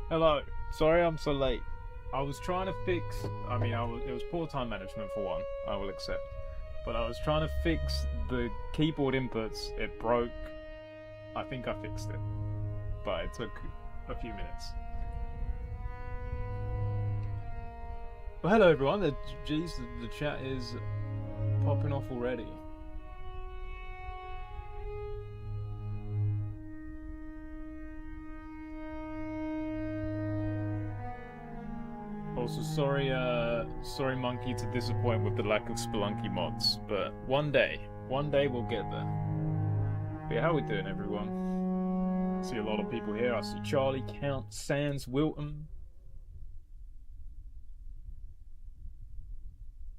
Hello. Sorry I'm so late. I was trying to fix... it was poor time management for one, I will accept. But I was trying to fix the keyboard inputs. It broke. I think I fixed it. But it took a few minutes. Well, hello everyone. The chat is popping off already. Also, sorry Monkey to disappoint with the lack of Spelunky mods, but one day we'll get there. But yeah, how we doing everyone? I see a lot of people here. I see Charlie, Count, Sans, Wilton.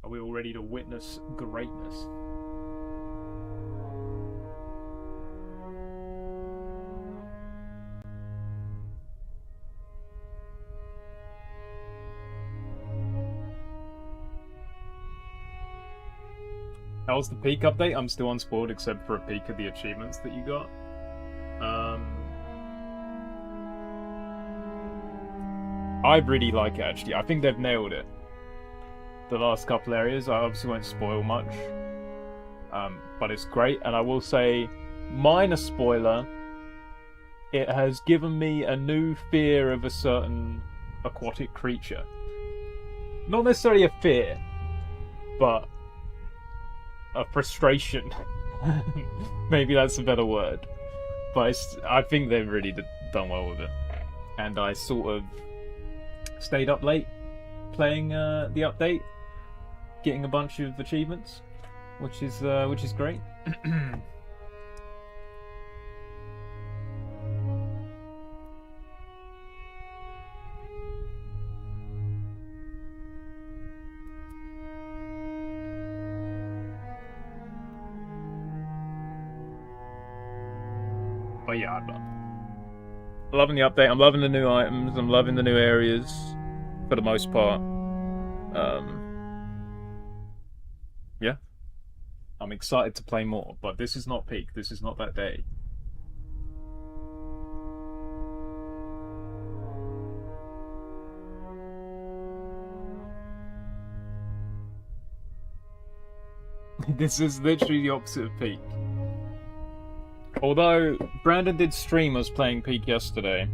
Are we all ready to witness greatness? How's the peak update? I'm still unspoiled except for a peek of the achievements that you got. I really like it actually. I think they've nailed it. The last couple areas, I obviously won't spoil much. But it's great, and I will say, minor spoiler, it has given me a new fear of a certain aquatic creature. Not necessarily a fear, but a frustration. Maybe that's a better word. But I think they've really done well with it. And I sort of stayed up late playing the update, getting a bunch of achievements, which is great. But yeah, I'm loving the update. I'm loving the new items. I'm loving the new areas, for the most part. Yeah, I'm excited to play more. But this is not peak. This is not that day. This is literally the opposite of peak. Although Brandon did stream us playing Peak yesterday,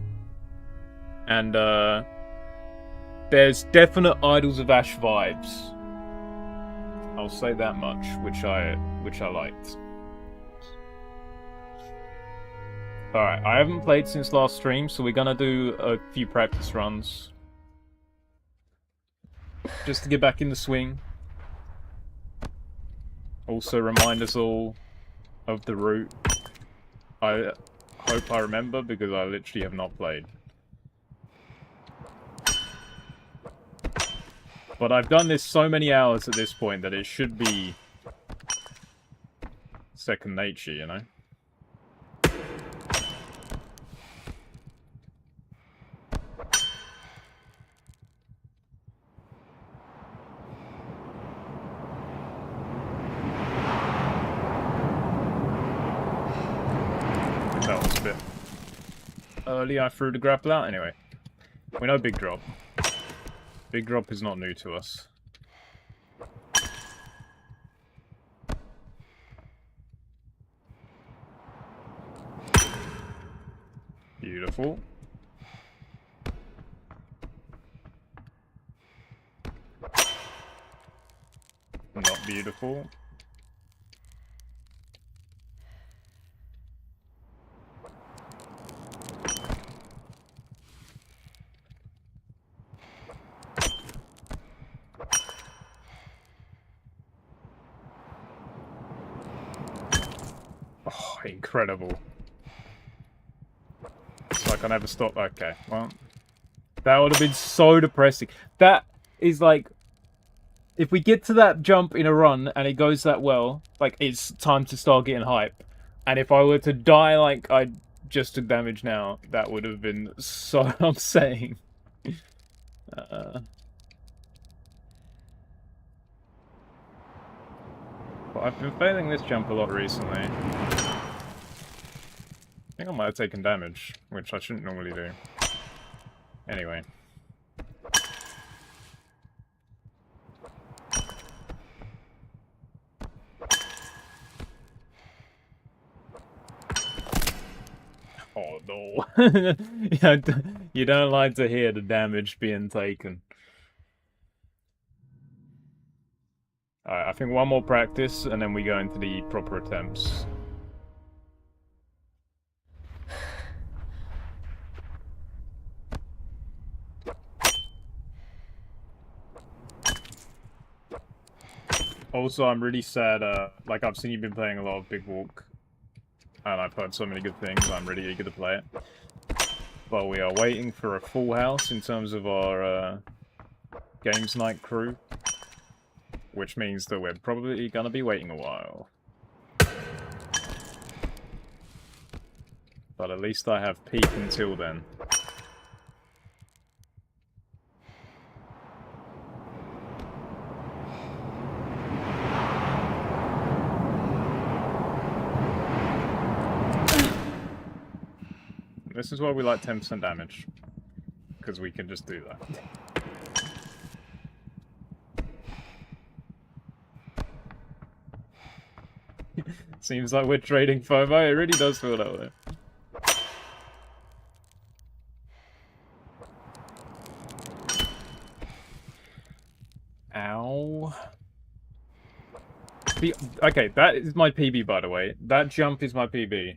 and there's definite Idols of Ash vibes. I'll say that much, which I liked. All right, I haven't played since last stream, so we're gonna do a few practice runs just to get back in the swing. Also, remind us all of the route. I hope I remember, because I literally have not played. But I've done this so many hours at this point that it should be second nature, you know? That was a bit early. I threw the grapple out anyway. We know big drop. Big drop is not new to us. Beautiful. Not beautiful. Oh, incredible. It's like I never stopped. Okay, well, that would have been so depressing. That is like, if we get to that jump in a run and it goes that well, like, it's time to start getting hype. And if I were to die like I just took damage now, that would have been so upsetting. But I've been failing this jump a lot recently. I think I might have taken damage, which I shouldn't normally do. Anyway. Oh no. Yeah, you don't like to hear the damage being taken. Alright, I think one more practice and then we go into the proper attempts. Also, I'm really sad, like I've seen you've been playing a lot of Big Walk, and I've heard so many good things, I'm really eager to play it. But we are waiting for a full house in terms of our games night crew, which means that we're probably gonna be waiting a while. But at least I have peak until then. This is why we like 10% damage. Because we can just do that. Seems like we're trading FOMO, it really does feel that way. Ow. Okay, that is my PB, by the way. That jump is my PB.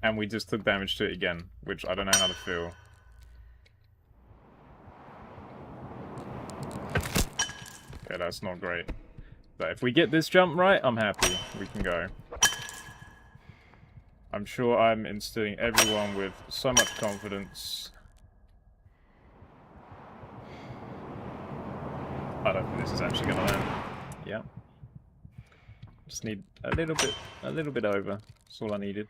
And we just took damage to it again, which I don't know how to feel. Okay, that's not great. But if we get this jump right, I'm happy. We can go. I'm sure I'm instilling everyone with so much confidence. I don't think this is actually gonna land. Yeah. Just need a little bit over. That's all I needed.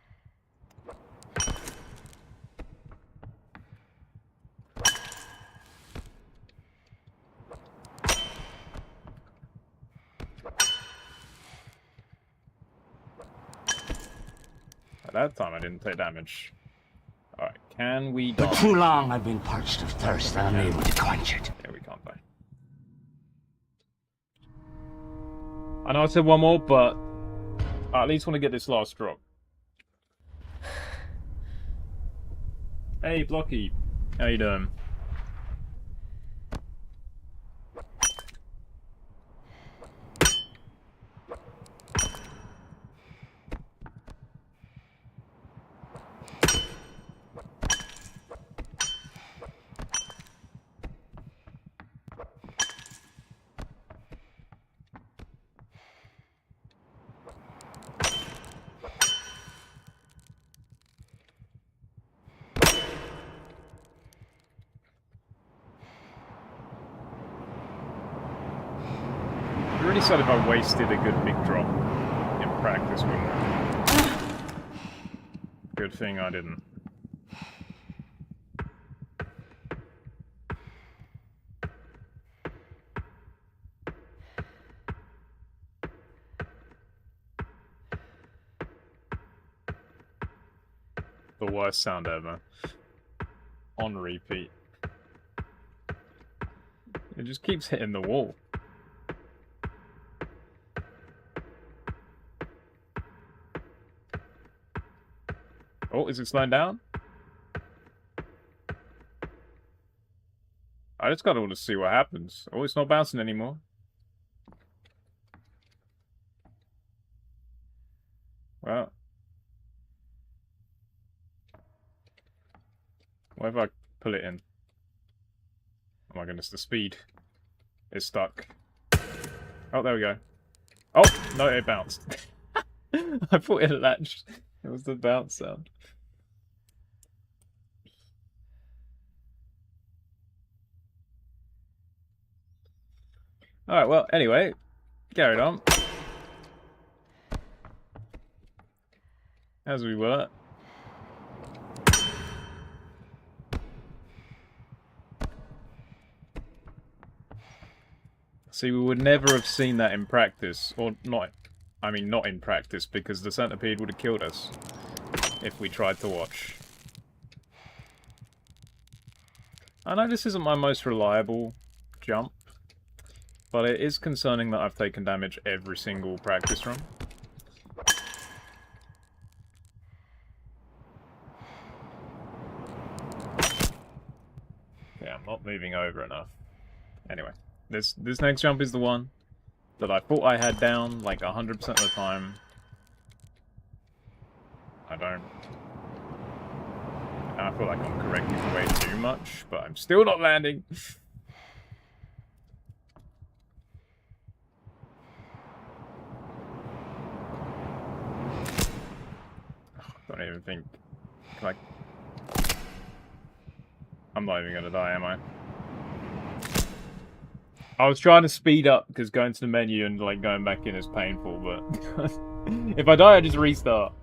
At that time I didn't take damage. Alright, can we die? For too long I've been parched of thirst and I'm able to quench it. Yeah, we can't die. I know I said one more, but I at least want to get this last drop. Hey, Blocky. How you doing? Really sad if I wasted a good big drop in practice, wouldn't it? Good thing I didn't. The worst sound ever. On repeat. It just keeps hitting the wall. Oh, is it slowing down? I just gotta want to see what happens. Oh, it's not bouncing anymore. Well. What if I pull it in? Oh my goodness, the speed is stuck. Oh, there we go. Oh, no, it bounced. I thought it latched. It was the bounce sound. Alright, well, anyway, carried on. As we were. See, we would never have seen that in practice, or not. I mean, not in practice, because the Centipede would have killed us if we tried to watch. I know this isn't my most reliable jump, but it is concerning that I've taken damage every single practice run. Yeah, I'm not moving over enough. Anyway, this next jump is the one that I thought I had down like 100% of the time. I don't. I feel like I'm correcting way too much, but I'm still not landing. Don't even think. Like, I'm not even gonna die, am I? I was trying to speed up because going to the menu and like going back in is painful, but if I die, I just restart.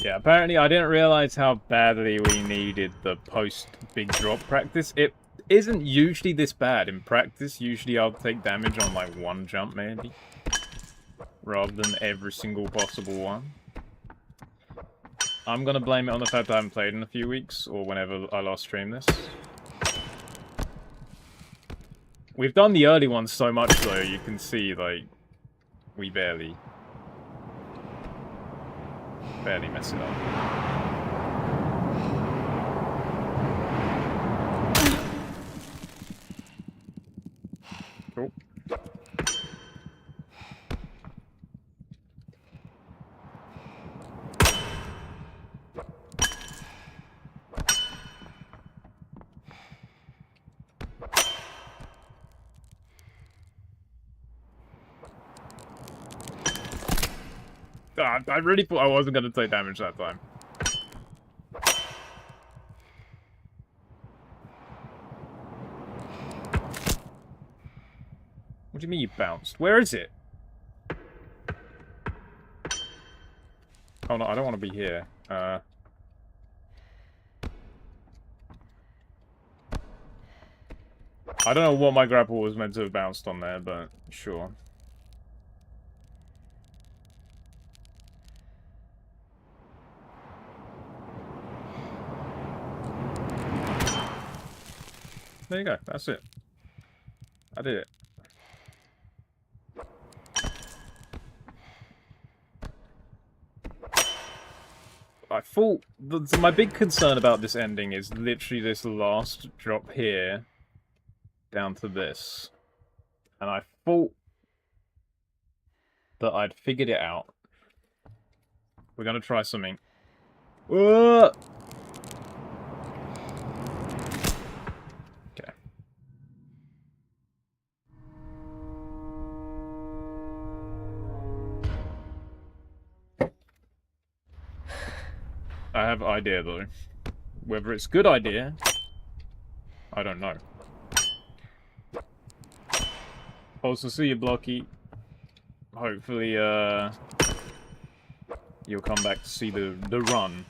Yeah, apparently I didn't realize how badly we needed the post-big drop practice. It isn't usually this bad in practice. Usually I'll take damage on like one jump maybe, rather than every single possible one. I'm gonna blame it on the fact that I haven't played in a few weeks, or whenever I last streamed this. We've done the early ones so much though, you can see like, we barely mess it up. Cool. I really thought I wasn't going to take damage that time. What do you mean you bounced? Where is it? Oh no, I don't want to be here. I don't know what my grapple was meant to have bounced on there, but sure. There you go, that's it. I did it. I thought... my big concern about this ending is literally this last drop here down to this. And I thought that I'd figured it out. We're gonna try something. Okay. I have an idea though. Whether it's a good idea, I don't know. Also, see you, Blocky. Hopefully, you'll come back to see the run.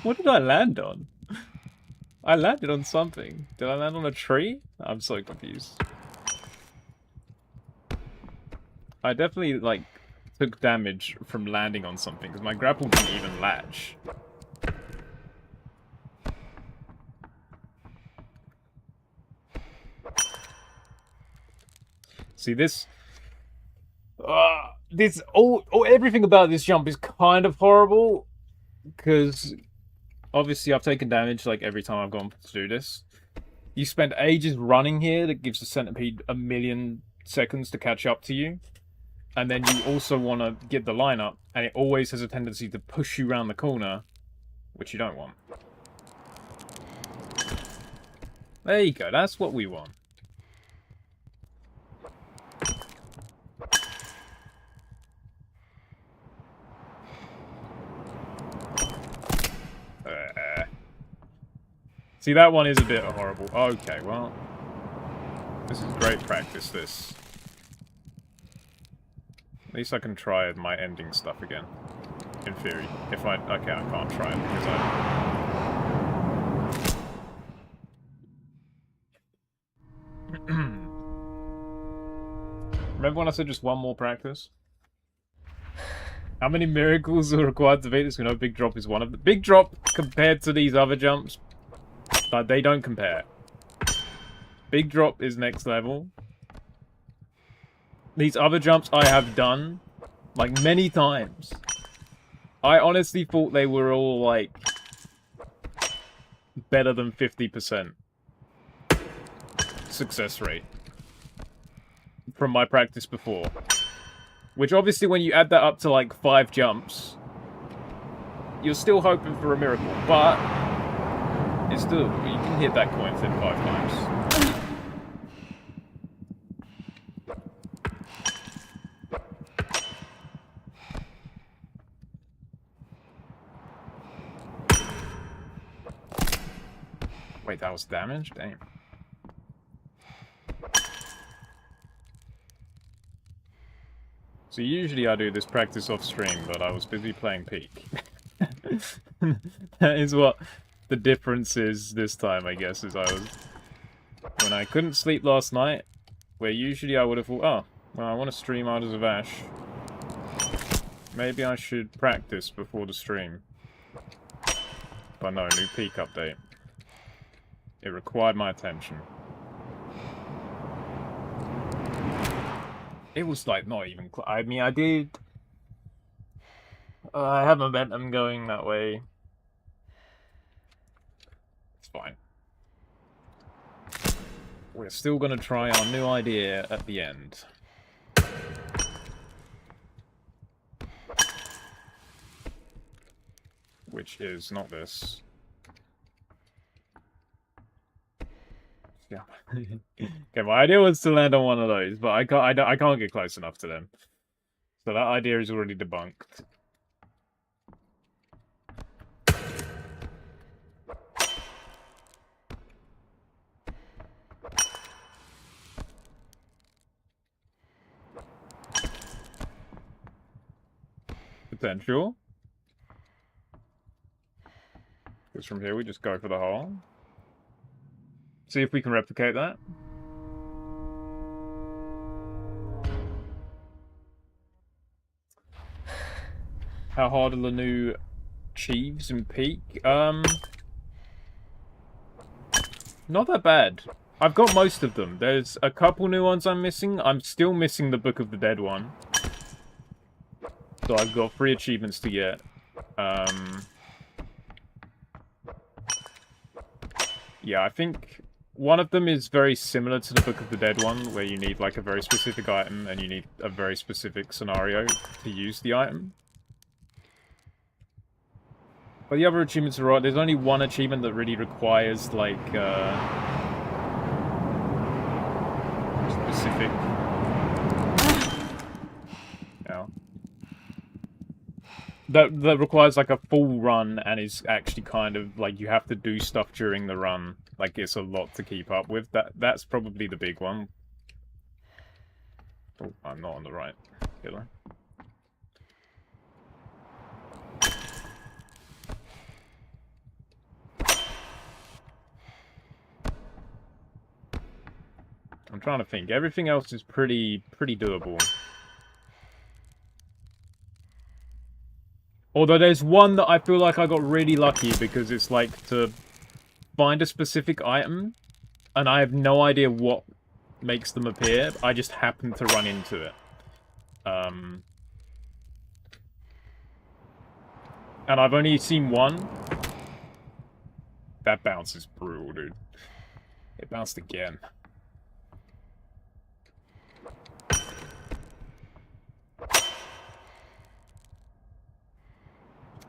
What did I land on? I landed on something. Did I land on a tree? I'm so confused. I definitely, like, took damage from landing on something, because my grapple didn't even latch. See, everything about this jump is kind of horrible, because obviously I've taken damage like every time I've gone to do this. You spend ages running here, that gives the Centipede a million seconds to catch up to you. And then you also want to get the line up, and it always has a tendency to push you around the corner, which you don't want. There you go, that's what we want. See, that one is a bit horrible. Okay, well. This is great practice, this. At least I can try my ending stuff again. In theory. If I... Okay, I can't try it because I... Remember when I said just one more practice? How many miracles are required to beat this? We know Big Drop is one of them. Big Drop, compared to these other jumps, like, they don't compare. Big Drop is next level. These other jumps I have done, like, many times. I honestly thought they were all, like, better than 50% success rate from my practice before. Which obviously when you add that up to like 5 jumps, you're still hoping for a miracle, but it's still, you can hit that coin flip 5 times. Wait, that was damage? Damn. So usually I do this practice off stream, but I was busy playing Peak. That is what the difference is this time, I guess, is I was... When I couldn't sleep last night, where usually I would have thought, oh, well, I want to stream Ardors of Ash. Maybe I should practice before the stream. But no, new Peak update. It required my attention. It was like not even. I mean, I did. I have momentum going that way. It's fine. We're still gonna try our new idea at the end. Which is not this. Yeah. Okay, my idea was to land on one of those, but I can't get close enough to them. So that idea is already debunked. Potential. Because from here we just go for the hole. See if we can replicate that. How hard are the new Chiefs and Peak? Not that bad. I've got most of them. There's a couple new ones I'm missing. I'm still missing the Book of the Dead one. So I've got 3 achievements to get. Yeah, I think one of them is very similar to the Book of the Dead one, where you need like a very specific item and you need a very specific scenario to use the item. But the other achievements are right. There's only one achievement that really requires like specific. Yeah. That requires like a full run and is actually kind of like you have to do stuff during the run. Like it's a lot to keep up with. That's probably the big one. Oh, I'm not on the right pillar. I'm trying to think. Everything else is pretty doable. Although there's one that I feel like I got really lucky because it's like to find a specific item and I have no idea what makes them appear. I just happen to run into it. And I've only seen one. That bounce is brutal, dude. It bounced again.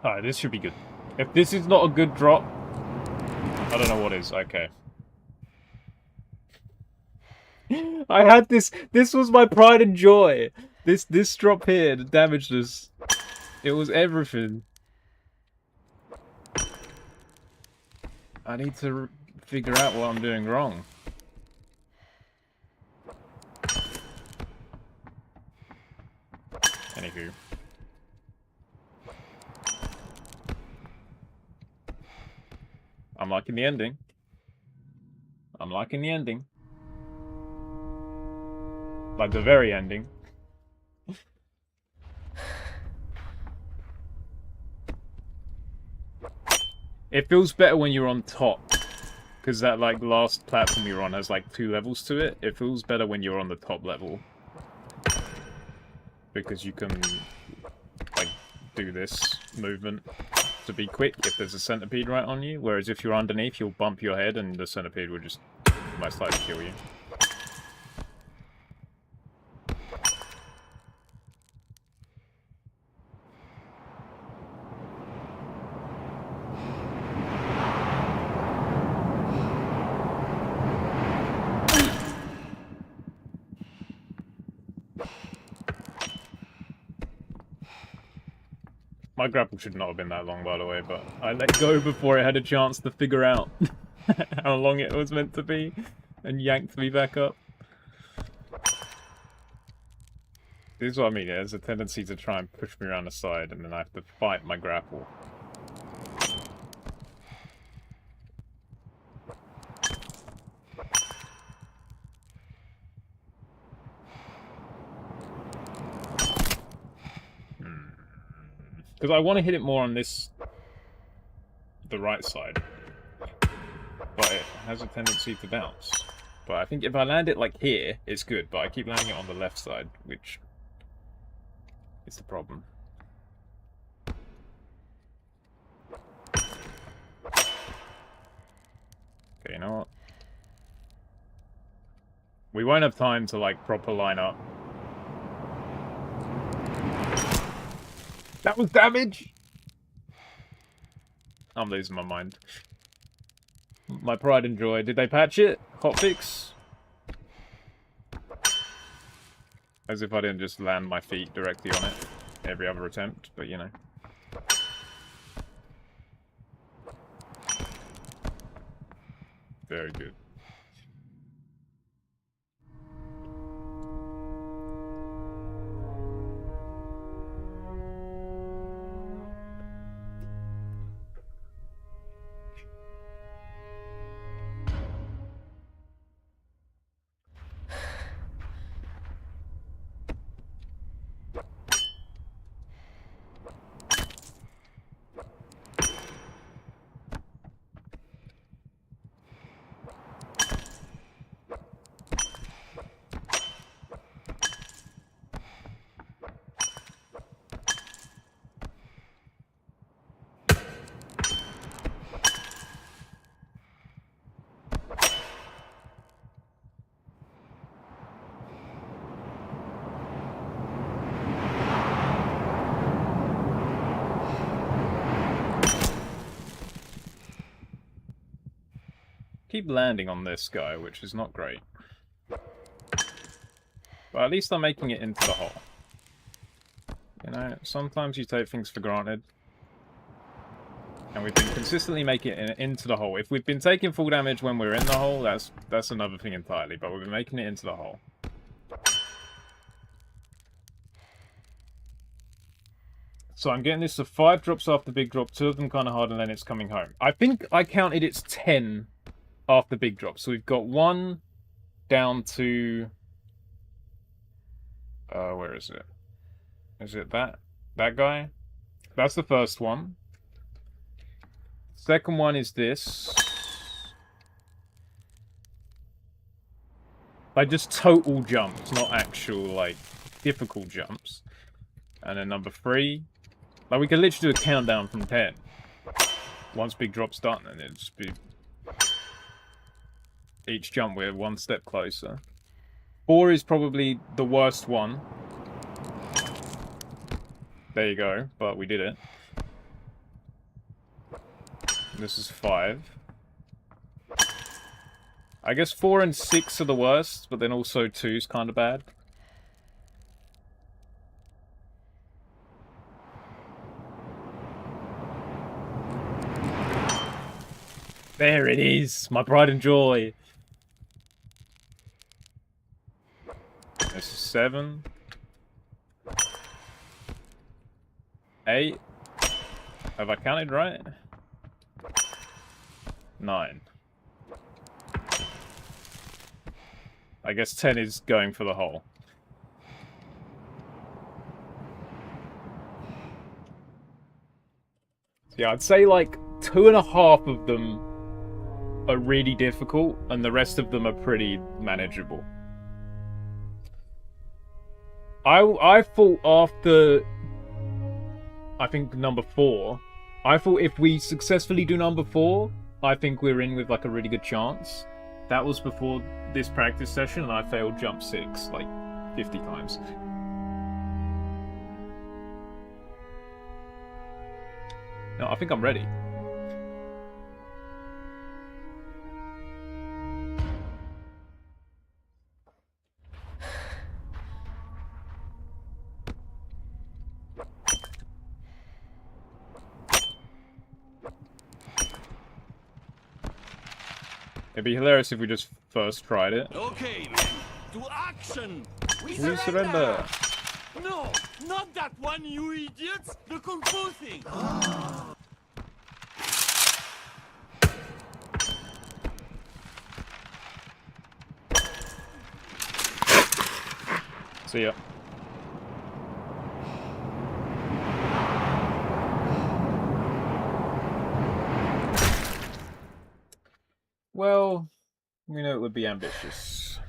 Alright, this should be good. If this is not a good drop, I don't know what is. Okay. I had this. This was my pride and joy. This drop here that damaged us. It was everything. I need to figure out what I'm doing wrong. Anywho. I'm liking the ending. I'm liking the ending. Like the very ending. It feels better when you're on top. Because that like last platform you're on has like 2 levels to it. It feels better when you're on the top level. Because you can like do this movement to be quick if there's a centipede right on you. Whereas if you're underneath, you'll bump your head and the centipede will just most likely kill you. My grapple should not have been that long, by the way, but I let go before it had a chance to figure out how long it was meant to be, and yanked me back up. This is what I mean, it has a tendency to try and push me around the side, and then I have to fight my grapple. Because I want to hit it more on this... the right side. But it has a tendency to bounce. But I think if I land it like here, it's good, but I keep landing it on the left side, which is the problem. Okay, you know what? We won't have time to, like, proper line up. That was damage! I'm losing my mind. My pride and joy. Did they patch it? Hotfix? As if I didn't just land my feet directly on it every other attempt, but you know. Very good. Keep landing on this guy, which is not great. But at least I'm making it into the hole. You know, sometimes you take things for granted. And we've been consistently making it into the hole. If we've been taking full damage when we're in the hole, that's another thing entirely. But we've been making it into the hole. So I'm getting this to 5 drops after big drop, 2 of them kind of hard, and then it's coming home. I think I counted it's 10 after big drop. So we've got 1 down to... where is it? Is it that guy? That's the first one. Second one is this. Like, just total jumps, not actual, like, difficult jumps. And then number 3. Like, we could literally do a countdown from 10. Once big drop's done, and it'd just be... each jump we're 1 step closer. 4 is probably the worst one. There you go, but we did it. This is 5. I guess 4 and 6 are the worst, but then also 2 is kind of bad. There it is, my pride and joy. This is 7, 8. Have I counted right? 9. I guess 10 is going for the hole. Yeah, I'd say like 2.5 of them are really difficult, and the rest of them are pretty manageable. I thought after, I think number 4, I thought if we successfully do number 4, I think we're in with like a really good chance. That was before this practice session, and I failed jump 6 like 50 times. No, I think I'm ready. It'd be hilarious if we just first tried it. Okay, men, to action! We surrender! No, not that one, you idiots! The Kung Fu thing! See ya. Well, we know it would be ambitious.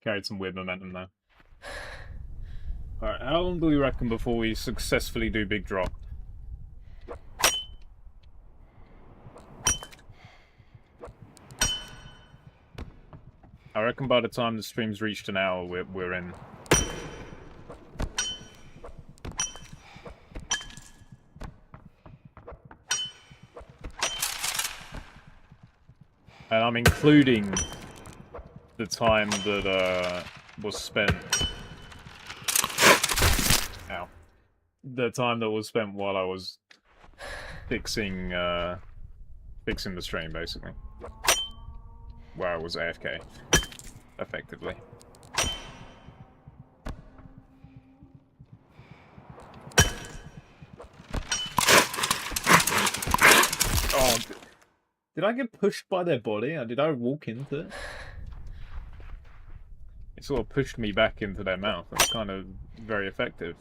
Carried some weird momentum there. Alright, how long do we reckon before we successfully do big drop? I reckon by the time the stream's reached an hour, we're in. And I'm including the time that was spent. Ow. The time that was spent while I was fixing the stream, basically. Where I was AFK, effectively. Oh. Did I get pushed by their body? Or did I walk into it? It sort of pushed me back into their mouth. That's kind of very effective.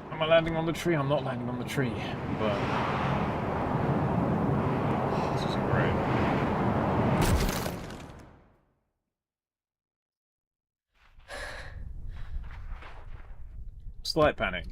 Am I landing on the tree? I'm not landing on the tree, but this isn't great. Slight panic.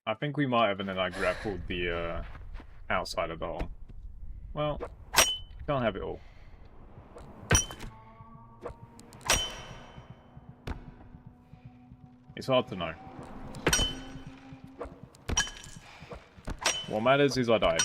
I think we might have, and then I grappled the outside of the hole. Well, can't have it all. It's hard to know. What matters is I died.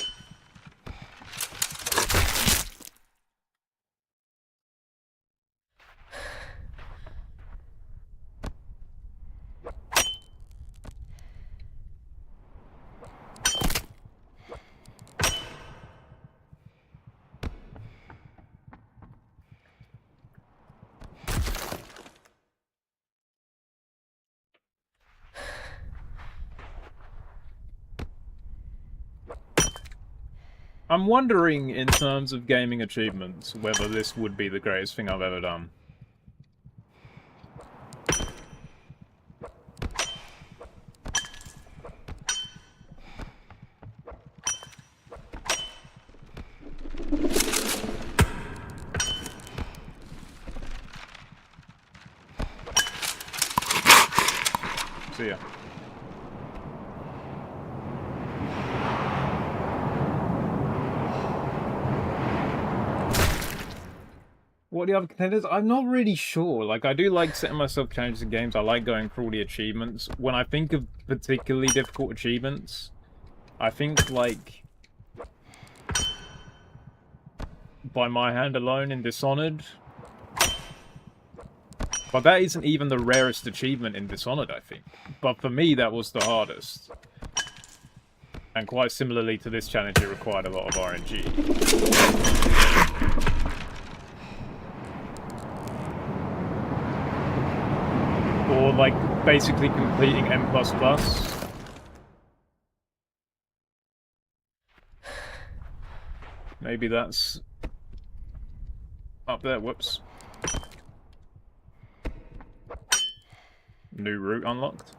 I'm wondering, in terms of gaming achievements, whether this would be the greatest thing I've ever done. See ya. What are the other contenders? I'm not really sure. Like, I do like setting myself challenges in games. I like going for all the achievements. When I think of particularly difficult achievements, I think, like, by my hand alone in Dishonored. But that isn't even the rarest achievement in Dishonored, I think. But for me, that was the hardest. And quite similarly to this challenge, it required a lot of RNG. Or, like, basically completing M++. Maybe that's up there. Whoops. New route unlocked.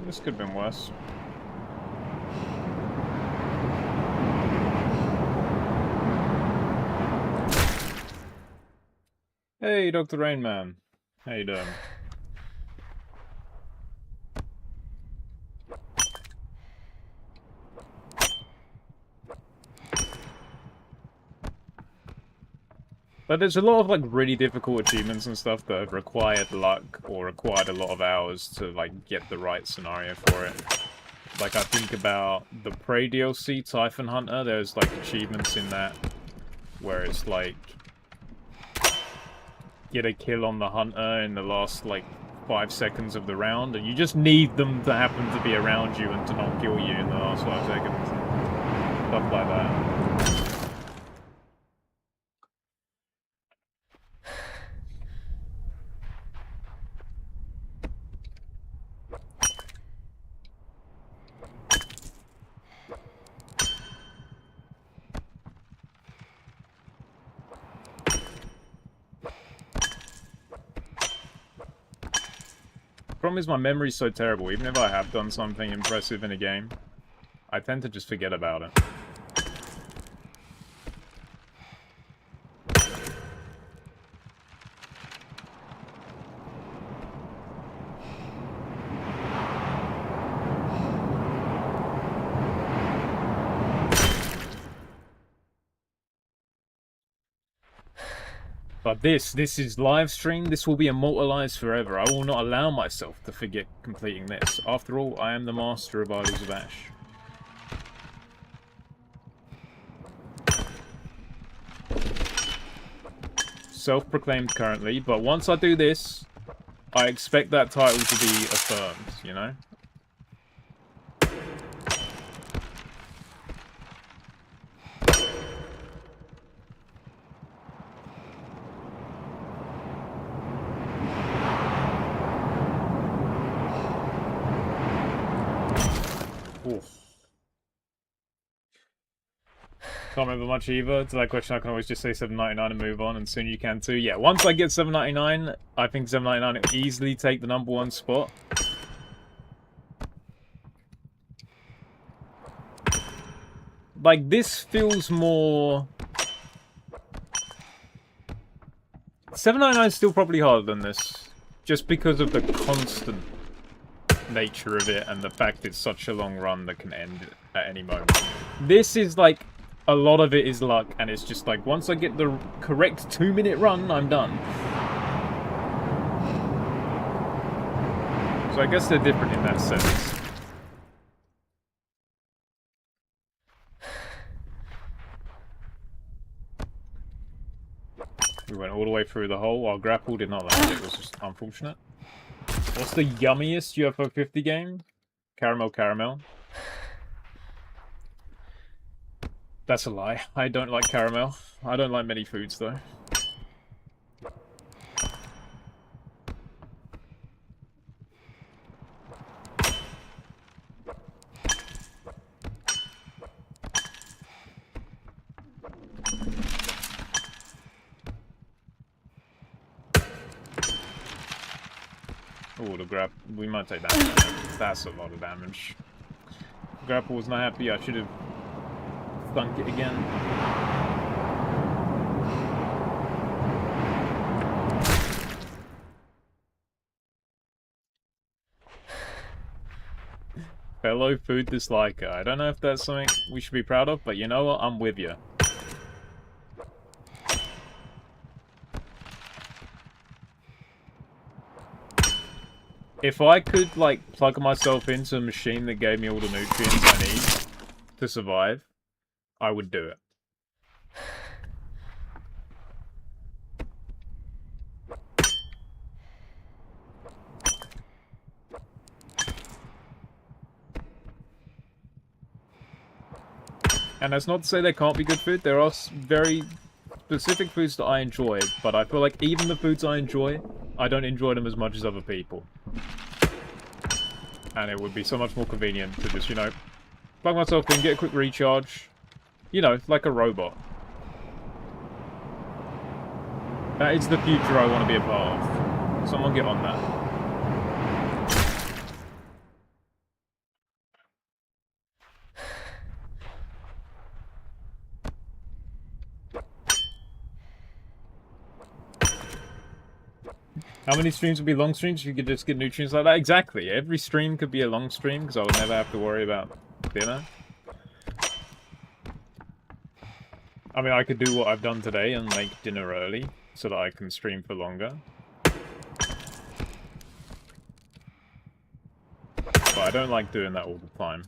This could have been worse. Hey, Dr. Rainman. How you doing? But there's a lot of, like, really difficult achievements and stuff that have required luck or required a lot of hours to, like, get the right scenario for it. Like, I think about the Prey DLC, Typhon Hunter, there's, like, achievements in that where it's, like, get a kill on the hunter in the last, like, 5 seconds of the round, and you just need them to happen to be around you and to not kill you in the last 5 seconds. Stuff like that. Problem is my memory's so terrible. Even if I have done something impressive in a game, I tend to just forget about it. But this is live stream. This will be immortalized forever. I will not allow myself to forget completing this. After all, I am the master of Idols of Ash. Self-proclaimed currently, but once I do this, I expect that title to be affirmed, you know? Oof. Can't remember much either. To that question, I can always just say $7.99 and move on, and soon you can too. Yeah, once I get $7.99, I think $7.99 will easily take the #1 spot. Like, this feels more... $7.99 is still probably harder than this, just because of the constant nature of it and the fact it's such a long run that can end at any moment. This is like, a lot of it is luck, and it's just like, once I get the correct 2-minute run, I'm done. So I guess they're different in that sense. We went all the way through the hole. Our grapple did not land. It was just unfortunate. What's the yummiest UFO 50 game? Caramel Caramel. That's a lie. I don't like caramel. I don't like many foods, though. Oh, the grab. We might take that. That's a lot of damage. Grapple was not happy. I should have thunk it again. Fellow food disliker. I don't know if that's something we should be proud of, but you know what? I'm with you. If I could, like, plug myself into a machine that gave me all the nutrients I need to survive, I would do it. And that's not to say there can't be good food. There are very specific foods that I enjoy, but I feel like even the foods I enjoy, I don't enjoy them as much as other people. And it would be so much more convenient to just, you know, plug myself in, get a quick recharge. You know, like a robot. That is the future I want to be a part of. Someone get on that. How many streams would be long streams if you could just get nutrients like that? Exactly. Every stream could be a long stream because I would never have to worry about dinner. I mean, I could do what I've done today and make dinner early so that I can stream for longer. But I don't like doing that all the time.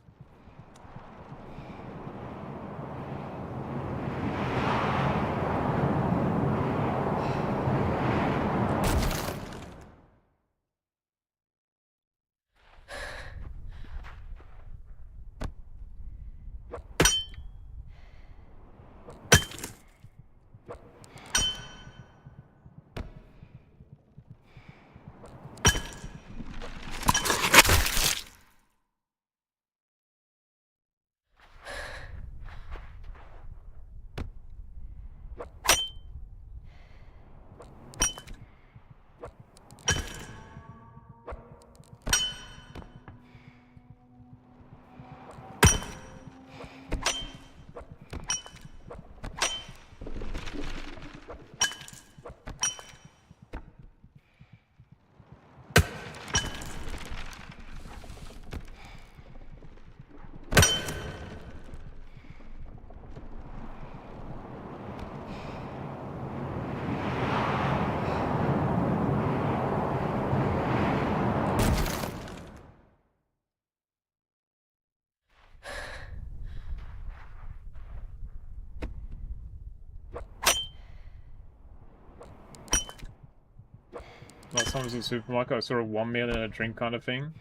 Last time I was in the supermarket, I saw a 1 meal and a drink kind of thing.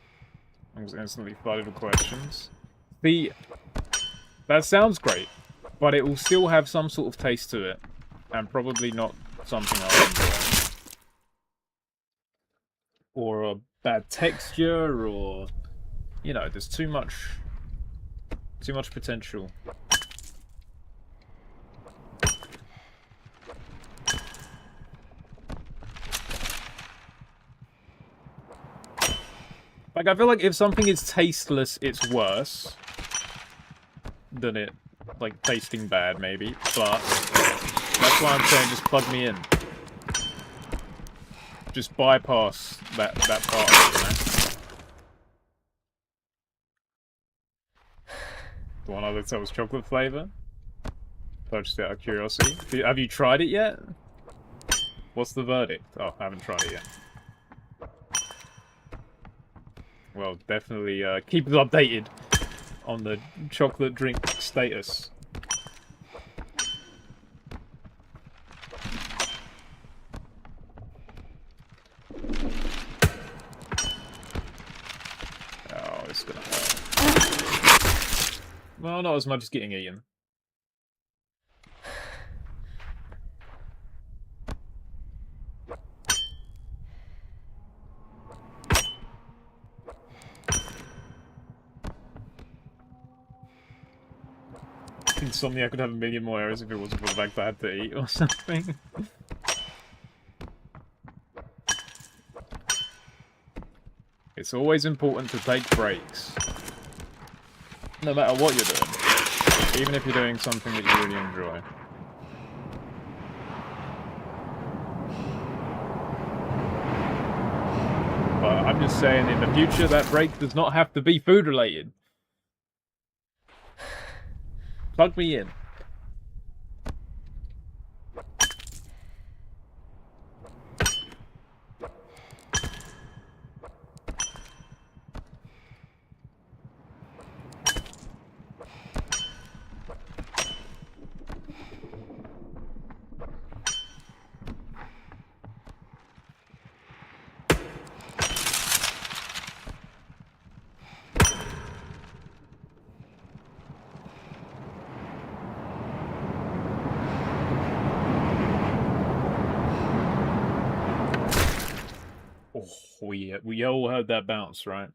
I was instantly flooded with questions. That sounds great, but it will still have some sort of taste to it, and probably not something I'll enjoy. Or a bad texture, or, you know, there's too much potential. Like, I feel like if something is tasteless, it's worse than it, like, tasting bad, maybe. But that's why I'm saying just plug me in. Just bypass that part of it, you know? The one other that was chocolate flavor. Purchased it out of curiosity. Have you tried it yet? What's the verdict? Oh, I haven't tried it yet. Well, definitely keep us updated on the chocolate drink status. Oh, it's gonna hurt. Well, not as much as getting eaten. Insomnia could have a million more errors if it wasn't for the fact that I had to eat or something. It's always important to take breaks. No matter what you're doing. Even if you're doing something that you really enjoy. But I'm just saying, in the future, that break does not have to be food related. Plug me in. We all heard that bounce, right?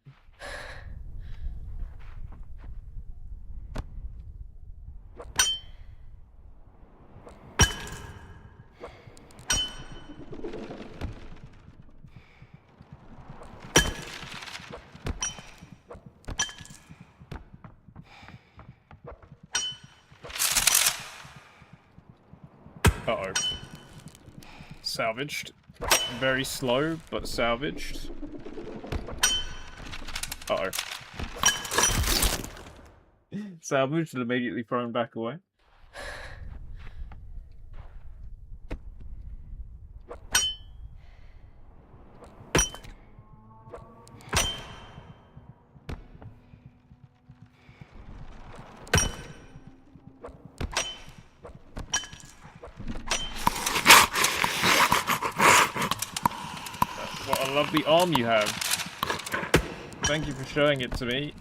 Uh-oh. Salvaged. Very slow, but salvaged. Uh-oh. Salvaged and immediately thrown back away. What a lovely arm you have. Thank you for showing it to me.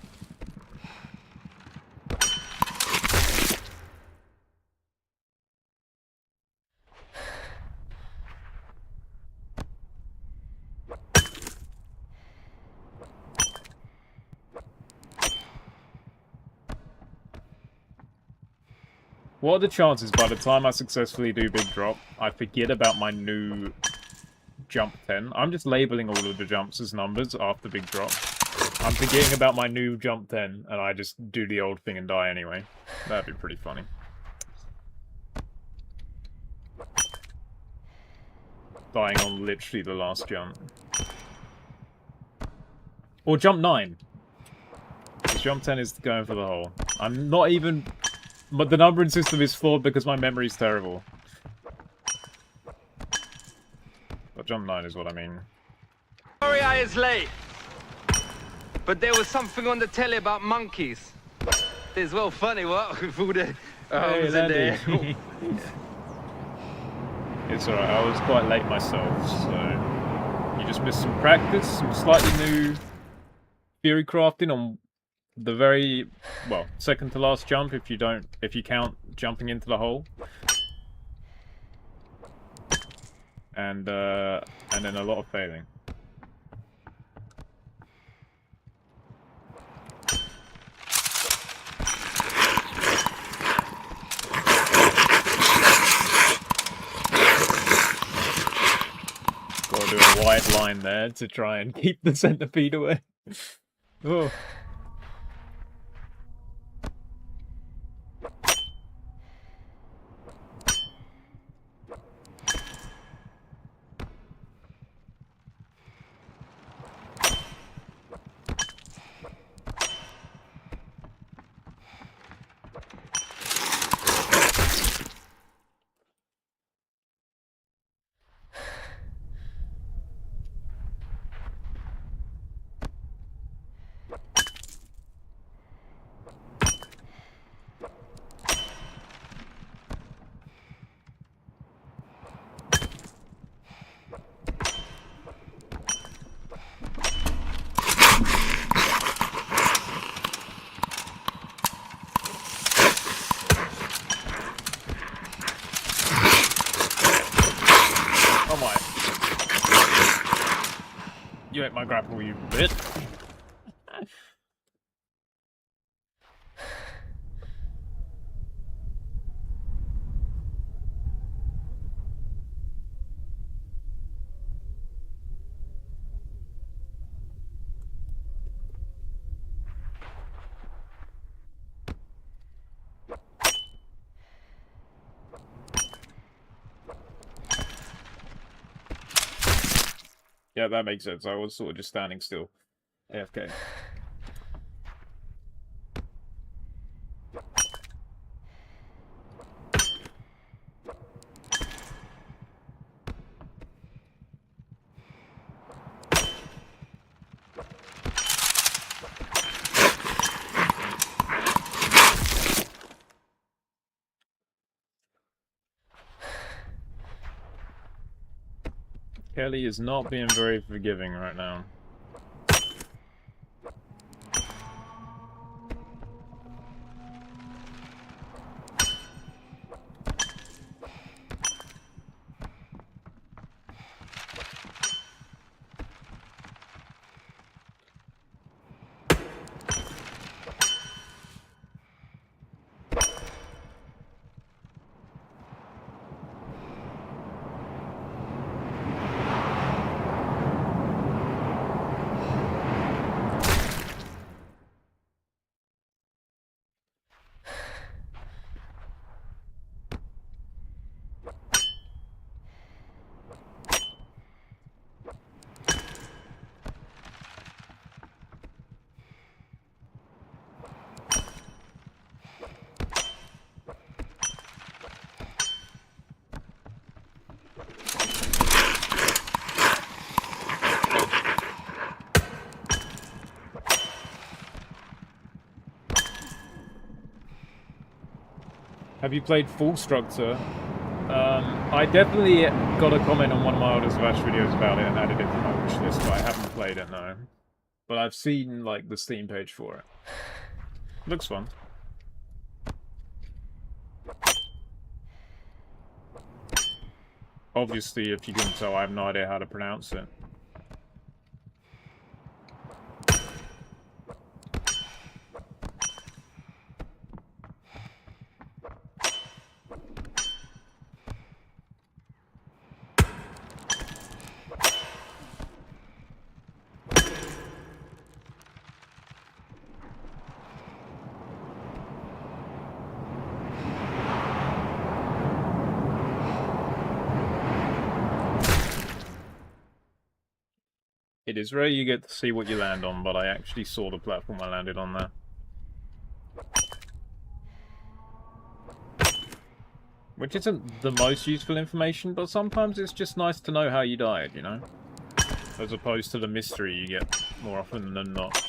What are the chances by the time I successfully do Big Drop, I forget about my new jump 10? I'm just labeling all of the jumps as numbers after Big Drop. I'm forgetting about my new jump 10, and I just do the old thing and die anyway. That'd be pretty funny. Dying on literally the last jump. Or jump 9. Because jump 10 is going for the hole. I'm not even... But the numbering system is flawed because my memory's terrible. But jump 9 is what I mean. Sorry I is late. But there was something on the telly about monkeys. It's well funny, what? With all the arms in there. It's alright, I was quite late myself, so... You just missed some practice, some slightly new theory crafting on the very, well, second to last jump if you count jumping into the hole. And then a lot of failing. Gotta do a wide line there to try and keep the centipede away. Oh. Oh my. You ate my grapple, you bit. Yeah, that makes sense. I was sort of just standing still. AFK. Kelly is not being very forgiving right now. Have you played Full Structure? I definitely got a comment on one of my older Smash videos about it and added it to my wish list, but I haven't played it, no. But I've seen, like, the Steam page for it. Looks fun. Obviously, if you couldn't tell, I have no idea how to pronounce it. It is rare you get to see what you land on, but I actually saw the platform I landed on there. Which isn't the most useful information, but sometimes it's just nice to know how you died, you know? As opposed to the mystery you get more often than not.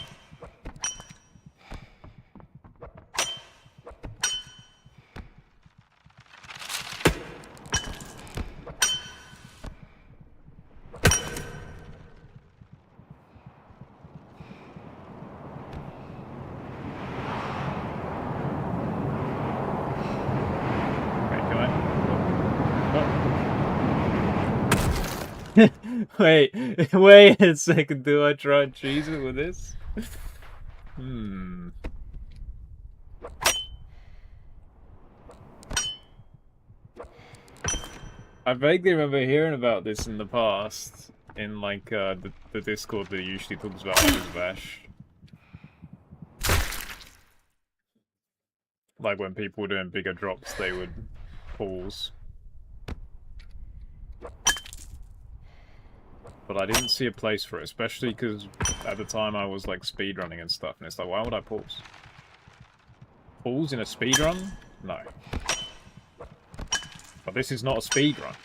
Wait a second, do I try and cheese it with this? I vaguely remember hearing about this in the past. in like the Discord that usually talks about Others Bash. Like when people were doing bigger drops, they would pause. But I didn't see a place for it, especially because at the time I was like speedrunning and stuff, and it's like, why would I pause? Pause in a speedrun? No. But this is not a speedrun.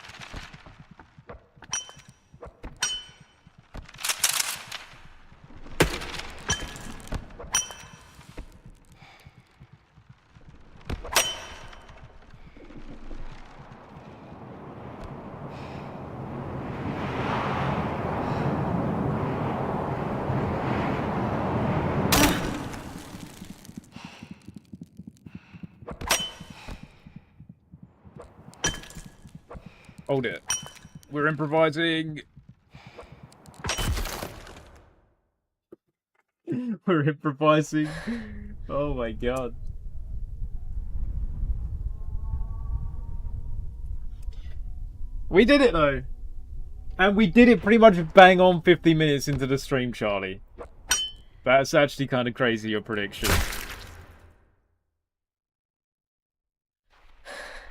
Hold it. We're improvising. We're improvising. Oh my god. We did it though. And we did it pretty much bang on 50 minutes into the stream, Charlie. That's actually kind of crazy, your prediction.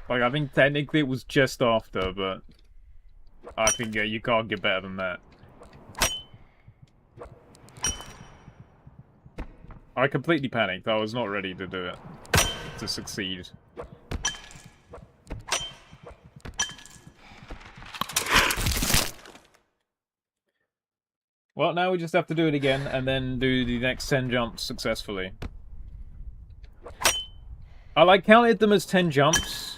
Like, I think technically it was just after, but I think, yeah, you can't get better than that. I completely panicked. I was not ready to do it. To succeed. Well, now we just have to do it again, and then do the next 10 jumps successfully. I, like, counted them as 10 jumps.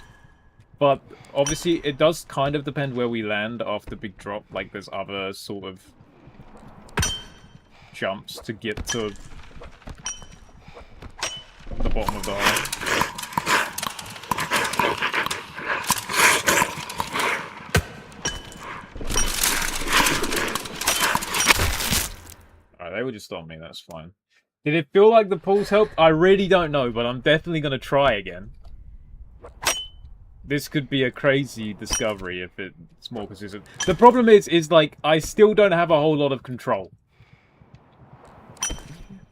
But, obviously, it does kind of depend where we land after big drop. Like, there's other sort of jumps to get to the bottom of the hole. Alright, they were just on me, that's fine. Did it feel like the pulls helped? I really don't know, but I'm definitely going to try again. This could be a crazy discovery if it's more consistent. The problem is like, I still don't have a whole lot of control.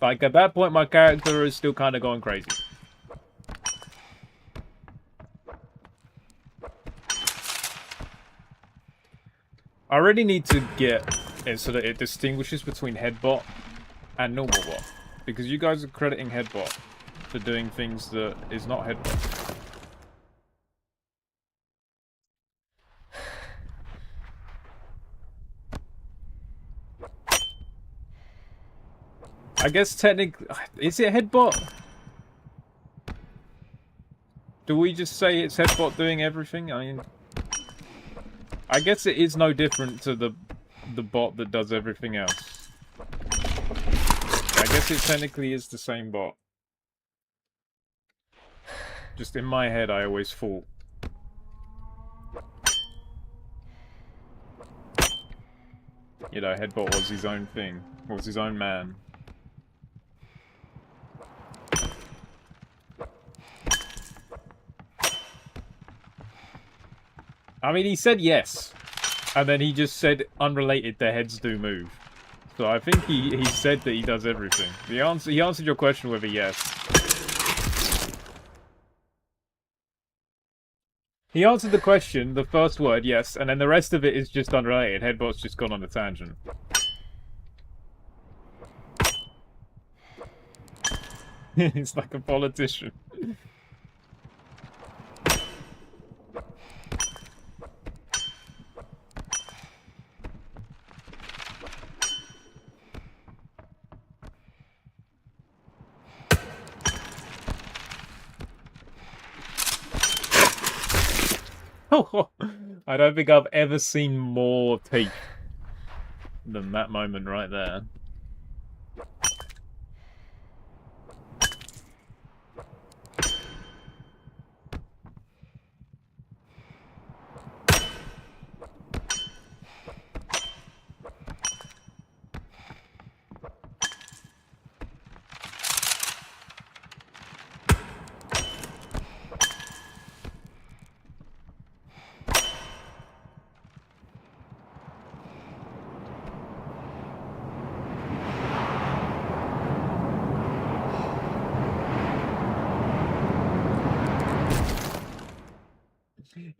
Like, at that point, my character is still kind of going crazy. I really need to get it so that it distinguishes between headbot and normal bot. Because you guys are crediting headbot for doing things that is not headbot. I guess technically... Is it headbot? Do we just say it's headbot doing everything? I mean... I guess it is no different to the bot that does everything else. I guess it technically is the same bot. Just in my head, I always thought. You know, headbot was his own thing. Was his own man. I mean, he said yes. And then he just said, unrelated, the heads do move. So I think he said that he does everything. He answered your question with a yes. He answered the question, the first word, yes, and then the rest of it is just unrelated. Headbot's just gone on a tangent. It's like a politician. I don't think I've ever seen more teeth than that moment right there.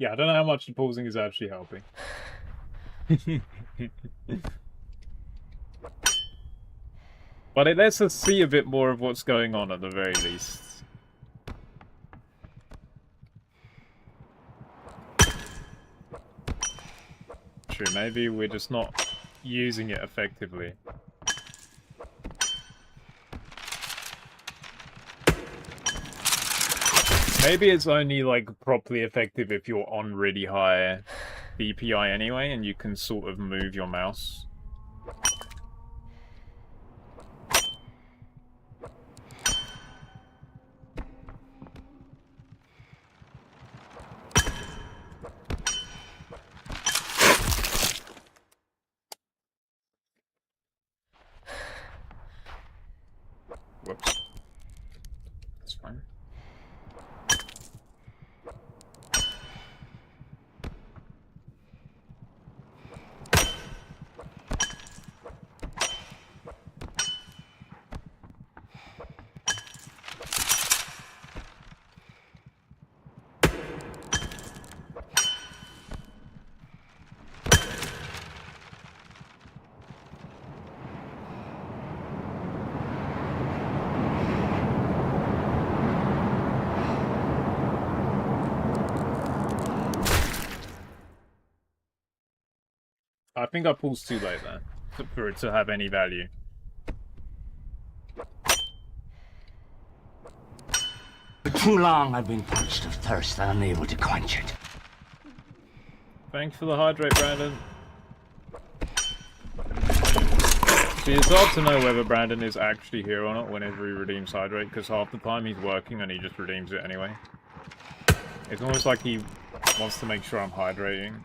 Yeah, I don't know how much the pausing is actually helping. But it lets us see a bit more of what's going on at the very least. True, maybe we're just not using it effectively. Maybe it's only, like, properly effective if you're on really high DPI anyway, and you can sort of move your mouse. Whoops. That's fine. I think I paused too late there for it to have any value. For too long I've been parched of thirst and unable to quench it. Thanks for the hydrate, Brandon. See, it's hard to know whether Brandon is actually here or not whenever he redeems hydrate, because half the time he's working and he just redeems it anyway. It's almost like he wants to make sure I'm hydrating.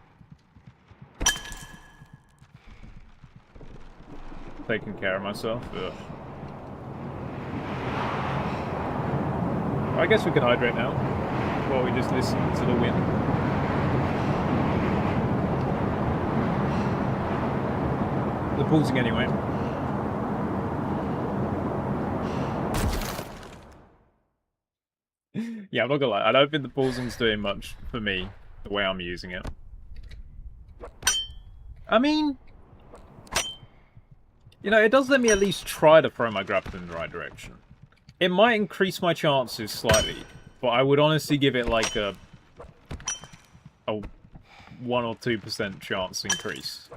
Taking care of myself. Ugh. I guess we could hydrate now, while we just listen to the wind. The pausing anyway. Yeah, I'm not gonna lie, I don't think the pausing's doing much for me, the way I'm using it. I mean, you know, it does let me at least try to throw my grapple in the right direction. It might increase my chances slightly, but I would honestly give it like a 1 or 2% chance increase.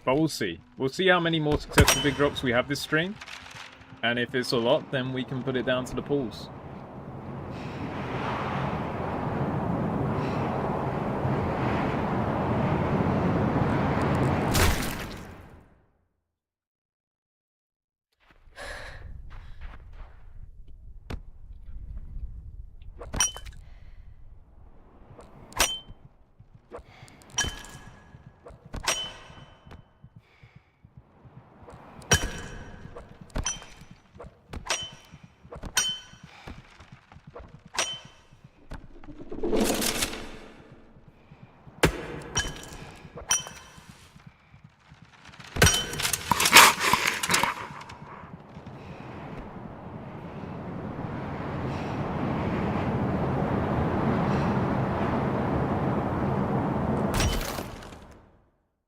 But we'll see. We'll see how many more successful big drops we have this stream. And if it's a lot, then we can put it down to the pools.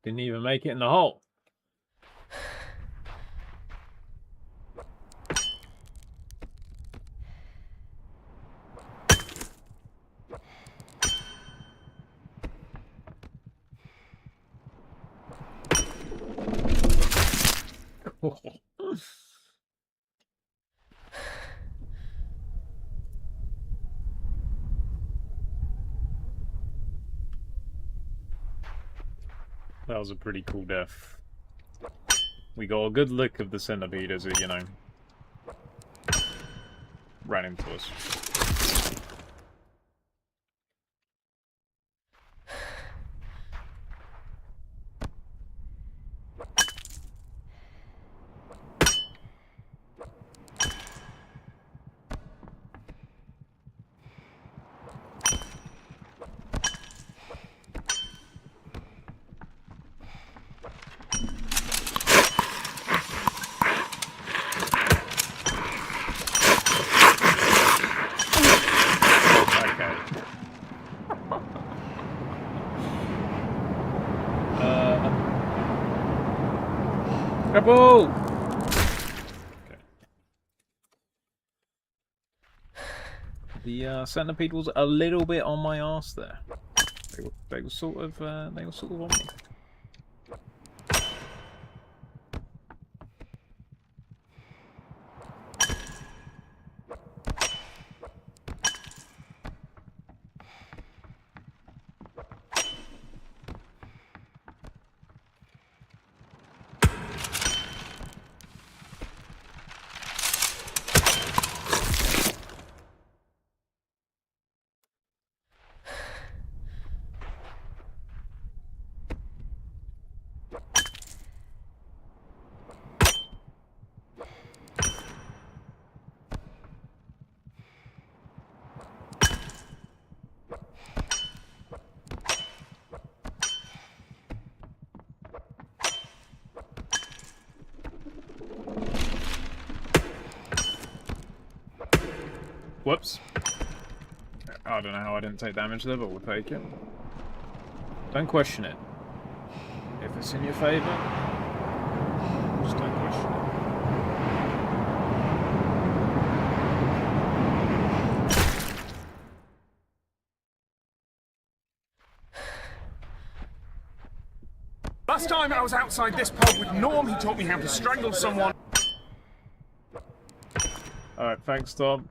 Didn't even make it in the hole. That was a pretty cool death. We got a good look of the Centipede as it, you know, ran into us. Careful! Okay. The centipede was a little bit on my ass there. They were sort of on me. Whoops. I don't know how I didn't take damage there, but we'll take it. Don't question it. If it's in your favour, just don't question it. Last time I was outside this pub with Norm, he taught me how to strangle someone. Alright, thanks, Tom.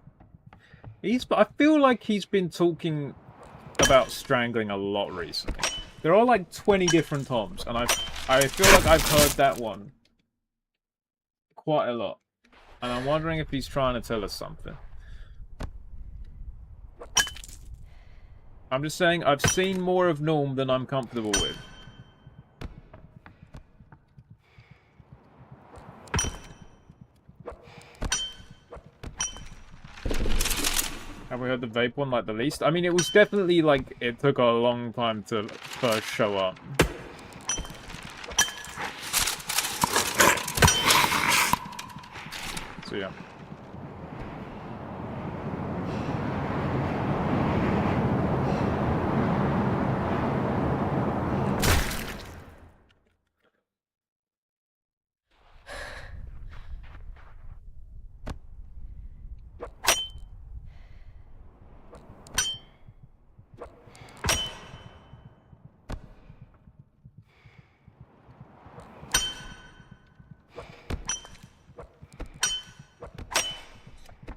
I feel like he's been talking about strangling a lot recently. There are like 20 different Toms, and I feel like I've heard that one quite a lot. And I'm wondering if he's trying to tell us something. I'm just saying, I've seen more of Norm than I'm comfortable with. Have we heard the vape one like the least? I mean, it was definitely like, it took a long time to first show up. So yeah.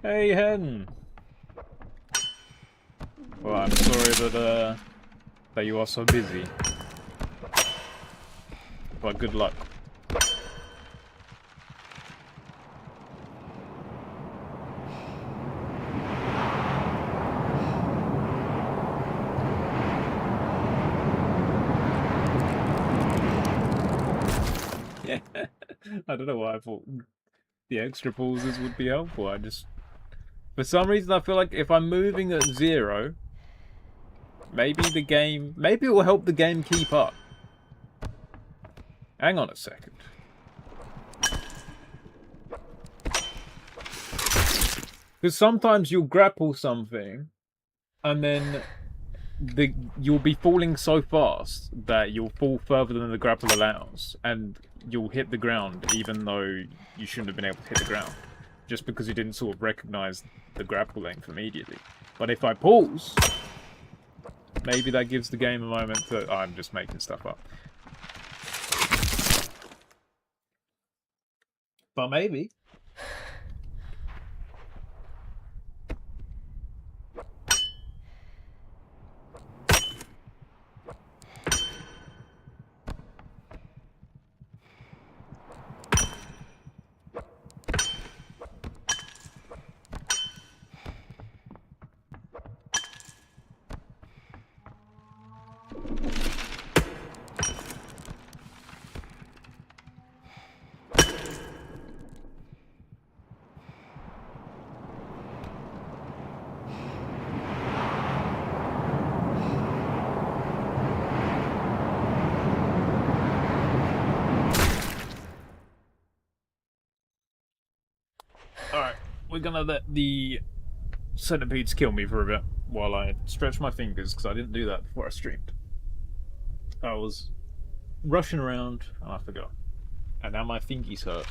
Hey, Hen! Well, I'm sorry that you are so busy. But good luck. Yeah, I don't know why I thought the extra pauses would be helpful. For some reason, I feel like if I'm moving at 0, maybe it will help the game keep up. Hang on a second. Because sometimes you'll grapple something, and then you'll be falling so fast that you'll fall further than the grapple allows, and you'll hit the ground even though you shouldn't have been able to hit the ground. Just because you didn't sort of recognize the grapple length immediately. But if I pause, maybe that gives the game a moment to... Oh, I'm just making stuff up. But maybe. Alright, we're gonna let the centipedes kill me for a bit while I stretch my fingers, because I didn't do that before I streamed. I was rushing around and I forgot. And now my fingies hurt.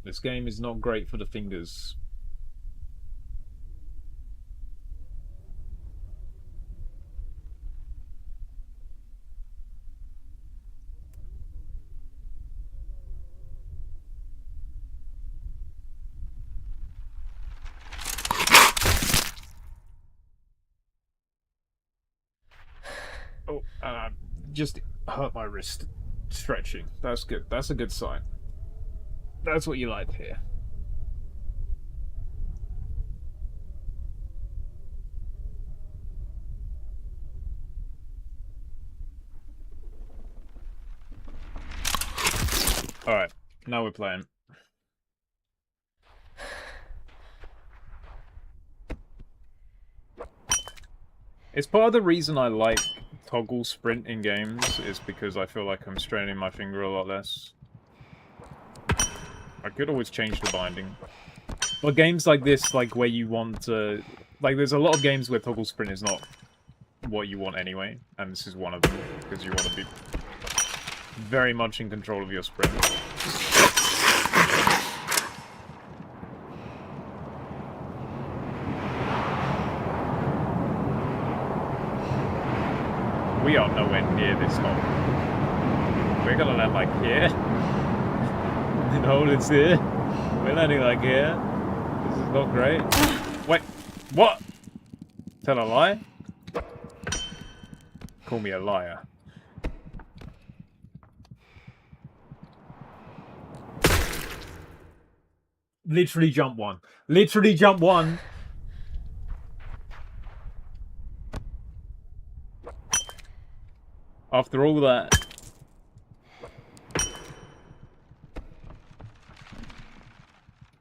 This game is not great for the fingers. Oh, and I just hurt my wrist stretching. That's good. That's a good sign. That's what you like to hear. Alright, now we're playing. It's part of the reason I like toggle sprint in games, is because I feel like I'm straining my finger a lot less. I could always change the binding. But games like this, like where you want to... Like, there's a lot of games where toggle sprint is not what you want anyway, and this is one of them, because you want to be very much in control of your sprint. We are nowhere near this hole. We're gonna land like here. The hole is here. We're landing like here. This is not great. Wait, what? Tell a lie? Call me a liar. Literally jump one. Literally jump one. After all that.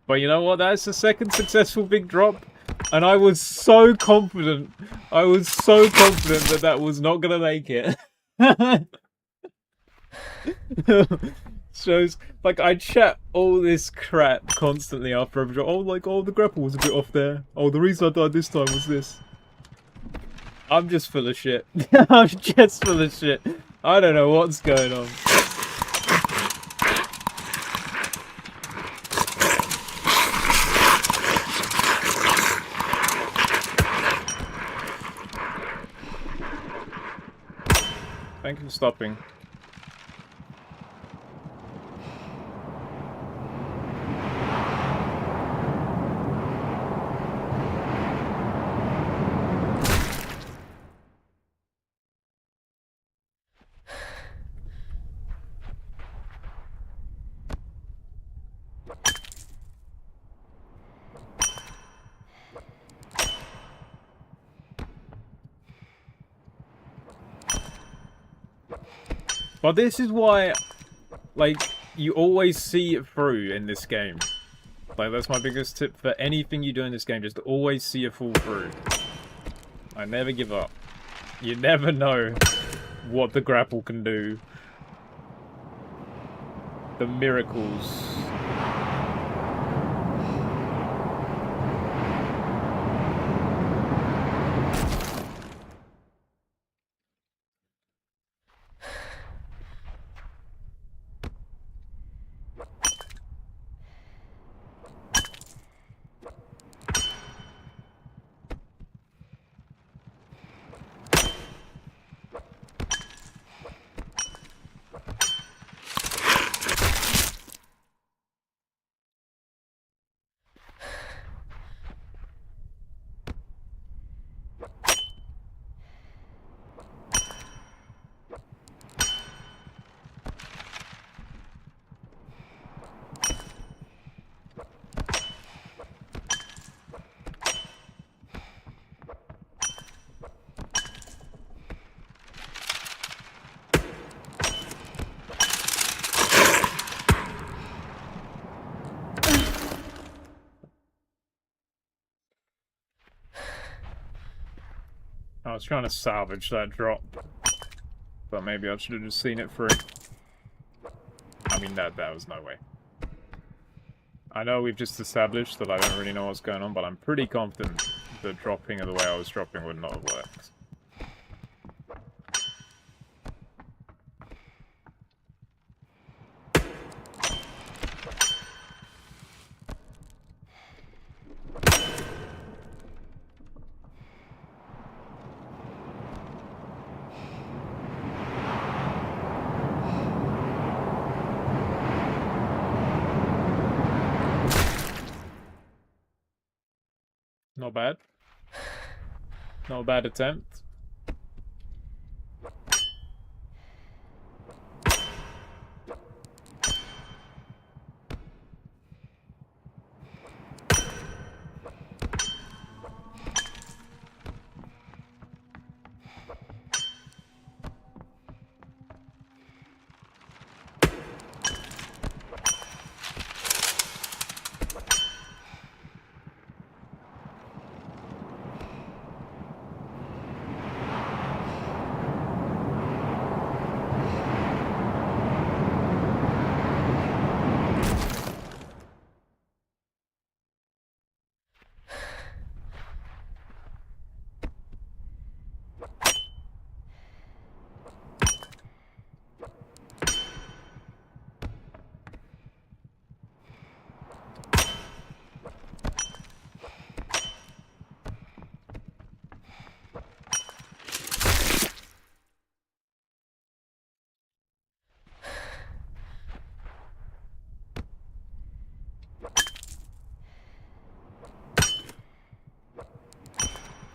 But you know what? That's the second successful big drop. And I was so confident. I was so confident that that was not going to make it. Shows, like, I chat all this crap constantly after every drop. Oh, like, oh, the grapple was a bit off there. Oh, the reason I died this time was this. I'm just full of shit. I'm just full of shit. I don't know what's going on. Thank you for stopping. But this is why, like, you always see it through in this game. Like, that's my biggest tip for anything you do in this game, just always see it fall through. I never give up. You never know what the grapple can do. The miracles. I was trying to salvage that drop, but maybe I should have just seen it through. I mean, that was no way. I know we've just established that I don't really know what's going on, but I'm pretty confident that dropping the way I was dropping would not have worked. Not bad. Not a bad attempt.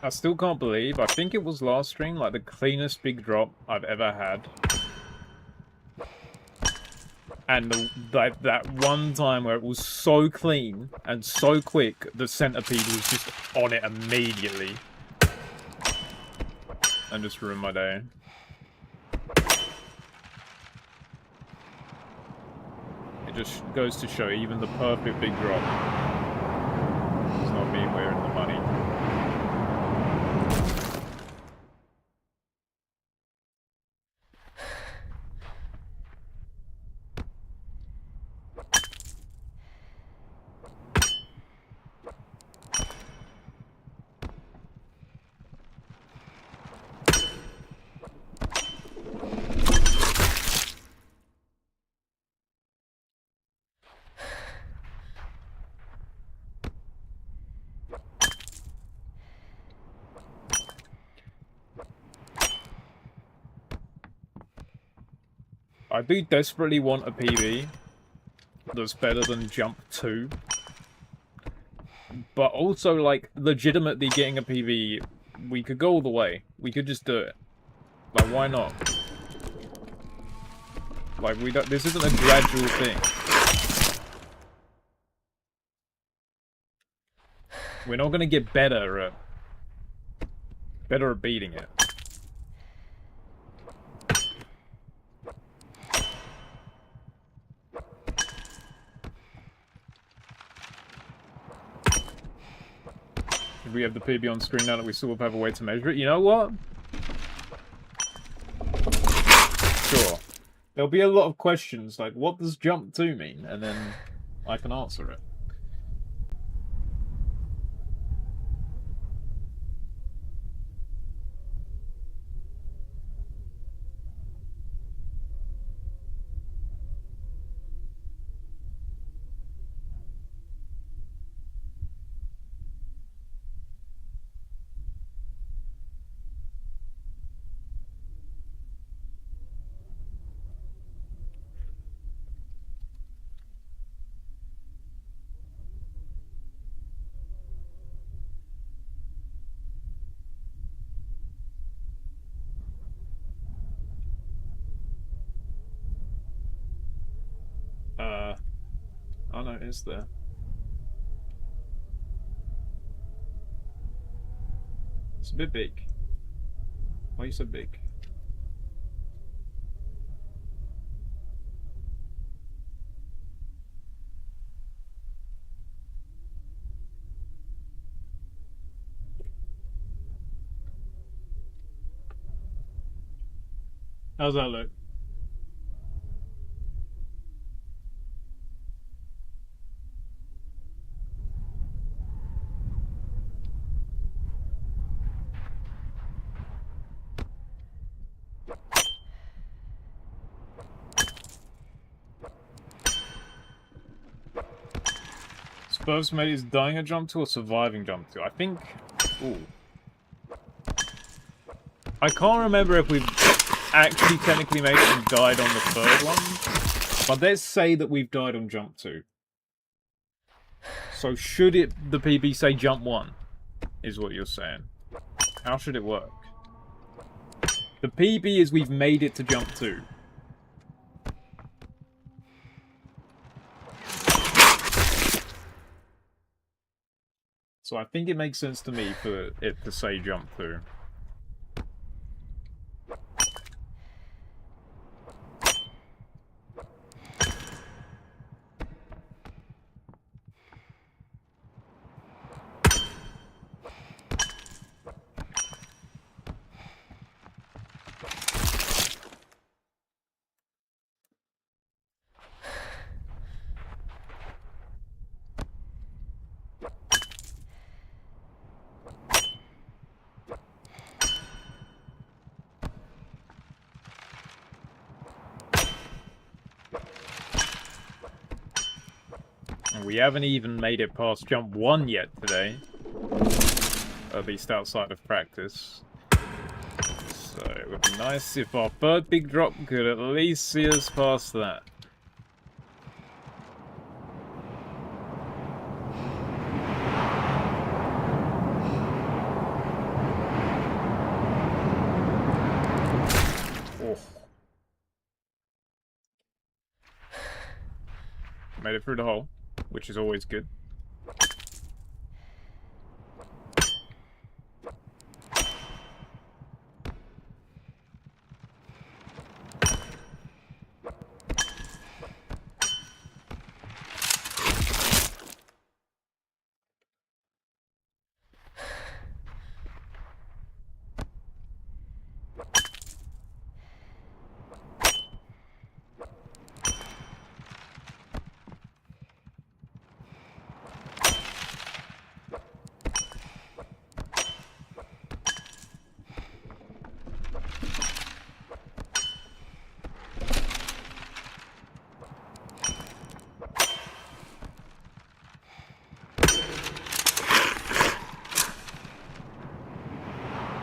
I still can't believe, I think it was last stream, like the cleanest big drop I've ever had. And that one time where it was so clean and so quick, the Centipede was just on it immediately. And just ruined my day. It just goes to show, even the perfect big drop does not mean we're in the money. I do desperately want a PB that's better than Jump 2. But also, like, legitimately getting a PB, we could go all the way. We could just do it. Like, why not? Like, we don't, this isn't a gradual thing. We're not gonna get better at beating it. Should we have the PB on screen now that we sort of have a way to measure it? You know what? Sure. There'll be a lot of questions like, what does jump 2 mean? And then I can answer it. Oh no, it is there. It's a bit big. Why are you so big? How's that look? First mate is dying at jump 2 or surviving jump 2? I think... Ooh. I can't remember if we've actually technically made it and died on the third one. But let's say that we've died on jump 2. So should the PB say jump 1? Is what you're saying. How should it work? The PB is we've made it to jump 2. So I think it makes sense to me for it to say jump 2. We haven't even made it past jump 1 yet today. At least outside of practice. So it would be nice if our third big drop could at least see us past that. Oh. Made it through the hole, which is always good.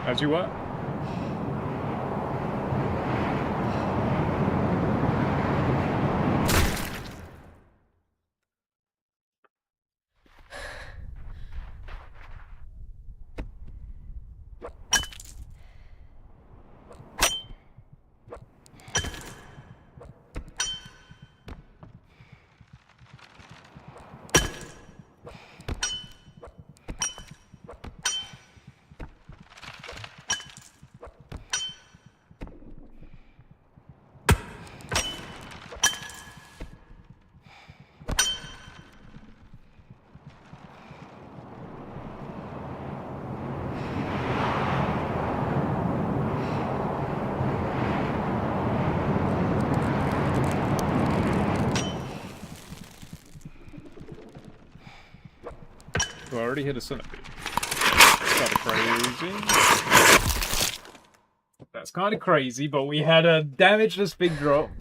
As you were? I already hit a Centipede. That's kind of crazy. That's kind of crazy, but we had a damageless big drop.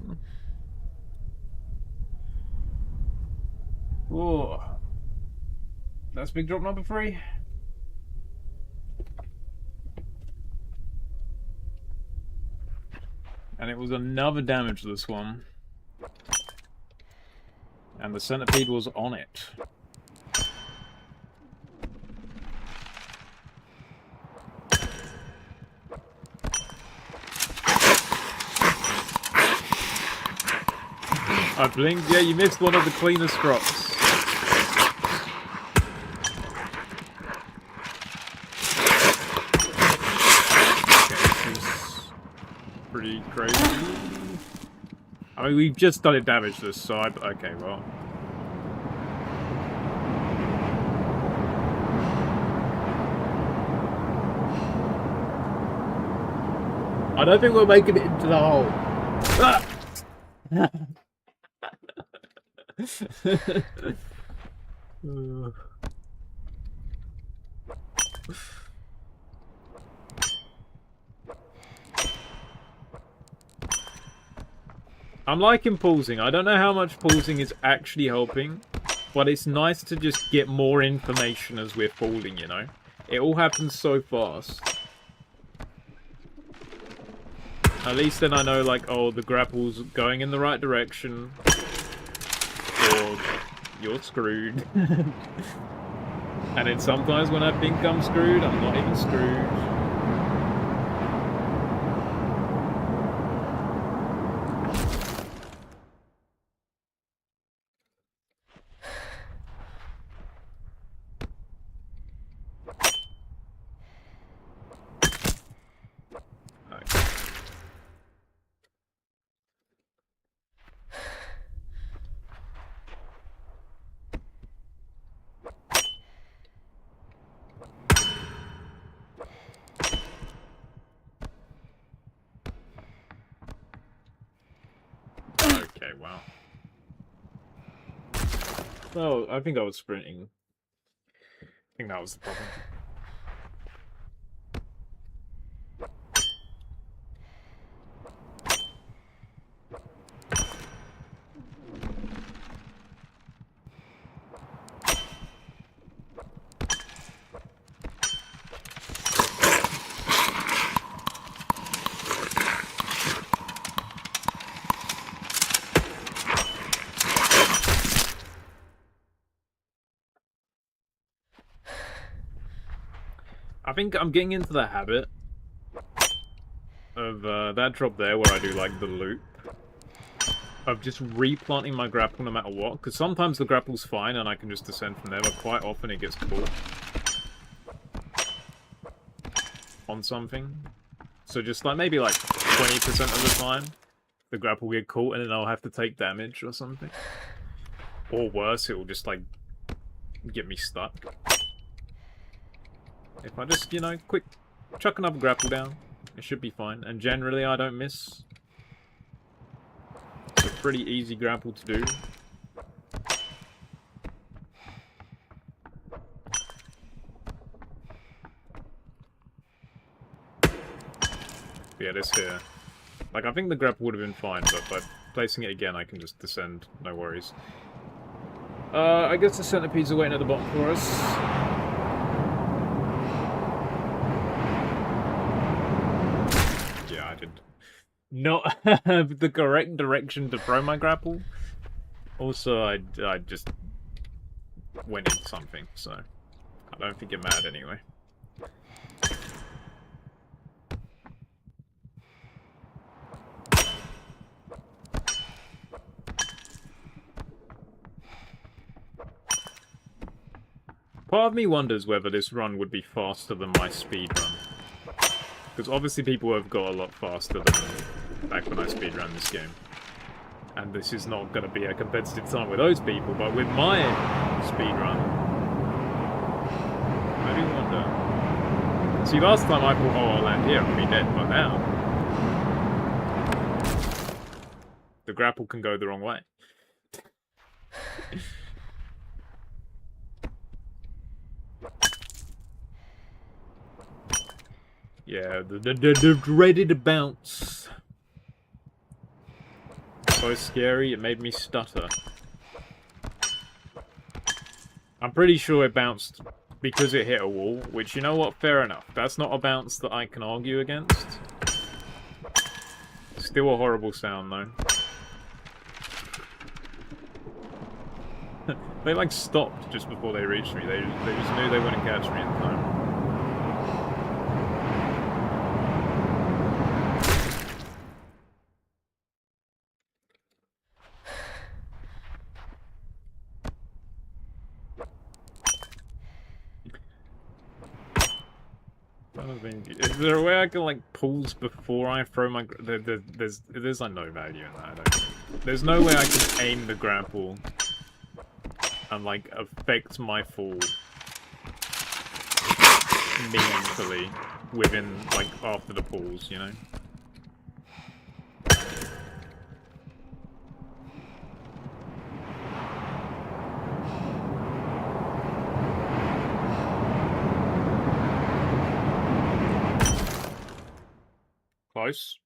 Ooh. That's big drop number 3. And it was another damageless one. And the Centipede was on it. I blinked. Yeah, you missed one of the cleanest drops. Okay, this is pretty crazy. I mean, we've just done it damageless, so okay, well. I don't think we're making it into the hole. Ah! I'm liking pausing. I don't know how much pausing is actually helping, But it's nice to just get more information as we're falling, you know? It all happens so fast. At least then I know, like, oh, the grapple's going in the right direction. Or you're screwed. And then sometimes when I think I'm screwed, I'm not even screwed. Okay, wow. Oh, I think I was sprinting. I think that was the problem. I think I'm getting into the habit of that drop there where I do like the loop of just replanting my grapple no matter what, because sometimes the grapple's fine and I can just descend from there, but quite often it gets caught on something. So just like maybe like 20% of the time the grapple will get caught and then I'll have to take damage or something. Or worse, it will just like get me stuck. If I just, you know, quick chuck another grapple down, it should be fine. And generally I don't miss. It's a pretty easy grapple to do. But yeah, this here. Like, I think the grapple would have been fine, but by placing it again I can just descend, no worries. I guess the centipedes are waiting at the bottom for us. Not have the correct direction to throw my grapple. Also, I just went into something, so I don't think it mattered anyway. Part of me wonders whether this run would be faster than my speed run. Because obviously people have got a lot faster than back when I speedran this game. And this is not going to be a competitive time with those people, but with my speedrun, I do wonder. See, last time I thought, oh, I'll land here, I'll be dead, but now the grapple can go the wrong way. Yeah, the dreaded bounce. So scary, it made me stutter. I'm pretty sure it bounced because it hit a wall, which, you know what, fair enough. That's not a bounce that I can argue against. Still a horrible sound, though. They, like, stopped just before they reached me. They just knew they wouldn't catch me in time. Is there a way I can, like, pause before I throw my... There's like, no value in that, I don't think. There's no way I can aim the grapple and, like, affect my fall meaningfully within, like, after the pause, you know? Close.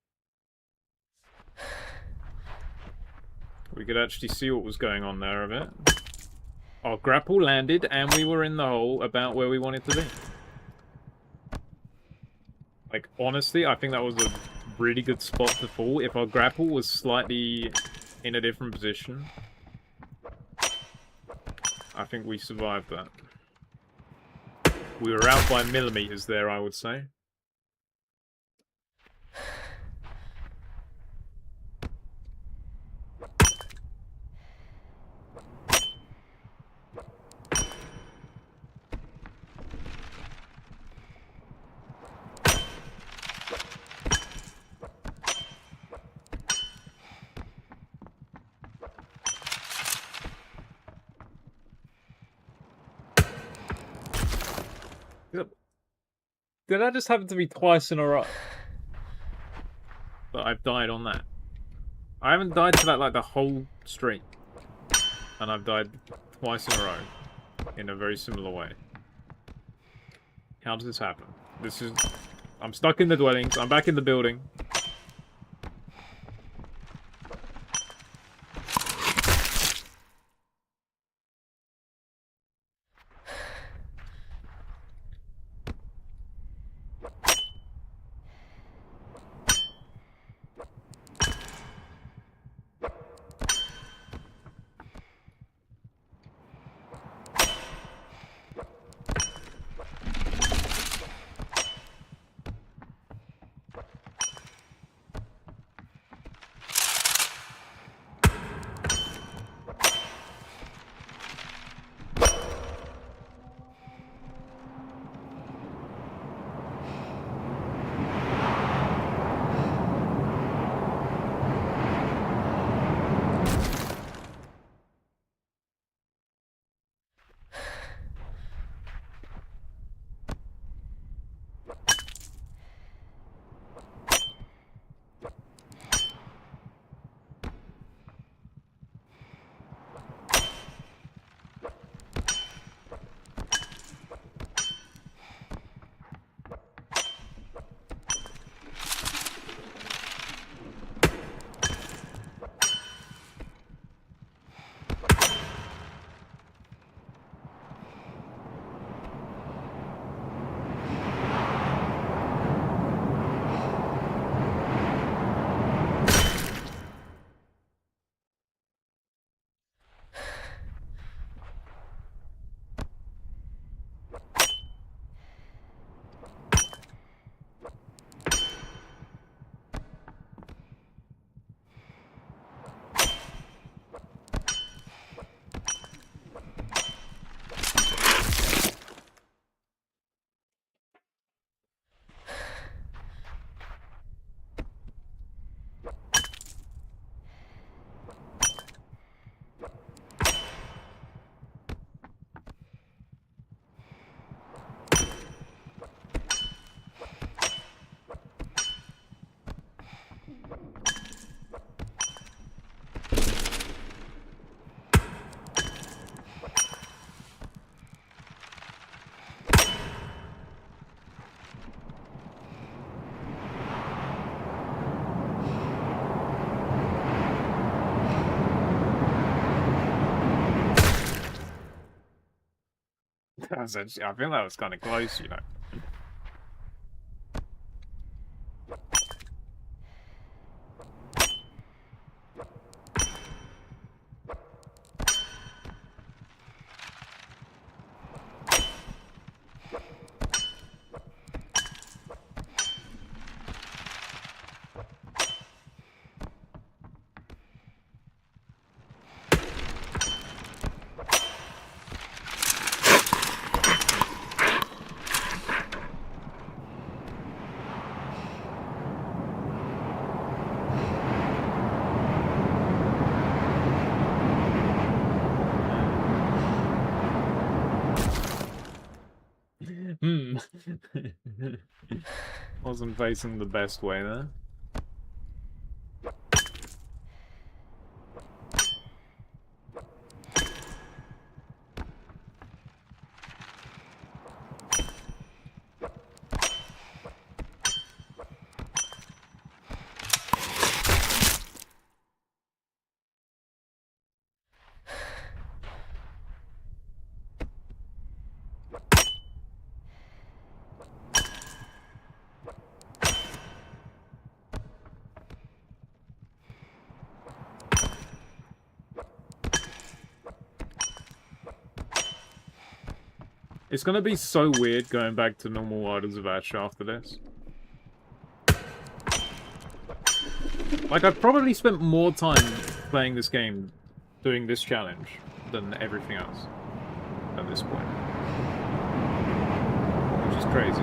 We could actually see what was going on there a bit. Our grapple landed, and we were in the hole about where we wanted to be. Like, honestly, I think that was a really good spot to fall. If our grapple was slightly in a different position, I think we survived that. We were out by millimeters there, I would say. Did that just happen to be twice in a row that I've died on that? I haven't died to that like the whole stream. And I've died twice in a row. In a very similar way. How does this happen? This is... I'm stuck in the dwellings. I'm back in the building. Essentially, I feel that was kind of close, you know. Wasn't facing the best way there. It's gonna be so weird going back to normal Idols of Ash after this. Like, I've probably spent more time playing this game, doing this challenge, than everything else at this point. Which is crazy.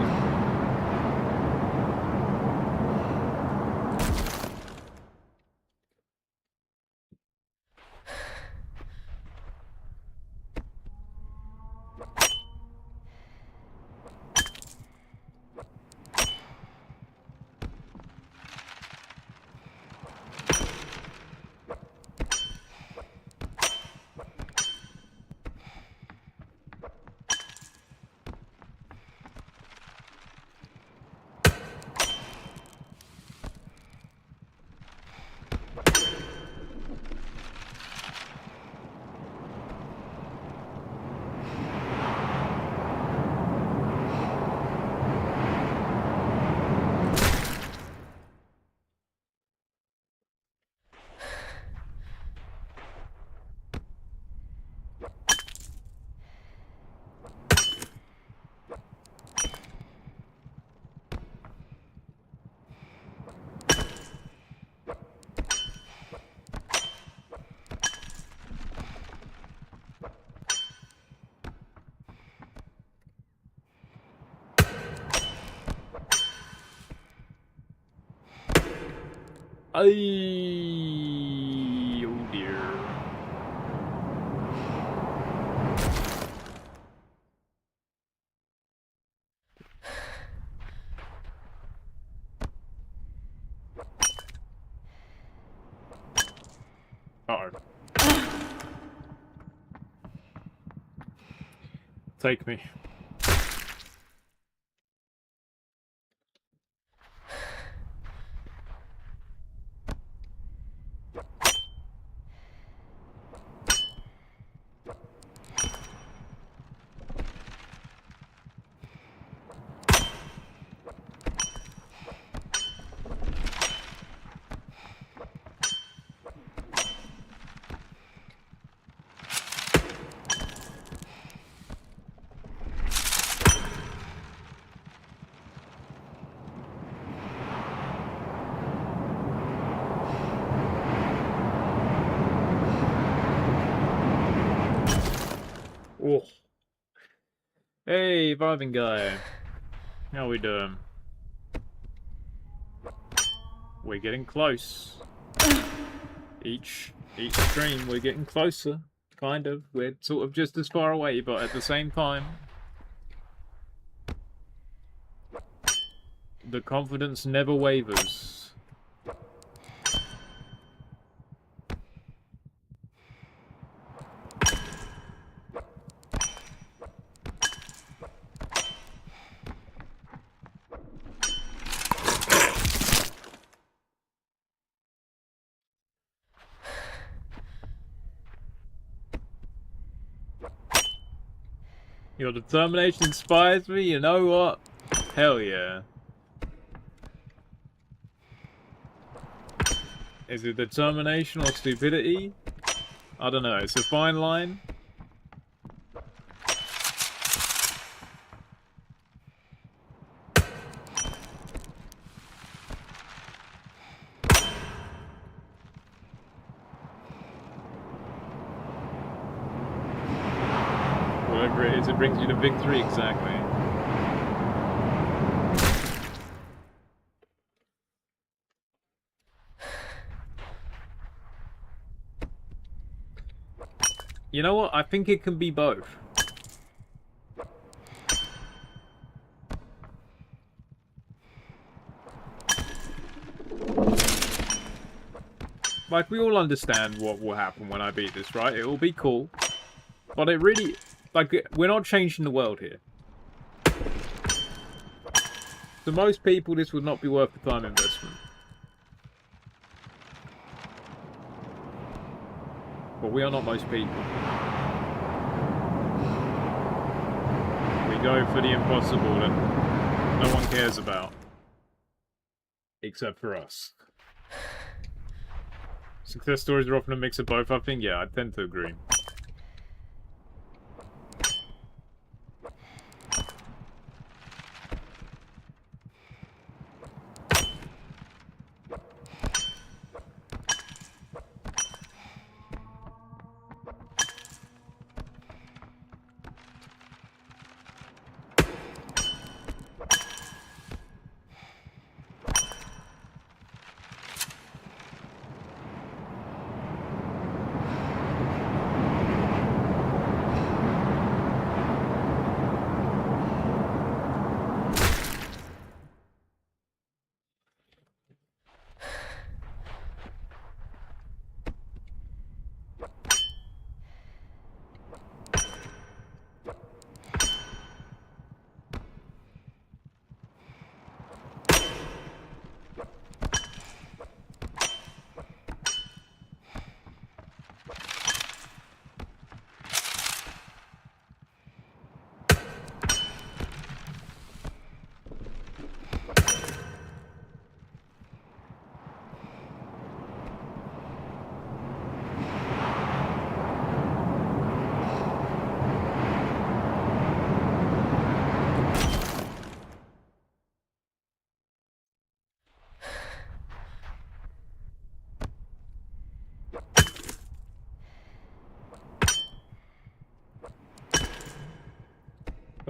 Oh dear. Uh-oh. Take me. Oh. Hey, vibing guy. How we doing? We're getting close. Each stream, we're getting closer. Kind of. We're sort of just as far away, but at the same time, the confidence never wavers. Your determination inspires me, you know what? Hell yeah. Is it determination or stupidity? I don't know, it's a fine line. Whatever it is, it brings you to victory, exactly. You know what? I think it can be both. Like, we all understand what will happen when I beat this, right? It will be cool. But it really... Like, we're not changing the world here. To most people, this would not be worth the time investment. But we are not most people. We go for the impossible that no one cares about. Except for us. Success stories are often a mix of both, I think. Yeah, I tend to agree.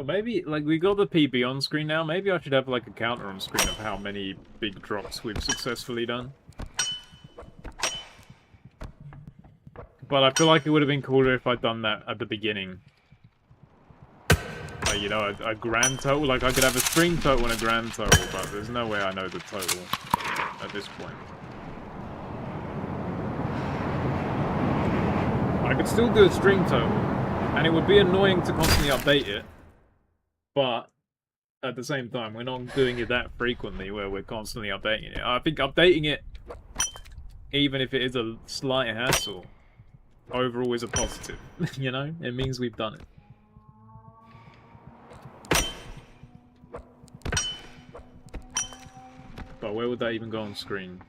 But maybe, like, we got the PB on screen now. Maybe I should have, like, a counter on screen of how many big drops we've successfully done. But I feel like it would have been cooler if I'd done that at the beginning. Like, you know, a grand total. Like, I could have a stream total and a grand total, but there's no way I know the total at this point. I could still do a stream total, and it would be annoying to constantly update it. But at the same time, we're not doing it that frequently where we're constantly updating it. I think updating it, even if it is a slight hassle, overall is a positive. You know? It means we've done it. But where would that even go on screen?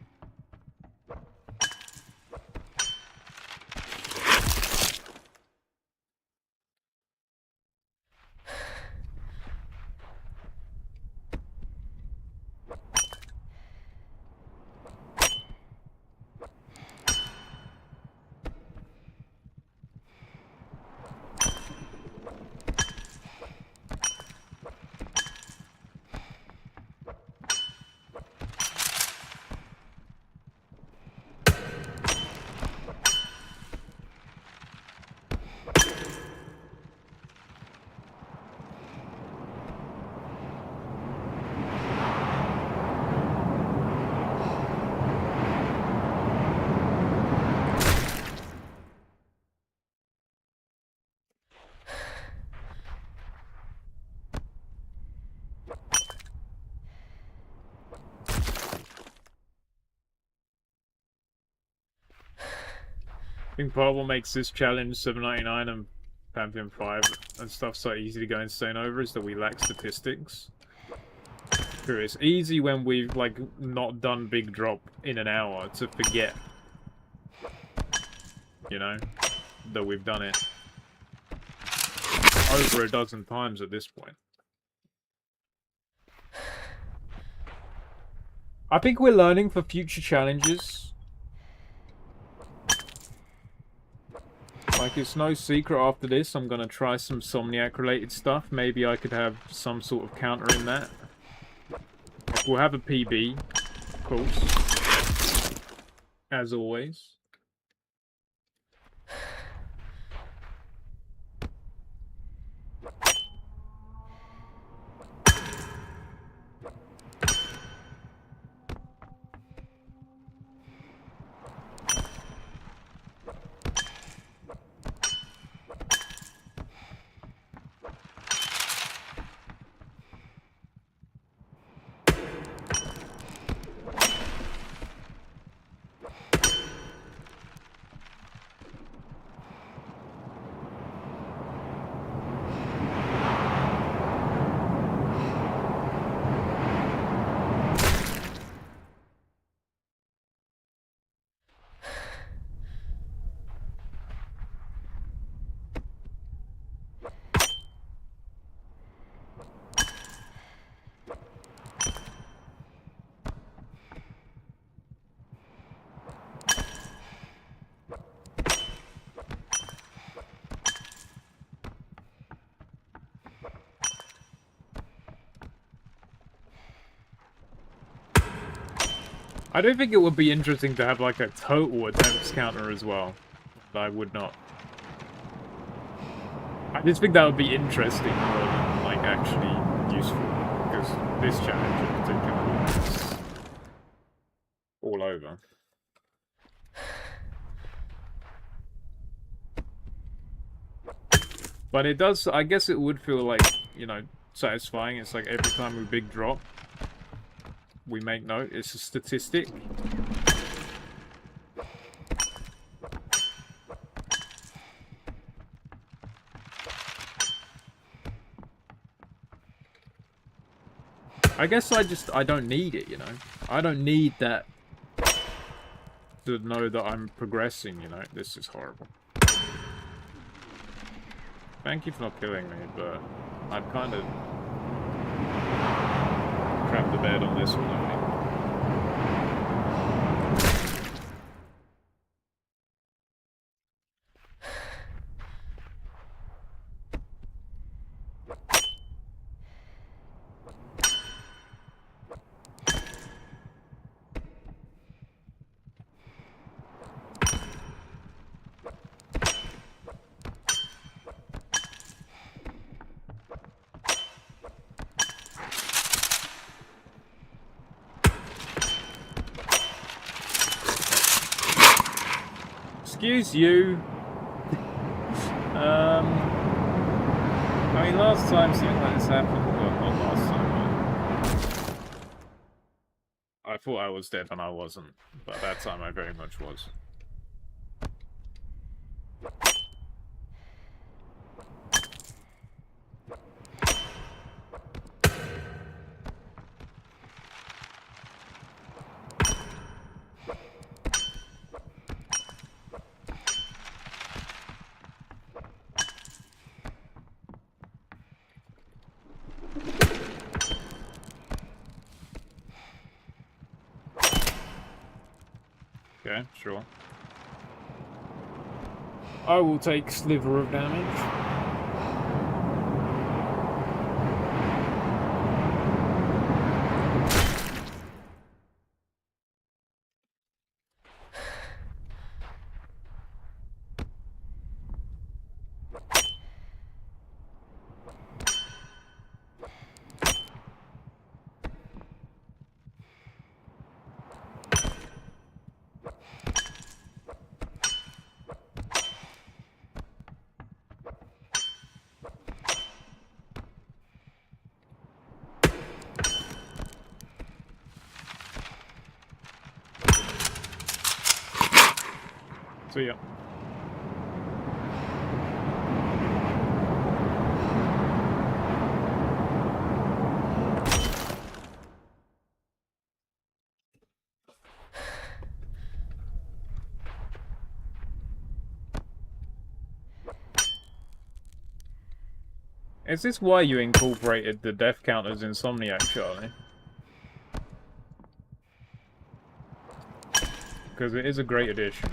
I think part of what makes this challenge 799 and Pantheon 5 and stuff so easy to go insane over is that we lack statistics. True, it's easy when we've like not done big drop in an hour to forget, you know, that we've done it over a dozen times at this point. I think we're learning for future challenges. Like, it's no secret after this, I'm gonna try some Somniac-related stuff. Maybe I could have some sort of counter in that. Like, we'll have a PB, of course. As always. I don't think it would be interesting to have like a total attempts counter as well. But I would not. I just think that would be interesting more than like actually useful. Because this challenge in particular is all over. But it does, I guess it would feel like, you know, satisfying. It's like every time we big drop, we make note, it's a statistic. I guess I don't need it, you know. I don't need that to know that I'm progressing, you know. This is horrible. Thank you for not killing me, but I've kind of crap the bed on this one, I think. Excuse you. I mean, last time something like this happened. Well, not last time. But I thought I was dead and I wasn't, but that time I very much was. Okay, sure. I will take sliver of damage. See ya. Is this why you incorporated the death count as Insomniac, Charlie? Because it is a great addition.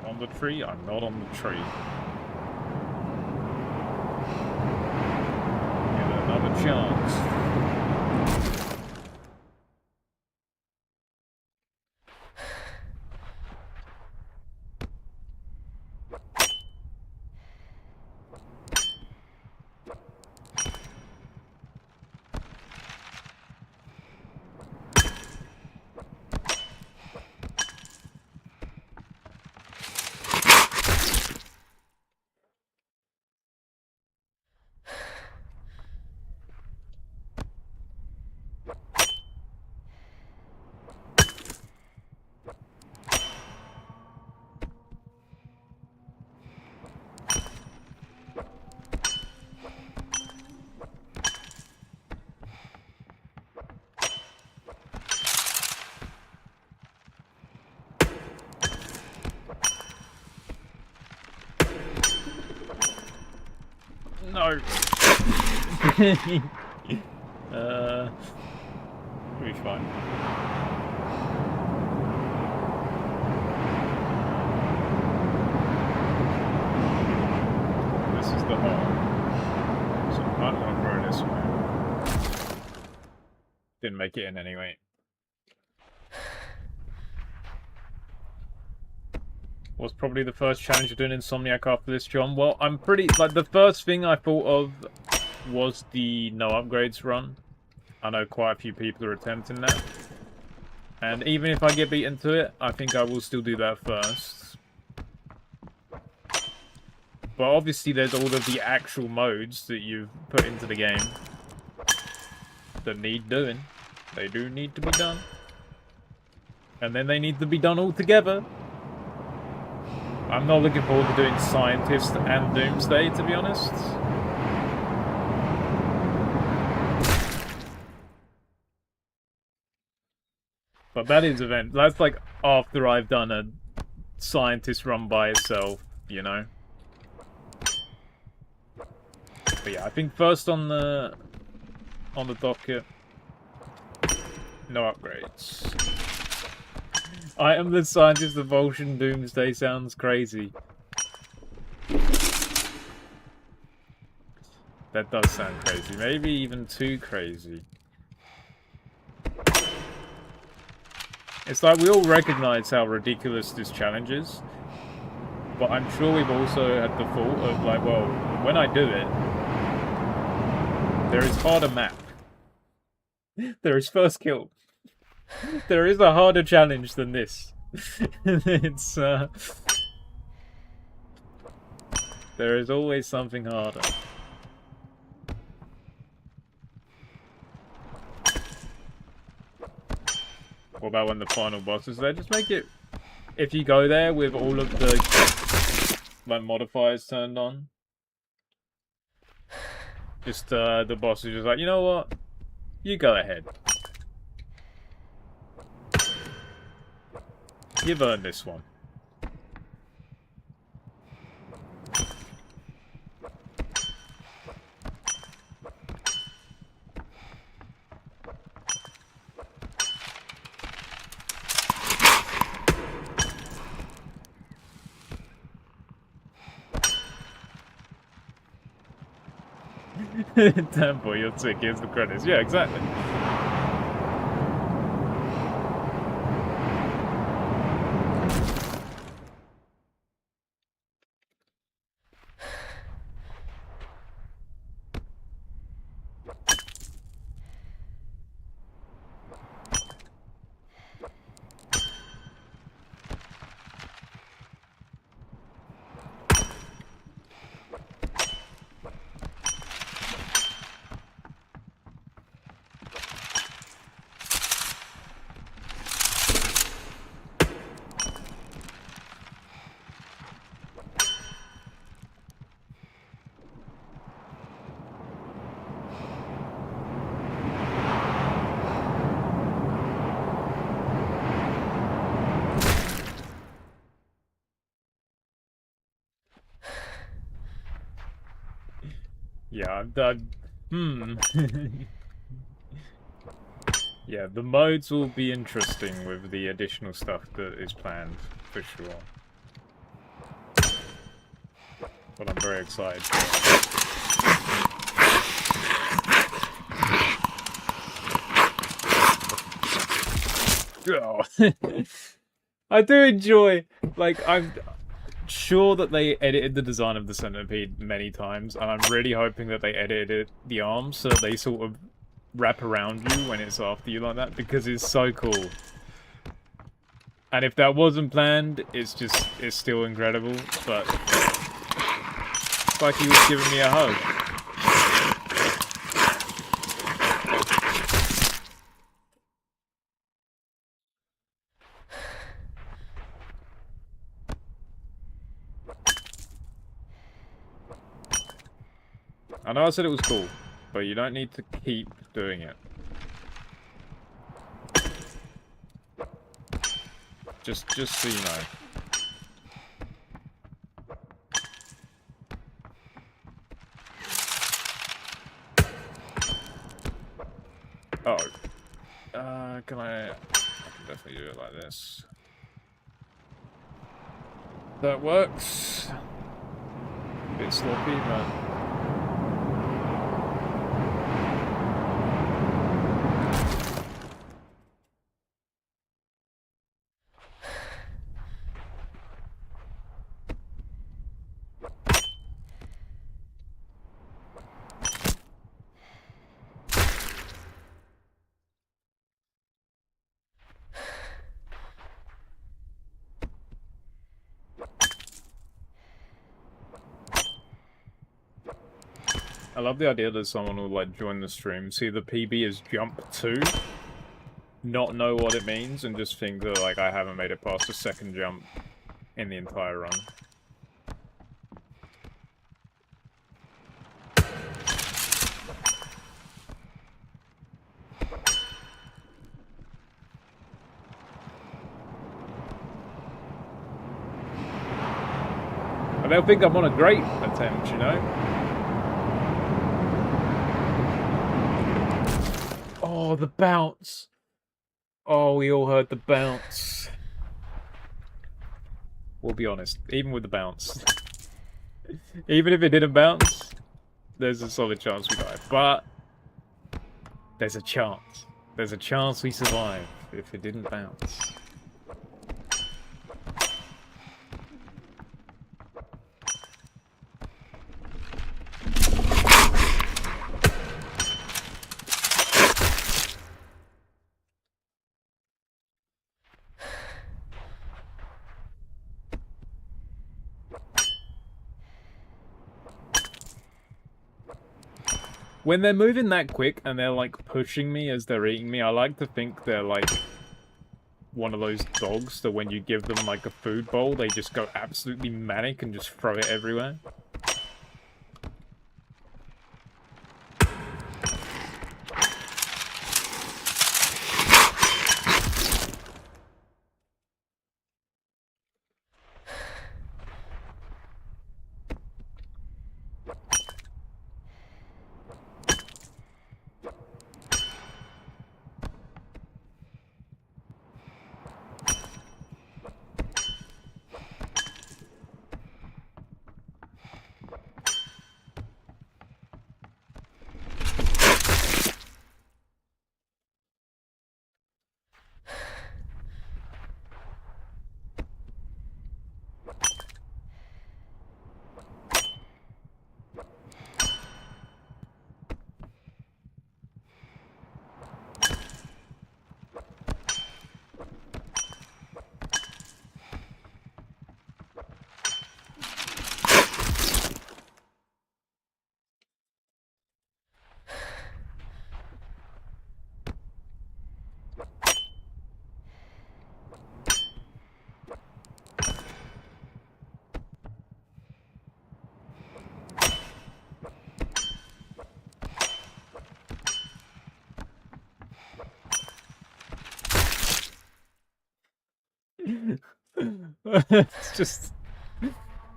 On the tree? I'm not on the tree. Give it another chance. No. We'll be fine. is the hole. So I might want to throw this way. Didn't make it in anyway. Was probably the first challenge of doing Insomniac after this, John. Well, I'm pretty... Like, the first thing I thought of was the no upgrades run. I know quite a few people are attempting that. And even if I get beaten to it, I think I will still do that first. But obviously there's all of the actual modes that you've put into the game that need doing. They do need to be done. And then they need to be done all together. I'm not looking forward to doing Scientist and Doomsday, to be honest. But that is event. That's like after I've done a Scientist run by itself, you know. But yeah, I think first on the docket, no upgrades. I am the Scientist of Vulcan Doomsday sounds crazy. That does sound crazy. Maybe even too crazy. It's like we all recognize how ridiculous this challenge is. But I'm sure we've also had the thought of like, well, when I do it, there is harder map. There is first kill. There is a harder challenge than this. It's there is always something harder. What about when the final boss is there? Just make it, if you go there with all of the like modifiers turned on, just the boss is just like, you know what? You go ahead. You've earned this one. Damn boy, you're sick. Here's the credits. Yeah, exactly. Yeah, yeah, the modes will be interesting with the additional stuff that is planned, for sure. But I'm very excited for it. Oh. I do enjoy, like, I'm sure that they edited the design of the Centipede many times, and I'm really hoping that they edited the arms so they sort of wrap around you when it's after you like that, because it's so cool. And if that wasn't planned, it's still incredible, but it's like he was giving me a hug. I know I said it was cool, but you don't need to keep doing it. Just so you know. Oh. I can definitely do it like this. That works. Bit sloppy, but... I love the idea that someone will, like, join the stream, see the PB as jump 2, not know what it means, and just think that, like, I haven't made it past the second jump in the entire run. And they'll think I'm on a great attempt, you know? Oh, the bounce. Oh, we all heard the bounce. We'll be honest, even with the bounce. Even if it didn't bounce, there's a solid chance we die. But there's a chance. There's a chance we survive if it didn't bounce. When they're moving that quick and they're like pushing me as they're eating me, I like to think they're like one of those dogs that when you give them like a food bowl, they just go absolutely manic and just throw it everywhere. It's just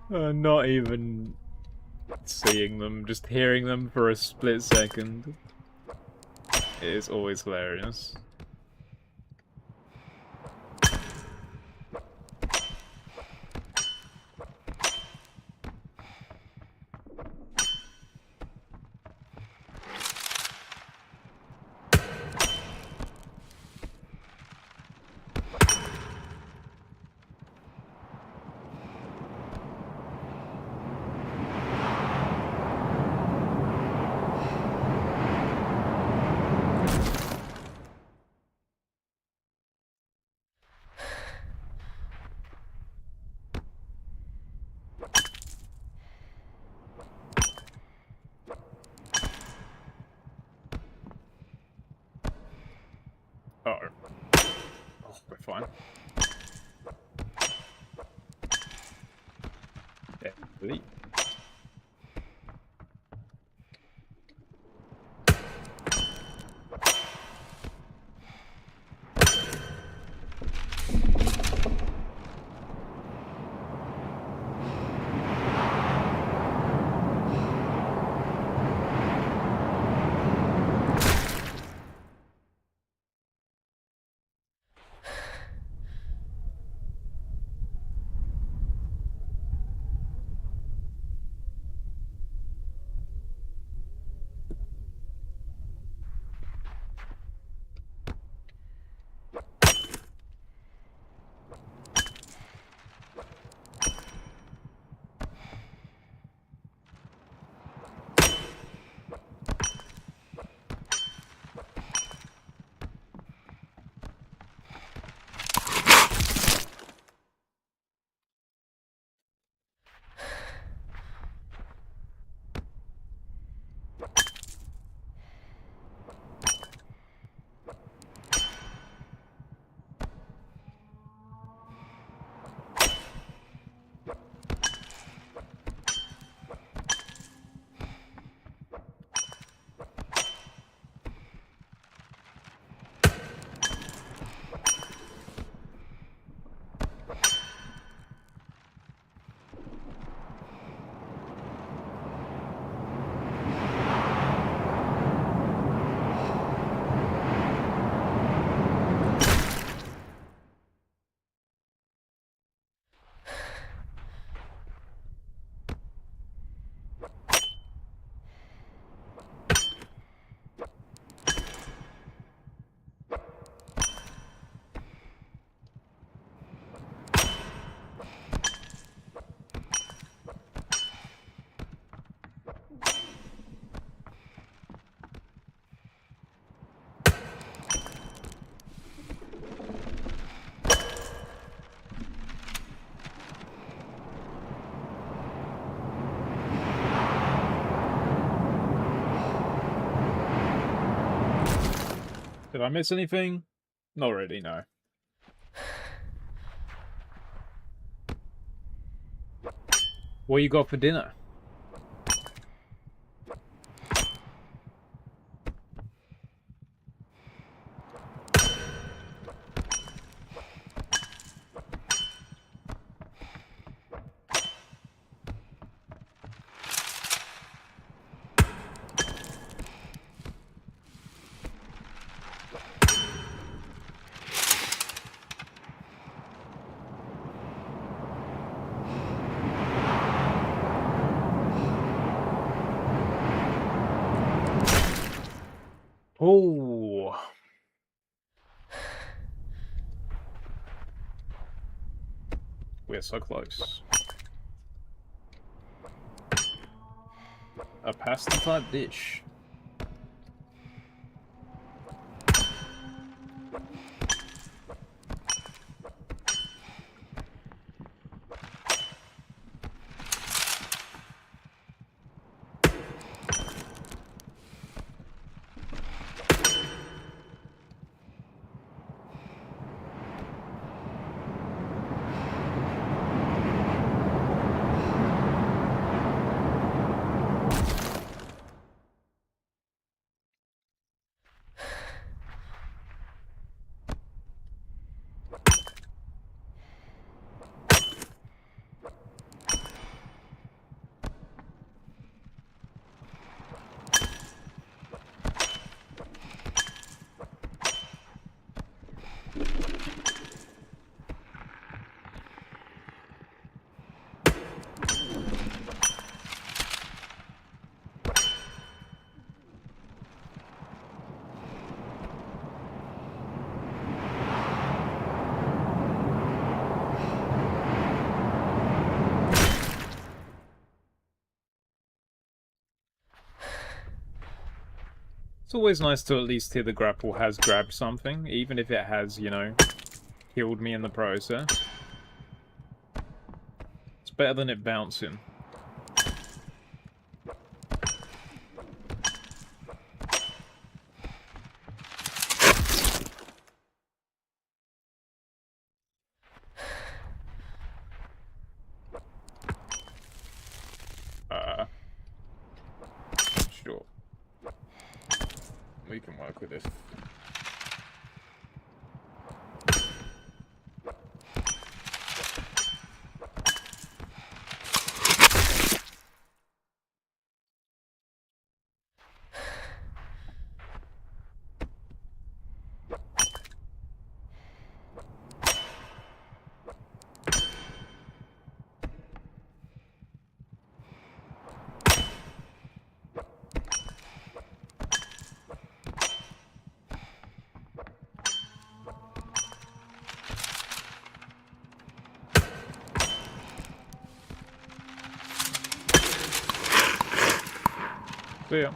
not even seeing them, just hearing them for a split second. It is always hilarious. Uh-oh. Oh, we're fine. Yeah, really? Did I miss anything? Not really, no. What you got for dinner? Oh. We're so close. A pasta type dish. It's always nice to at least hear the grapple has grabbed something, even if it has, you know, killed me in the process. It's better than it bouncing. Sure. We can work with this. See ya.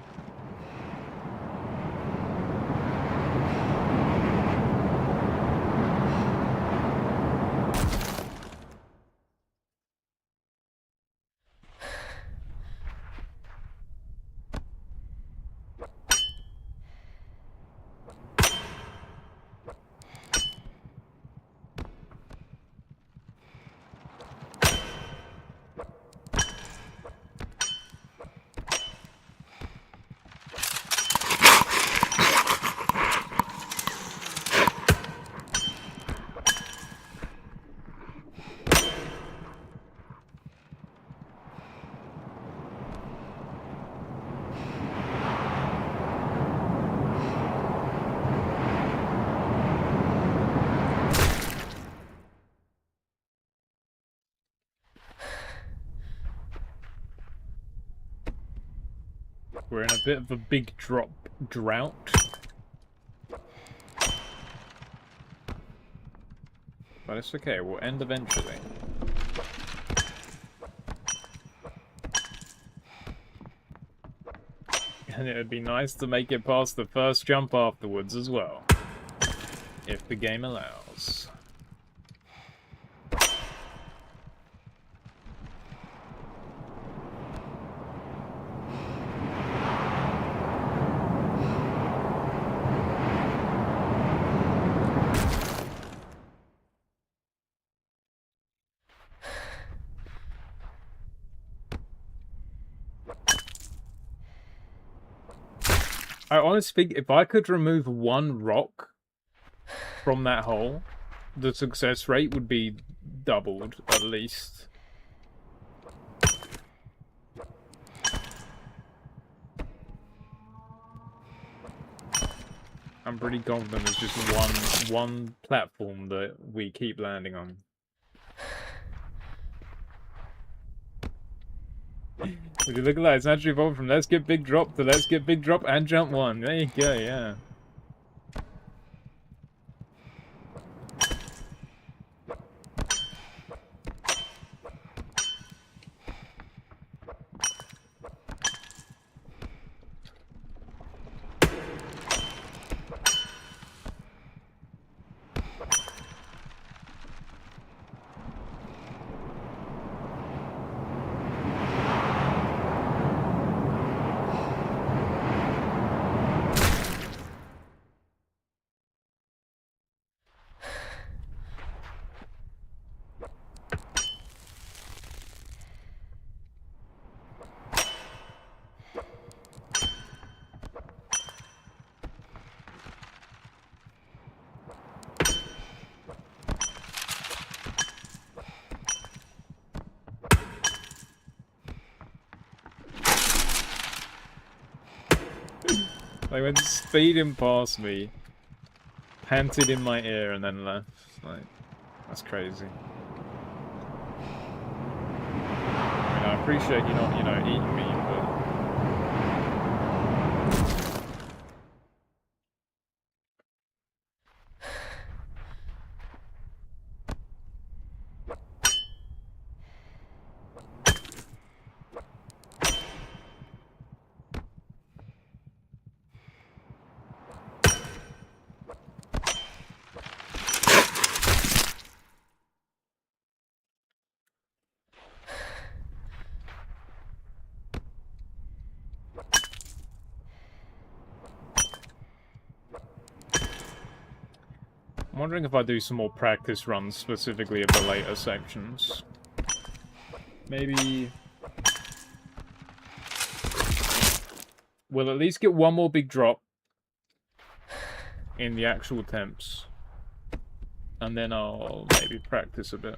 We're in a bit of a big drought. But it's okay, we'll end eventually. And it would be nice to make it past the first jump afterwards as well. If the game allows. I honestly think if I could remove one rock from that hole, the success rate would be doubled, at least. I'm pretty confident there's just one platform that we keep landing on. Would you look at that? It's naturally evolved from let's get big drop to let's get big drop and jump one. There you go, yeah. They went speeding past me, panted in my ear, and then left. Like, that's crazy. I mean, I appreciate you not, eating me, but... I'm wondering if I do some more practice runs specifically of the later sections. Maybe... we'll at least get one more big drop in the actual attempts. And then I'll maybe practice a bit.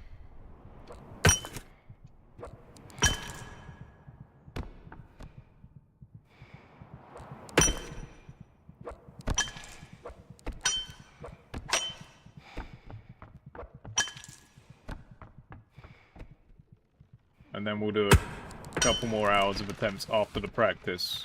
And then we'll do a couple more hours of attempts after the practice.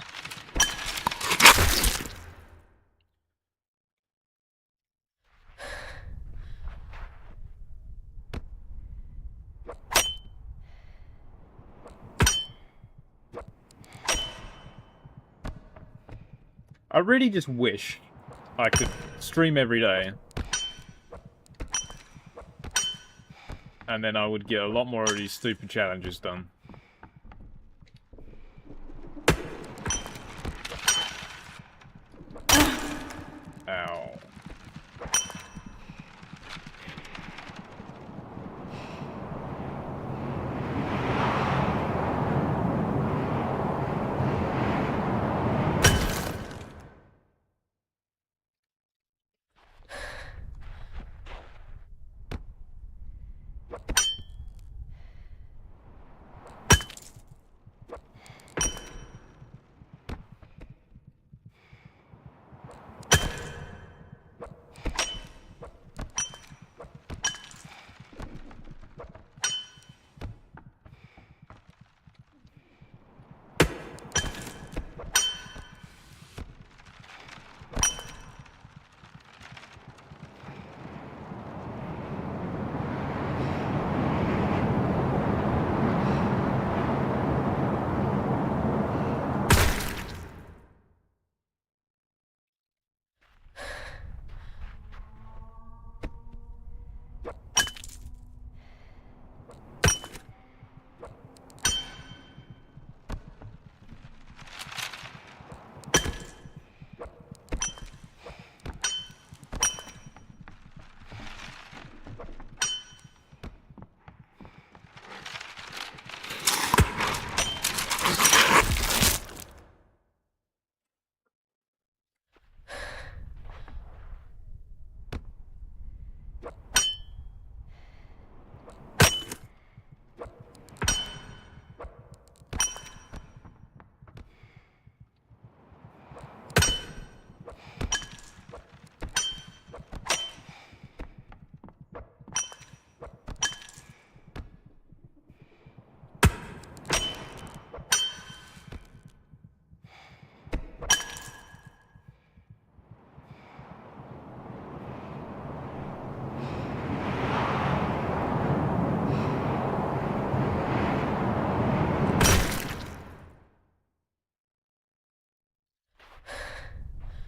I really just wish I could stream every day. And then I would get a lot more of these stupid challenges done. Ow.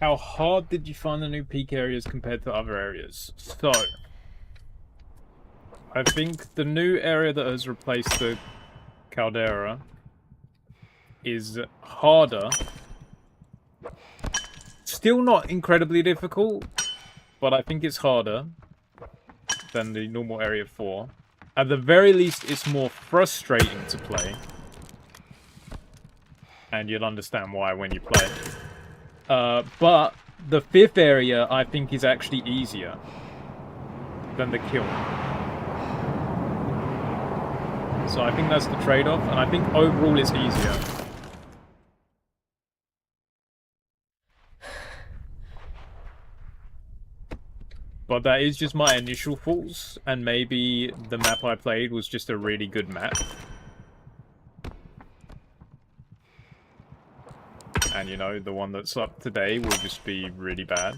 How hard did you find the new peak areas compared to other areas? So, I think the new area that has replaced the caldera is harder. Still not incredibly difficult, but I think it's harder than the normal Area 4. At the very least, it's more frustrating to play. And you'll understand why when you play it. But the 5th area, I think, is actually easier than the kiln. So I think that's the trade-off, and I think overall it's easier. But that is just my initial thoughts, and maybe the map I played was just a really good map. And, you know, the one that's up today will just be really bad.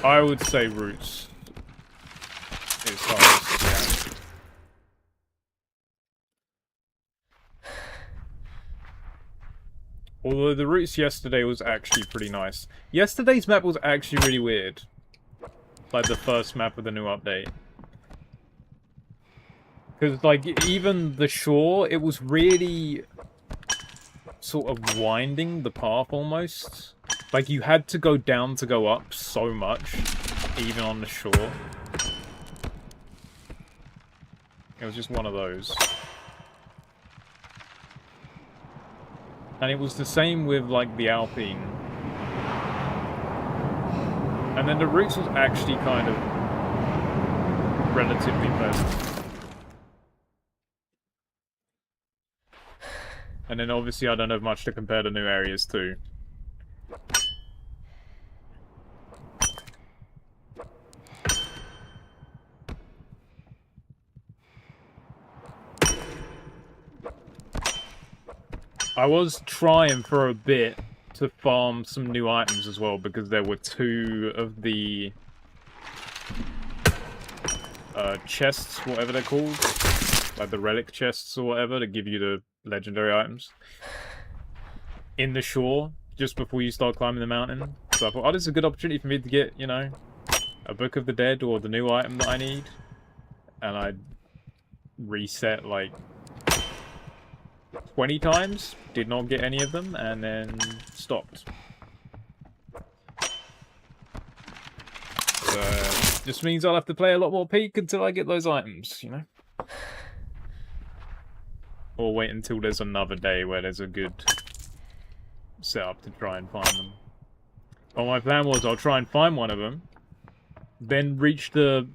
I would say Roots is hardest, yeah. Although the Roots yesterday was actually pretty nice. Yesterday's map was actually really weird. Like the first map of the new update. Because, like, even the shore, it was really sort of winding the path almost. Like, you had to go down to go up so much, even on the shore. It was just one of those. And it was the same with, like, the Alpine. And then the Roots was actually kind of relatively pleasant. And then obviously I don't have much to compare to new areas to. I was trying for a bit to farm some new items as well, because there were 2 of the chests, whatever they're called. Like the relic chests or whatever, to give you the legendary items in the shore just before you start climbing the mountain. So I thought, oh, this is a good opportunity for me to get, you know, a Book of the Dead or the new item that I need. And I reset like 20 times, did not get any of them, and then stopped. So just means I'll have to play a lot more peak until I get those items, you know? Or wait until there's another day where there's a good setup to try and find them. Well, my plan was I'll try and find one of them, then reach the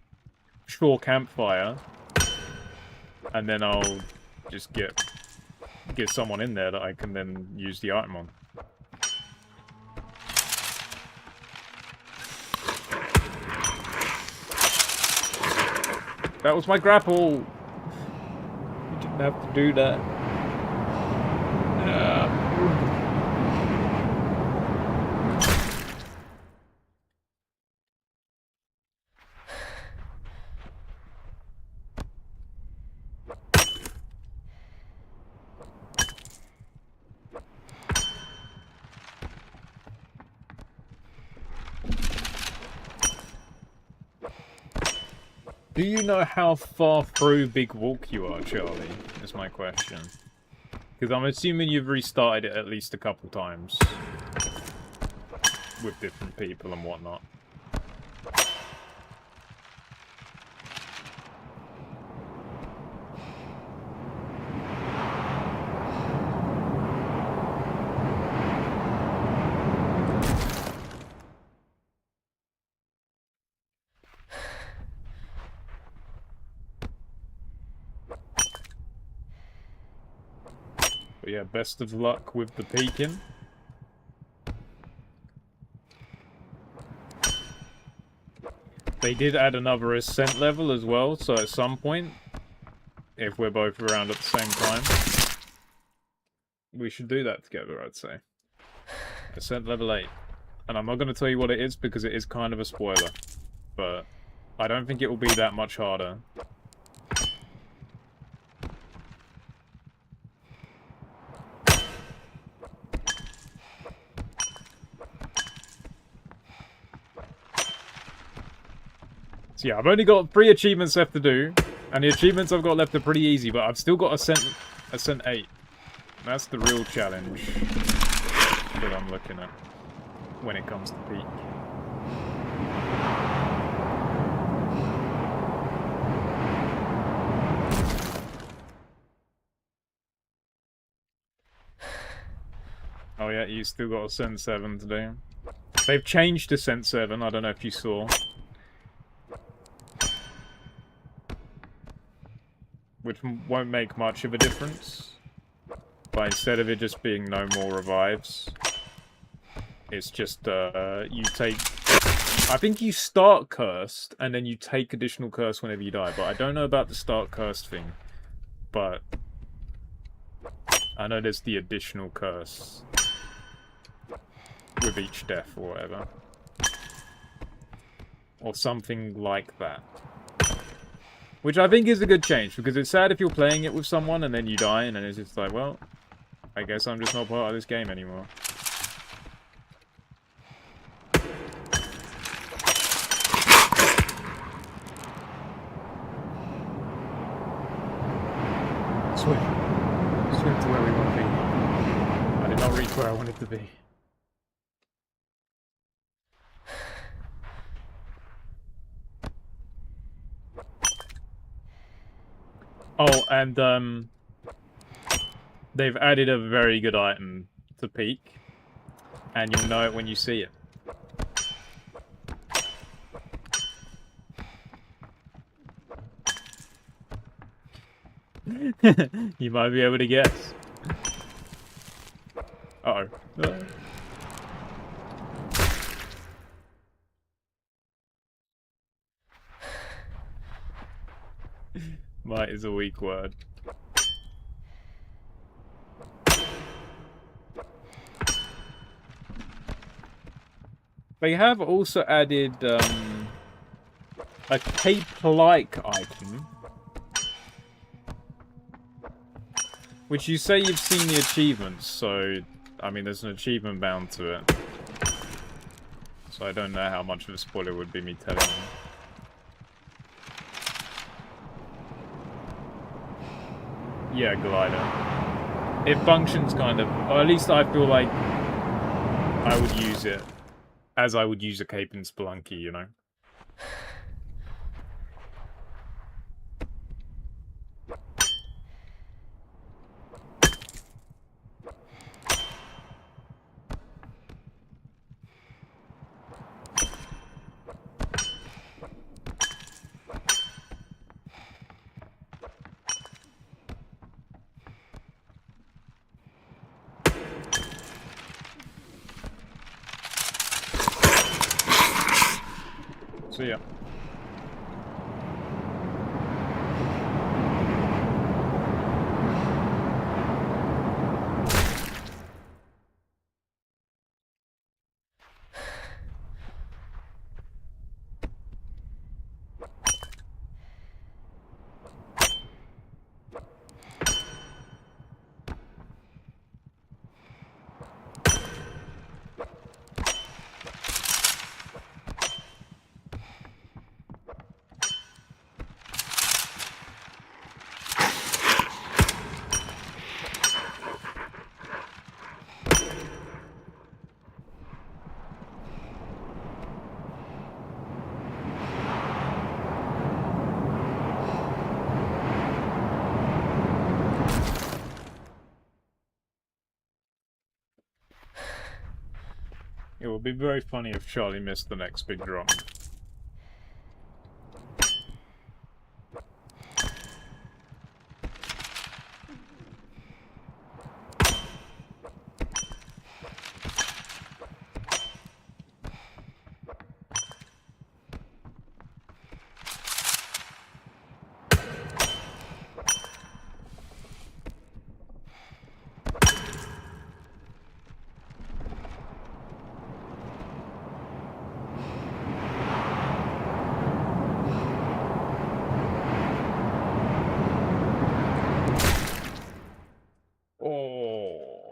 shore campfire, and then I'll just get someone in there that I can then use the item on. That was my grapple! You didn't have to do that. Do you know how far through Big Walk you are, Charlie? Is my question. Because I'm assuming you've restarted it at least a couple times. With different people and whatnot. But yeah, best of luck with the peaking. They did add another ascent level as well, so at some point, if we're both around at the same time, we should do that together, I'd say. Ascent level 8. And I'm not going to tell you what it is because it is kind of a spoiler. But I don't think it will be that much harder. So yeah, I've only got 3 achievements left to do, and the achievements I've got left are pretty easy, but I've still got a cent 8. That's the real challenge that I'm looking at when it comes to peak. Oh yeah, you still got a Cent 7 to do. They've changed to Cent 7, I don't know if you saw. Which won't make much of a difference. But instead of it just being no more revives, it's just, you take... I think you start cursed, and then you take additional curse whenever you die, but I don't know about the start cursed thing. But I know there's the additional curse with each death or whatever. Or something like that. Which I think is a good change, because it's sad if you're playing it with someone and then you die, and then it's just like, well, I guess I'm just not part of this game anymore. Swim. Swim to where we want to be. I did not reach where I wanted to be. Oh, and they've added a very good item to peak, and you'll know it when you see it. You might be able to guess. Uh-oh. Might is a weak word. They have also added a cape-like item, which you say you've seen the achievements, so I mean there's an achievement bound to it. So I don't know how much of a spoiler would be me telling you. Yeah, glider. It functions kind of, or at least I feel like I would use it as I would use a cape in Spelunky, you know? So yeah. It would be very funny if Charlie missed the next big drop.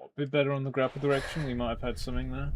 A bit better on the grapple direction, we might have had something there.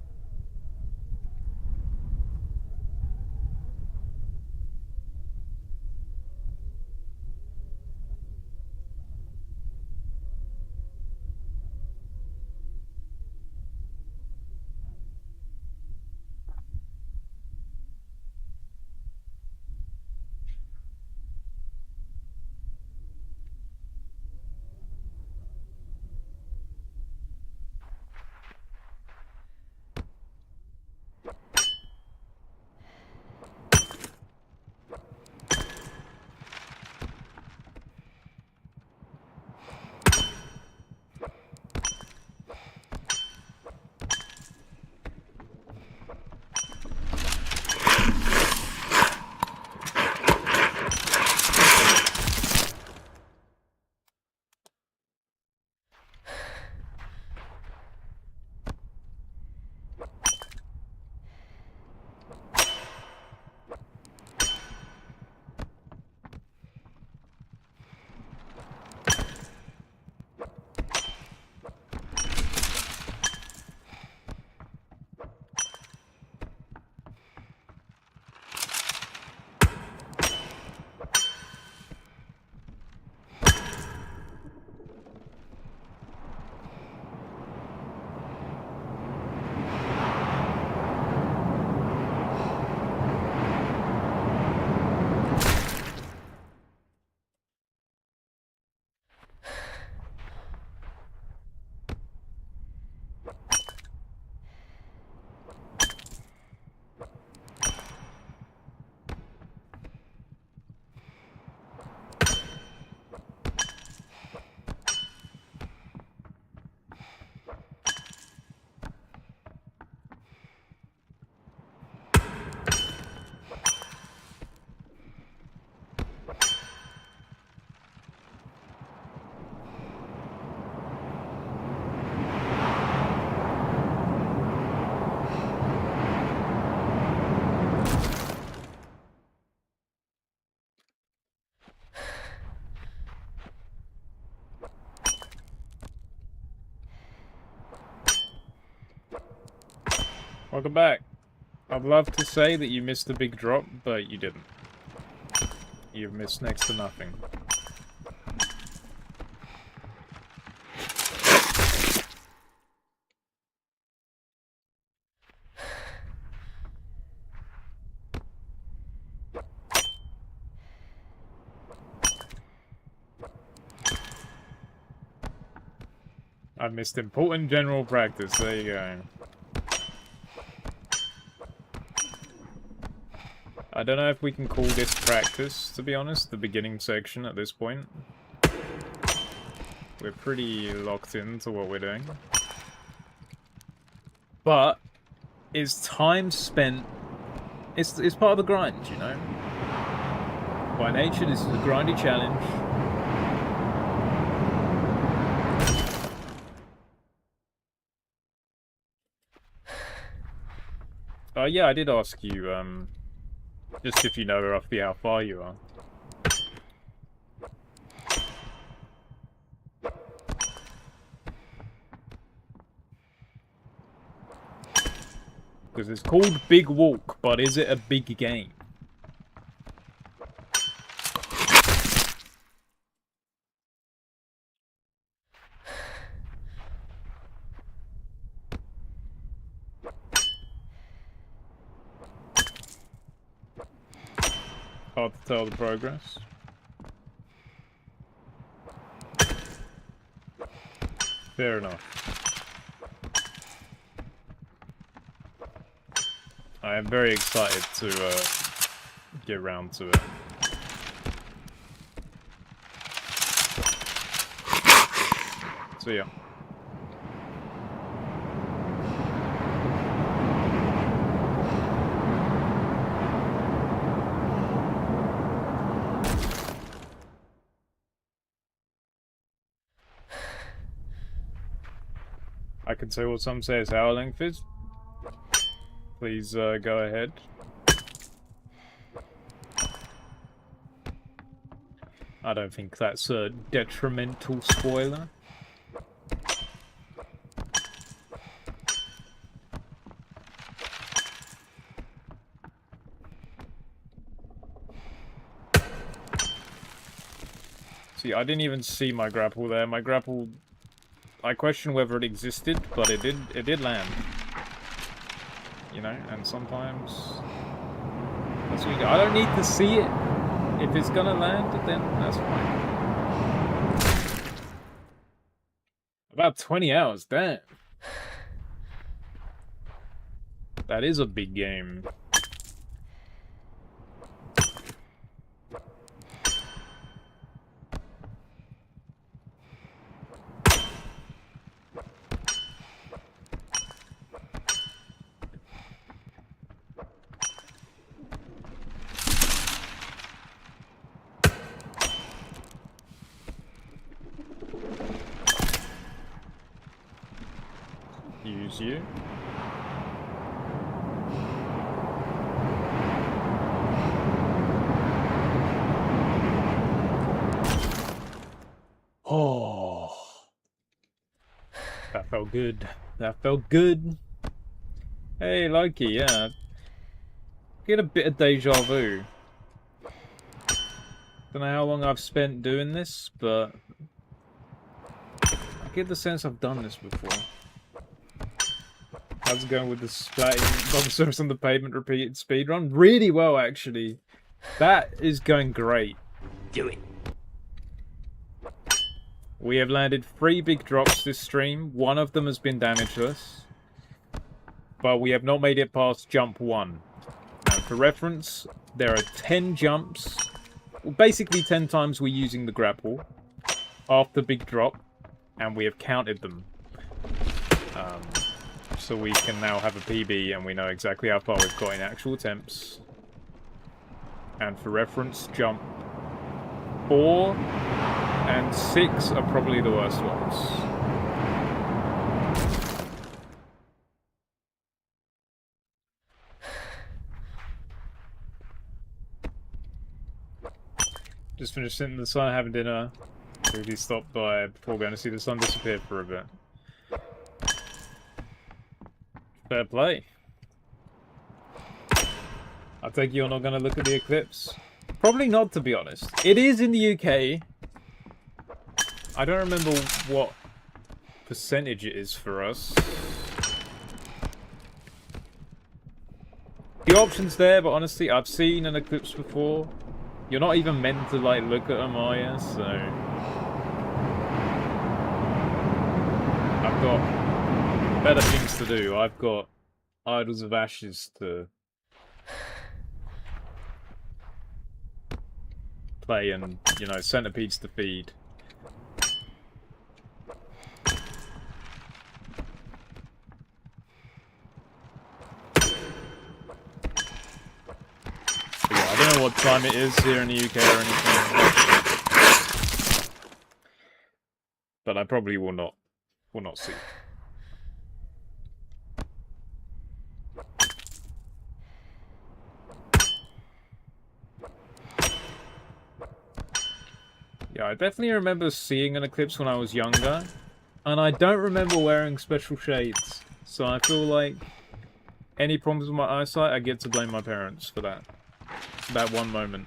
Welcome back. I'd love to say that you missed a big drop, but you didn't. You've missed next to nothing. I missed important general practice. There you go. I don't know if we can call this practice, to be honest, the beginning section at this point. We're pretty locked into what we're doing. But it's time spent. It's part of the grind, you know? By nature, this is a grindy challenge. Yeah, I did ask you, just if you know roughly how far you are. Because it's called Big Walk, but is it a big game? Hard to tell the progress. Fair enough. I am very excited to get round to it. So yeah. I can say what some say is hour length is. Please go ahead. I don't think that's a detrimental spoiler. See, I didn't even see my grapple there. My grapple, I question whether it existed, but it did land. You know, and sometimes that's what you do. I don't need to see it. If it's gonna land, then that's fine. About 20 hours, damn. That is a big game. Use you. Oh, that felt good. That felt good. Hey, Loki, yeah. Get a bit of deja vu. Don't know how long I've spent doing this, but I get the sense I've done this before. How's it going with the splatting BubbleCerberus on the pavement repeated speedrun? Really well, actually. That is going great. Do it. We have landed 3 big drops this stream. One of them has been damageless. But we have not made it past jump 1. And for reference, there are 10 jumps. Well, basically 10 times we're using the grapple after big drop. And we have counted them. So we can now have a PB and we know exactly how far we've got in actual attempts. And for reference, jump 4 and 6 are probably the worst ones. Just finished sitting in the sun, having dinner. Really stopped by before going to see the sun disappear for a bit. Fair play. I take you're not gonna look at the eclipse? Probably not, to be honest. It is in the UK. I don't remember what percentage it is for us. The option's there, but honestly, I've seen an eclipse before. You're not even meant to, like, look at them, are you? So... I've got better things to do. I've got Idols of Ashes to play and, you know, Centipedes to feed. But yeah, I don't know what time it is here in the UK or anything. But I probably will not see. Yeah, I definitely remember seeing an eclipse when I was younger, and I don't remember wearing special shades, so I feel like any problems with my eyesight, I get to blame my parents for that one moment.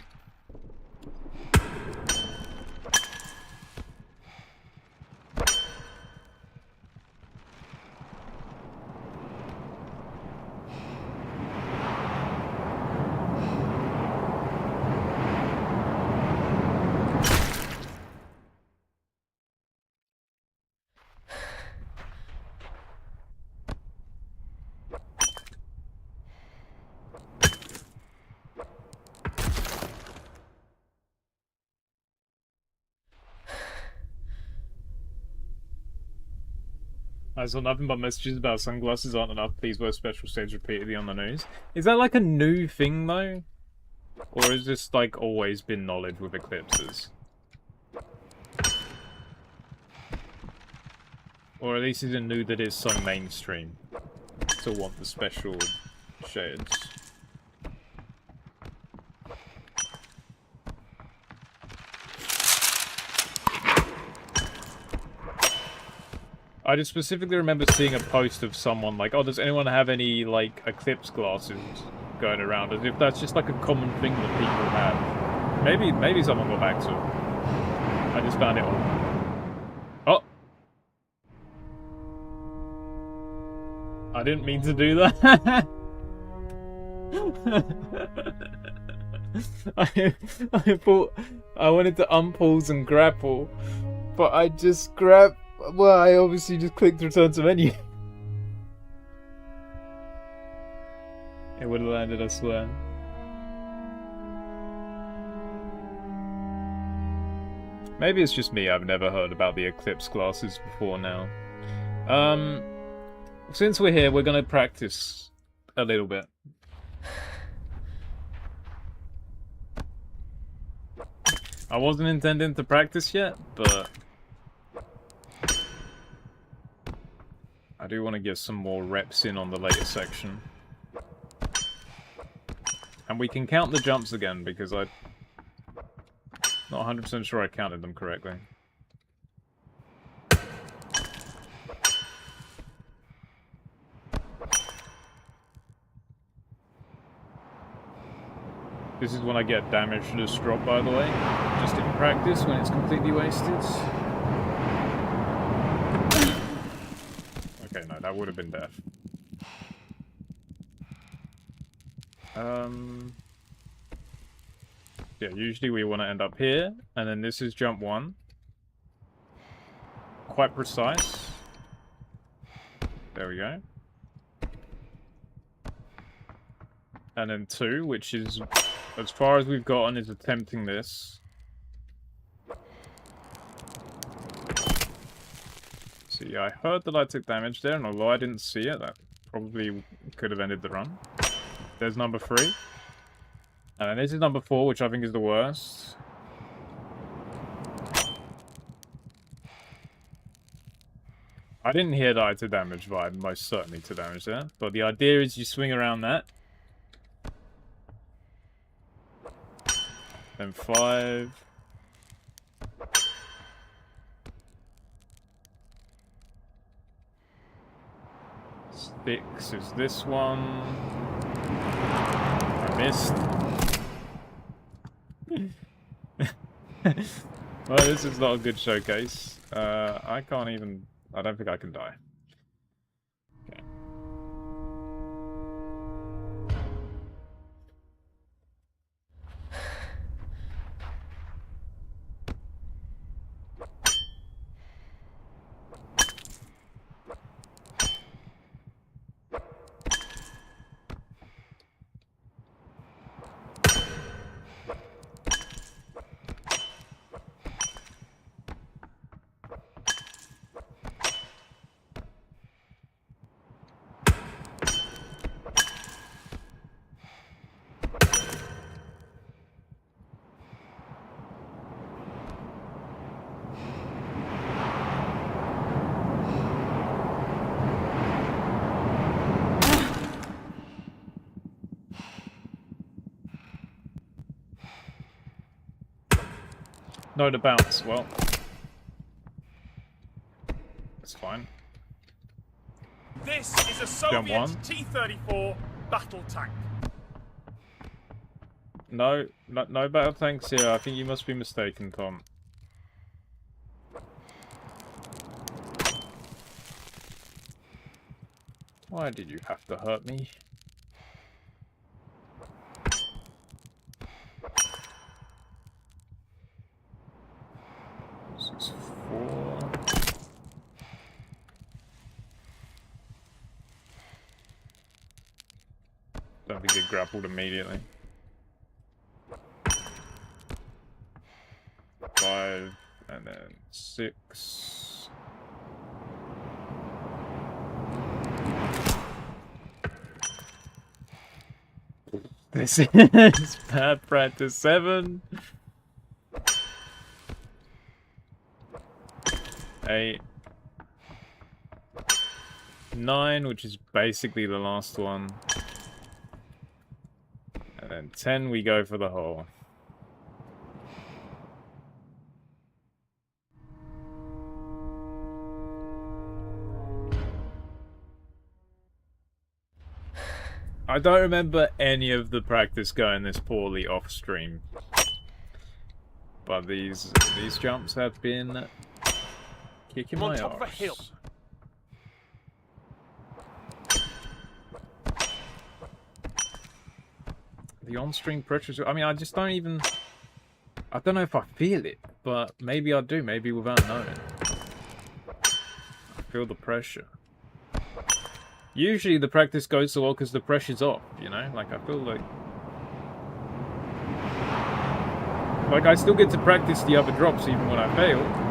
I saw nothing but messages about sunglasses aren't enough. Please wear special shades repeatedly on the news. Is that like a new thing though? Or has this like always been knowledge with eclipses? Or at least is it new that it's so mainstream to want the special shades? I just specifically remember seeing a post of someone like, oh, does anyone have any, like, eclipse glasses going around? As if that's just, like, a common thing that people have. Maybe someone got back to it. I just found it odd. Oh! I didn't mean to do that. I thought I wanted to unpause and grapple, but I just grabbed... Well, I obviously just clicked return to menu. It would have landed, I swear. Maybe it's just me, I've never heard about the eclipse glasses before now. Since we're here, we're gonna practice a little bit. I wasn't intending to practice yet, but... I do want to get some more reps in on the later section. And we can count the jumps again, because I'm not 100% sure I counted them correctly. This is when I get damage to this drop, by the way. Just in practice, when it's completely wasted. Okay, no, that would have been death. Yeah, usually we want to end up here, and then this is jump 1. Quite precise. There we go. And then 2, which is, as far as we've gotten, is attempting this. See, I heard that I took damage there, and although I didn't see it, that probably could have ended the run. There's number 3. And then this is number 4, which I think is the worst. I didn't hear that I took damage, but I most certainly took damage there. But the idea is you swing around that. Then 5. 6 is this one. missed. Well, this is not a good showcase. I can't even... I don't think I can die. Okay. No to bounce. Well, that's fine. This is a Soviet T-34 battle tank. No battle tanks here. I think you must be mistaken, Tom. Why did you have to hurt me? This is 4. Don't think it grappled immediately. 5 and then 6. This is bad practice. 7. 8. 9, which is basically the last one. And then 10, we go for the hole. I don't remember any of the practice going this poorly off stream. But these jumps have been kicking my arse. The on-stream pressure, I mean, I just don't even... I don't know if I feel it, but maybe I do, maybe without knowing. I feel the pressure. Usually the practice goes so well because the pressure's off, you know? Like, I feel like... Like, I still get to practice the other drops even when I fail.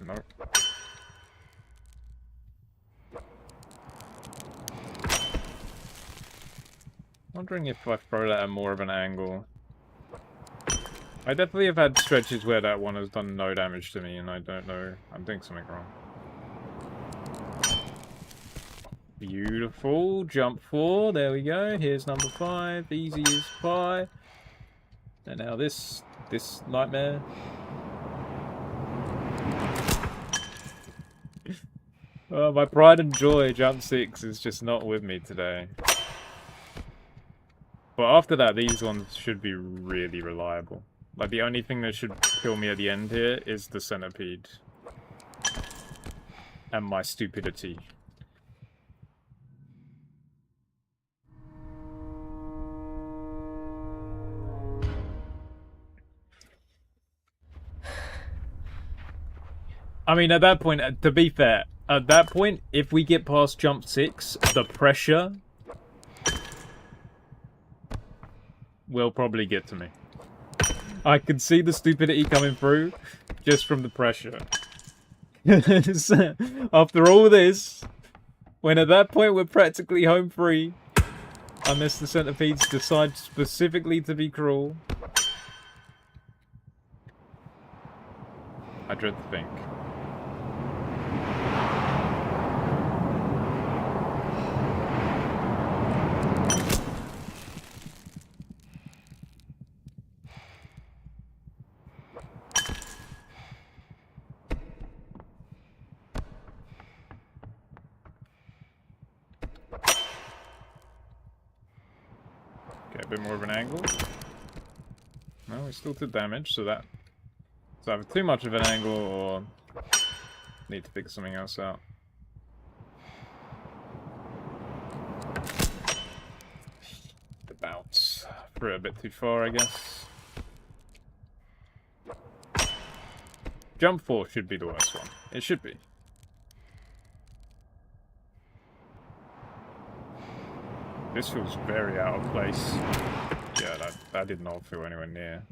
Nope. Wondering if I throw that at more of an angle. I definitely have had stretches where that one has done no damage to me and I don't know. I'm doing something wrong. Beautiful. Jump 4. There we go. Here's number 5. Easy as pie. And now this nightmare. My pride and joy, jump 6, is just not with me today. But after that, these ones should be really reliable. Like, the only thing that should kill me at the end here is the Centipede. And my stupidity. I mean, at that point, to be fair, at that point, if we get past jump 6, the pressure will probably get to me. I can see the stupidity coming through just from the pressure. After all this, when at that point we're practically home free, unless the Centipedes decide specifically to be cruel, I dread to think. bit more of an angle. No, we still took damage, so that... It's either too much of an angle or... Need to figure something else out. The bounce. Threw it a bit too far, I guess. Jump 4 should be the worst one. It should be. This feels very out of place. Yeah, that did not feel anywhere near.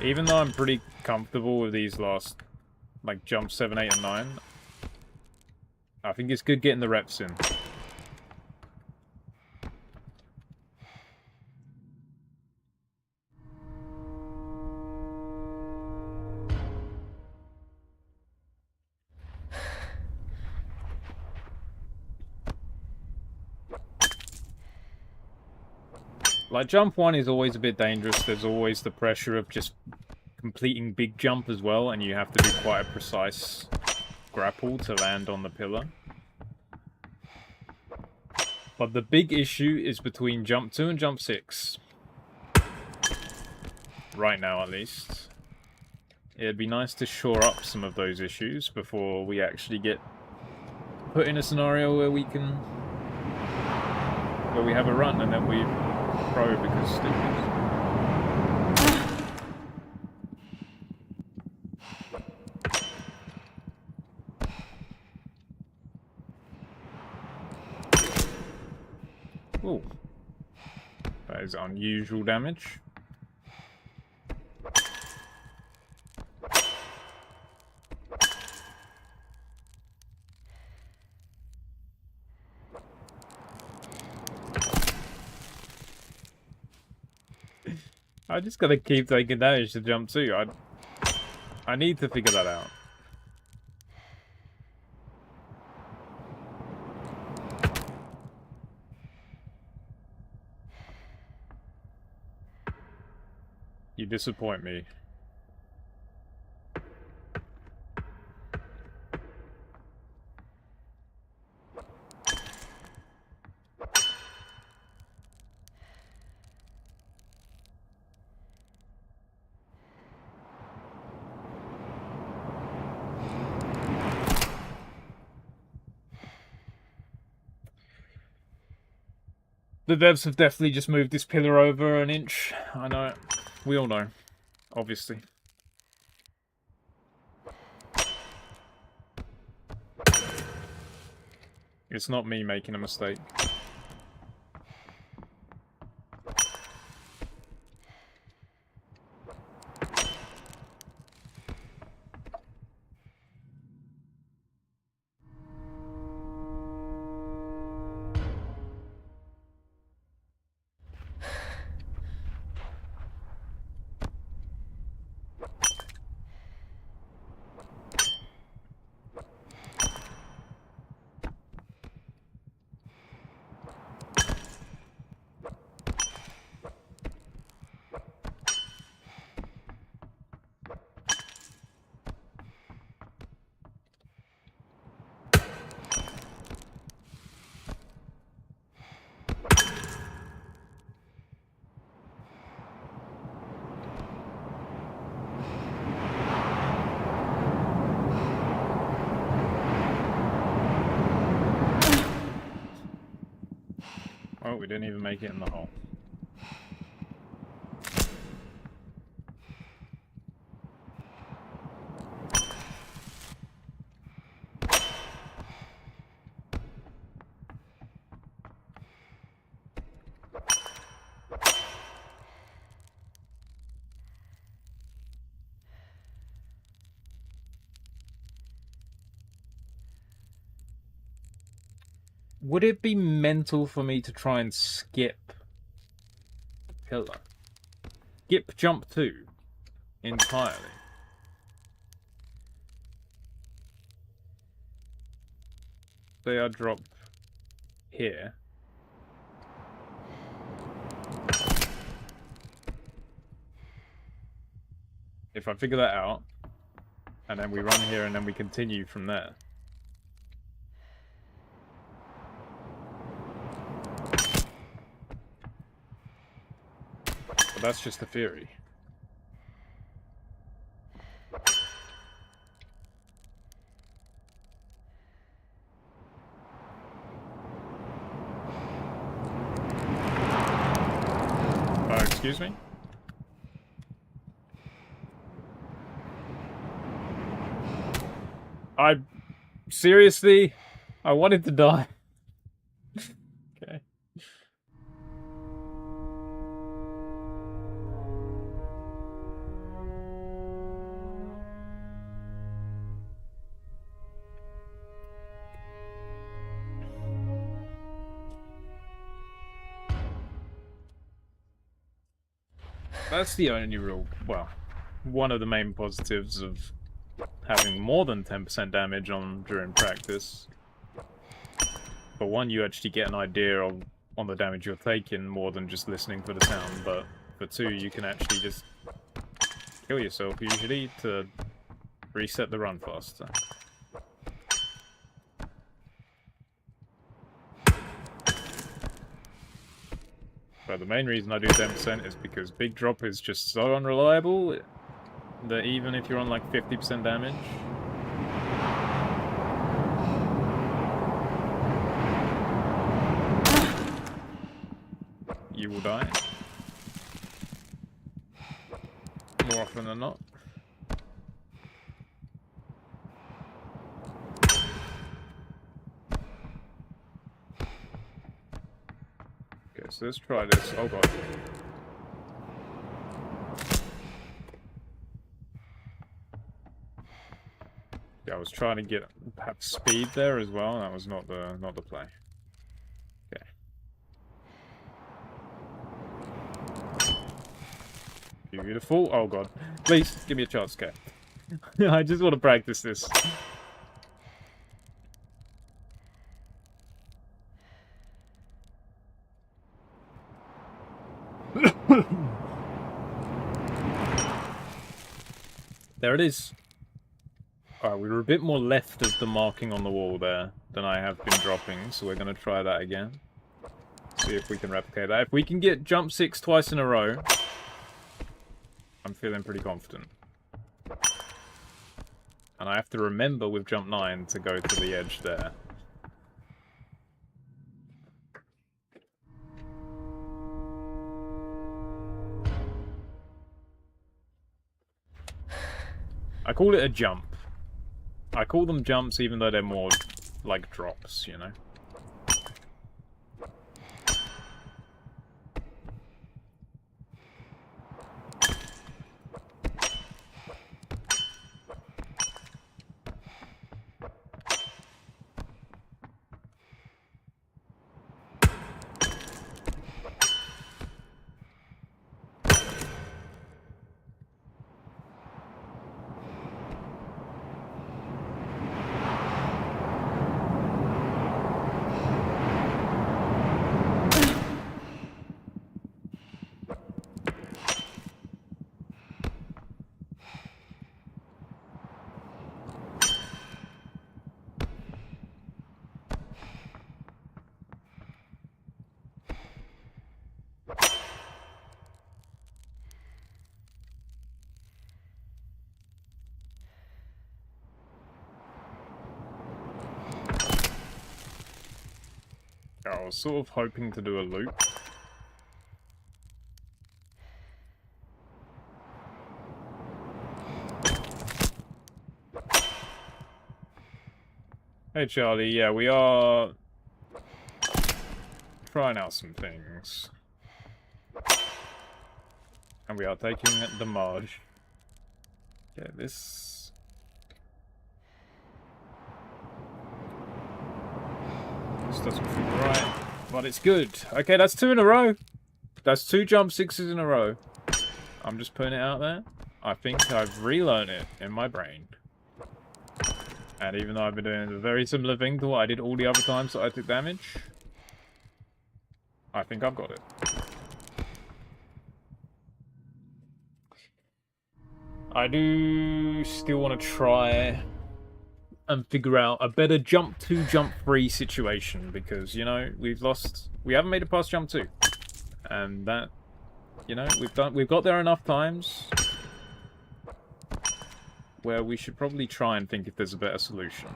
Even though I'm pretty comfortable with these last, like, jump 7, 8, and 9, I think it's good getting the reps in. Like, jump 1 is always a bit dangerous. There's always the pressure of just completing big jump as well, and you have to do quite a precise grapple to land on the pillar. But the big issue is between jump 2 and jump 6. Right now, at least. It'd be nice to shore up some of those issues before we actually get put in a scenario where we can... where we have a run and then we... pro because stupid. Ooh. That is unusual damage. I just gotta keep taking damage to jump 2. I need to figure that out. You disappoint me. The devs have definitely just moved this pillar over an inch. I know it. We all know. Obviously. It's not me making a mistake. Oh, we didn't even make it in the hole. Would it be mental for me to try and skip pillar? Skip jump 2 entirely? Say I drop here. If I figure that out, and then we run here and then we continue from there. But that's just the theory. Excuse me? Seriously? I wanted to die. Okay. That's the only real, well, one of the main positives of having more than 10% damage on during practice. But one, you actually get an idea on the damage you're taking more than just listening for the sound. But for two, you can actually just kill yourself usually to reset the run faster. But the main reason I do 10% is because Big Drop is just so unreliable that even if you're on like 50% damage, you will die. More often than not. Okay, so let's try this. Oh god. Yeah, I was trying to have speed there as well, and that was not the play. Okay. Beautiful. Oh god. Please give me a chance, okay. I just want to practice this. There it is. Alright, we were a bit more left of the marking on the wall there than I have been dropping, so we're going to try that again. See if we can replicate that. If we can get jump 6 twice in a row, I'm feeling pretty confident. And I have to remember with jump 9 to go to the edge there. I call it a jump. I call them jumps even though they're more like drops, you know? I was sort of hoping to do a loop. Hey Charlie, yeah, we are trying out some things. And we are taking the Marge. Yeah, this doesn't feel right, but it's good. Okay, that's 2 in a row. That's 2 jump 6s in a row. I'm just putting it out there. I think I've relearned it in my brain. And even though I've been doing a very similar thing to what I did all the other times that I took damage, I think I've got it. I do still want to try and figure out a better jump 2, jump 3 situation, because, you know, we haven't made it past jump 2. And that You know, we've got there enough times where we should probably try and think if there's a better solution.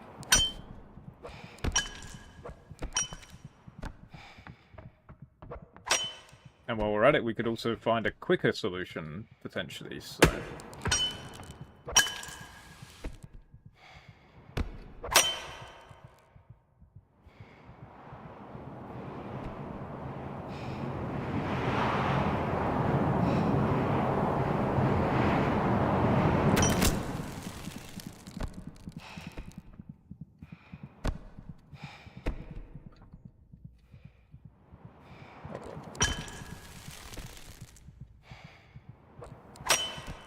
And while we're at it, we could also find a quicker solution, potentially, so...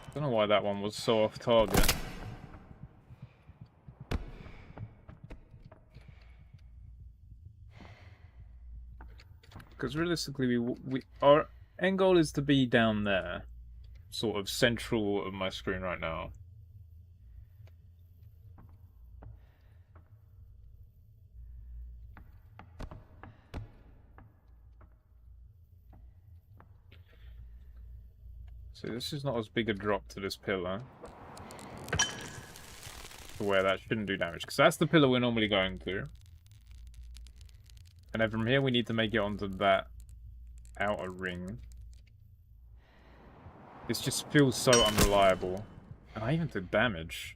I don't know why that one was so off target. Because realistically, our end goal is to be down there, sort of central of my screen right now. So this is not as big a drop to this pillar. To where that shouldn't do damage. Because that's the pillar we're normally going through. And then from here we need to make it onto that outer ring. This just feels so unreliable. And I even did damage.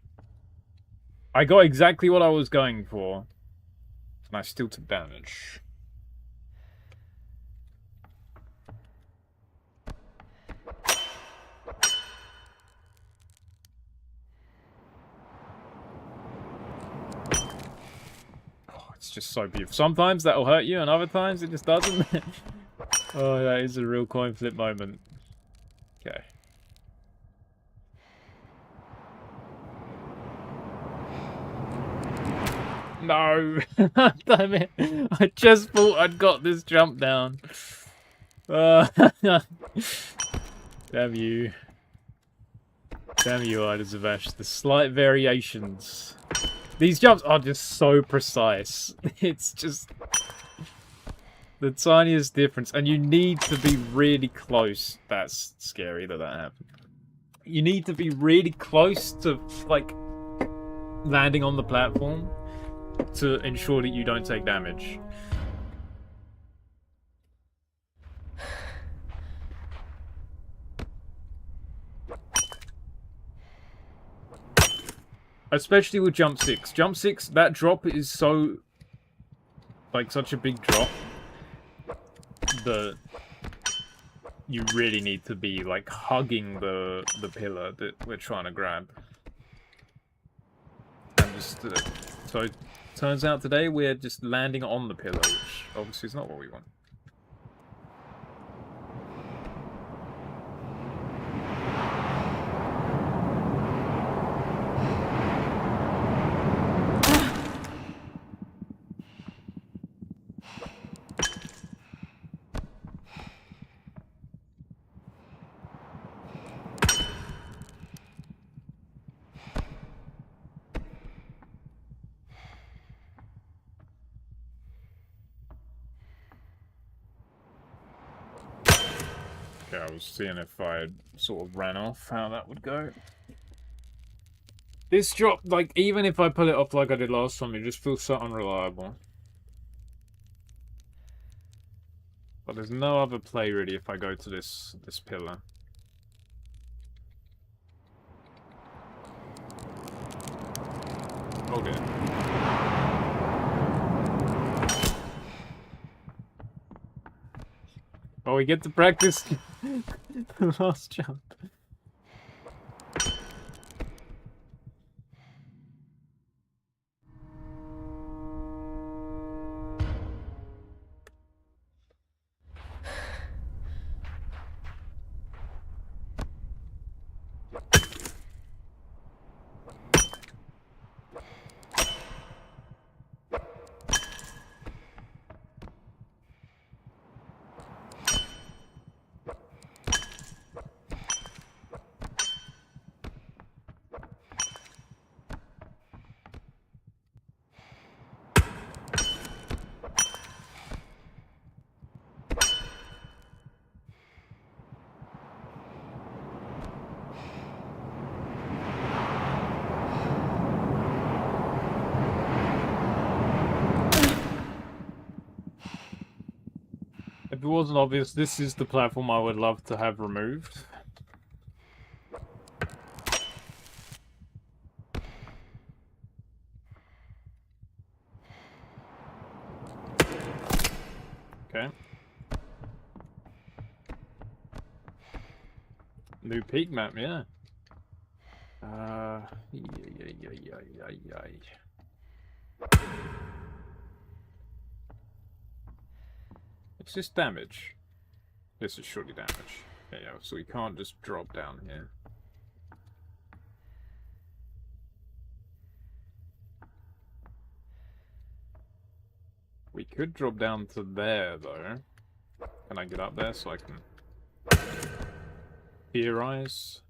I got exactly what I was going for. And I still took damage. It's just so beautiful. Sometimes that'll hurt you, and other times it just doesn't. Oh, that is a real coin flip moment. Okay. No! Damn it! I just thought I'd got this jump down. Damn you. Damn you, Ida Zavash. The slight variations. These jumps are just so precise. It's just the tiniest difference. And you need to be really close. That's scary that happened. You need to be really close to, like, landing on the platform to ensure that you don't take damage. Especially with jump 6. Jump 6, that drop is so... like, such a big drop that you really need to be, like, hugging the pillar that we're trying to grab. And just... so, it turns out today we're just landing on the pillar, which obviously is not what we want. I was seeing if I sort of ran off, how that would go. This drop, like, even if I pull it off like I did last time, it just feels so unreliable. But there's no other play, really, if I go to this pillar. Oh dear. Oh, we get to practice the last jump. If it wasn't obvious, this is the platform I would love to have removed. Okay. New peak map, yeah. It's just damage. This is surely damage. Yeah, so we can't just drop down here. We could drop down to there, though. Can I get up there so I can theorize?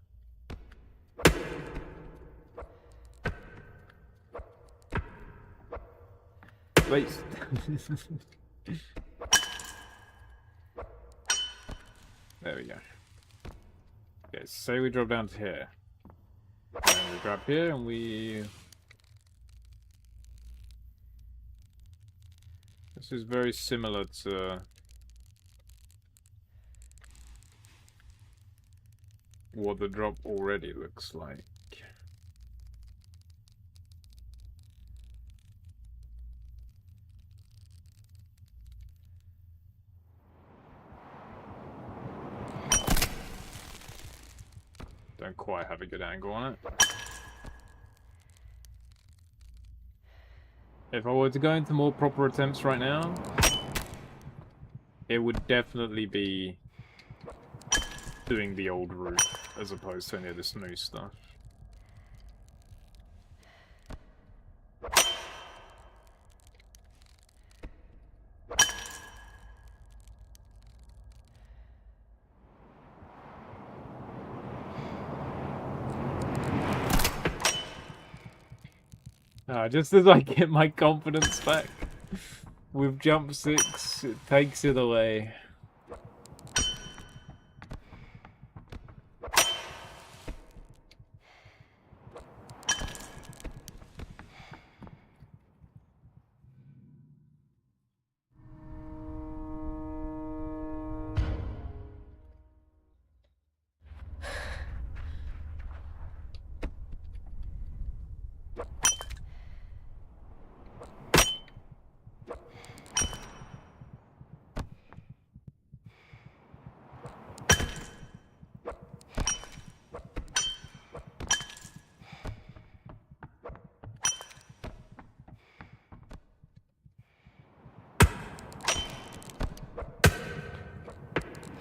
Wait. There we go. Okay, say we drop down to here. And we drop here and we... This is very similar to what the drop already looks like. Don't quite have a good angle on it. If I were to go into more proper attempts right now, it would definitely be doing the old route as opposed to any of this new stuff. Just as I get my confidence back with jump 6, it takes it away.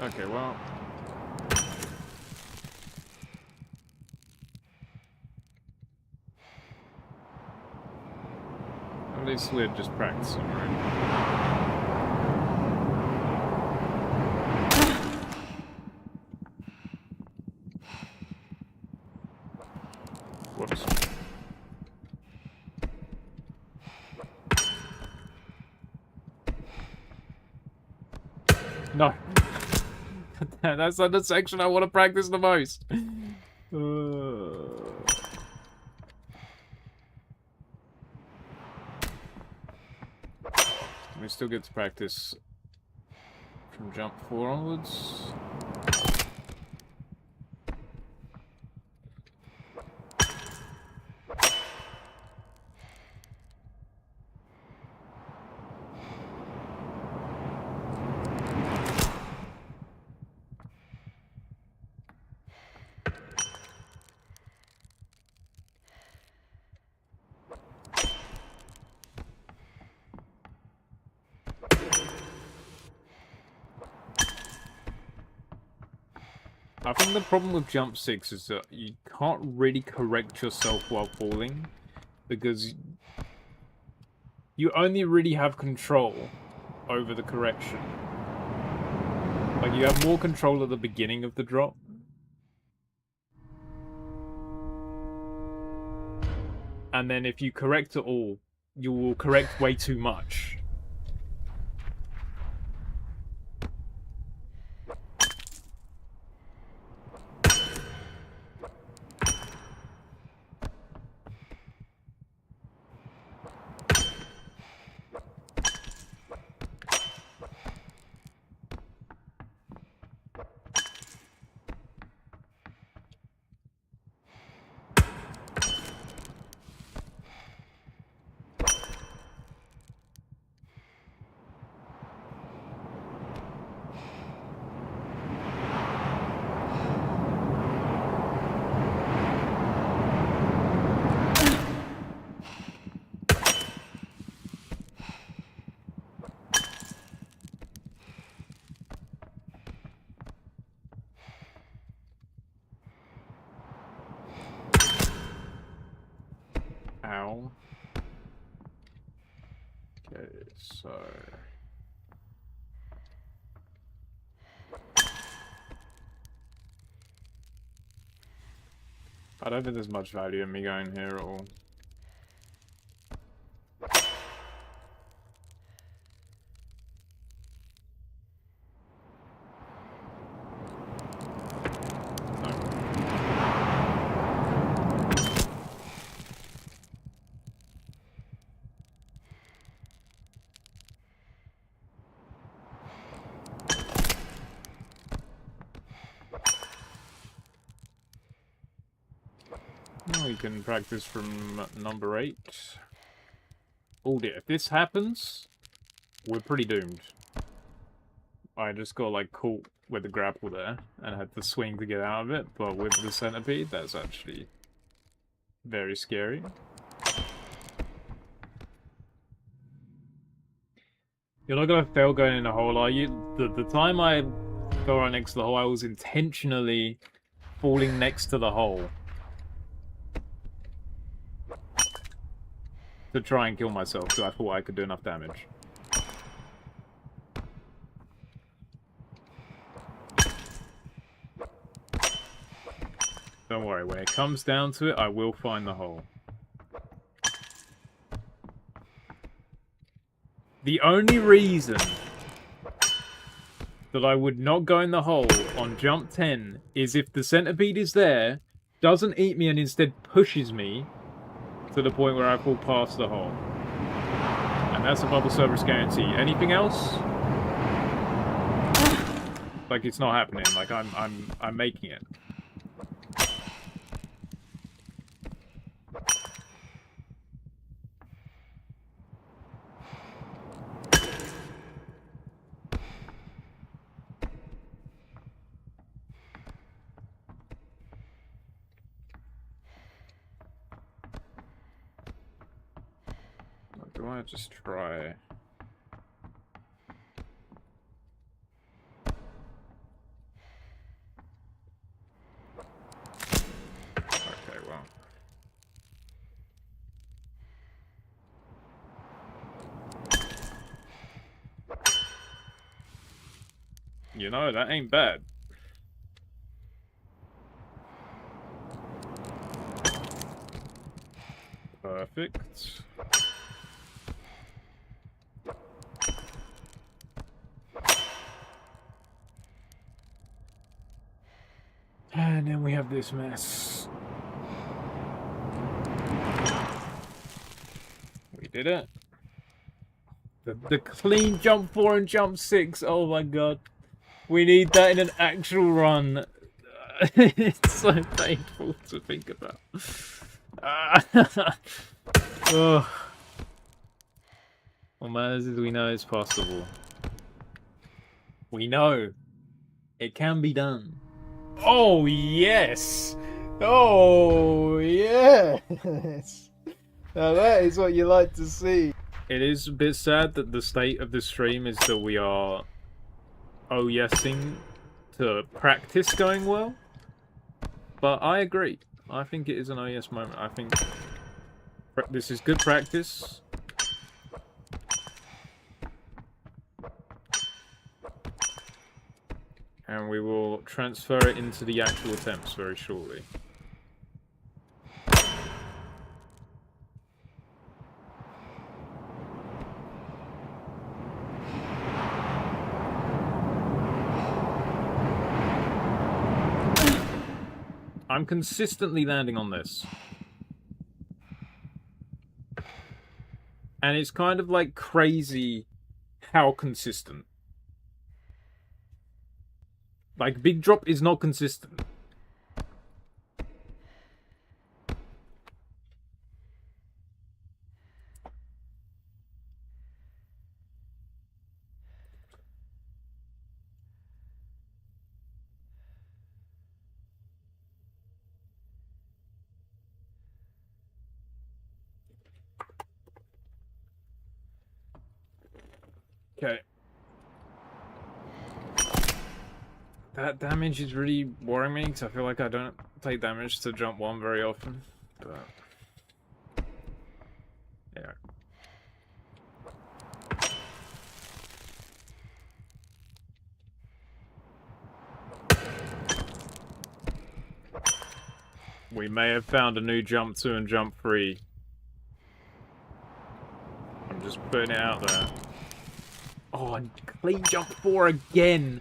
Okay, well... At least we're just practicing, right? Whoops. No. That's not the section I want to practice the most. We still get to practice from jump 4 onwards. I think the problem with jump 6 is that you can't really correct yourself while falling, because you only really have control over the correction. Like, you have more control at the beginning of the drop. And then if you correct it all, you will correct way too much. Ow. Okay, so... I don't think there's much value in me going here at all. We can practice from number 8. Oh dear, if this happens, we're pretty doomed. I just got like caught with the grapple there and had to swing to get out of it, but with the centipede, that's actually very scary. You're not gonna fail going in the hole, are you? The time I fell right next to the hole, I was intentionally falling next to the hole to try and kill myself, because I thought I could do enough damage. Don't worry, when it comes down to it, I will find the hole. The only reason that I would not go in the hole on jump 10 is if the centipede is there, doesn't eat me, and instead pushes me to the point where I fall past the hole. And that's a BubbleCerberus guarantee. Anything else? Like, it's not happening. Like, I'm making it. Do I just try? Okay, well. You know, that ain't bad. Perfect. And then we have this mess. We did it. The clean jump 4 and jump 6. Oh my god. We need that in an actual run. It's so painful to think about. Oh. What matters is we know it's possible. We know it can be done. Oh, yes! Oh, yes! Now that is what you like to see. It is a bit sad that the state of the stream is that we are oh-yesing to practice going well. But I agree. I think it is an oh-yes moment. I think this is good practice. And we will transfer it into the actual attempts very shortly. I'm consistently landing on this. And it's kind of like crazy how consistent. Like, big drop is not consistent. Okay. That damage is really worrying me, because I feel like I don't take damage to jump 1 very often. But Yeah. We may have found a new jump 2 and jump 3. I'm just putting it out there. Oh, and clean jump 4 again!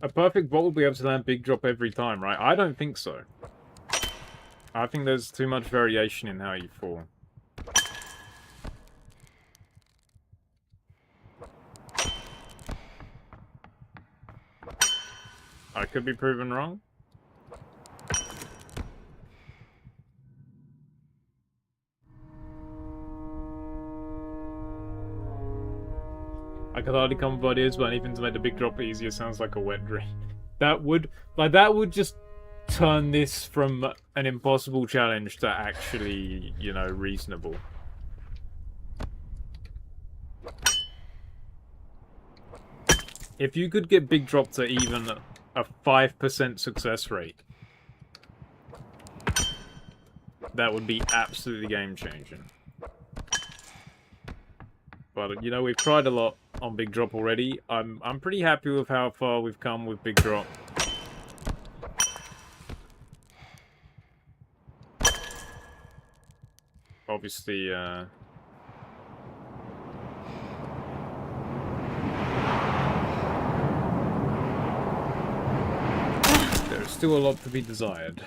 A perfect bot will be able to land big drop every time, right? I don't think so. I think there's too much variation in how you fall. I could be proven wrong. I could hardly come up with ideas, but anything to make the big drop easier sounds like a wet dream. That would just turn this from an impossible challenge to actually, you know, reasonable. If you could get big drop to even a 5% success rate, that would be absolutely game-changing. But, you know, we've tried a lot on big drop already. I'm pretty happy with how far we've come with big drop. Obviously, there's still a lot to be desired.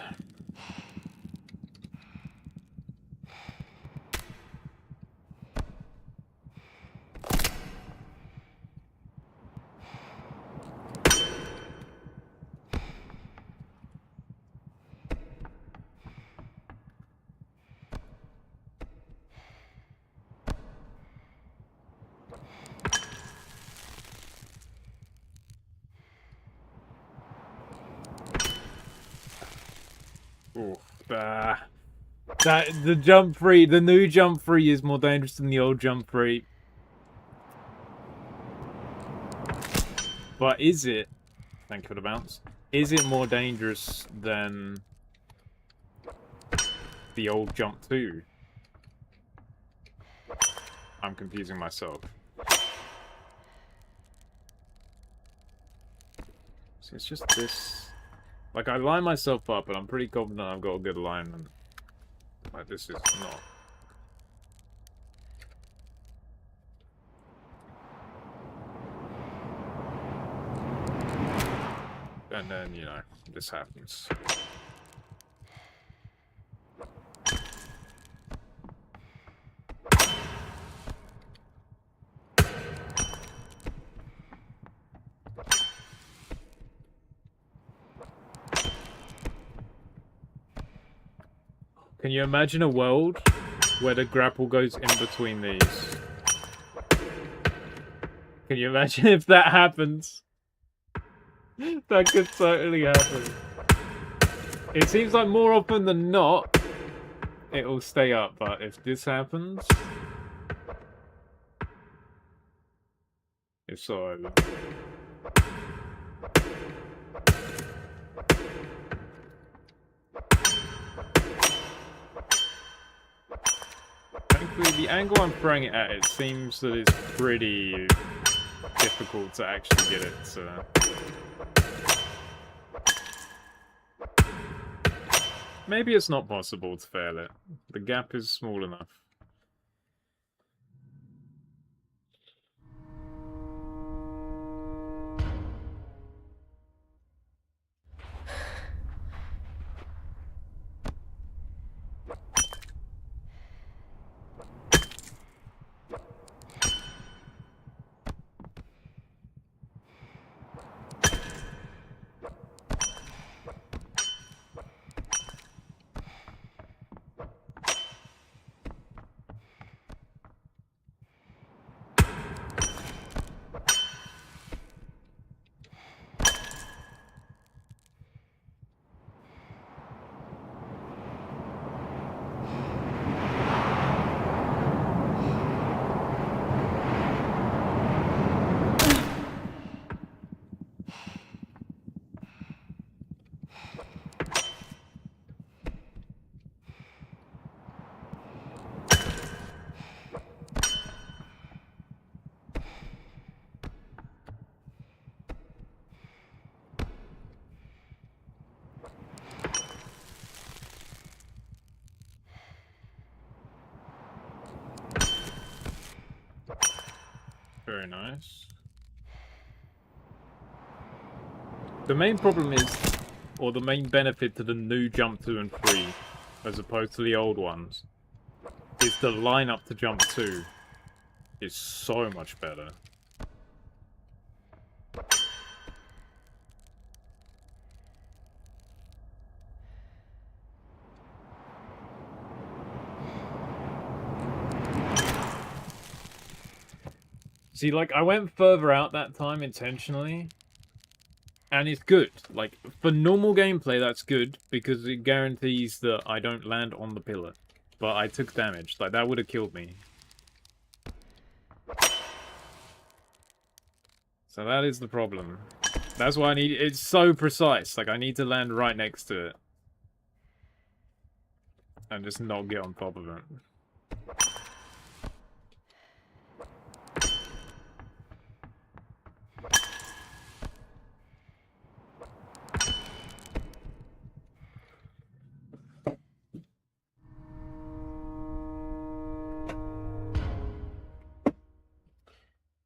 The new jump free is more dangerous than the old jump free. But is it? Thank you for the bounce. Is it more dangerous than the old jump 2? I'm confusing myself. So it's just this. Like, I line myself up, and I'm pretty confident I've got a good alignment. Like, this is not. And then, you know, this happens. Can you imagine a world where the grapple goes in between these? Can you imagine if that happens? That could totally happen. It seems like more often than not, it will stay up, but if this happens... It's so over. Thankfully, the angle I'm throwing it at, it seems that it's pretty difficult to actually get it to... Maybe it's not possible to fail it. The gap is small enough. Very nice. The main problem is, or the main benefit to the new jump 2 and 3, as opposed to the old ones, is the lineup to jump 2 is so much better. See, like, I went further out that time intentionally, and it's good. Like, for normal gameplay, that's good, because it guarantees that I don't land on the pillar. But I took damage. Like, that would have killed me. So that is the problem. That's why I need... It's so precise. Like, I need to land right next to it. And just not get on top of it.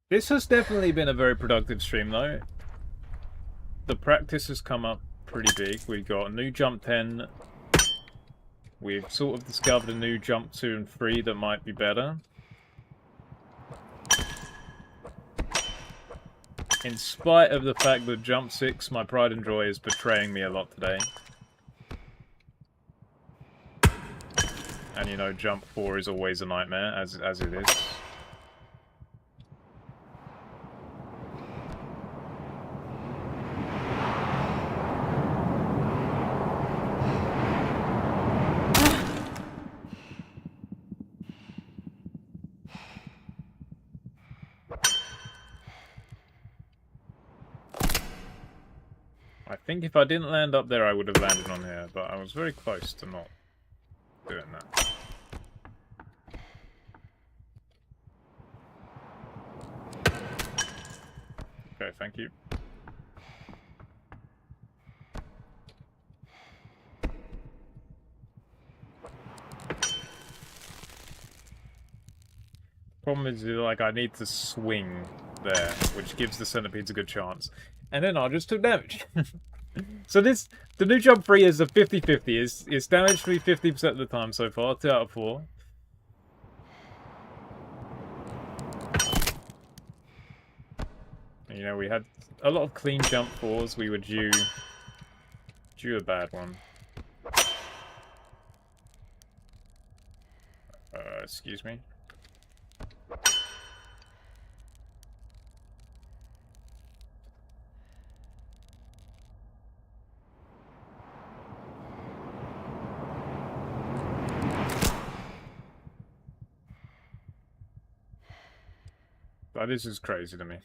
This has definitely been a very productive stream, though. The practice has come up pretty big. We got a new jump 10. We've sort of discovered a new jump 2 and 3 that might be better. In spite of the fact that jump 6, my pride and joy, is betraying me a lot today. And you know, jump 4 is always a nightmare, as it is. I think if I didn't land up there, I would have landed on here, but I was very close to not doing that. Okay, thank you. Problem is, like, I need to swing there, which gives the centipedes a good chance. And then I just took damage. So the new jump 3 is a 50-50. It's damaged me 50% of the time so far, 2 out of 4. And, you know, we had a lot of clean jump 4s. We were due a bad one. Excuse me. This is crazy to me.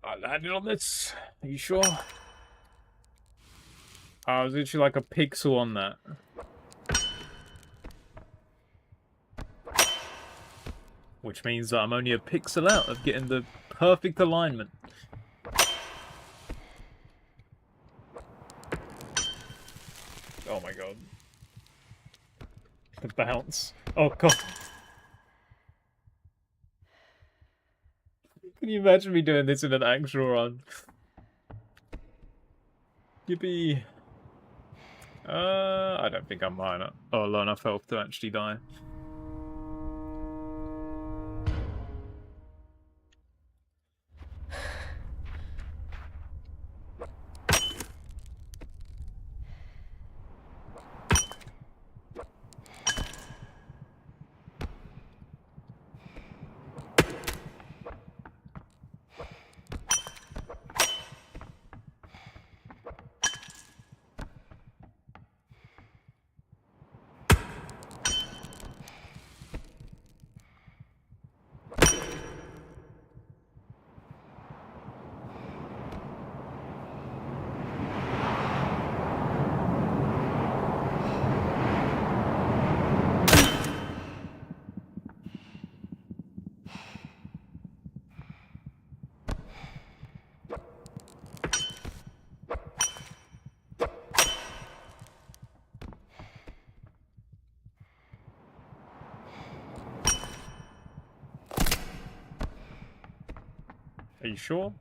I landed on this. Are you sure? I was literally like a pixel on that. Which means that I'm only a pixel out of getting the perfect alignment. Oh my god. The bounce. Oh god. Can you imagine me doing this in an actual run? Yippee. I don't think I'm high enough, or low enough health to actually die. Are you sure?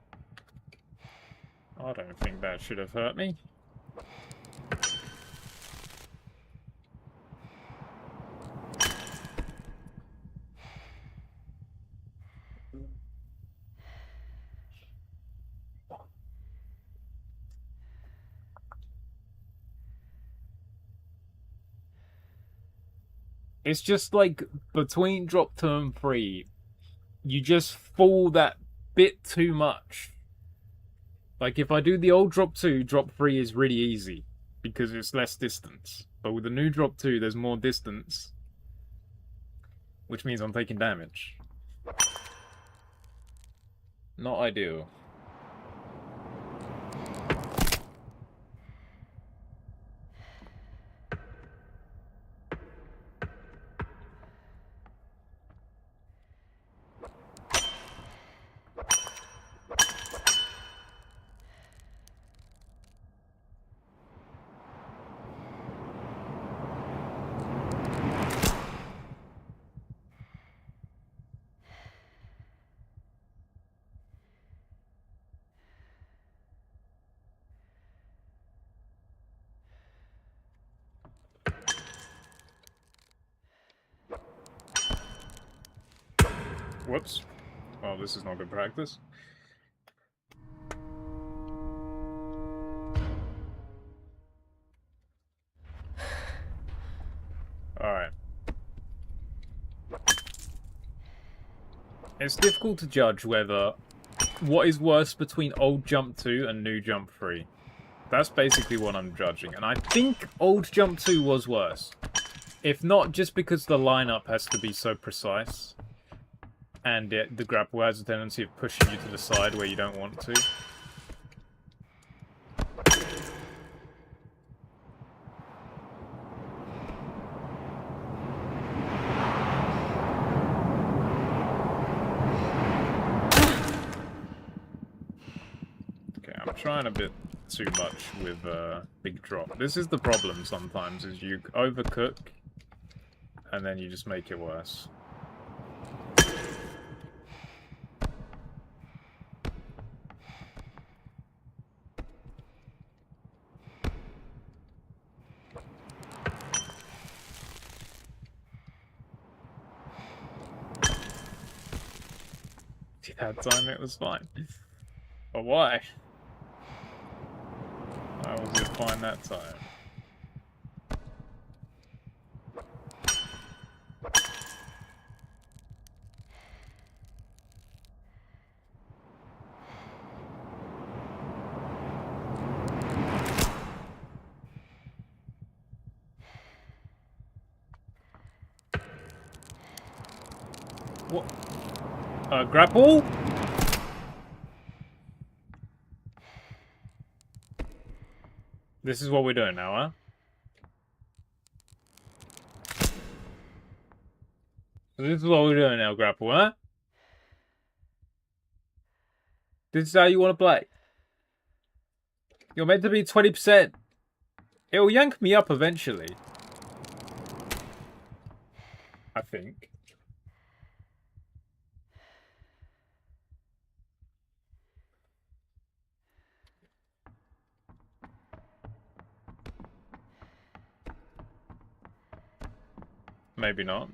I don't think that should have hurt me. It's just like between drop 2 and 3, you just fall that bit too much. Like if I do the old drop 2, drop 3 is really easy because it's less distance. But with the new drop 2, there's more distance, which means I'm taking damage. Not ideal. Whoops. Well, this is not good practice. Alright. It's difficult to judge whether what is worse between old jump 2 and new jump 3. That's basically what I'm judging. And I think old jump 2 was worse. If not, just because the lineup has to be so precise. And the grapple has a tendency of pushing you to the side where you don't want to. Okay, I'm trying a bit too much with big drop. This is the problem sometimes, is you overcook and then you just make it worse. That time it was fine. But why? Why was it fine that time? What? Grapple? This is what we're doing now, huh? So this is what we're doing now, grapple, huh? This is how you want to play. You're meant to be 20%. It'll yank me up eventually. I think. Maybe not.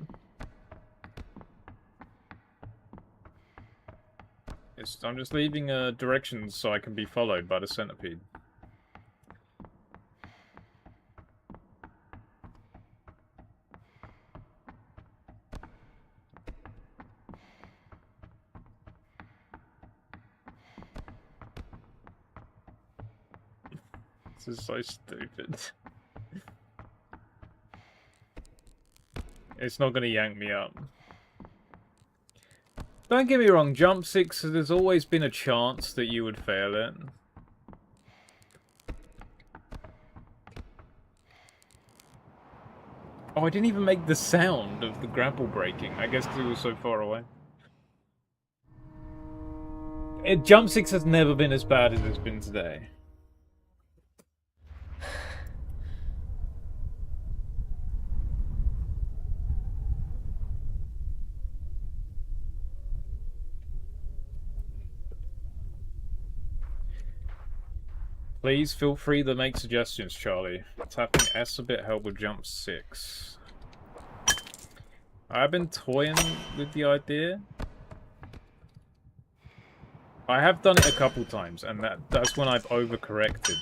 I'm just leaving directions so I can be followed by the centipede. This is so stupid. It's not going to yank me up. Don't get me wrong, jump 6, there's always been a chance that you would fail it. Oh, I didn't even make the sound of the grapple breaking. I guess because it was so far away. Jump 6 has never been as bad as it's been today. Please feel free to make suggestions, Charlie. Tapping S a bit help with jump 6. I've been toying with the idea. I have done it a couple times, and that's when I've overcorrected.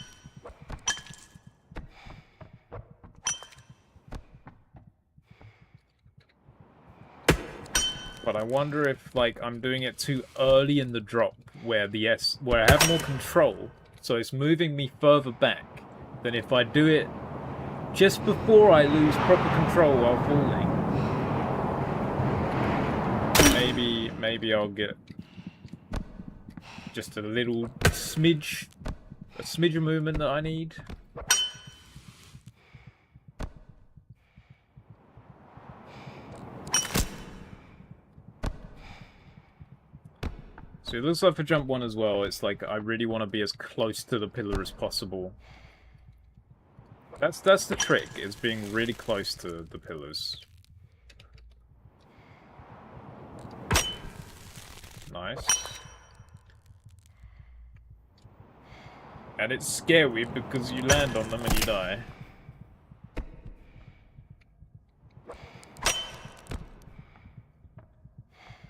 But I wonder if, like, I'm doing it too early in the drop, where I have more control, so it's moving me further back than if I do it just before I lose proper control while falling. Maybe I'll get just a little smidge of movement that I need. So it looks like for jump 1 as well, it's like I really want to be as close to the pillar as possible. That's the trick, is being really close to the pillars. Nice. And it's scary because you land on them and you die.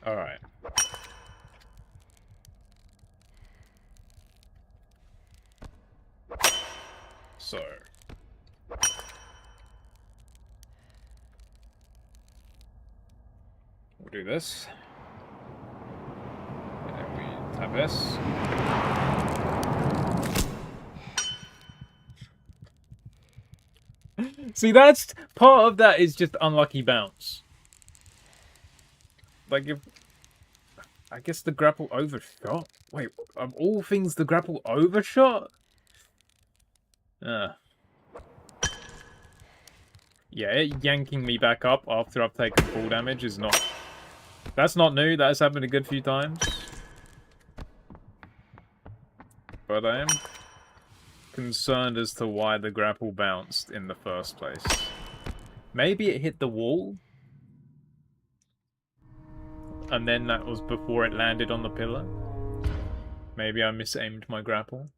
Alright. So. We'll do this. And then we tap S. See, that's part of that is just unlucky bounce. Like if I guess the grapple overshot. Wait, of all things, the grapple overshot? Yeah, it yanking me back up after I've taken full damage is not... That's not new, that has happened a good few times. But I am concerned as to why the grapple bounced in the first place. Maybe it hit the wall? And then that was before it landed on the pillar? Maybe I misaimed my grapple?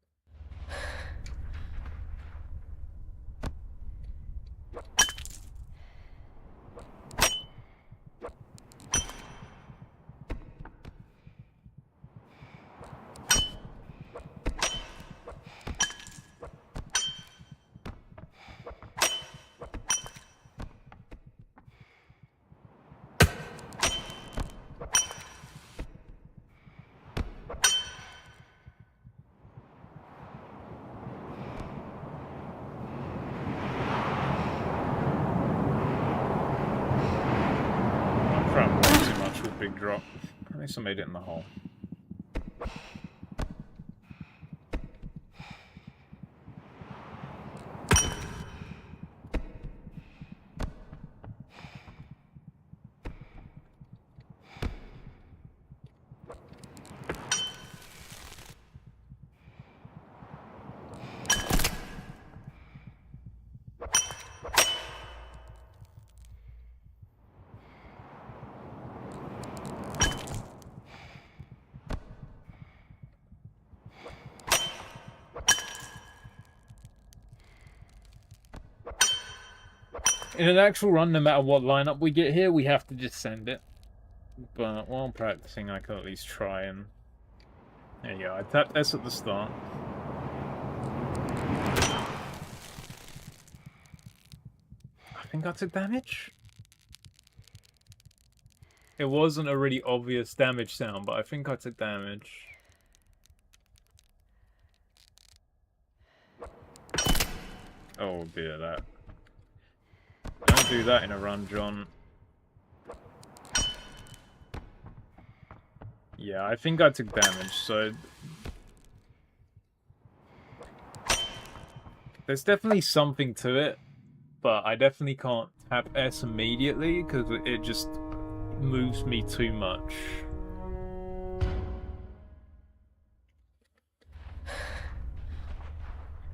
Drop. At least I made it in the hole. In an actual run, no matter what lineup we get here, we have to just send it. But while I'm practicing, I can at least try and... There you go, I tapped S at the start. I think I took damage? It wasn't a really obvious damage sound, but I think I took damage. Oh dear, that... Don't do that in a run, John. Yeah, I think I took damage, so... There's definitely something to it, but I definitely can't tap S immediately, because it just moves me too much.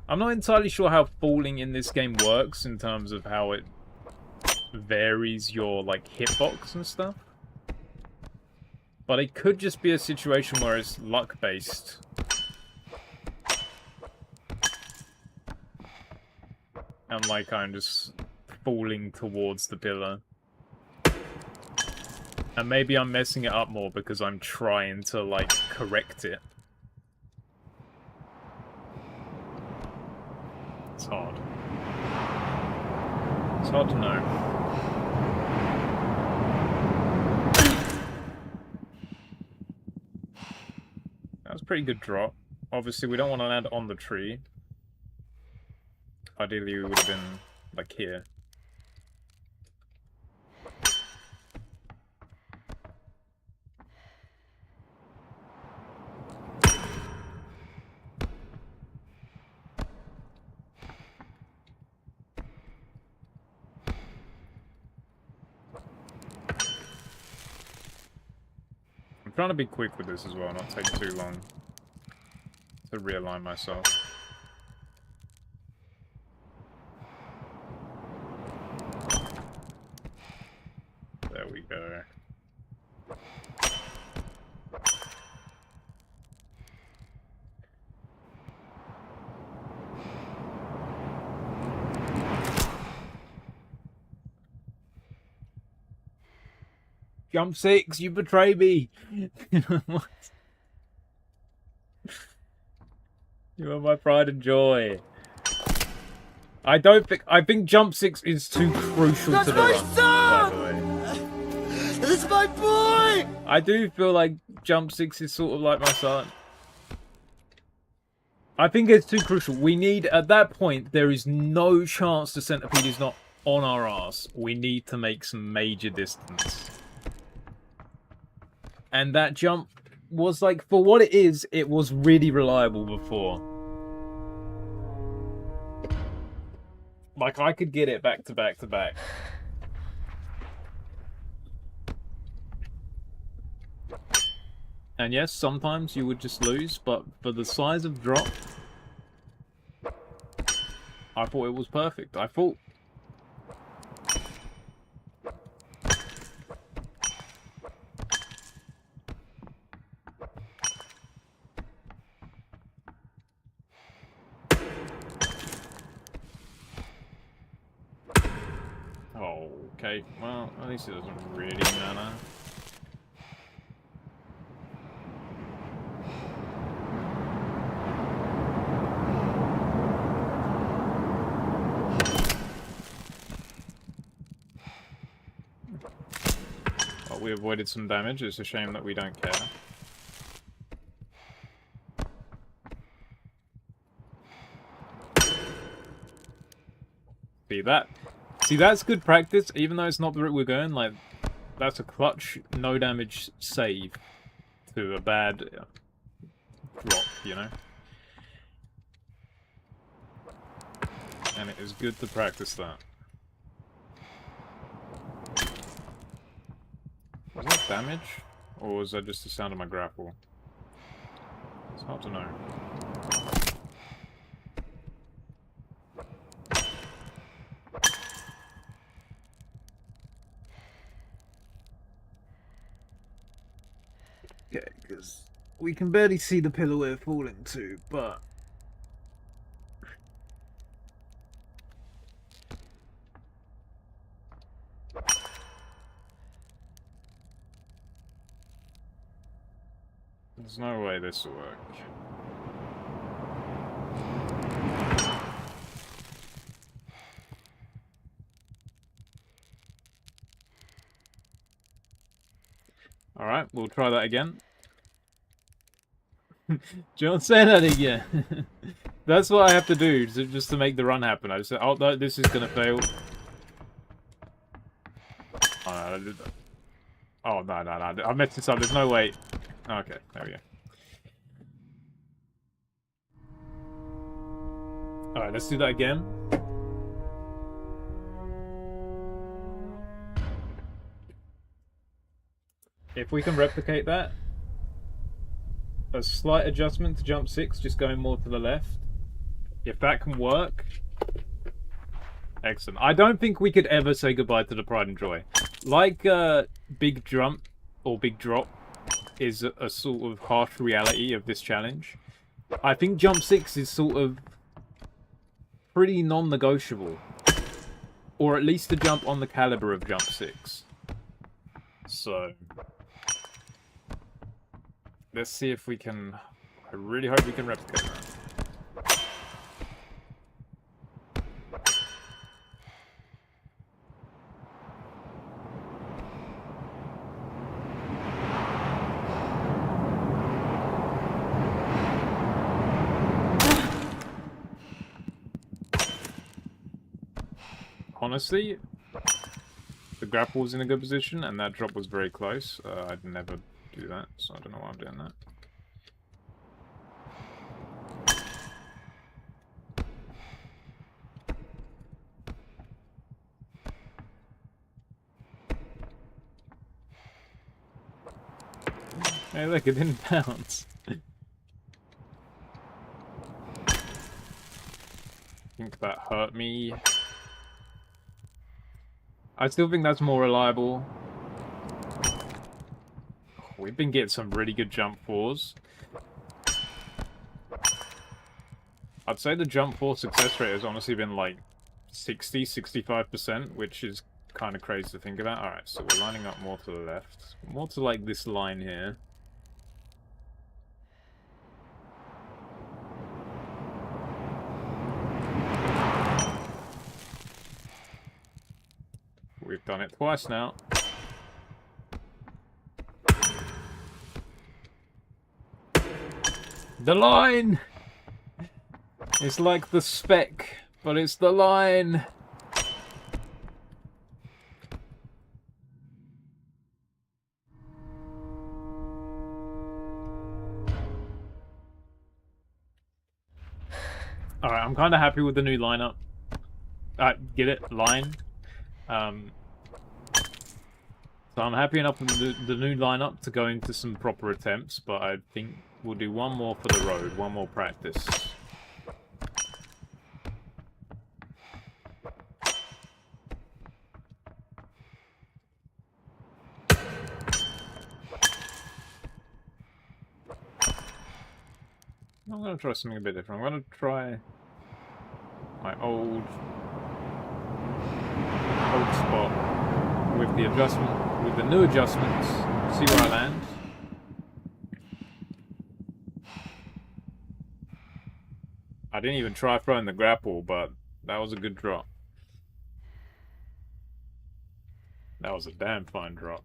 I'm not entirely sure how falling in this game works in terms of how it varies your like hitbox and stuff, but it could just be a situation where it's luck based. and like I'm just falling towards the pillar. And maybe I'm messing it up more because I'm trying to like correct it. It's hard. It's hard to know. That was a pretty good drop. Obviously, we don't want to land on the tree. Ideally, we would have been, like, here. I'm trying to be quick with this as well, not take too long to realign myself. There we go. Jump 6, you betray me! What? You are my pride and joy. I think jump 6 is too crucial to the run, by the way. That's my boy! I do feel like jump 6 is sort of like my son. I think it's too crucial. We need, at that point, there is no chance the Centipede is not on our ass. We need to make some major distance. And that jump was like, for what it is, it was really reliable before. Like, I could get it back to back to back. And yes, sometimes you would just lose, but for the size of drop, I thought it was perfect. I thought... Oh, okay. Well, at least it doesn't really matter. Well, we avoided some damage. It's a shame that we don't care. See that? See, that's good practice, even though it's not the route we're going. Like, that's a clutch, no damage save to a bad drop, you know? And it is good to practice that. Was that damage? Or was that just the sound of my grapple? It's hard to know. Okay, because we can barely see the pillar we're falling to, but... There's no way this will work. Alright, we'll try that again. Don't say that again. That's what I have to do just to make the run happen. I just said, oh no, this is gonna fail. Oh no, I did that. Oh no, I messed this up. There's no way. Okay, there we go. Alright, let's do that again. If we can replicate that, a slight adjustment to jump 6, just going more to the left. If that can work, excellent. I don't think we could ever say goodbye to the pride and joy. Like big jump or big drop is a sort of harsh reality of this challenge. I think jump 6 is sort of pretty non-negotiable. Or at least a jump on the caliber of jump 6. So... let's see if we can... I really hope we can replicate that. Honestly, the grapple was in a good position, and that drop was very close. I'd never do that, so I don't know why I'm doing that. Hey, look, it didn't bounce. I think that hurt me. I still think that's more reliable. We've been getting some really good jump 4s. I'd say the jump 4 success rate has honestly been like 60-65%, which is kind of crazy to think about. Alright, so we're lining up more to the left. More to like this line here. We've done it twice now. The line! It's like the spec, but it's the line! Alright, I'm kind of happy with the new lineup. Get it? Line. So I'm happy enough with the new lineup to go into some proper attempts, but I think we'll do one more for the road, one more practice. I'm going to try something a bit different. I'm going to try my old spot with the adjustment, with the new adjustments. See where I land. I didn't even try throwing the grapple, but that was a good drop. That was a damn fine drop.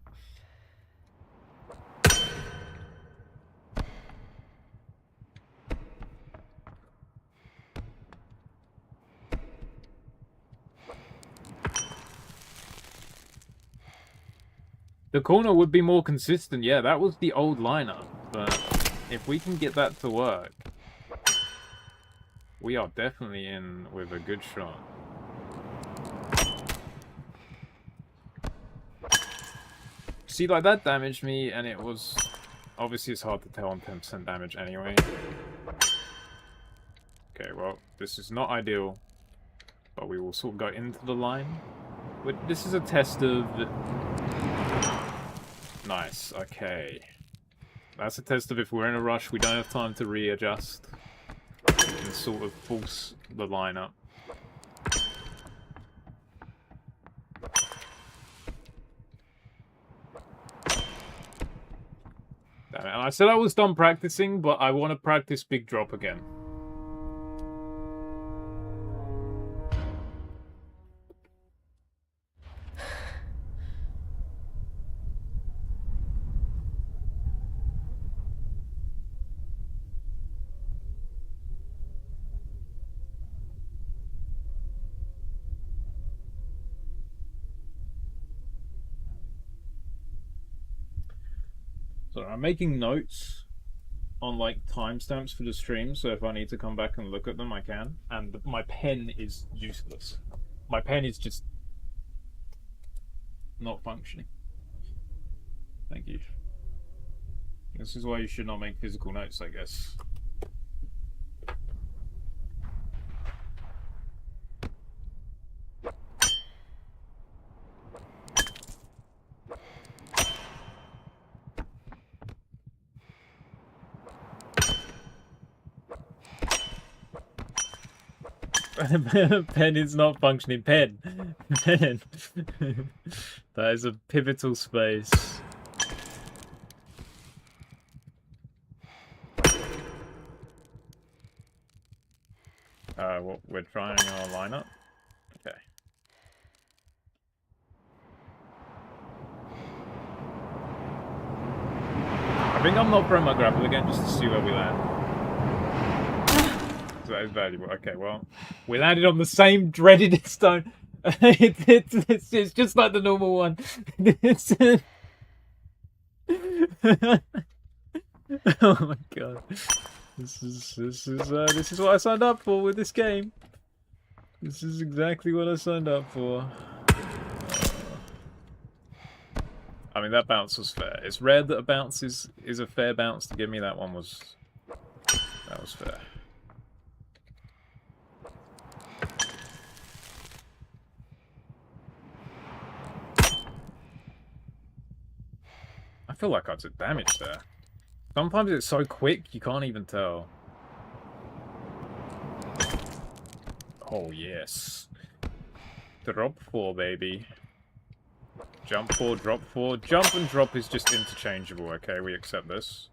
The corner would be more consistent. Yeah, that was the old lineup. But if we can get that to work, we are definitely in with a good shot. See, like, that damaged me, and it was... obviously, it's hard to tell on 10% damage anyway. Okay, well, this is not ideal. But we will sort of go into the line. But this is a test of... Nice, okay. That's a test of if we're in a rush, we don't have time to readjust. We can sort of force the line up. Damn it. And I said I was done practicing, but I want to practice big drop again. So I'm making notes on like timestamps for the stream, so if I need to come back and look at them, I can. And my pen is useless. My pen is just not functioning. Thank you. This is why you should not make physical notes, I guess. Pen is not functioning. Pen. Pen. That is a pivotal space. Well, we're trying our lineup. Okay. I think I'm not throwing my grapple again just to see where we land. So that is valuable. Okay, well, we landed on the same dreaded stone. It's just like the normal one. Oh my god. This is what I signed up for with this game. This is exactly what I signed up for. I mean, that bounce was fair. It's rare that a bounce is a fair bounce. To give me that one was fair. I feel like I took damage there. Sometimes it's so quick, you can't even tell. Oh, yes. Drop 4, baby. Jump 4, drop 4. Jump and drop is just interchangeable, okay? We accept this.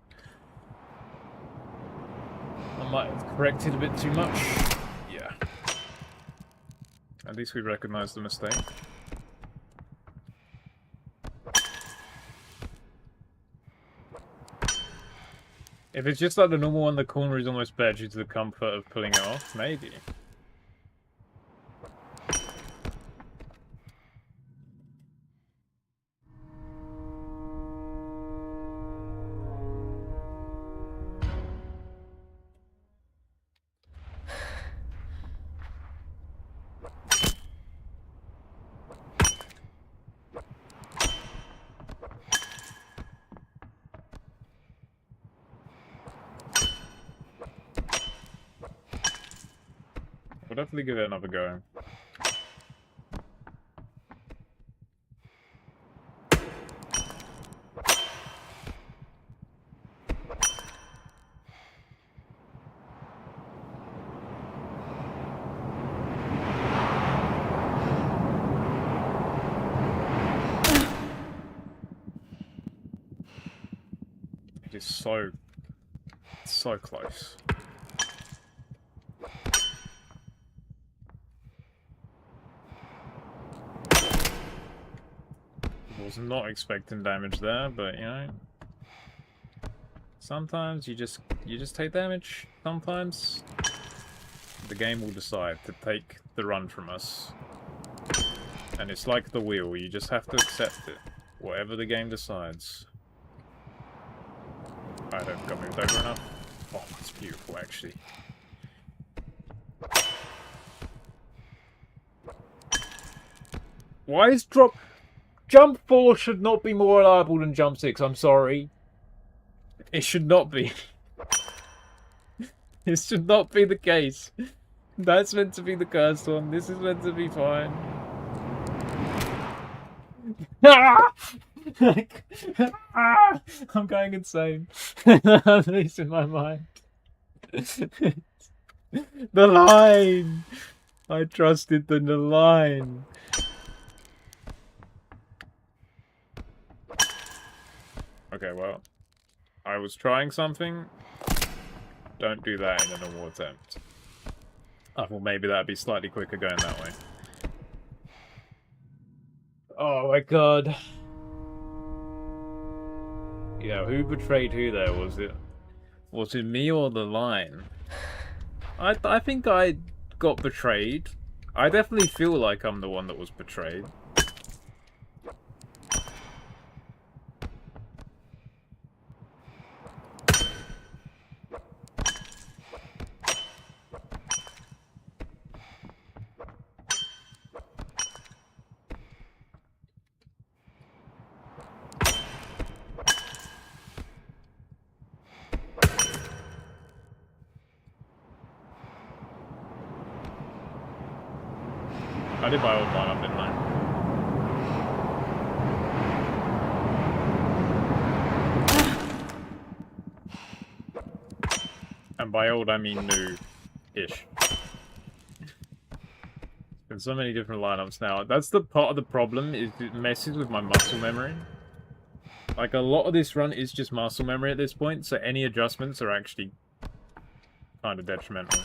I might have corrected a bit too much. Yeah. At least we recognize the mistake. If it's just like the normal one, the corner is almost better due to the comfort of pulling it off, maybe. We'll definitely give it another go. It is so close. Was not expecting damage there, but you know, sometimes you just take damage. Sometimes the game will decide to take the run from us, and it's like the wheel. You just have to accept it, whatever the game decides. I don't got moved over enough. Oh, that's beautiful, actually. Why is drop? Jump 4 should not be more reliable than jump 6, I'm sorry. It should not be. It should not be the case. That's meant to be the cursed one. This is meant to be fine. I'm going insane. I'm losing my mind. The line! I trusted in the line. Okay, well, I was trying something. Don't do that in a normal attempt. I thought maybe that'd be slightly quicker going that way. Oh my god. Yeah, who betrayed who there? Was it me or the line? I think I got betrayed. I definitely feel like I'm the one that was betrayed. I did my old lineup, didn't I? And by old, I mean new-ish. There's so many different lineups now. That's the part of the problem, is it messes with my muscle memory. Like, a lot of this run is just muscle memory at this point, so any adjustments are actually kind of detrimental.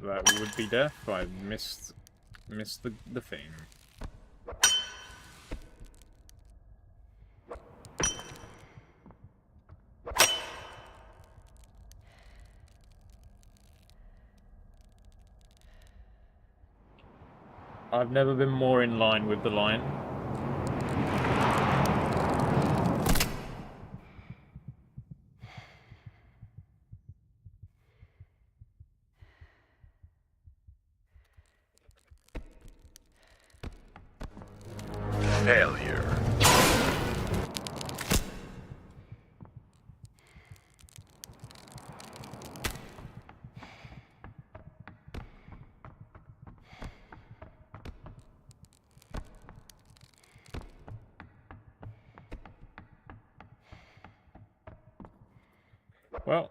That would be death. I missed the thing. I've never been more in line with the line. Failure. Well.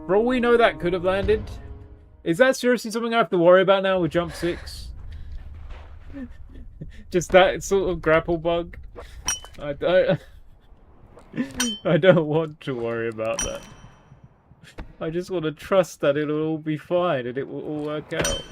For all we know, that could have landed. Is that seriously something I have to worry about now with jump 6? Just that sort of grapple bug? I don't want to worry about that. I just want to trust that it'll all be fine and it will all work out.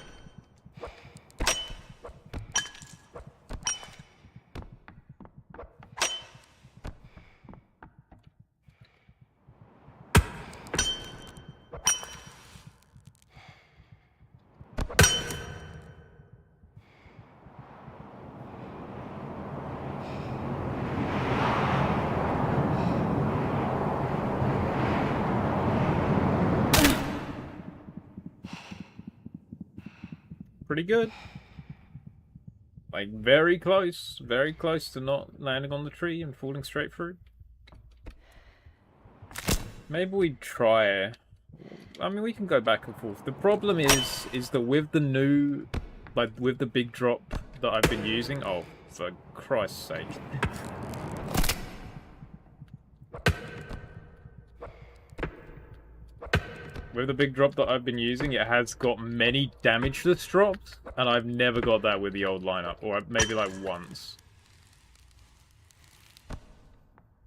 Pretty good. Like, very close to not landing on the tree and falling straight through. Maybe we try. I mean, we can go back and forth. The problem is that with the new, like, with the big drop that I've been using. Oh, for Christ's sake. With the big drop that I've been using, it has got many damageless drops, and I've never got that with the old lineup, or maybe like once.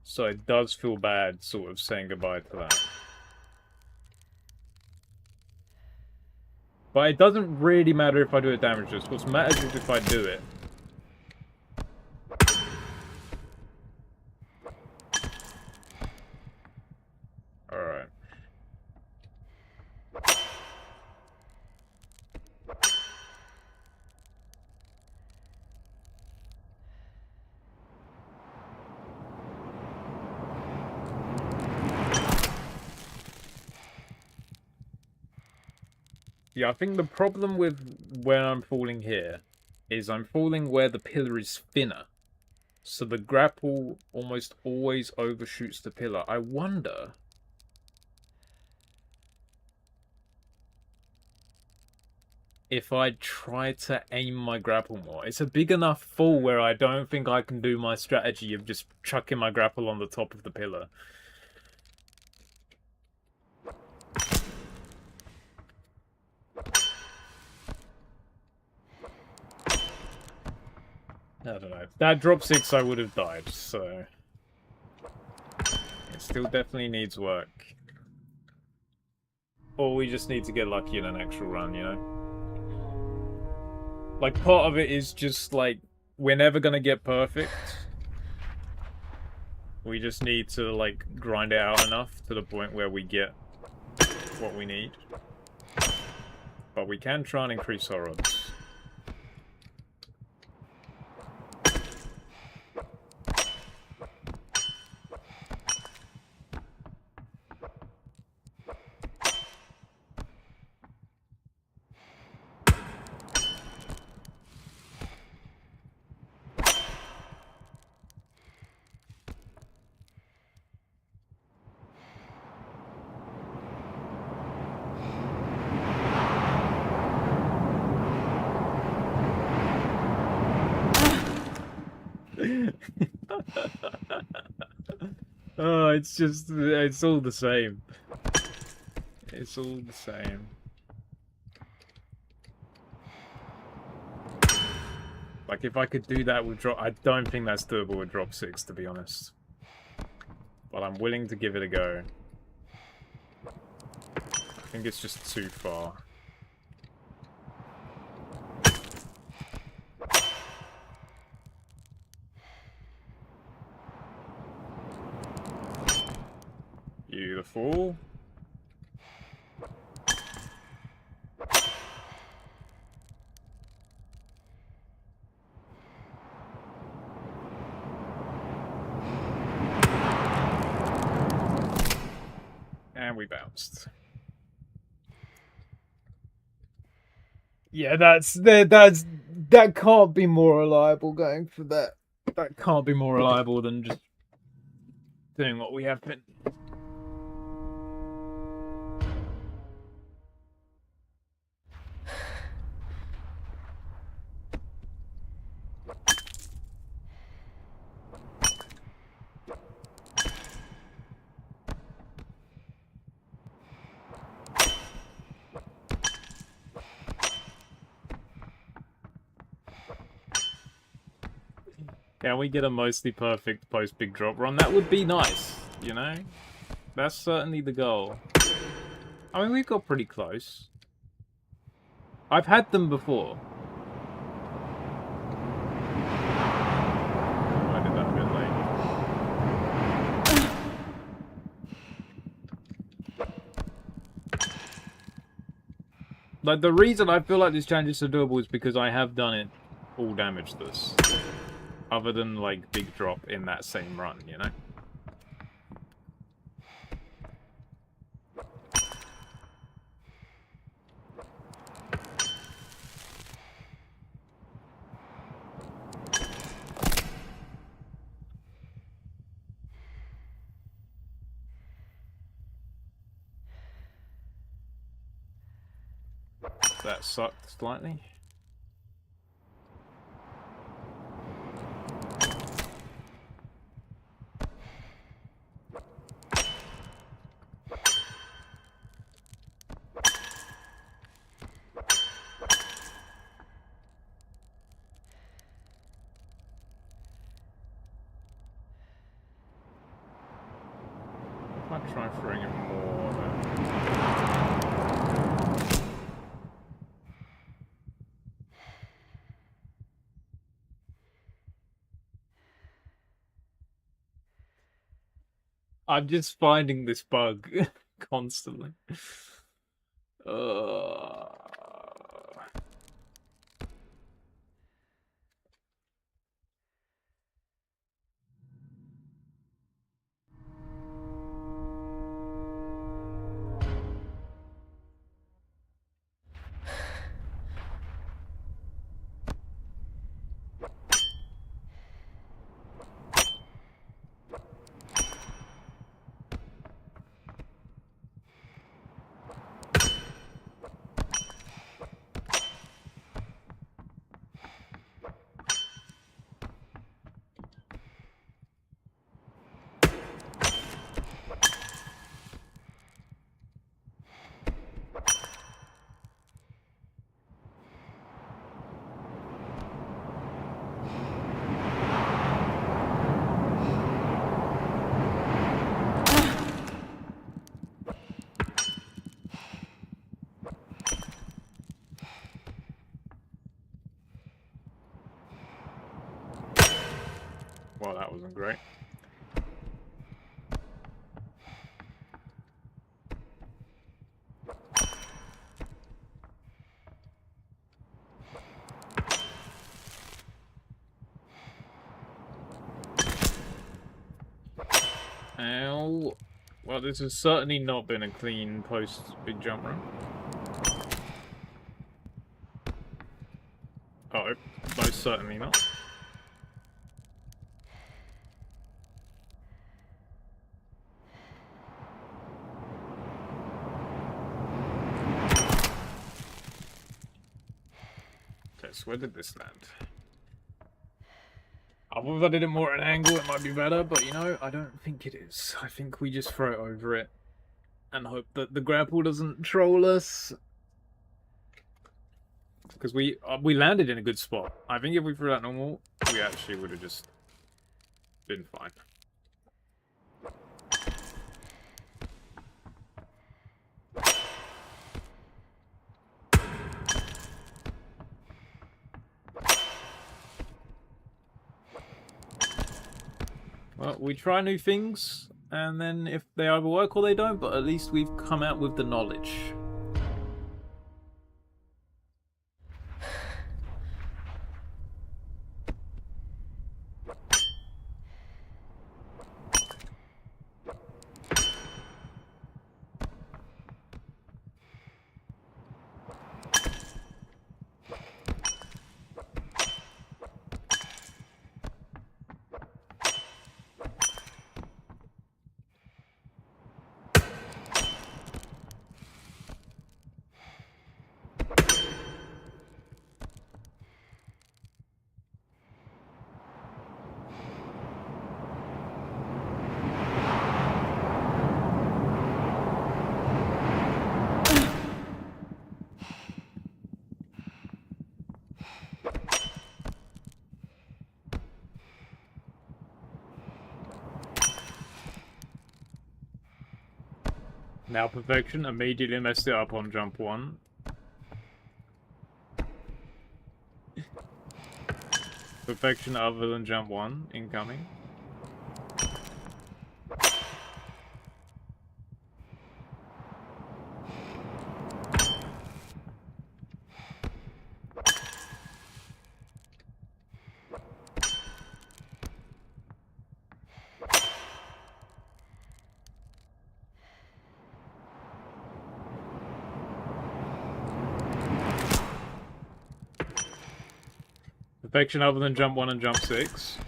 So it does feel bad sort of saying goodbye to that. But it doesn't really matter if I do it damageless. What matters is if I do it. Alright. Yeah, I think the problem with where I'm falling here is I'm falling where the pillar is thinner. So the grapple almost always overshoots the pillar. I wonder if I try to aim my grapple more. It's a big enough fall where I don't think I can do my strategy of just chucking my grapple on the top of the pillar. I don't know. That drop 6 I would have died, so it still definitely needs work. Or we just need to get lucky in an actual run, you know? Like, part of it is just, like, we're never gonna get perfect. We just need to, like, grind it out enough to the point where we get what we need. But we can try and increase our odds. it's just, it's all the same. It's all the same. Like, if I could do that with drop... I don't think that's doable with drop 6, to be honest. But I'm willing to give it a go. I think it's just too far. Beautiful. And we bounced. Yeah, that can't be more reliable going for that. That can't be more reliable than just doing what we have been. Can we get a mostly perfect post-big drop run? That would be nice, you know? That's certainly the goal. I mean, we got pretty close. I've had them before. I did that a bit late. Like, the reason I feel like this challenge is so doable is because I have done it all damageless. Other than, like, big drop in that same run, you know? That sucked slightly. I might try throwing it more then. I'm just finding this bug constantly. Well, that wasn't great. Ow. Well, this has certainly not been a clean post-big jump run. Oh, most certainly not. Okay, so where did this land? thought if I did it more at an angle, it might be better, but you know, I don't think it is. I think we just throw it over it and hope that the grapple doesn't troll us. Because we landed in a good spot. I think if we threw that normal, we actually would have just been fine. Well, we try new things, and then if they either work or they don't, but at least we've come out with the knowledge. Now perfection, immediately messed it up on jump 1. Perfection other than jump 1, incoming. Perfection other than jump 1 and jump 6.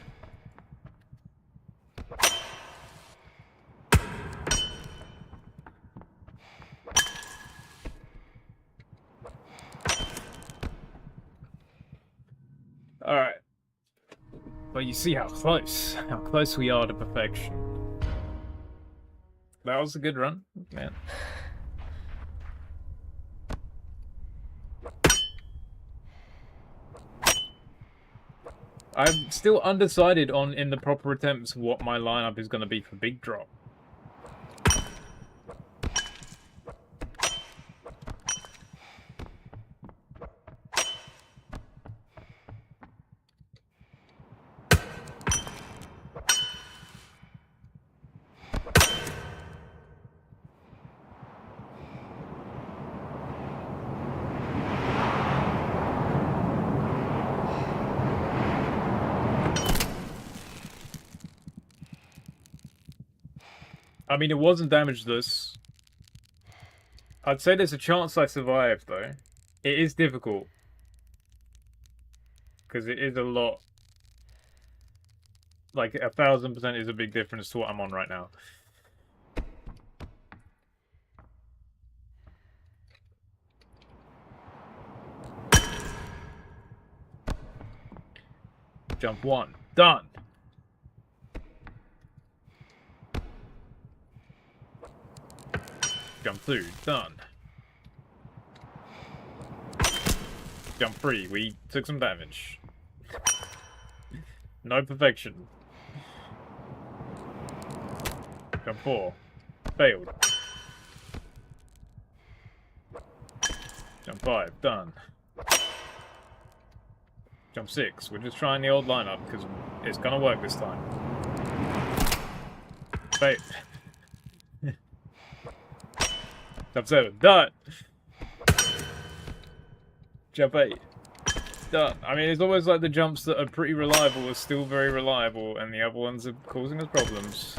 Alright. But you see how close we are to perfection. That was a good run, man. I'm still undecided on, in the proper attempts, what my lineup is going to be for big drop. I mean, it wasn't damageless. I'd say there's a chance I survive, though. It is difficult. Because it is a lot. Like, 1000% is a big difference to what I'm on right now. Jump 1. Done. Jump 2, done. Jump 3, we took some damage. No perfection. Jump 4, failed. Jump 5, done. Jump 6, we're just trying the old lineup because it's gonna work this time. Failed. Jump 7, done! Jump 8, done. I mean, it's almost like the jumps that are pretty reliable are still very reliable, and the other ones are causing us problems.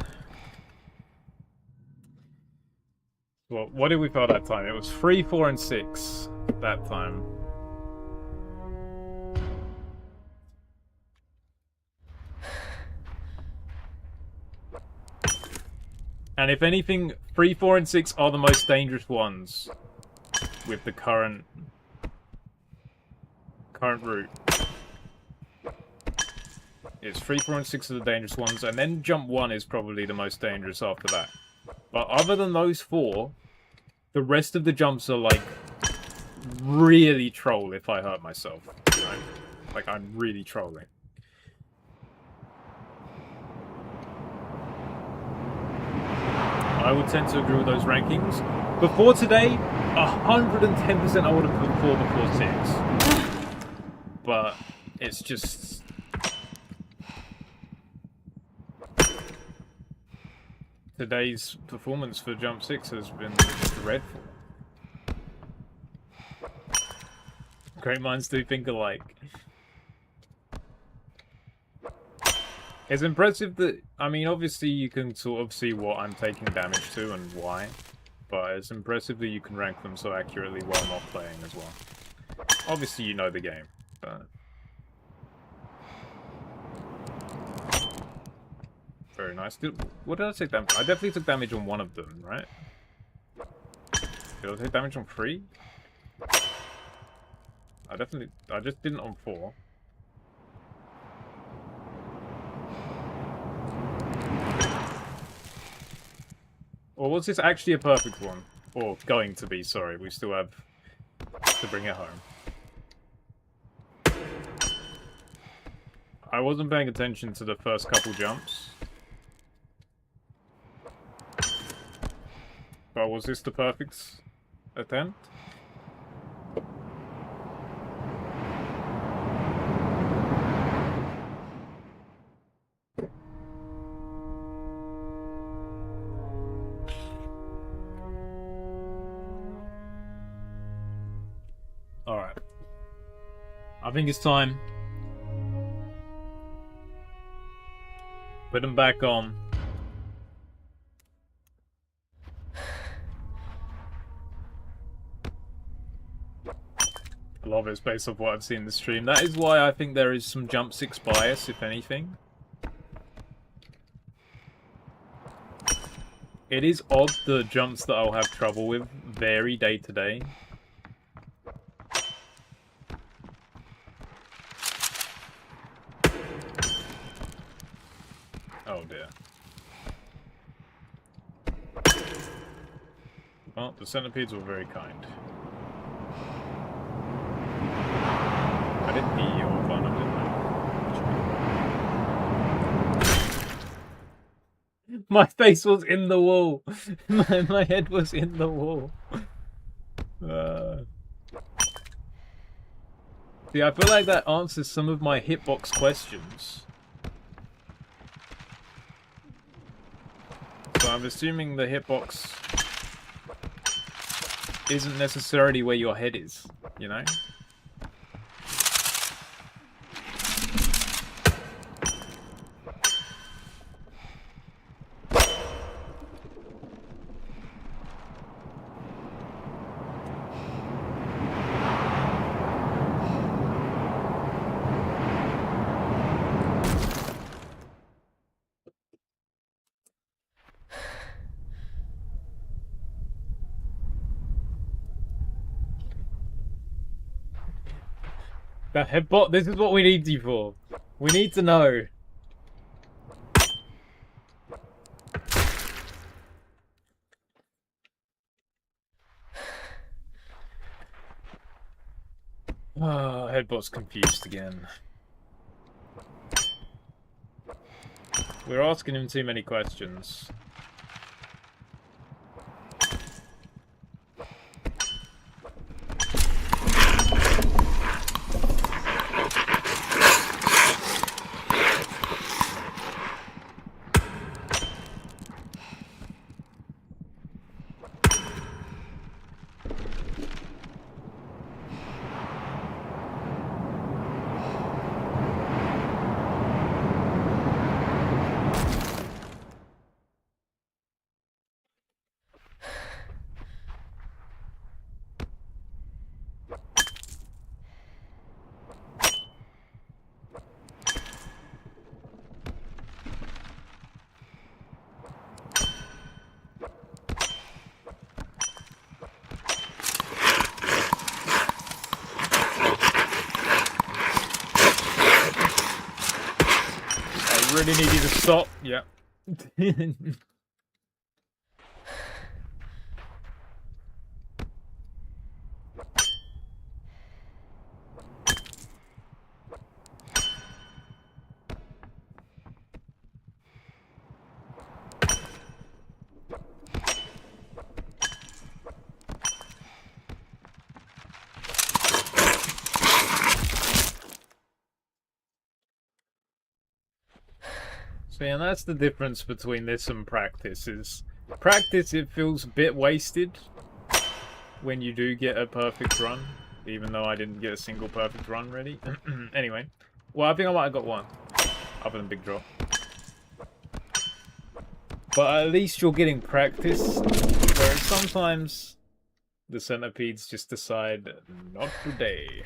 Well, what did we fail that time? It was 3, 4, and 6 that time. And if anything, 3, 4, and 6 are the most dangerous ones with the current route. It's 3, 4, and 6 are the dangerous ones, and then jump 1 is probably the most dangerous after that. But other than those 4, the rest of the jumps are like really troll if I hurt myself. You know? Like I'm really trolling. I would tend to agree with those rankings. Before today, 110% I would have put 4 before 6. But it's just... Today's performance for Jump 6 has been dreadful. Great minds do think alike. It's impressive that, I mean, obviously you can sort of see what I'm taking damage to and why, but it's impressive that you can rank them so accurately while not playing as well. Obviously you know the game, but... Very nice. What did I take damage? I definitely took damage on one of them, right? Did I take damage on 3? I just didn't on 4. Or was this actually a perfect one? Or going to be, sorry. We still have to bring it home. I wasn't paying attention to the first couple jumps. But was this the perfect attempt? Alright. I think it's time. Put them back on. A lot of it's based off what I've seen in the stream. That is why I think there is some Jump 6 bias, if anything. It is odd the jumps that I'll have trouble with vary day to day. Oh dear. Well, the centipedes were very kind. I didn't hear your fun, didn't I? My face was in the wall. My head was in the wall. See, I feel like that answers some of my hitbox questions. So I'm assuming the hitbox isn't necessarily where your head is, you know? The headbot, this is what we need you for. We need to know. Oh, headbot's confused again. We're asking him too many questions. really need you to stop. Yeah. So yeah, that's the difference between this and practice. Is practice, it feels a bit wasted when you do get a perfect run, even though I didn't get a single perfect run ready. Anyway, well, I think I might have got one, other than big drop. But at least you're getting practice, whereas sometimes the centipedes just decide, not today.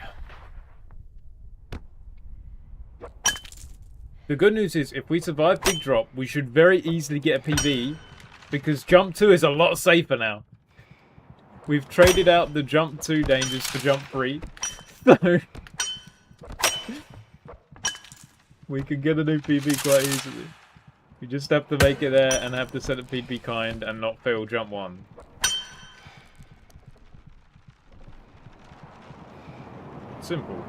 The good news is, if we survive big drop, we should very easily get a PB, because jump 2 is a lot safer now. We've traded out the jump 2 dangers for jump 3, so we can get a new PB quite easily. We just have to make it there and have the centipede be kind and not fail jump 1. Simple.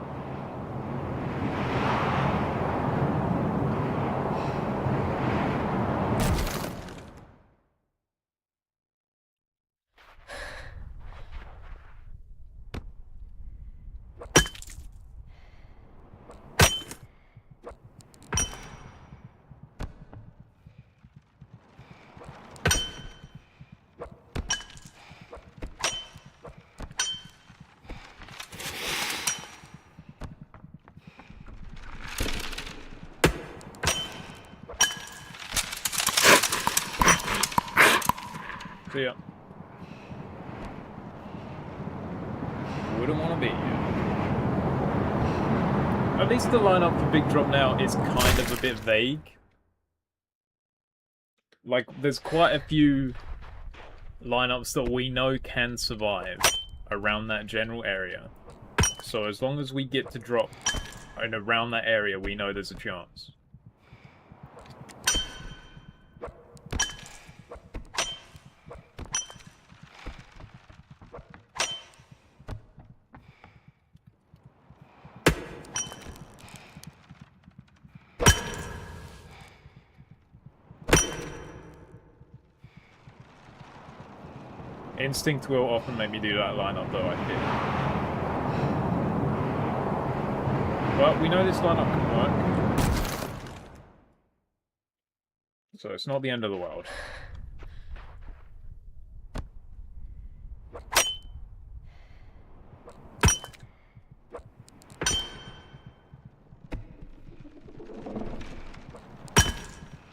See ya. Wouldn't want to be here. At least the lineup for big drop now is kind of a bit vague. Like, there's quite a few lineups that we know can survive around that general area. So as long as we get to drop and around that area, we know there's a chance. Instinct will often make me do that lineup, though, I think. But we know this lineup can work. So it's not the end of the world.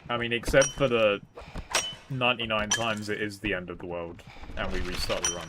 I mean, except for the 99 times it is the end of the world, and we restart the run.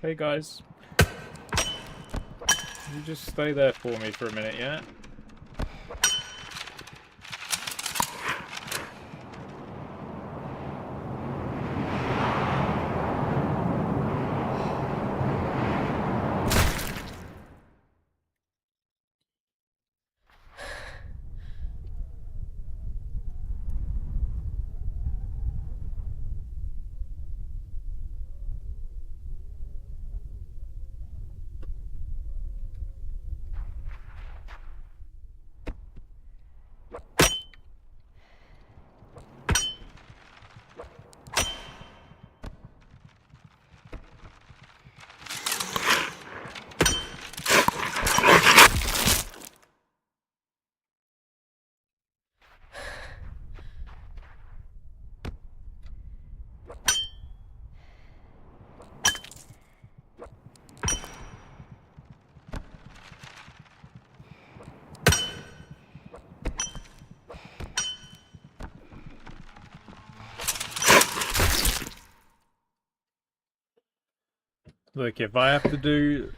Hey guys. You just stay there for me for a minute, yeah? Look, if I have to do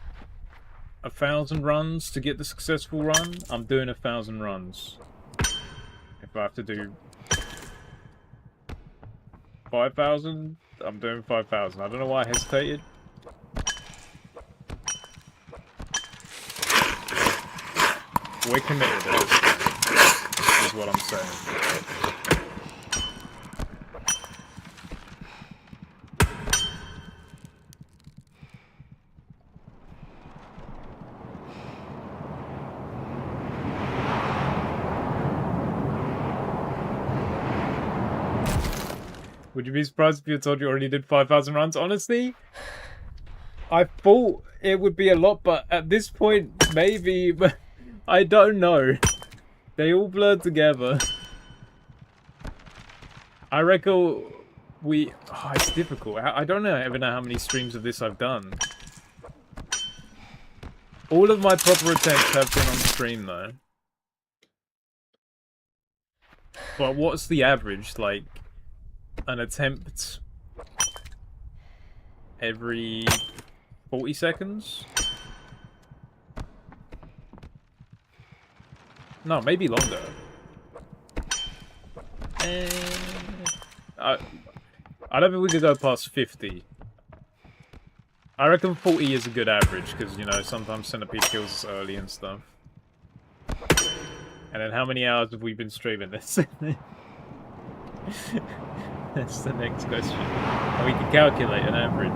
1,000 runs to get the successful run, I'm doing 1,000 runs. If I have to do 5,000, I'm doing 5,000. I don't know why I hesitated. We're committed to this, is what I'm saying. Would you be surprised if you told you already did 5,000 runs? Honestly, I thought it would be a lot, but at this point, maybe, but I don't know. They all blur together. I reckon we... Oh, it's difficult. I don't ever know how many streams of this I've done. All of my proper attempts have been on stream, though. But what's the average? Like, an attempt every 40 seconds? No, maybe longer. I don't think we could go past 50. I reckon 40 is a good average, because, you know, sometimes Centipede kills us early and stuff. And then how many hours have we been streaming this? That's the next question. And we can calculate an average.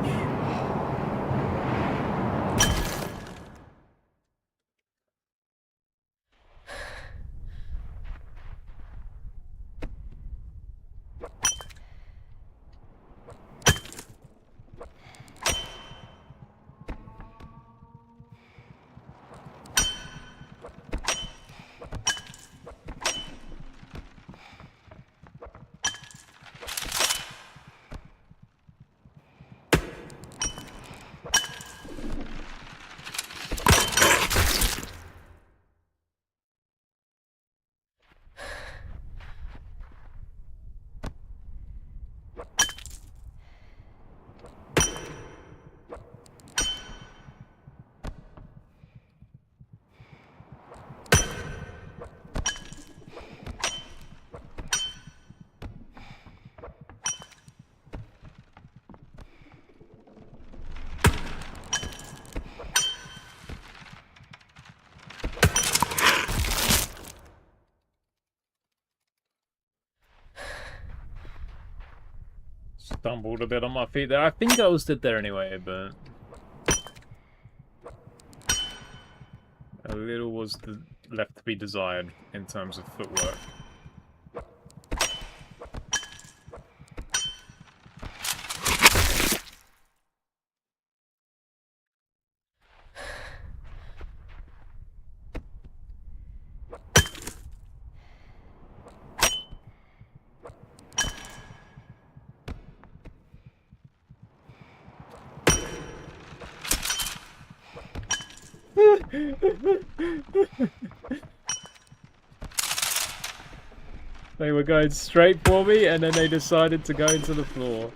Stumbled a bit on my feet there. I think I was dead there anyway, but a little was left to be desired in terms of footwork. They were going straight for me, and then they decided to go into the floor.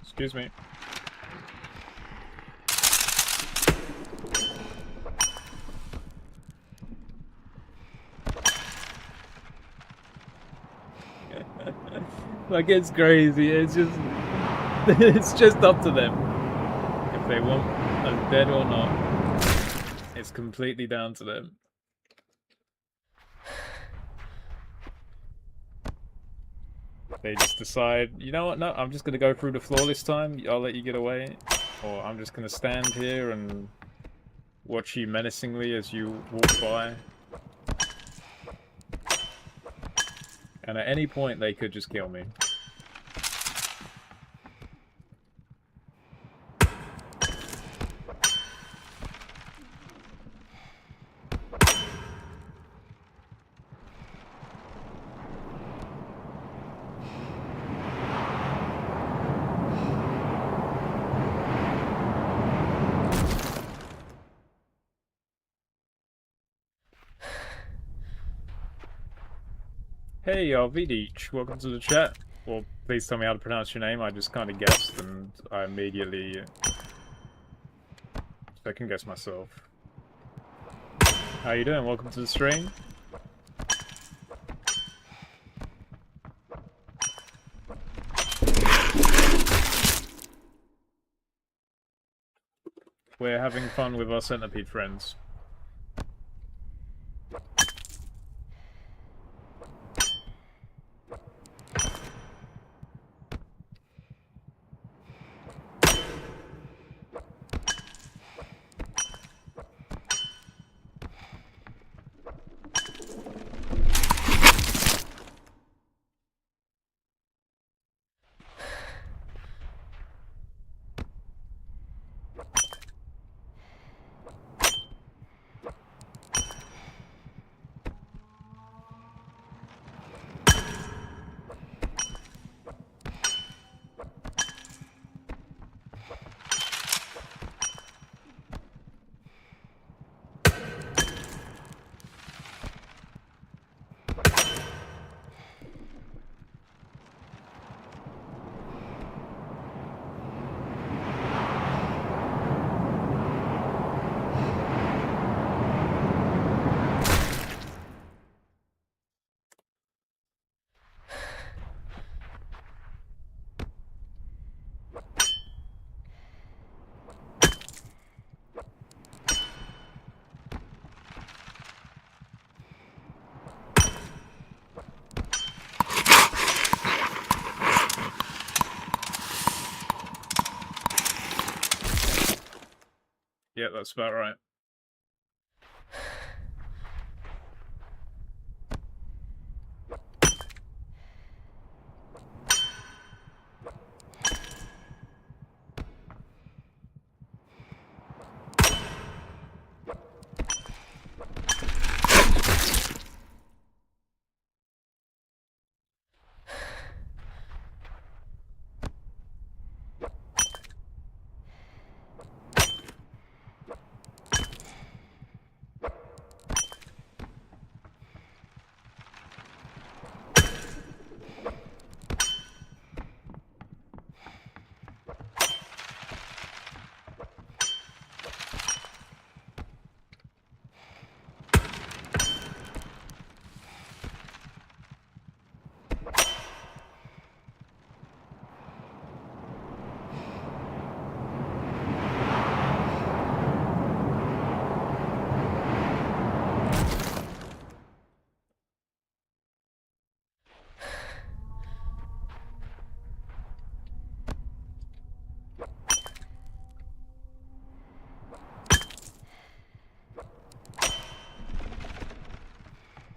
Excuse me. Like, it's crazy. It's just it's just up to them if they want us dead or not. It's completely down to them. They just decide, you know what, no, I'm just gonna go through the floor this time, I'll let you get away. Or I'm just gonna stand here and watch you menacingly as you walk by. And at any point they could just kill me. Hey, Vidic, welcome to the chat. Well, please tell me how to pronounce your name. I just kind of guessed, and I immediately second guess myself. How you doing? Welcome to the stream. We're having fun with our Centipede friends. Yeah, that's about right.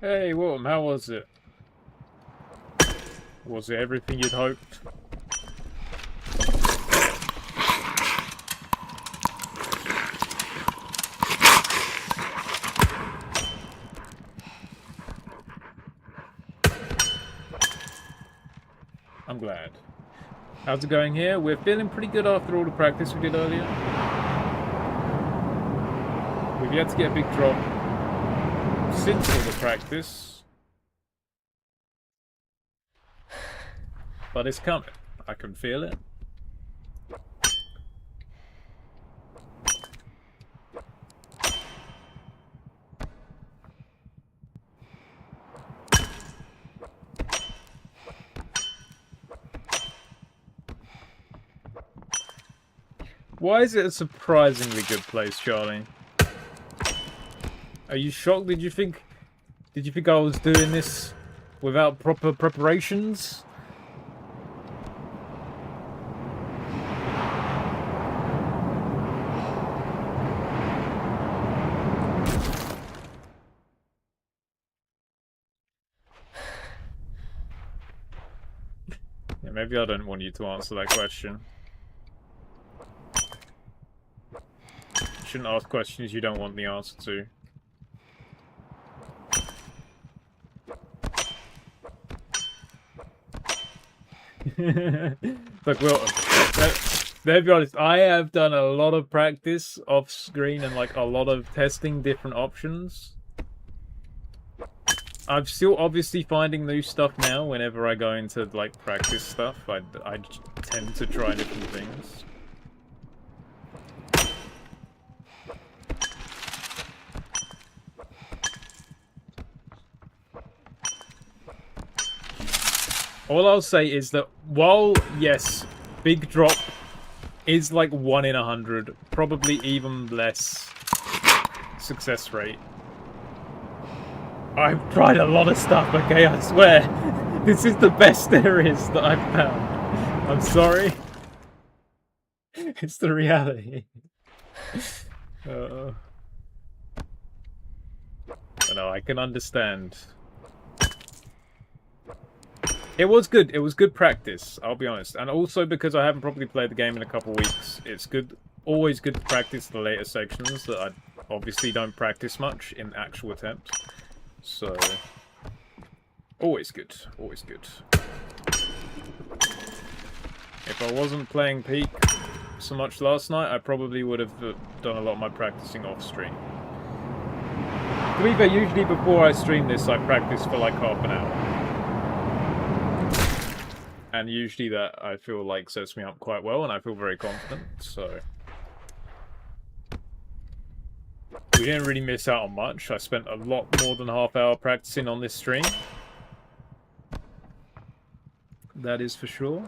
Hey, Wilton, how was it? Was it everything you'd hoped? I'm glad. How's it going here? We're feeling pretty good after all the practice we did earlier. We've yet to get a big drop since all the practice, But it's coming. I can feel it. Why is it a surprisingly good place, Charlie? Are you shocked? Did you think I was doing this without proper preparations? Yeah, maybe I don't want you to answer that question. You shouldn't ask questions you don't want the answer to. Look, well, to be honest, I have done a lot of practice off screen and like a lot of testing different options. I'm still obviously finding new stuff now whenever I go into like practice stuff. I tend to try different things. All I'll say is that while, yes, Big Drop is like 1 in 100, probably even less success rate. I've tried a lot of stuff, okay, I swear. This is the best there is that I've found. I'm sorry. It's the reality. But no, I can understand. It was good. It was good practice, I'll be honest. And also because I haven't properly played the game in a couple of weeks, it's good. Always good to practice the later sections that I obviously don't practice much in actual attempts. So, always good. Always good. If I wasn't playing Peak so much last night, I probably would have done a lot of my practicing off stream. To be fair, usually before I stream this, I practice for like half an hour. And usually that, I feel like, sets me up quite well, and I feel very confident, so... We didn't really miss out on much. I spent a lot more than half hour practicing on this stream. That is for sure.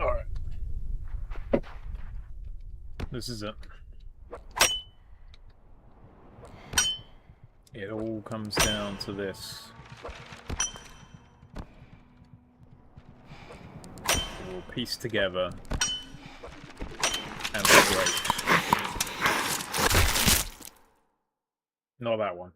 Alright. This is it. It all comes down to this. We'll piece together and be great. Not that one.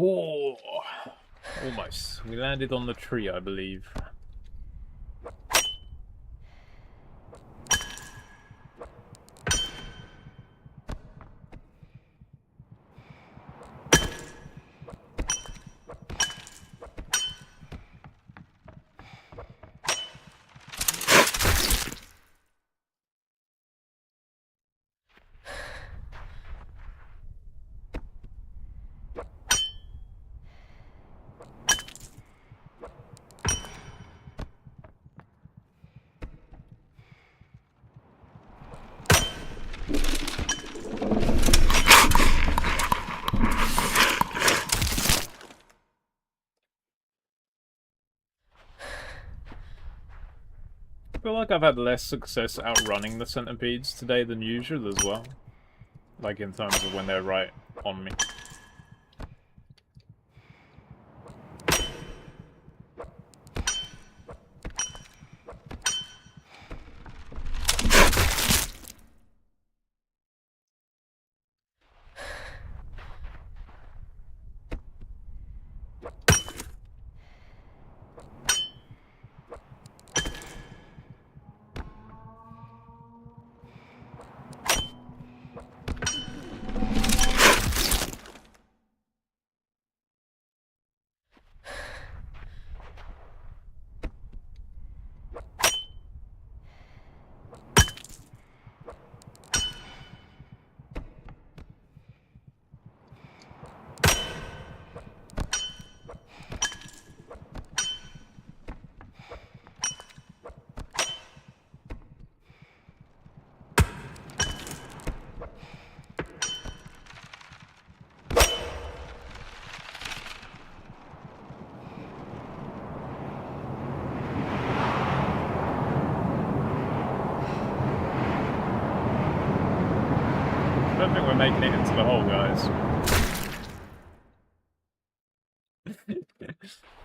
Oh, almost. We landed on the tree, I believe. feel like I've had less success outrunning the centipedes today than usual as well. Like in terms of when they're right on me. I don't think we're making it into the hole, guys.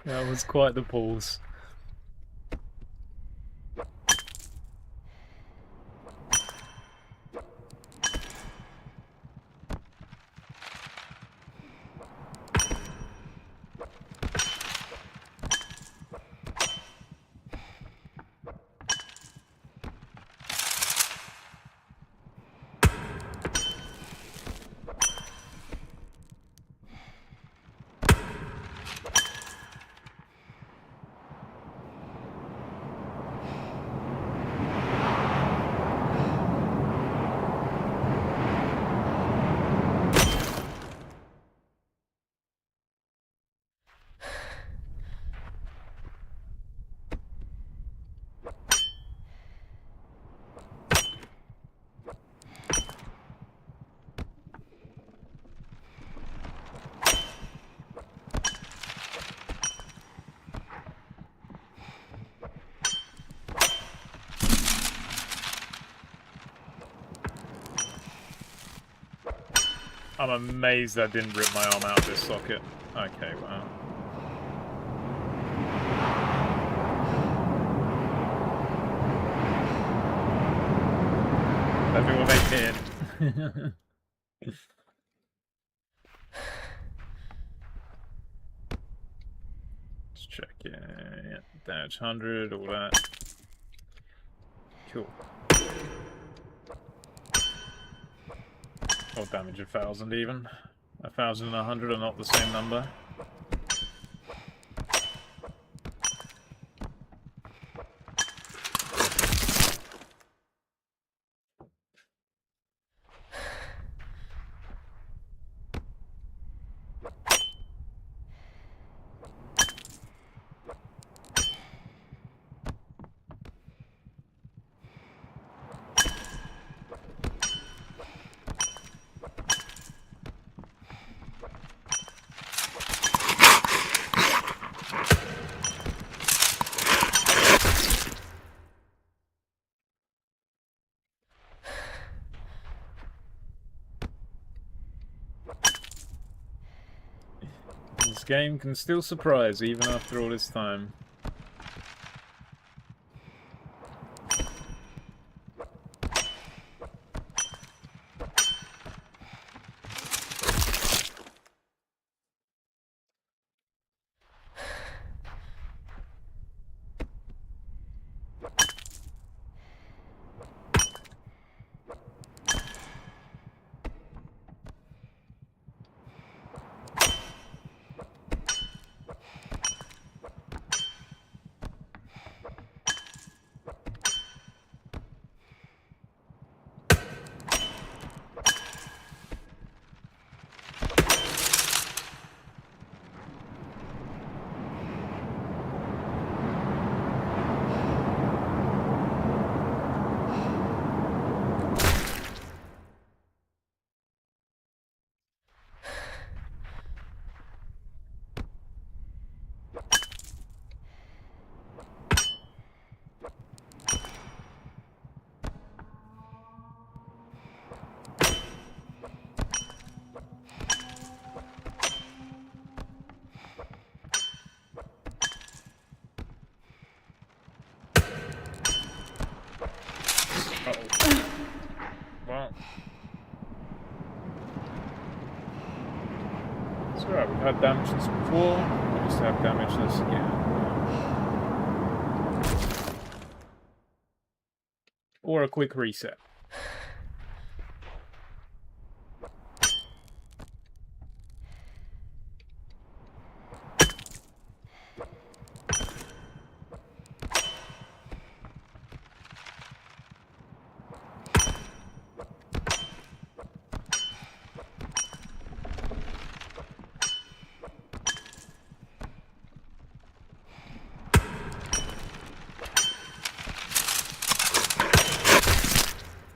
That was quite the pause. I'm amazed that didn't rip my arm out of this socket. Okay, wow. I think we'll make it in. Let's check, yeah, damage 100, all that. Cool. Or damage 1,000 even. 1,000 and 100 are not the same number. This game can still surprise even after all this time. alright, we've had damageless before, we'll just have damageless again. Or a quick reset.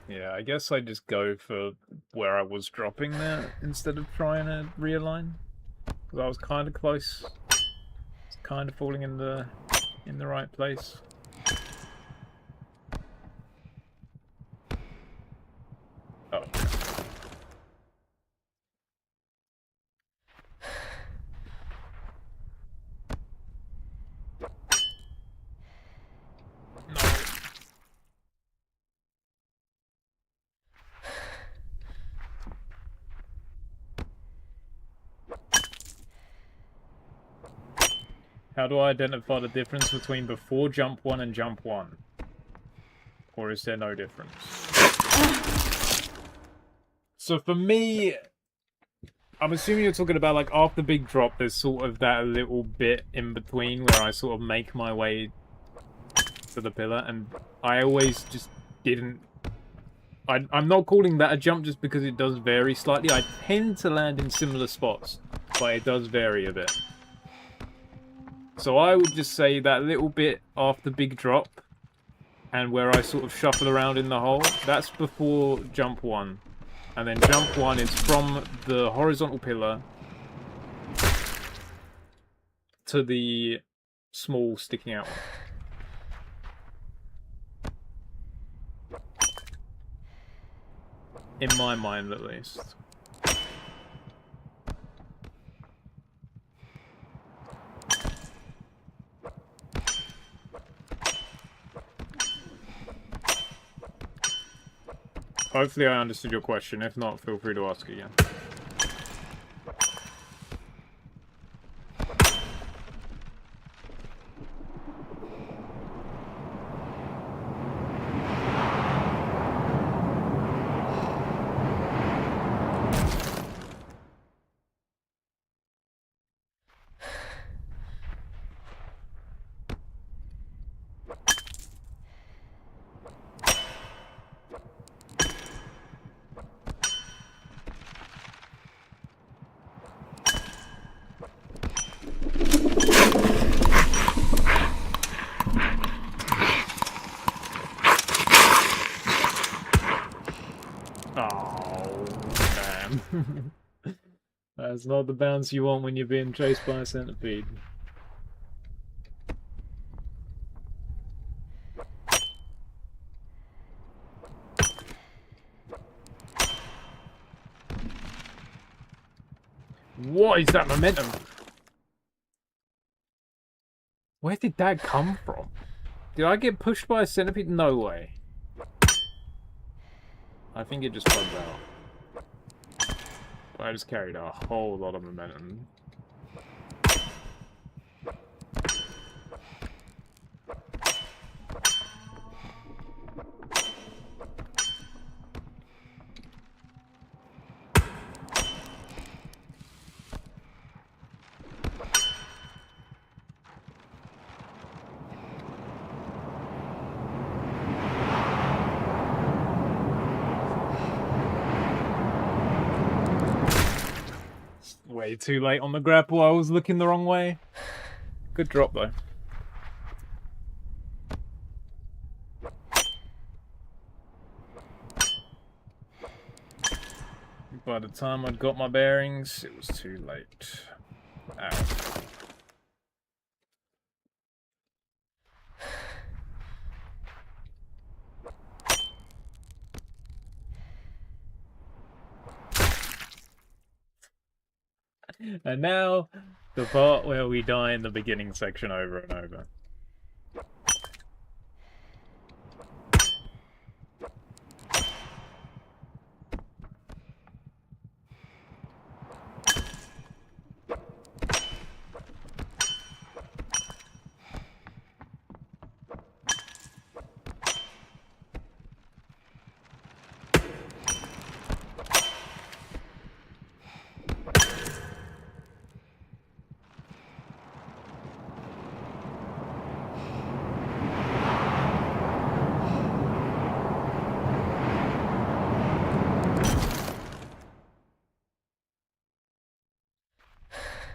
Yeah, I guess I just go for where I was dropping there instead of trying to realign. Because I was kind of close. It's kind of falling in the right place. Oh. How do I identify the difference between before jump 1 and jump 1? Or is there no difference? So for me, I'm assuming you're talking about like after big drop, there's sort of that little bit in between where I sort of make my way to the pillar, and I always just didn't... I'm not calling that a jump just because it does vary slightly. I tend to land in similar spots, but it does vary a bit. So I would just say that little bit after big drop, and where I sort of shuffle around in the hole, that's before jump 1. And then jump 1 is from the horizontal pillar to the small sticking out one. In my mind, at least. Hopefully I understood your question. If not, feel free to ask again. That's not the bounce you want when you're being chased by a centipede. What is that momentum? Where did that come from? Did I get pushed by a centipede? No way. I think it just bugged out. I just carried a whole lot of momentum. Way too late on the grapple, I was looking the wrong way. Good drop though. By the time I'd got my bearings, it was too late. Ow. And now, the part where we die in the beginning section over and over.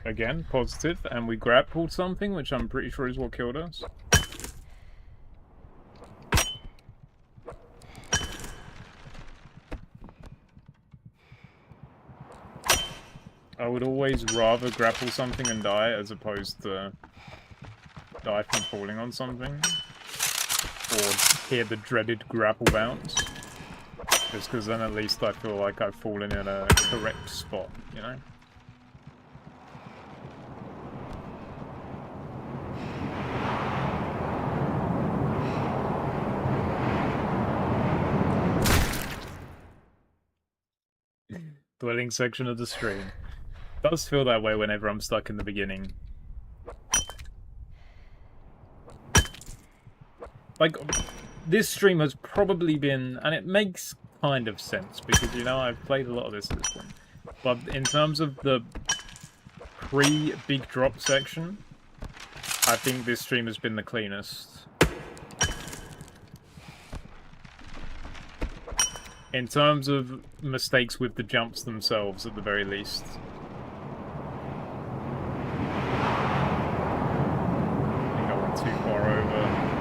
again, positive, and we grappled something, which I'm pretty sure is what killed us. I would always rather grapple something and die as opposed to die from falling on something. Or hear the dreaded grapple bounce. Just because then at least I feel like I've fallen in a correct spot, you know? Dwelling section of the stream. It does feel that way whenever I'm stuck in the beginning. Like, this stream has probably been, and it makes kind of sense, because, you know, I've played a lot of this at this point. But in terms of the pre-big drop section, I think this stream has been the cleanest. In terms of mistakes with the jumps themselves, at the very least. I think I went too far over.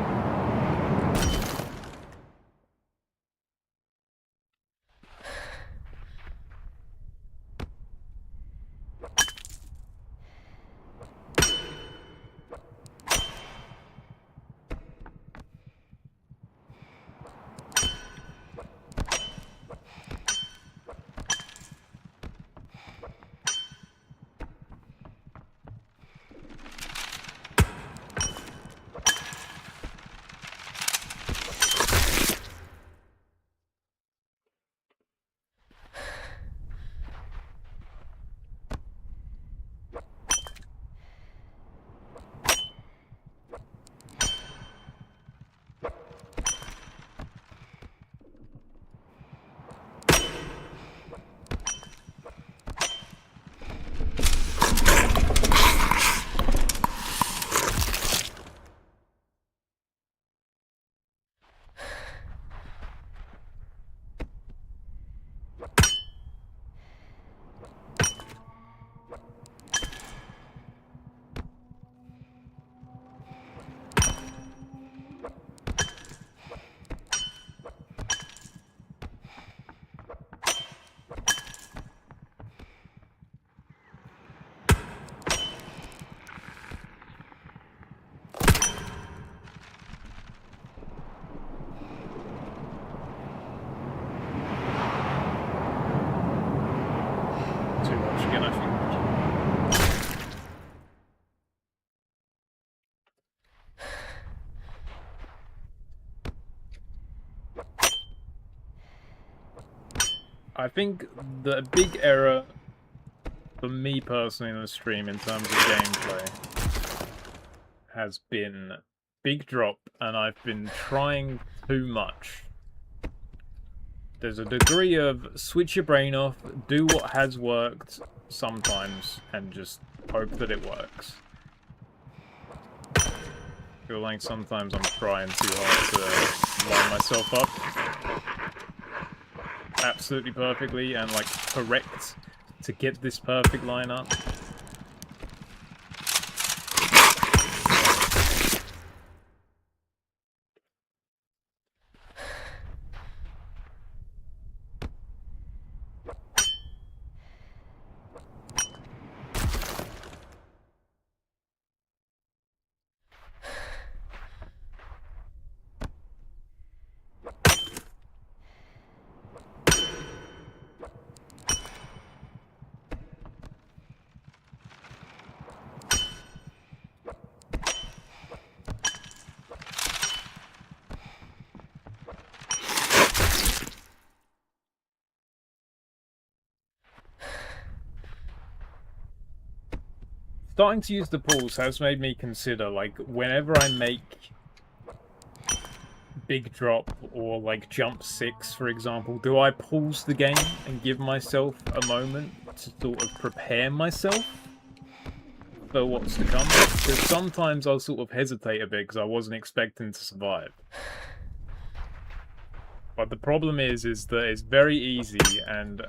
I think the big error for me personally in the stream in terms of gameplay has been big drop, and I've been trying too much. There's a degree of switch your brain off, do what has worked sometimes, and just hope that it works. I feel like sometimes I'm trying too hard to line myself up absolutely perfectly and like correct to get this perfect lineup. Starting to use the pulse has made me consider, like, whenever I make big drop or, like, jump 6, for example, do I pause the game and give myself a moment to sort of prepare myself for what's to come? Because sometimes I'll sort of hesitate a bit because I wasn't expecting to survive. But the problem is that it's very easy, and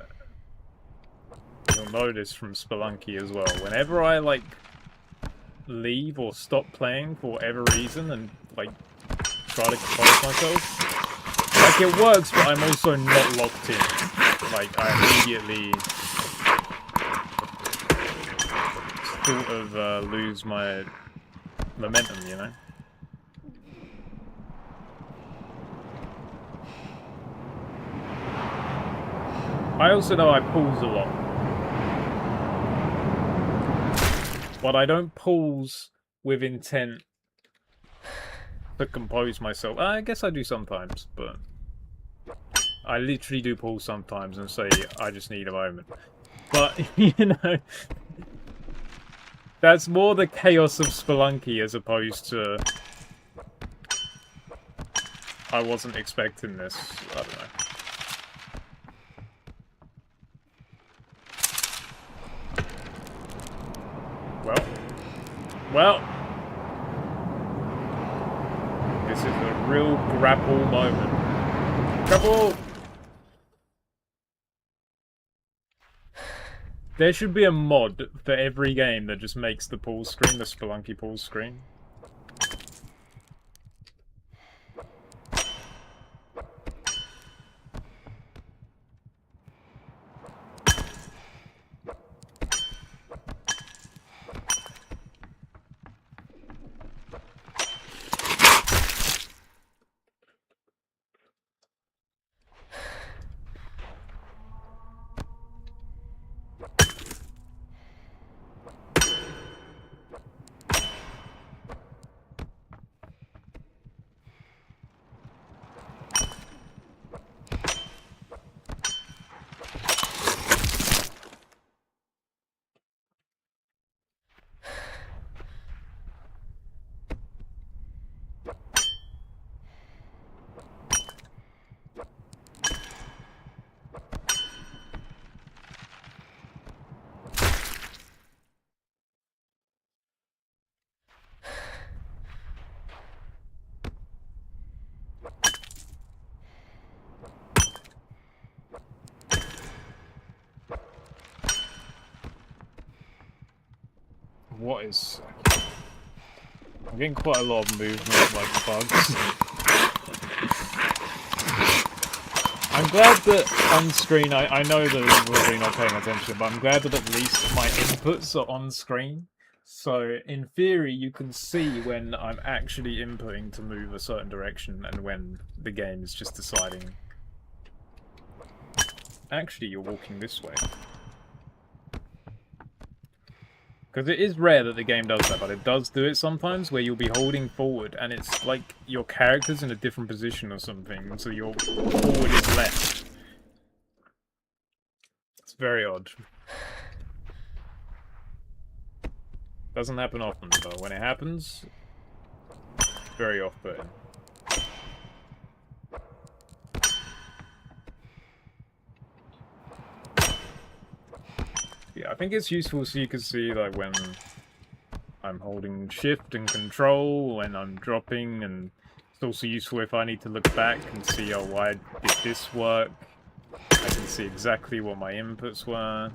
you'll notice from Spelunky as well, whenever I, like, leave or stop playing for whatever reason and, like, try to compose myself, like, it works, but I'm also not locked in. Like, I immediately sort of lose my momentum, you know? I also know I pause a lot. But I don't pause with intent to compose myself. I guess I do sometimes, but I literally do pause sometimes and say, I just need a moment. But, you know, that's more the chaos of Spelunky as opposed to I wasn't expecting this. I don't know. Well, this is a real grapple moment. Grapple! There should be a mod for every game that just makes the pause screen, the Spelunky pause screen. What is... I'm getting quite a lot of movement, like bugs. I'm glad that on screen, I know that we're really not paying attention, but I'm glad that at least my inputs are on screen. So, in theory, you can see when I'm actually inputting to move a certain direction and when the game is just deciding... Actually, you're walking this way. Because it is rare that the game does that, but it does do it sometimes, where you'll be holding forward, and it's like your character's in a different position or something, so your forward is left. It's very odd. Doesn't happen often, but when it happens, it's very off-putting. Yeah, I think it's useful so you can see, like, when I'm holding shift and control, when I'm dropping, and it's also useful if I need to look back and see, oh, why did this work? I can see exactly what my inputs were.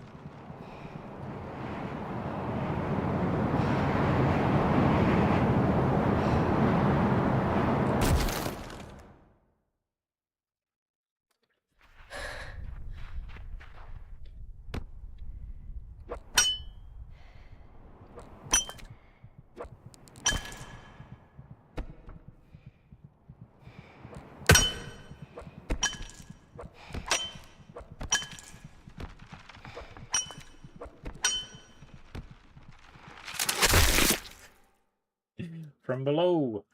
From below.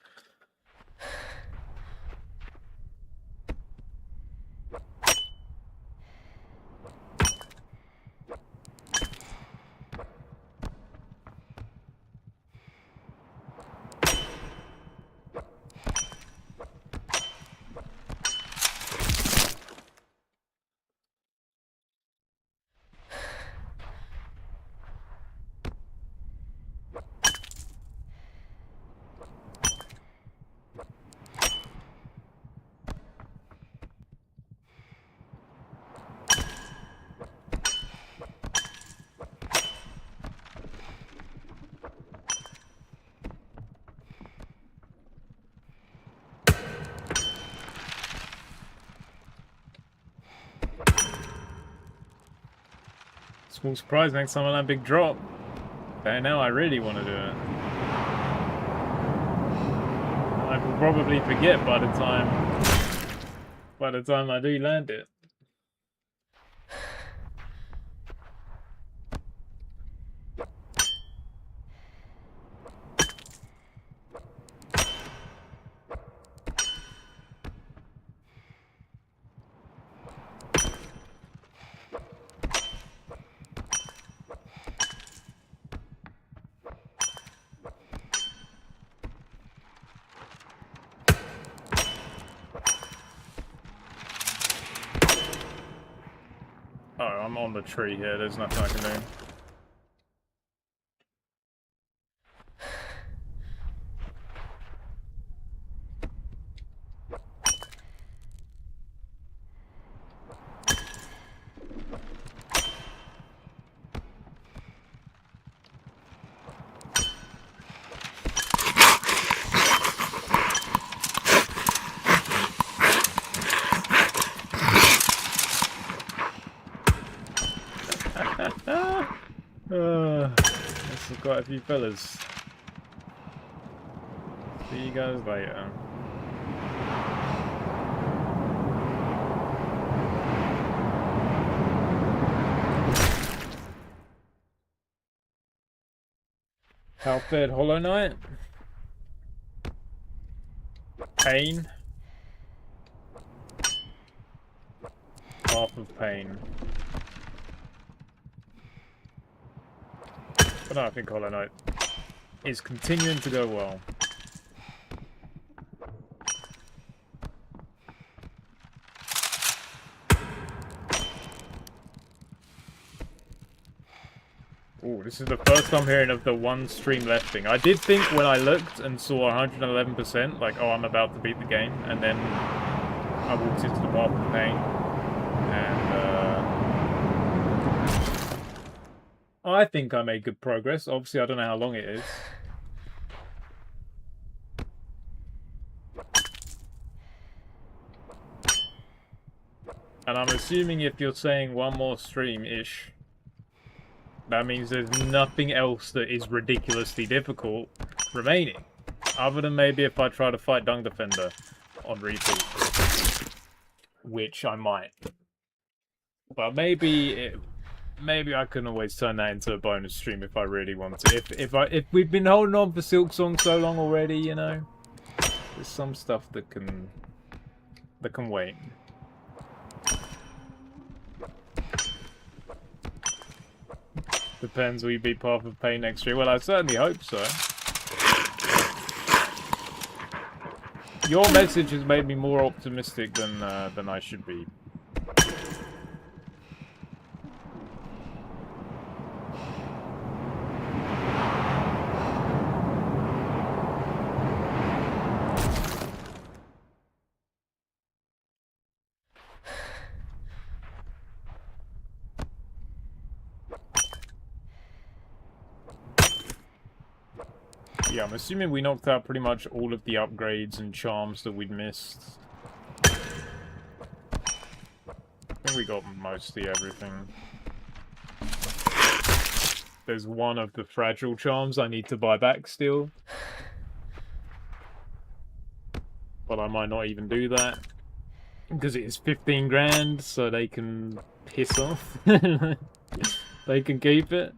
Small surprise next time I land big drop. Okay, now I really want to do it. I will probably forget by the time I do land it. Oh, I'm on the tree here. There's nothing I can do. There's quite a few fellas. See you guys later. How fared Hollow Knight? Pain. Half of pain. But no, I think Hollow Knight is continuing to go well. Oh, this is the first I'm hearing of the one stream left thing. I did think when I looked and saw 111%, like, oh, I'm about to beat the game, and then I walked into the path of pain, and I think I made good progress. Obviously, I don't know how long it is. And I'm assuming if you're saying one more stream-ish, that means there's nothing else that is ridiculously difficult remaining. Other than maybe if I try to fight Dung Defender on repeat. Which I might. But maybe I can always turn that into a bonus stream if I really want to. If we've been holding on for Silk Song so long already, you know, there's some stuff that can wait. Depends, will you beat Path of Pain next year? Well, I certainly hope so. Your message has made me more optimistic than I should be. Yeah, I'm assuming we knocked out pretty much all of the upgrades and charms that we'd missed. I think we got mostly everything. There's one of the fragile charms I need to buy back still. But I might not even do that. Because it is 15 grand, so they can piss off. They can keep it.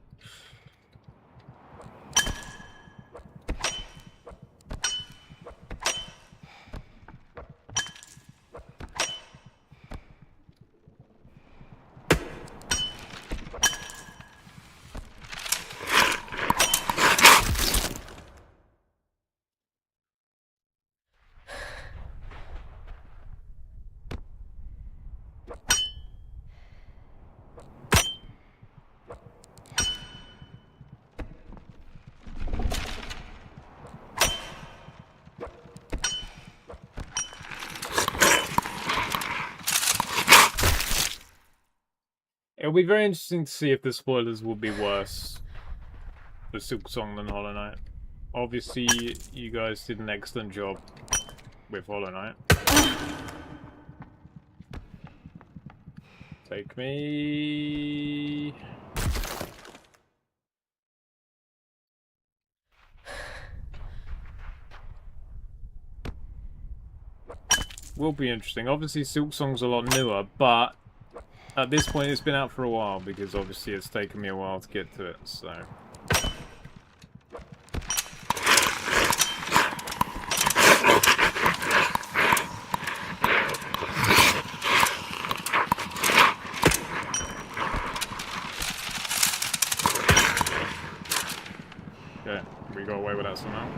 It'll be very interesting to see if the spoilers will be worse for Silk Song than Hollow Knight. Obviously, you guys did an excellent job with Hollow Knight. Take me. Will be interesting. Obviously, Silk Song's a lot newer, but at this point, it's been out for a while because obviously it's taken me a while to get to it. So. Okay, we got away with that somehow.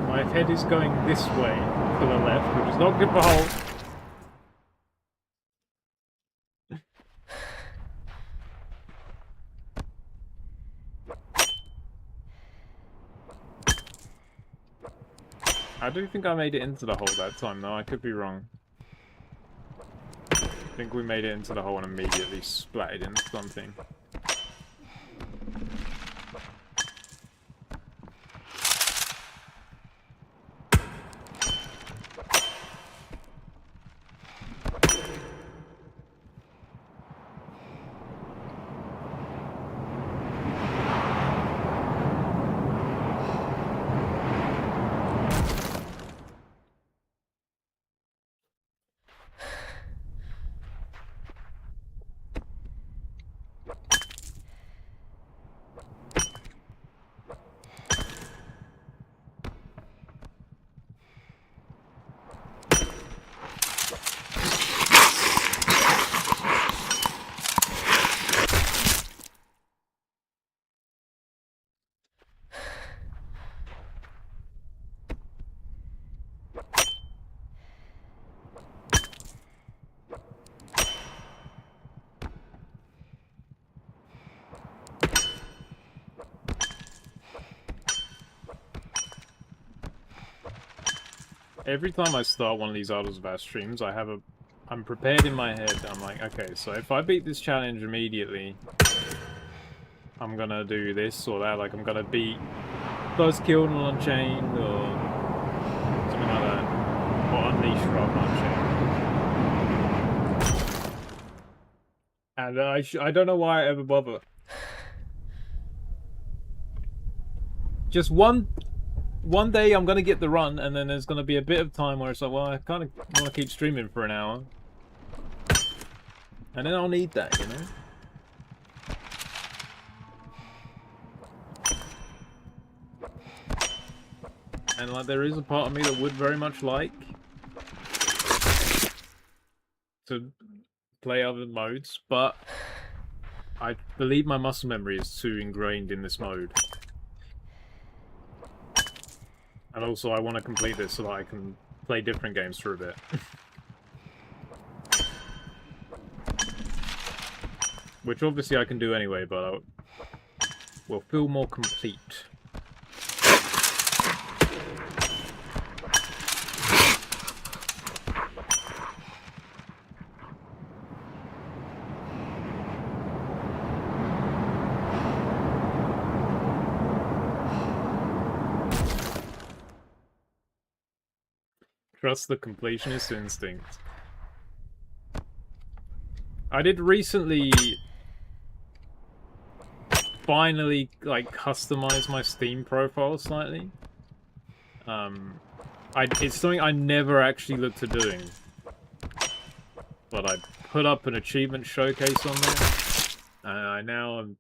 My head is going this way to the left, which is not good for hold. I do think I made it into the hole that time, though. I could be wrong. I think we made it into the hole and immediately splatted into something. Every time I start one of these Idols of Our streams, I'm prepared in my head. I'm like, okay, so if I beat this challenge immediately, I'm gonna do this or that. Like, I'm gonna beat First Kill on Unchained or something like that. Or Unleashed rather than Unchained. And I don't know why I ever bother. Just one day I'm gonna get the run, and then there's gonna be a bit of time where it's like, well, I kind of want to keep streaming for an hour, and then I'll need that, you know. And like, there is a part of me that would very much like to play other modes, but I believe my muscle memory is too ingrained in this mode. And also, I want to complete this so that I can play different games for a bit. Which obviously I can do anyway, but I will feel more complete. Trust the completionist instinct. I did recently finally like customize my Steam profile slightly. It's something I never actually looked at doing, but I put up an achievement showcase on there, and I now am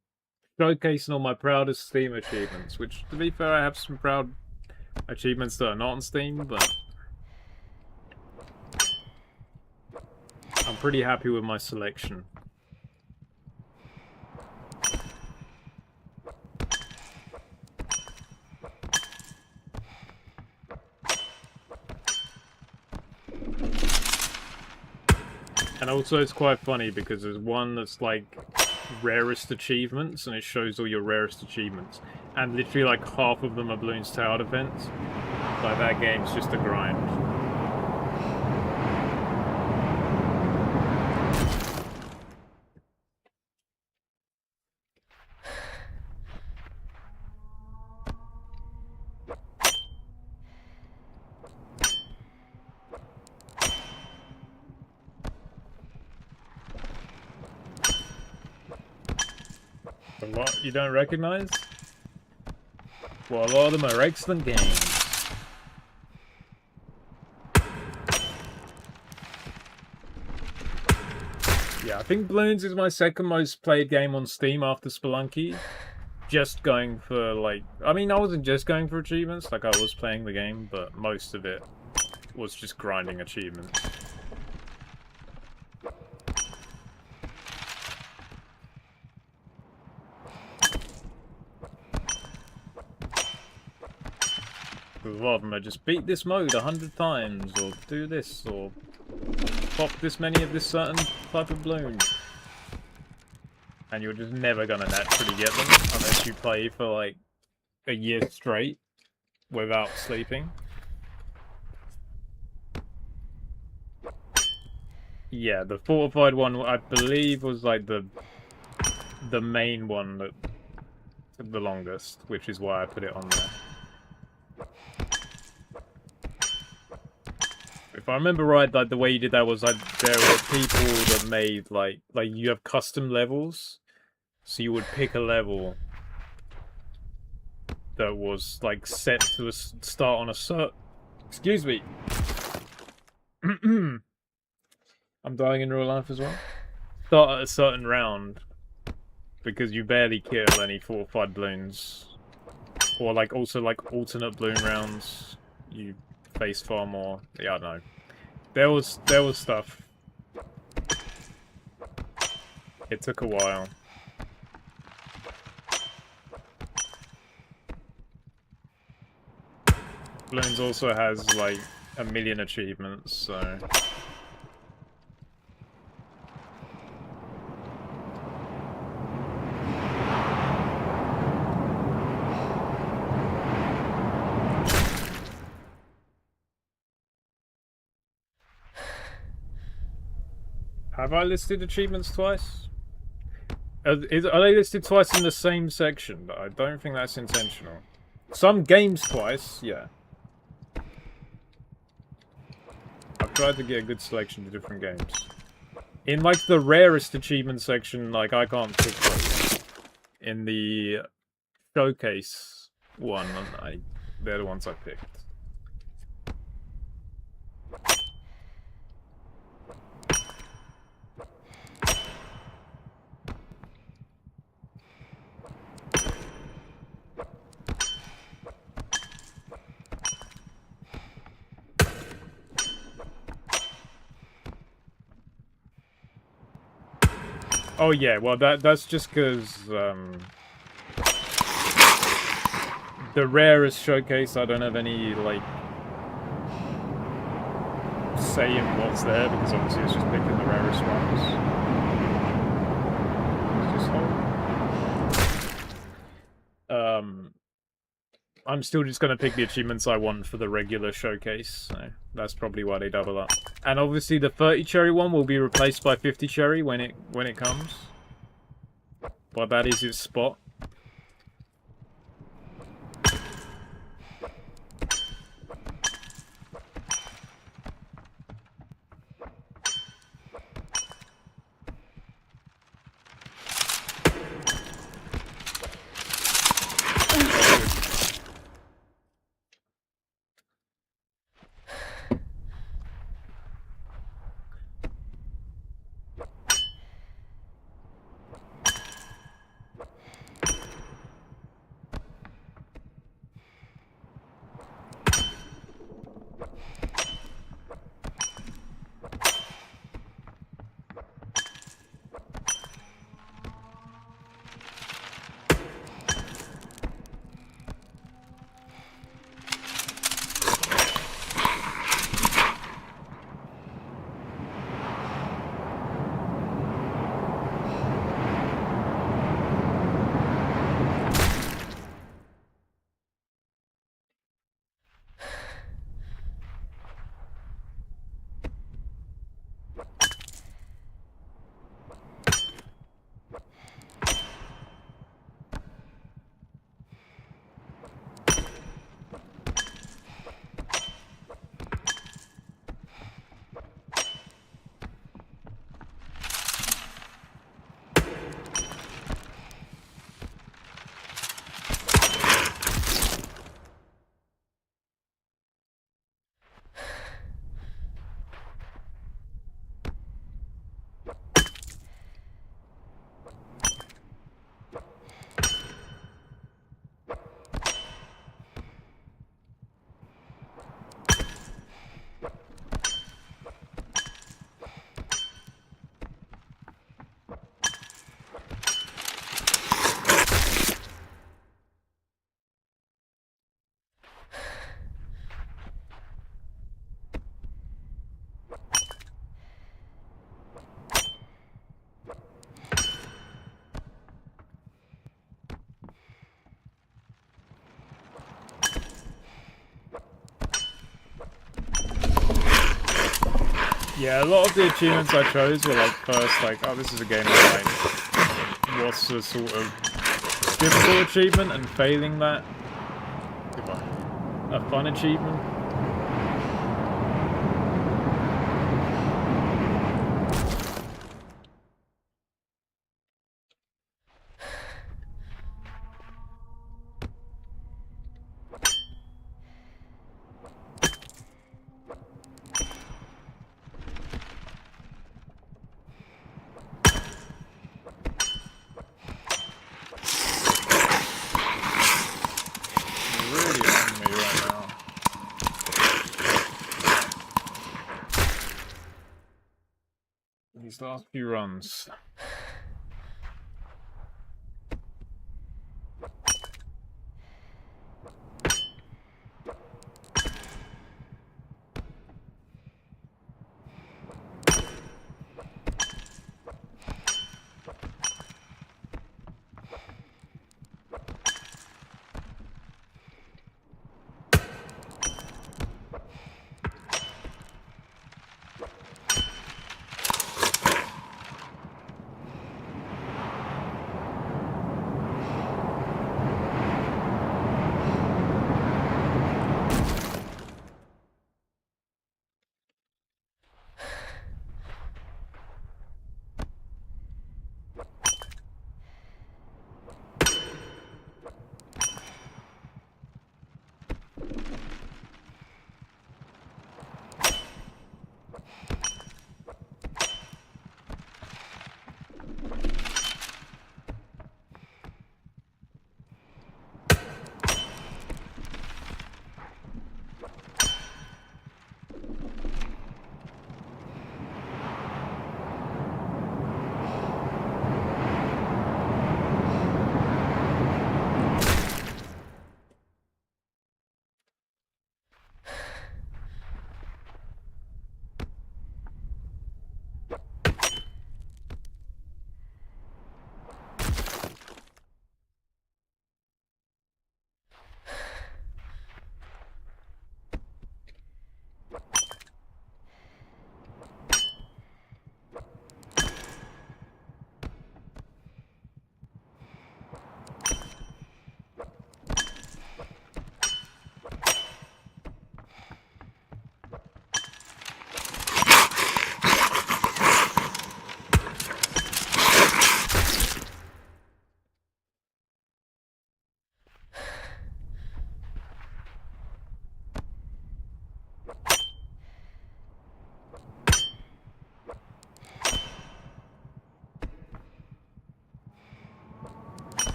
showcasing all my proudest Steam achievements. Which, to be fair, I have some proud achievements that are not on Steam, but I'm pretty happy with my selection. And also it's quite funny because there's one that's like rarest achievements, and it shows all your rarest achievements. And literally like half of them are Bloons Tower Defense. Like, that game's just a grind. What? You don't recognize? Well, a lot of them are excellent games. Yeah, I think Bloons is my second most played game on Steam after Spelunky. Just going for, like... I mean, I wasn't just going for achievements, like I was playing the game, but most of it was just grinding achievements. A lot of them are just beat this mode 100 times, or do this, or pop this many of this certain type of balloon. And you're just never gonna naturally get them, unless you play for like a year straight without sleeping. Yeah, the fortified one, I believe, was like the main one that took the longest, which is why I put it on there. If I remember right, like the way you did that was like there were people that made like you have custom levels, so you would pick a level that was like set to start on a certain. Excuse me. I'm dying in real life as well. Start at a certain round because you barely kill any fortified balloons, or like also like alternate balloon rounds. You face far more. Yeah, I don't know. There was stuff. It took a while. Balloons also has like 1 million achievements, so. Have I listed achievements twice? Are they listed twice in the same section? But I don't think that's intentional. Some games twice, yeah. I've tried to get a good selection of different games. In like the rarest achievement section, like I can't pick those. In the showcase one, they're the ones I picked. Oh yeah, well that's just because the rarest showcase, I don't have any like say in what's there because obviously it's just picking the rarest ones. I'm still just gonna pick the achievements I want for the regular showcase, so that's probably why they double up. And obviously the 30 cherry one will be replaced by 50 cherry when it comes. But that is its spot. Yeah, a lot of the achievements I chose were like first, like, oh, this is a game of like, what's the sort of difficult achievement, and failing that, a fun achievement. These last few runs.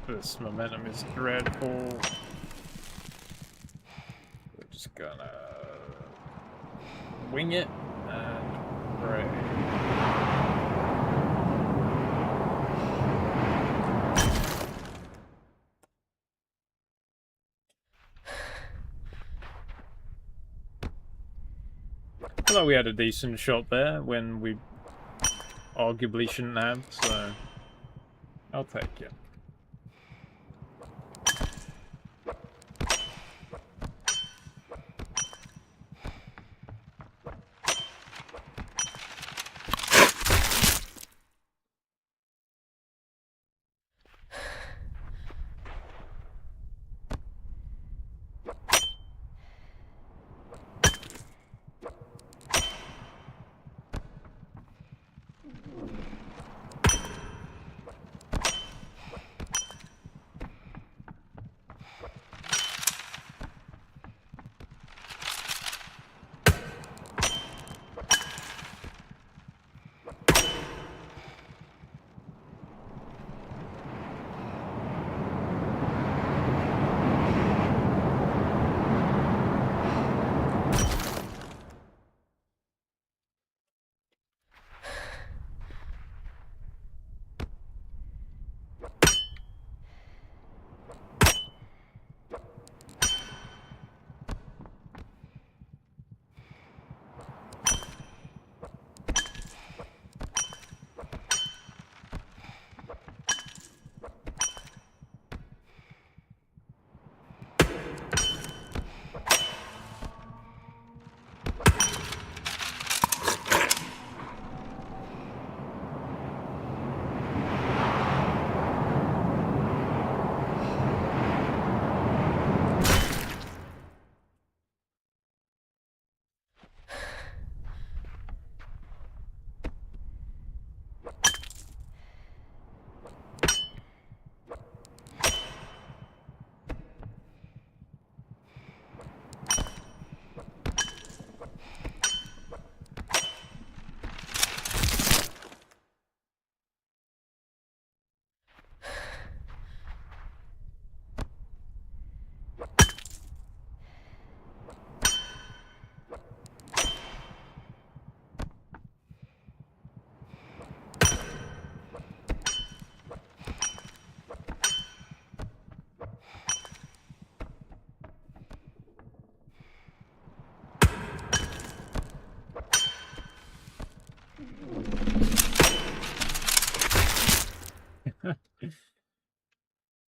This momentum is dreadful. We're just gonna wing it and pray. I feel like we had a decent shot there when we arguably shouldn't have, so I'll take it.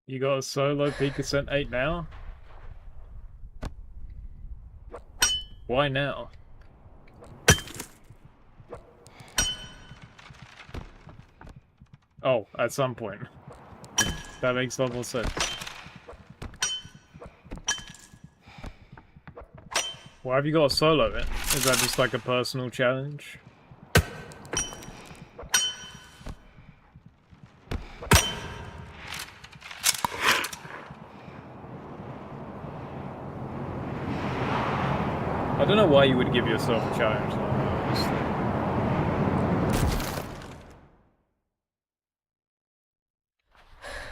You got a solo peak ascent 8 now? Why now? Oh, at some point. That makes a lot more sense. Why have you got a solo it? Is that just like a personal challenge? I don't know why you would give yourself a challenge like that, honestly.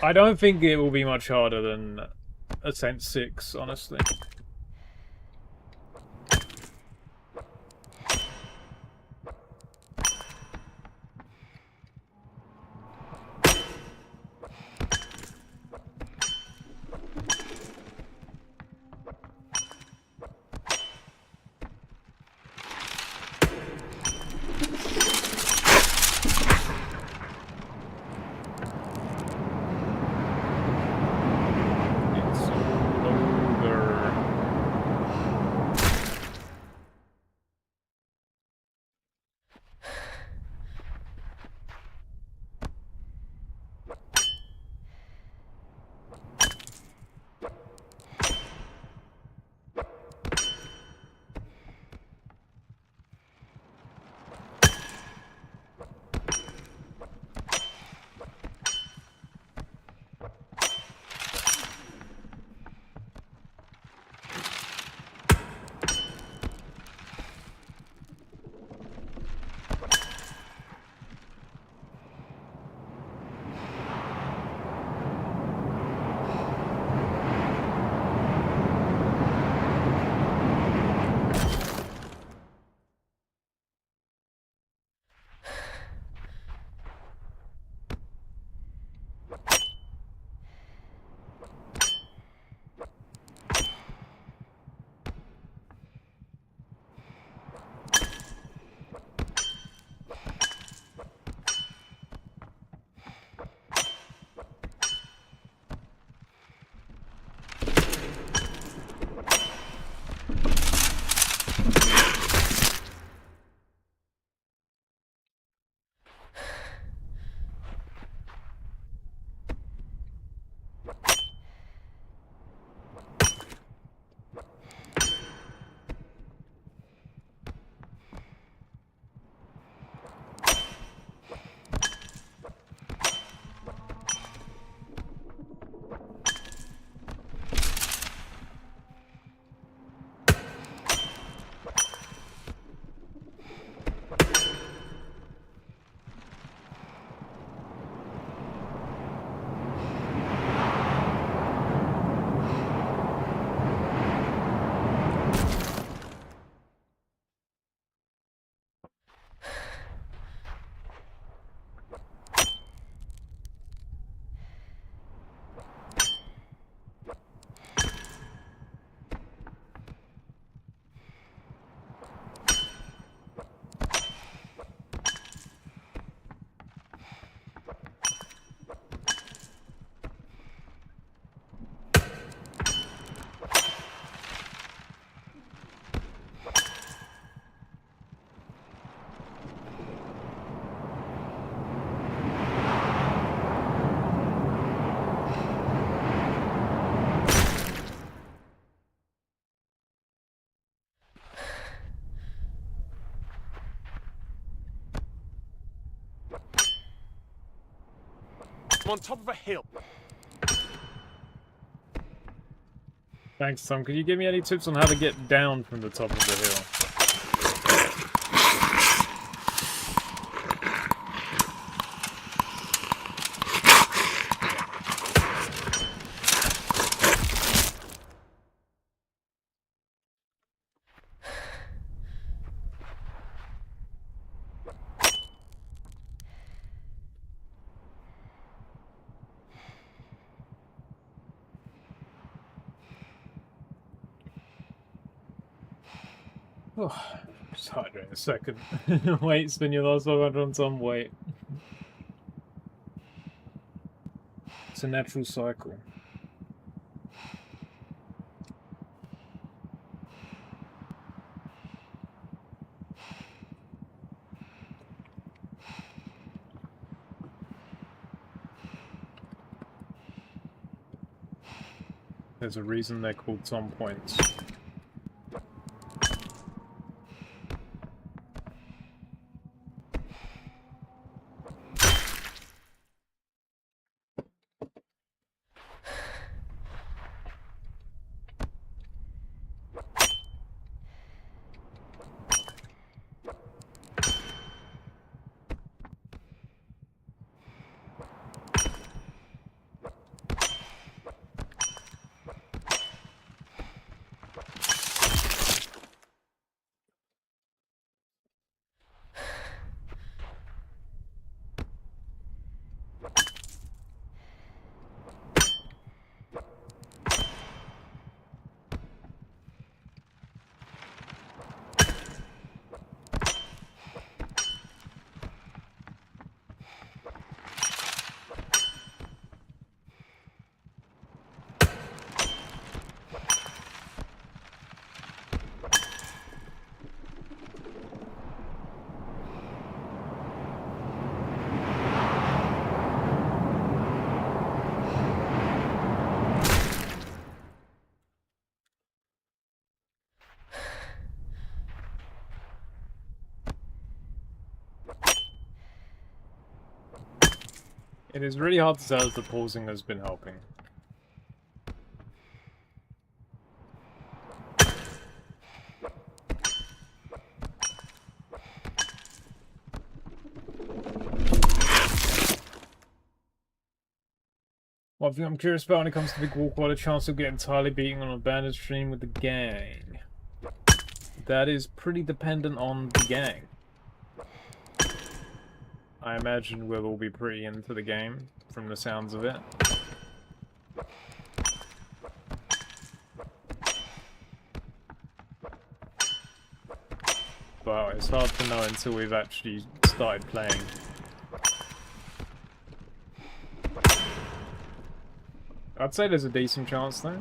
I don't think it will be much harder than Ascent 6, honestly. I'm on top of a hill. Thanks, Tom. Could you give me any tips on how to get down from the top of the hill? Oh, just hydrate a second. Wait, spin your last 500 on some weight. a natural cycle. There's a reason they're called Tom Points. It is really hard to tell if the pausing has been helping. One thing I'm curious about when it comes to Big Walk, what a chance of getting entirely beaten on a bandit stream with the gang. That is pretty dependent on the gang. I imagine we'll all be pretty into the game, from the sounds of it. But it's hard to know until we've actually started playing. I'd say there's a decent chance though.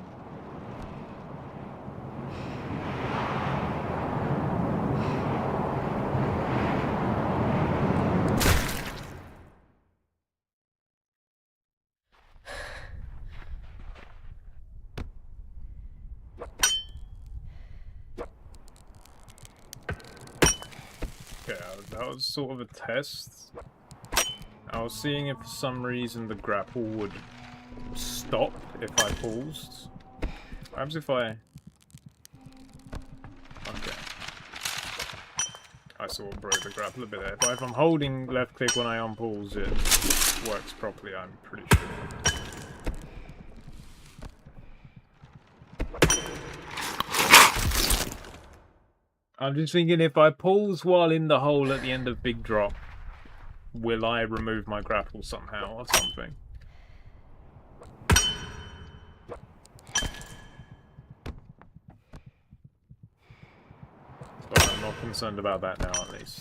That was sort of a test. I was seeing if for some reason the grapple would stop if I paused. Perhaps if I... Okay. I sort of broke the grapple a bit there. But if I'm holding left click when I unpause, it works properly, I'm pretty sure. I'm just thinking if I pause while in the hole at the end of Big Drop, will I remove my grapple somehow or something? But I'm not concerned about that now at least.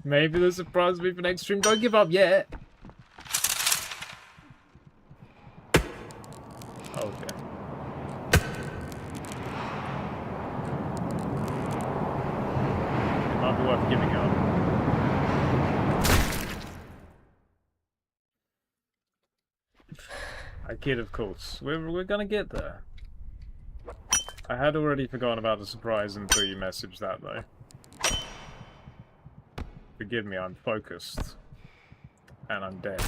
Maybe they'll surprise me for next stream. Don't give up yet. never worth giving up. I kid, of course. We're gonna get there. I had already forgotten about the surprise until you messaged that, though. Forgive me, I'm focused. And I'm dead.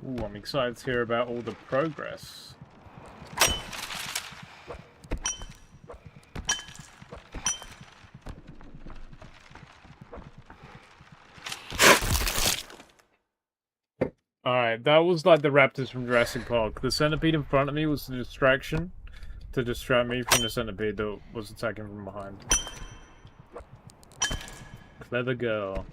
Ooh, I'm excited to hear about all the progress. Alright, that was like the raptors from Jurassic Park. The centipede in front of me was the distraction to distract me from the centipede that was attacking from behind. Clever girl.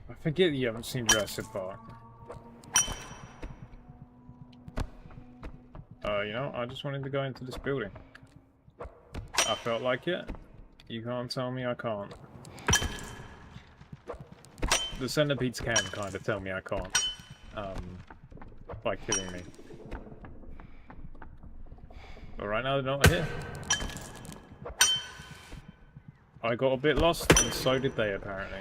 I forget you haven't seen Jurassic Park. You know, I just wanted to go into this building. I felt like it. You can't tell me I can't. The centipedes can kind of tell me I can't. By killing me. But right now they're not here. I got a bit lost, and so did they apparently.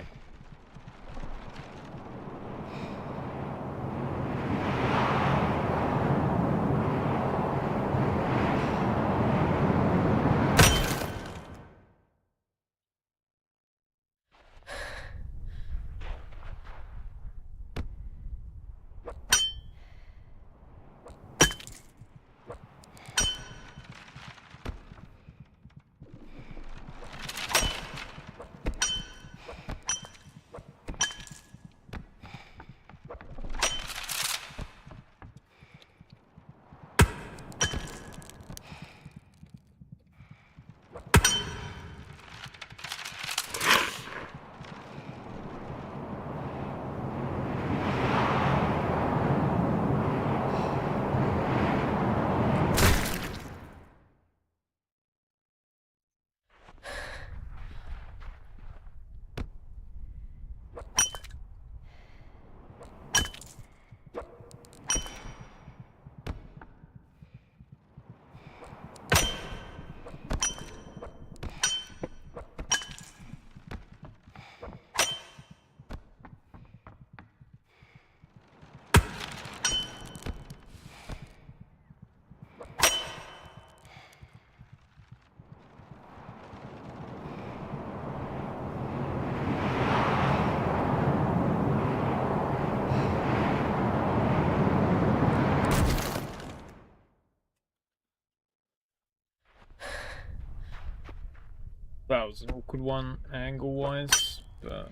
That was an awkward one, angle-wise, but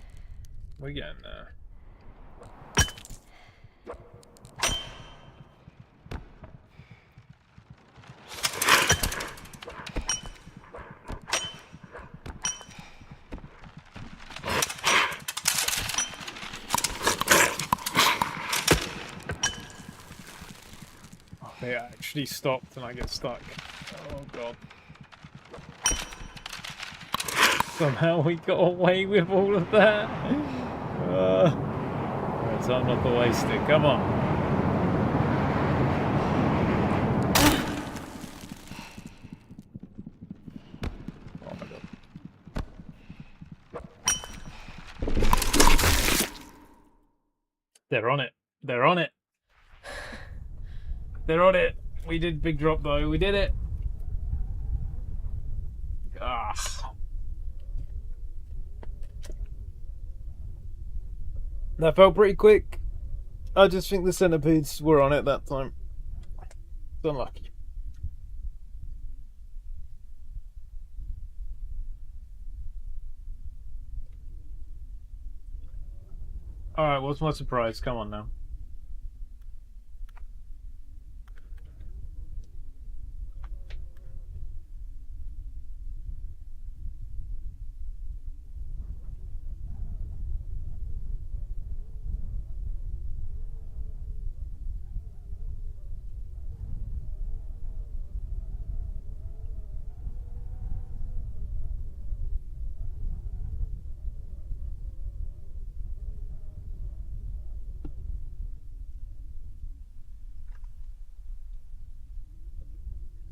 we're getting there. Oh, they actually stopped and I get stuck. Oh god. Somehow we got away with all of that. Let's unlock the way stick. Come on. Oh my god. They're on it. They're on it. They're on it. We did big drop though. We did it. Ah. That felt pretty quick. I just think the centipedes were on it that time. It's unlucky. Alright, what's my surprise? Come on now.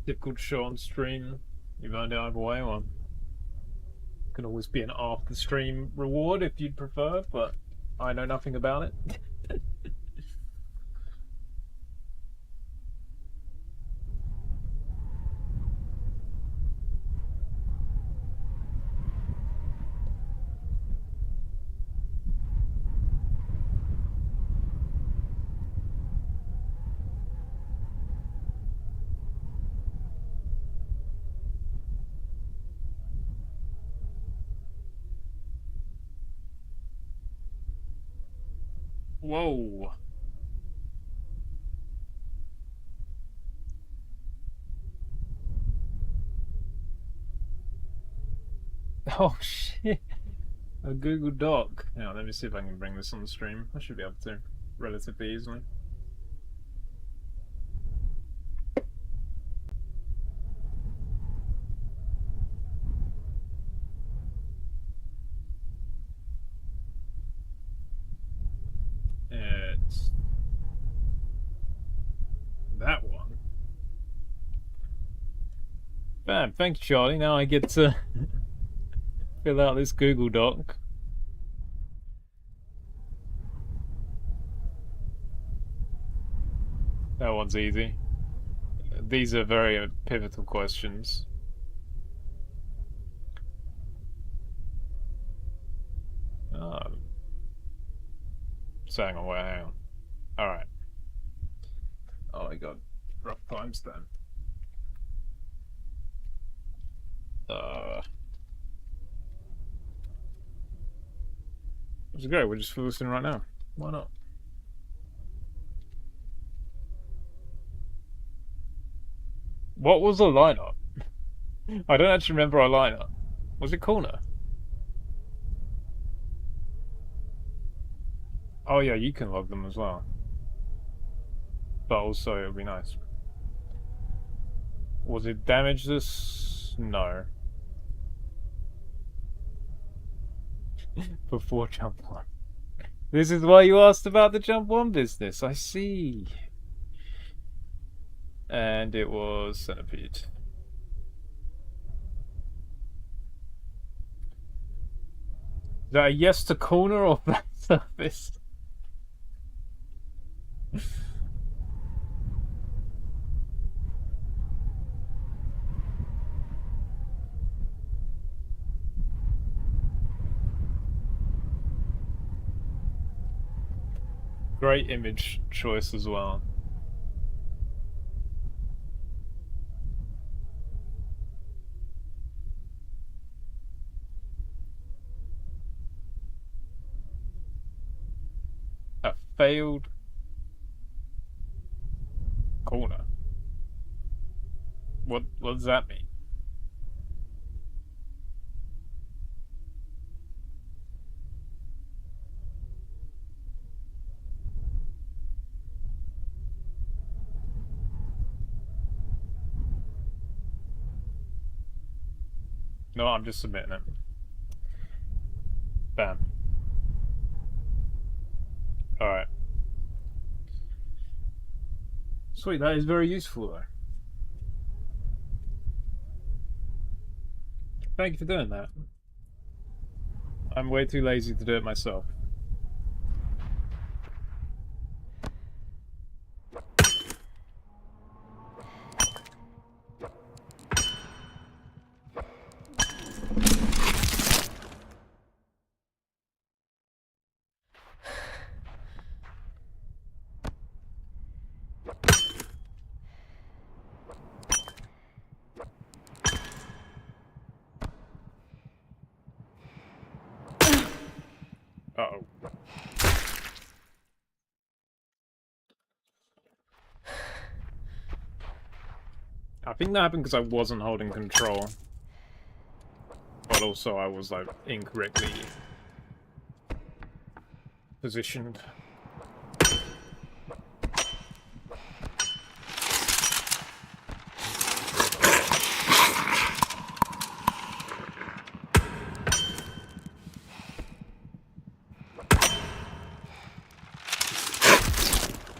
Difficult to show on stream. You've earned it either way, or can always be an after stream reward if you'd prefer, but I know nothing about it. Whoa. Oh shit. A Google Doc. Now let me see if I can bring this on the stream. I should be able to relatively easily. It's that one. Bam, thank you, Charlie. Now I get to fill out this Google Doc. That one's easy. These are very pivotal questions. So hang on. Alright. Oh my god. Rough times then. It's great, we're just full listening right now. Why not? What was the lineup? I don't actually remember our lineup. Was it corner? Oh yeah, you can log them as well. But also, it would be nice. Was it damage this? No. Before jump one. This is why you asked about the jump one business. I see. And it was Centipede. Is that a yes to corner or flat surface? Great image choice as well. A failed corner. What does that mean? No, I'm just submitting it. Bam. Alright. Sweet, that is very useful though. Thank you for doing that. I'm way too lazy to do it myself. Uh-oh. I think that happened because I wasn't holding control. But also I was, like, incorrectly positioned.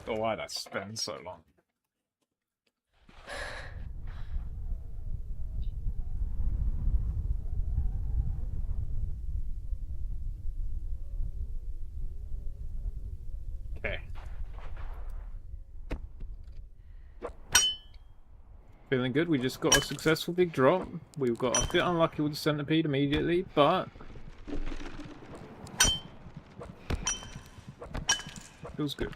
Oh, why'd I spend so long? Okay. Feeling good, we just got a successful big drop. We got a bit unlucky with the Centipede immediately, but... feels good.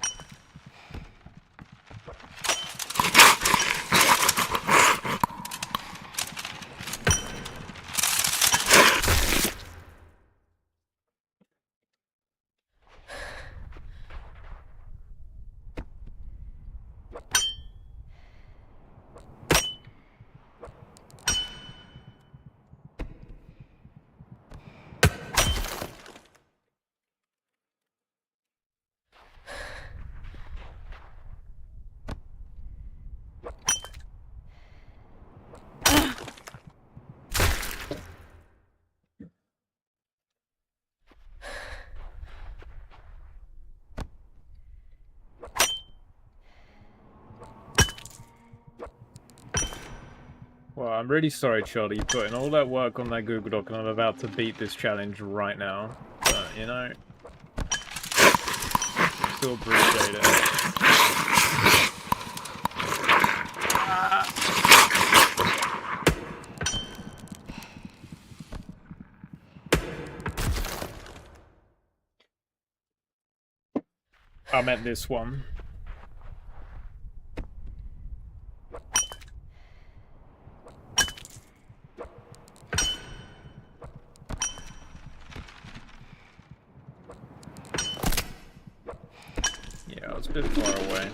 Well, I'm really sorry, Charlie, you put in all that work on that Google Doc and I'm about to beat this challenge right now. But, you know, still appreciate it. I meant this one. Yeah, I was a bit far away.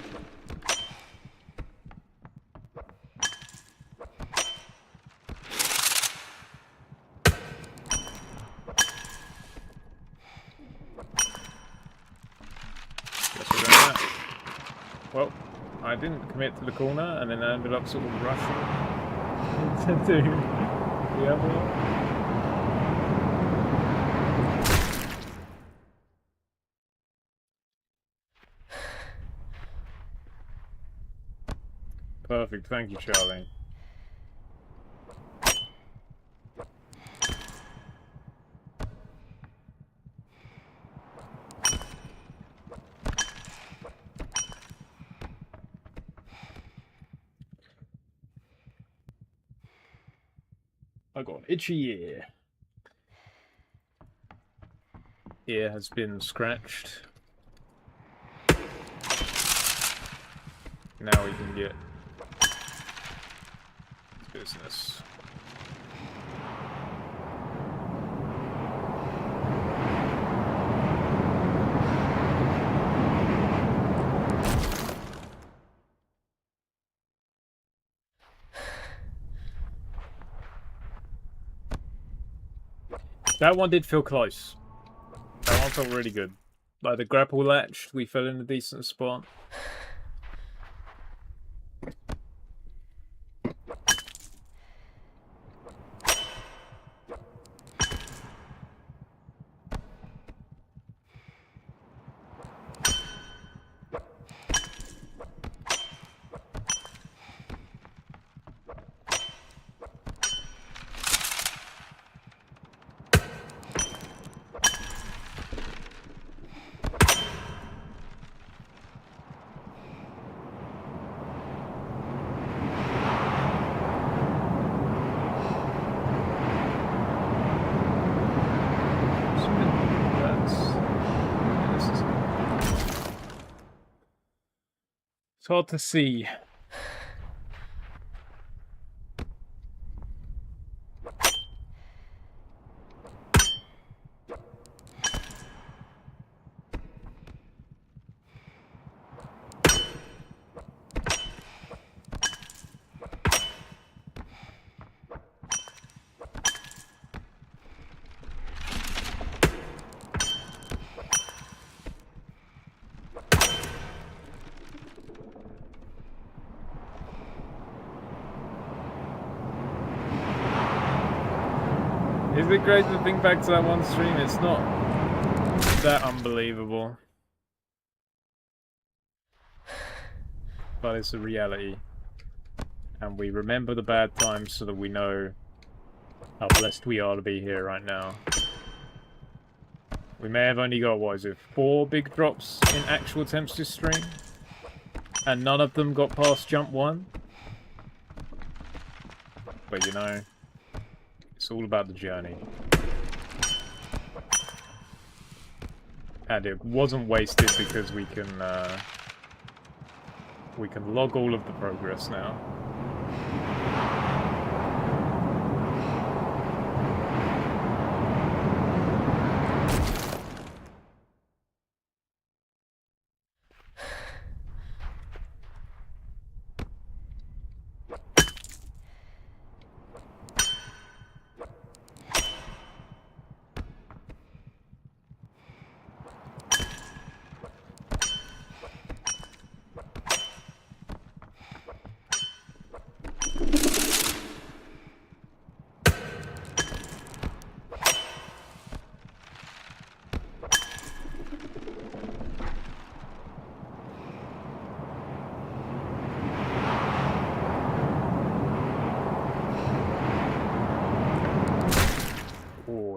Guess we're doing that. Well, I didn't commit to the corner and then I ended up sort of rushing to do the other one. Perfect, thank you, Charlie. I got an itchy ear. Ear has been scratched. Now we can get business. That one did feel close. That one felt really good. Like the grapple latched, we fell in a decent spot. It's hard to see. Is it great to think back to that one stream? It's not that unbelievable. But it's a reality. And we remember the bad times so that we know how blessed we are to be here right now. We may have only got, what is it, 4 big drops in actual attempts to stream? And none of them got past jump 1? But you know, it's all about the journey. And it wasn't wasted because we can log all of the progress now.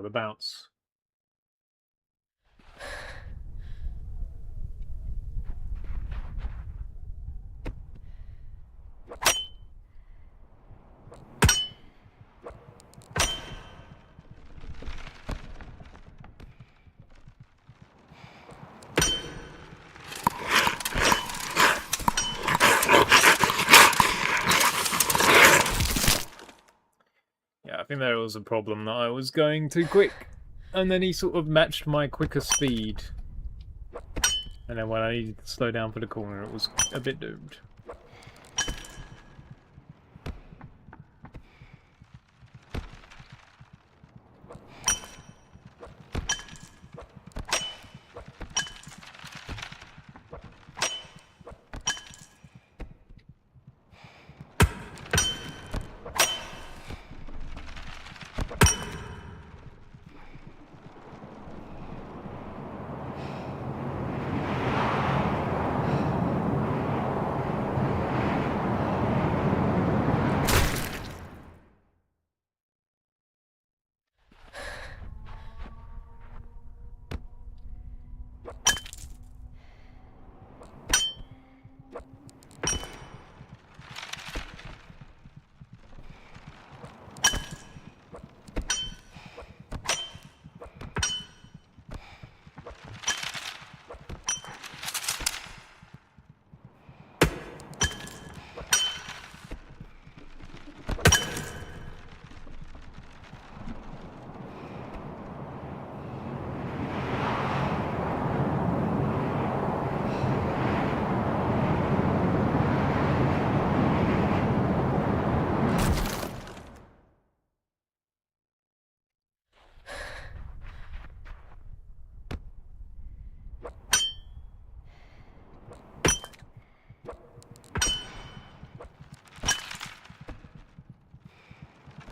The bounce. I think there was a problem that I was going too quick, and then he sort of matched my quicker speed. And then when I needed to slow down for the corner, it was a bit doomed.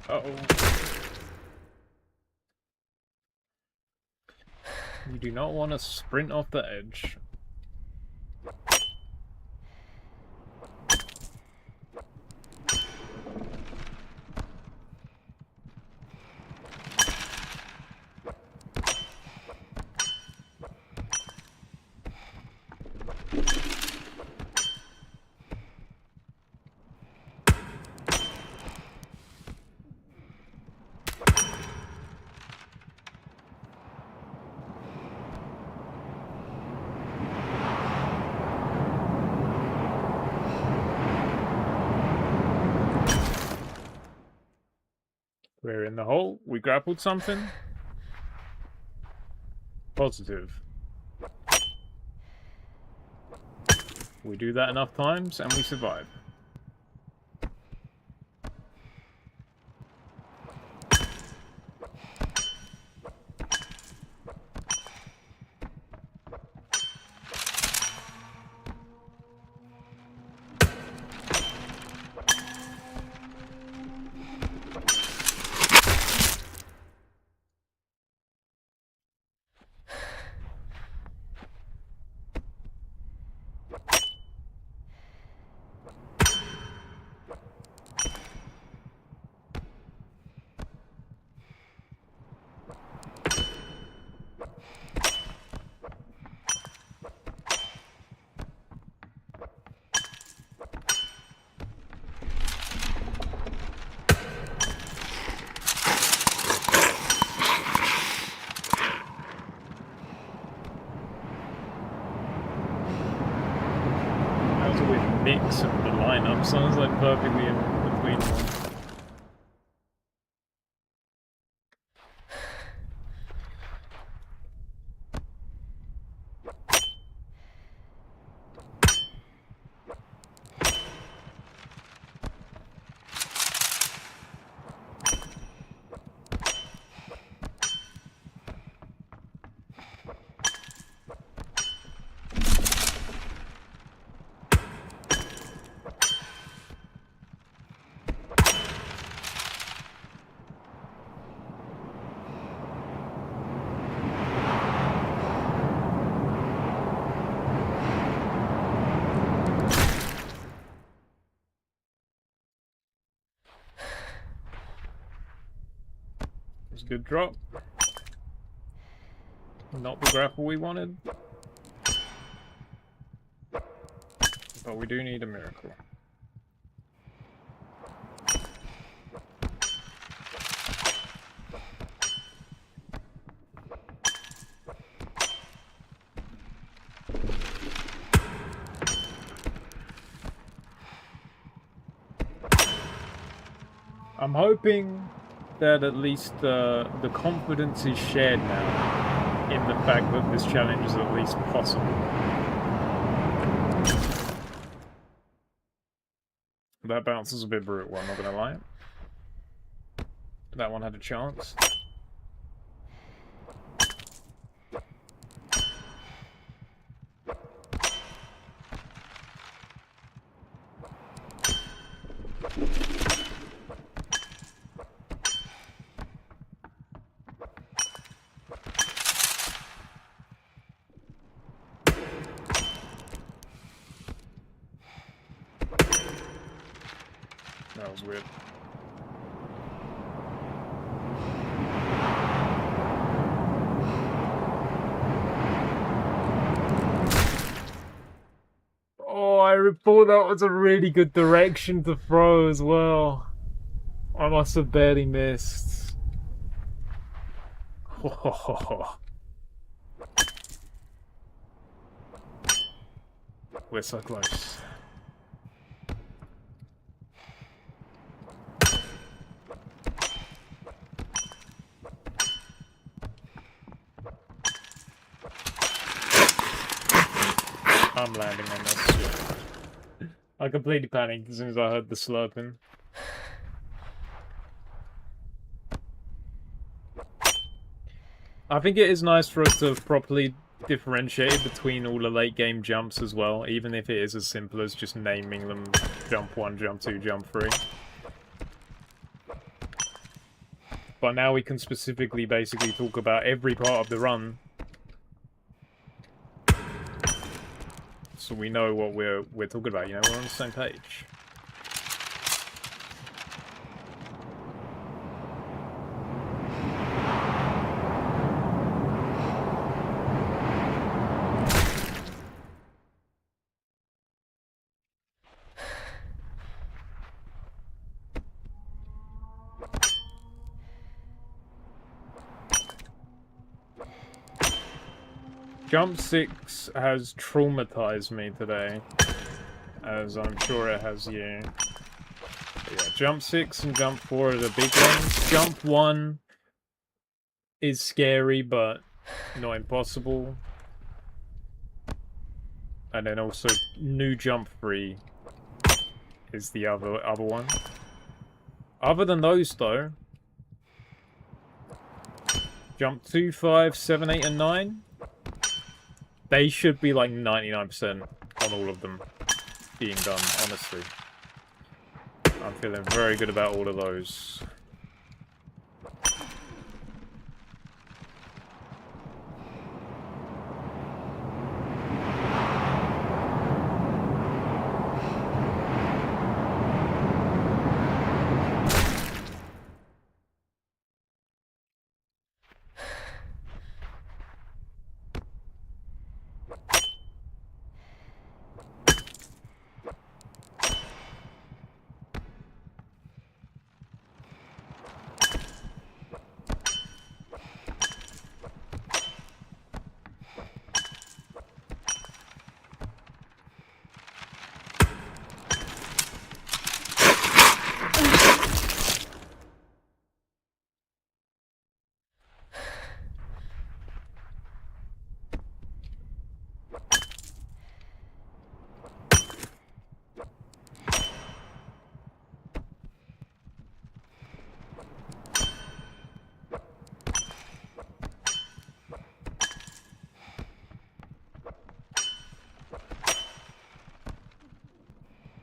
Uh-oh. You do not want to sprint off the edge. We're in the hole. We grappled something. Positive. We do that enough times and we survive. Mix of the lineup sounds like perfectly in between them. Good drop. Not the grapple we wanted. But we do need a miracle. I'm hoping that at least the confidence is shared now in the fact that this challenge is at least possible. That bounce is a bit brutal, I'm not gonna lie. That one had a chance. That was weird. Oh, I thought that was a really good direction to throw as well. I must have barely missed. We're so close. I'm landing on this. I completely panicked as soon as I heard the slurping. I think it is nice for us to have properly differentiated between all the late game jumps as well, even if it is as simple as just naming them jump 1, jump 2, jump 3. But now we can specifically basically talk about every part of the run, so we know what we're talking about, you know, we're on the same page. Jump 6 has traumatized me today, as I'm sure it has you. But yeah, jump 6 and jump 4 are the big ones. Jump 1 is scary, but not impossible. And then also new jump 3 is the other one. Other than those, though, jump 2, 5, 7, 8, and 9, they should be like 99% on all of them being done, honestly. I'm feeling very good about all of those.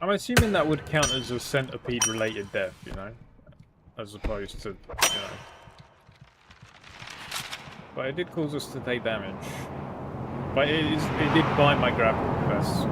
I'm assuming that would count as a centipede-related death, you know? As opposed to, you know... But it did cause us to take damage. But it did bite my grapple vest.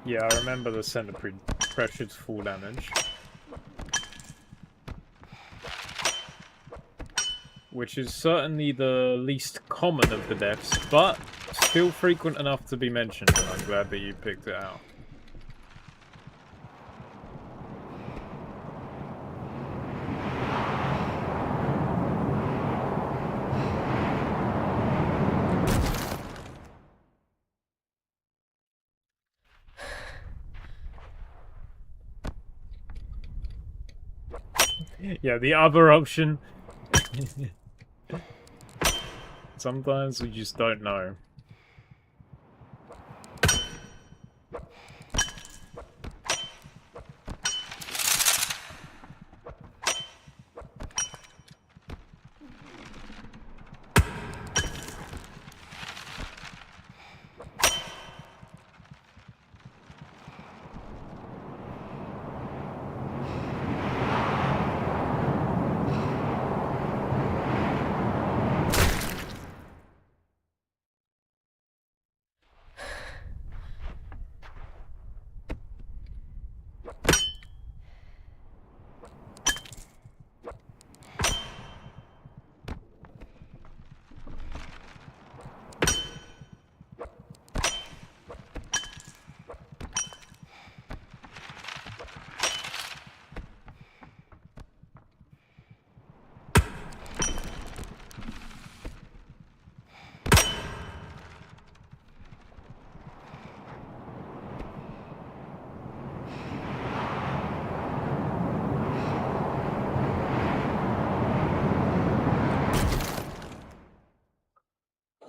Yeah, I remember the centipede pressured full damage. Which is certainly the least common of the deaths, but still frequent enough to be mentioned, and I'm glad that you picked it out. Yeah, the other option. Sometimes we just don't know.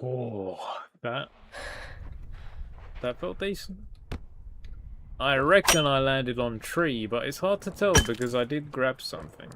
Oh, that felt decent. I reckon I landed on tree, but it's hard to tell because I did grab something.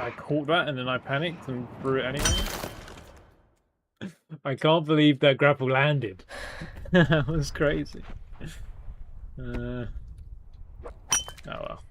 I caught that and then I panicked and threw it anyway. I can't believe that grapple landed. That was crazy. Oh well.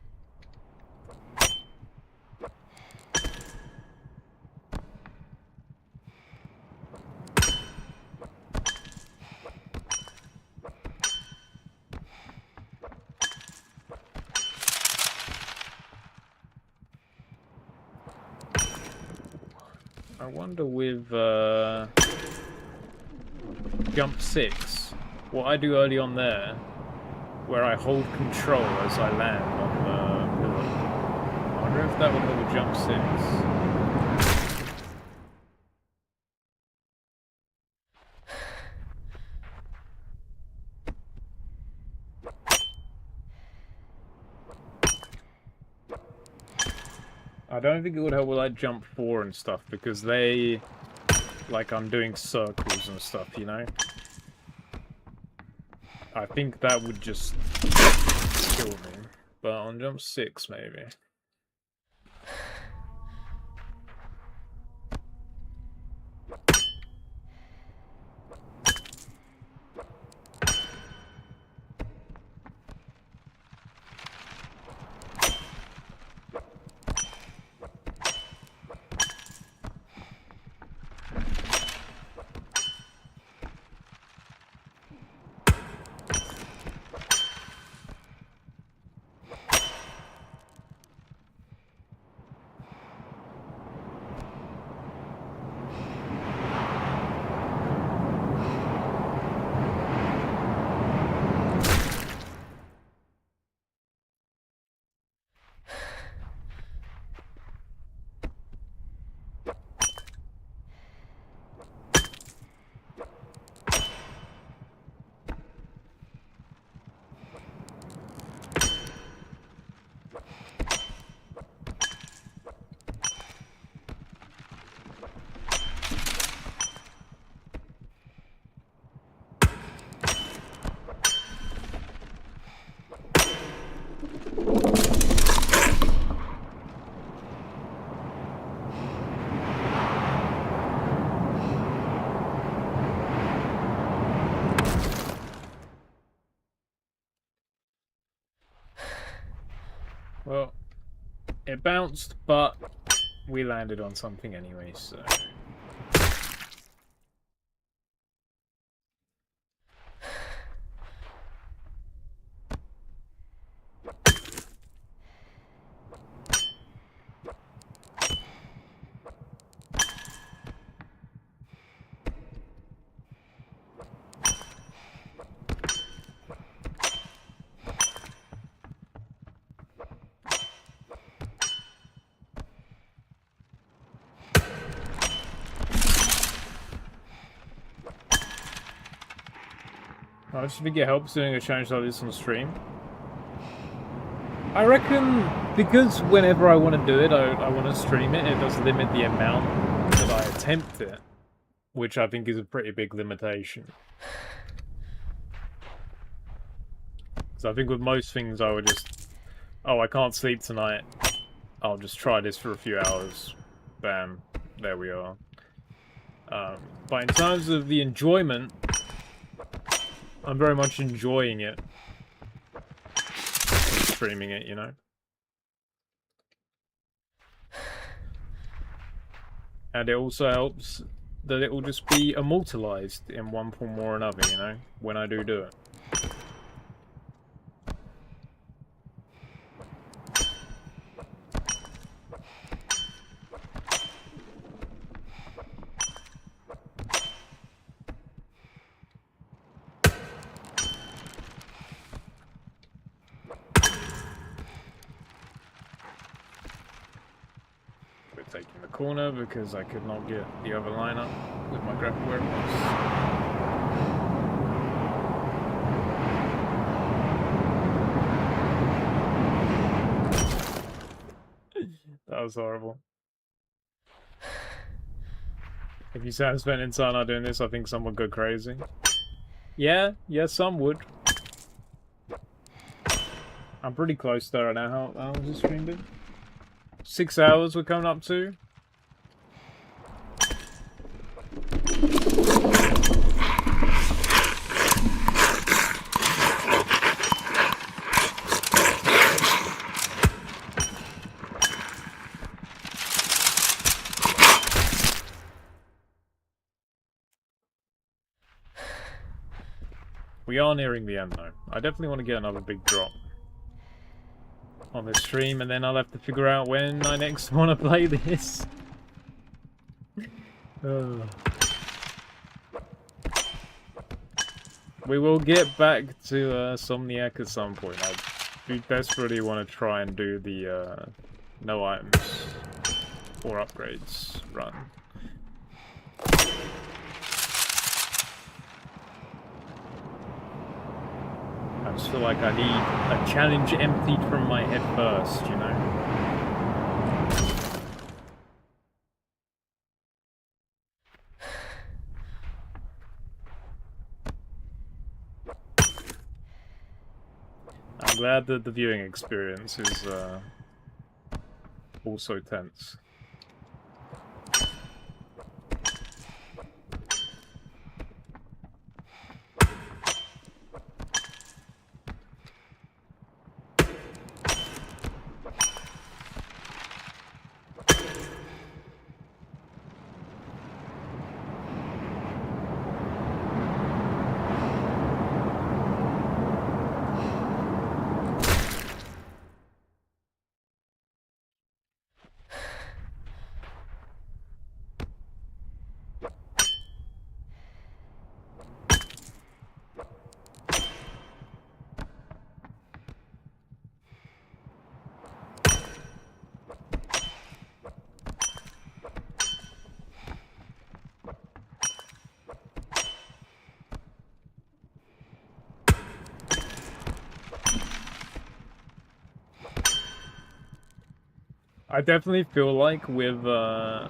I wonder with jump 6, what I do early on there, where I hold control as I land on the pillar. I wonder if that would have a jump 6. I don't think it would help with like jump 4 and stuff because they, like I'm doing circles and stuff, you know? I think that would just kill me. But on jump 6 maybe. Well, it bounced, but we landed on something anyway, so... I just think it helps doing a challenge like this on stream. I reckon because whenever I want to do it, I want to stream it, it does limit the amount that I attempt it, which I think is a pretty big limitation. So I think with most things I would just, oh, I can't sleep tonight, I'll just try this for a few hours. Bam, there we are. But in terms of the enjoyment, I'm very much enjoying it. Streaming it, you know. And it also helps that it will just be immortalized in one form or another, you know, when I do it. Taking the corner because I could not get the other line up with my grapple where it was. That was horrible. If you say I'm spending time not doing this, I think some would go crazy. Yeah, some would. I'm pretty close there right now. How was the stream been? 6 hours we're coming up to. We are nearing the end though. I definitely want to get another big drop on this stream, and then I'll have to figure out when I next want to play this. We will get back to Somniac at some point. I do desperately want to try and do the no items or upgrades run. I just feel like I need a challenge emptied from my head first, you know? I'm glad that the viewing experience is also tense. I definitely feel like with all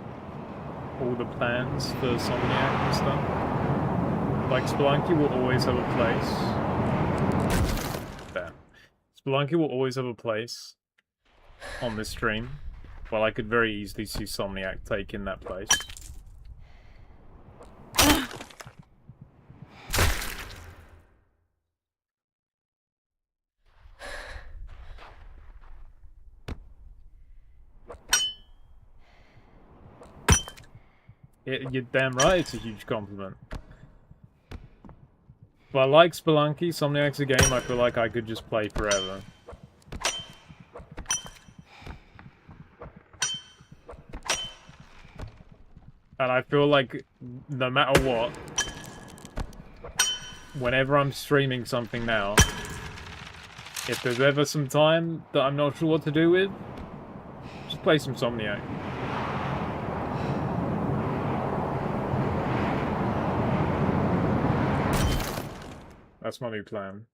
the plans for Somniac and stuff, like Spelunky will always have a place. Damn. Spelunky will always have a place on this stream, but I could very easily see Somniac taking that place. You're damn right, it's a huge compliment. But like Spelunky, Somniac's a game I feel like I could just play forever. And I feel like no matter what, whenever I'm streaming something now, if there's ever some time that I'm not sure what to do with, just play some Somniac. That's my new plan.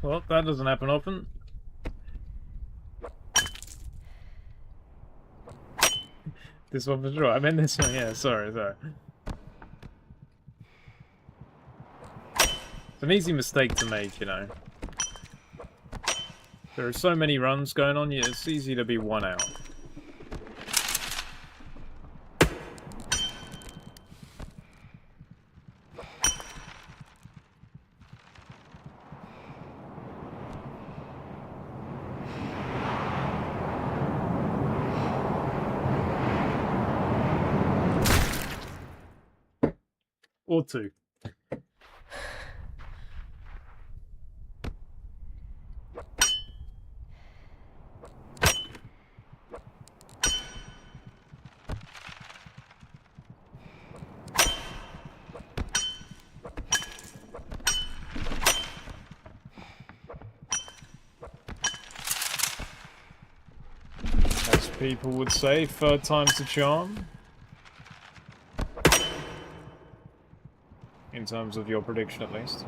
Well, that doesn't happen often. This one for sure. I meant this one, yeah, sorry. It's an easy mistake to make, you know. There are so many runs going on, yeah, it's easy to be one out. Or two. As people would say, third time's the charm. In terms of your prediction, at least.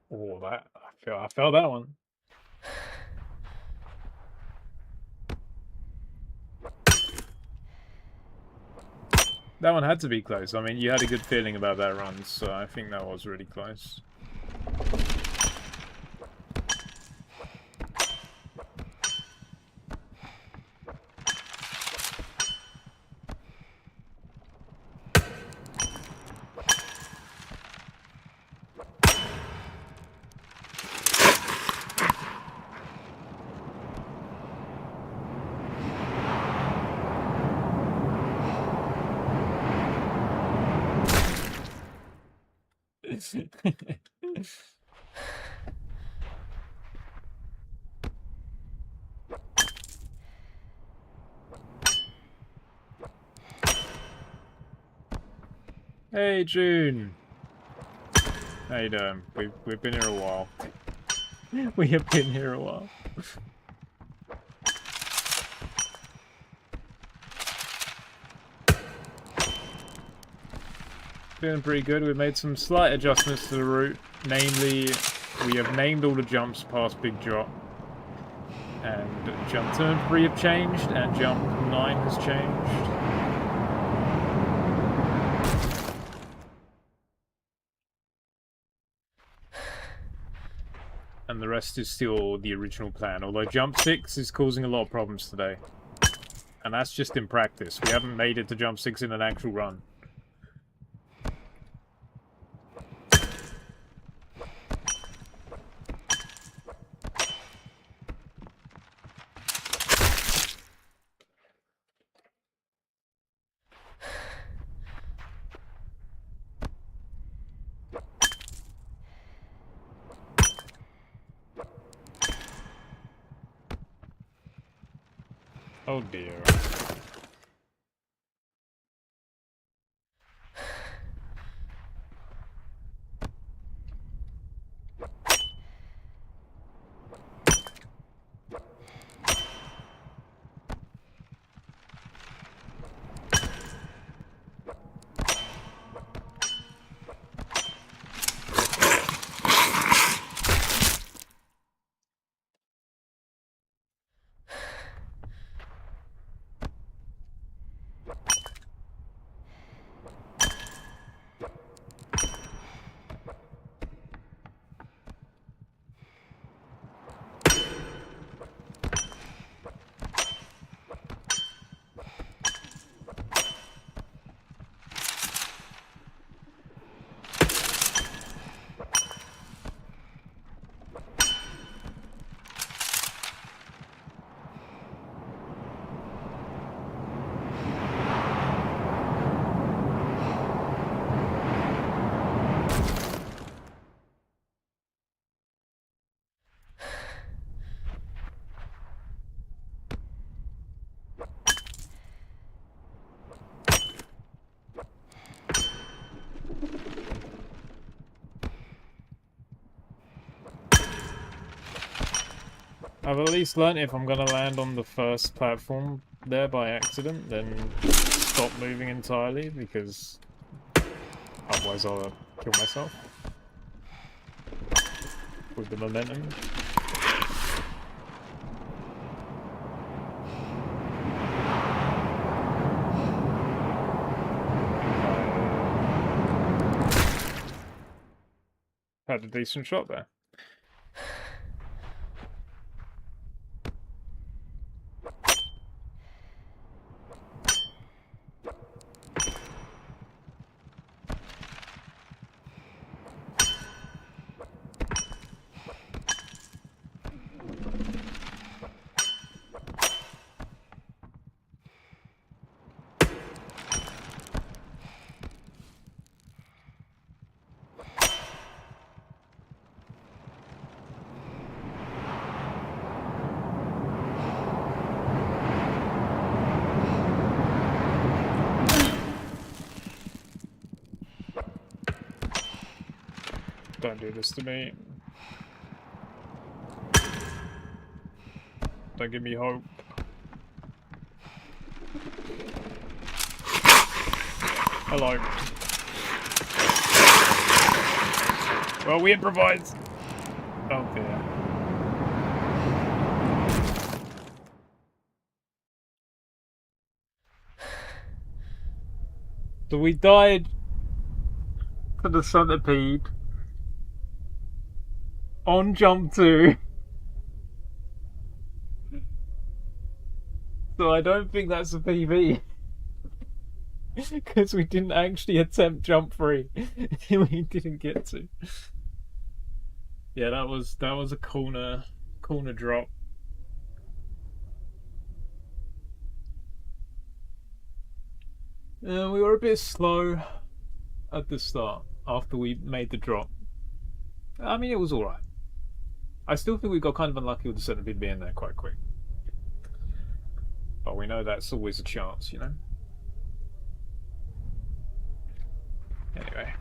Oh, that I felt that one. That one had to be close. I mean, you had a good feeling about that run, so I think that was really close. Hey June, how you doing? We've been here a while. We have been here a while. Doing pretty good. We've made some slight adjustments to the route. Namely, we have named all the jumps past Big Drop. And jump turn 3 have changed, and jump 9 has changed. And the rest is still the original plan, although jump 6 is causing a lot of problems today. And that's just in practice. We haven't made it to jump 6 in an actual run. Oh dear. I've at least learnt if I'm gonna land on the first platform there by accident, then stop moving entirely because otherwise I'll kill myself with the momentum. Had a decent shot there. Don't do this to me. Don't give me hope. Hello. Well, we improvise. Oh dear. So we died to the Centipede on jump 2. So I don't think that's a PB. Because we didn't actually attempt jump 3. We didn't get to. Yeah, that was a corner drop. We were a bit slow at the start after we made the drop. I mean, it was alright. I still think we got kind of unlucky with the Centipede being there quite quick. But we know that's always a chance, you know? Anyway.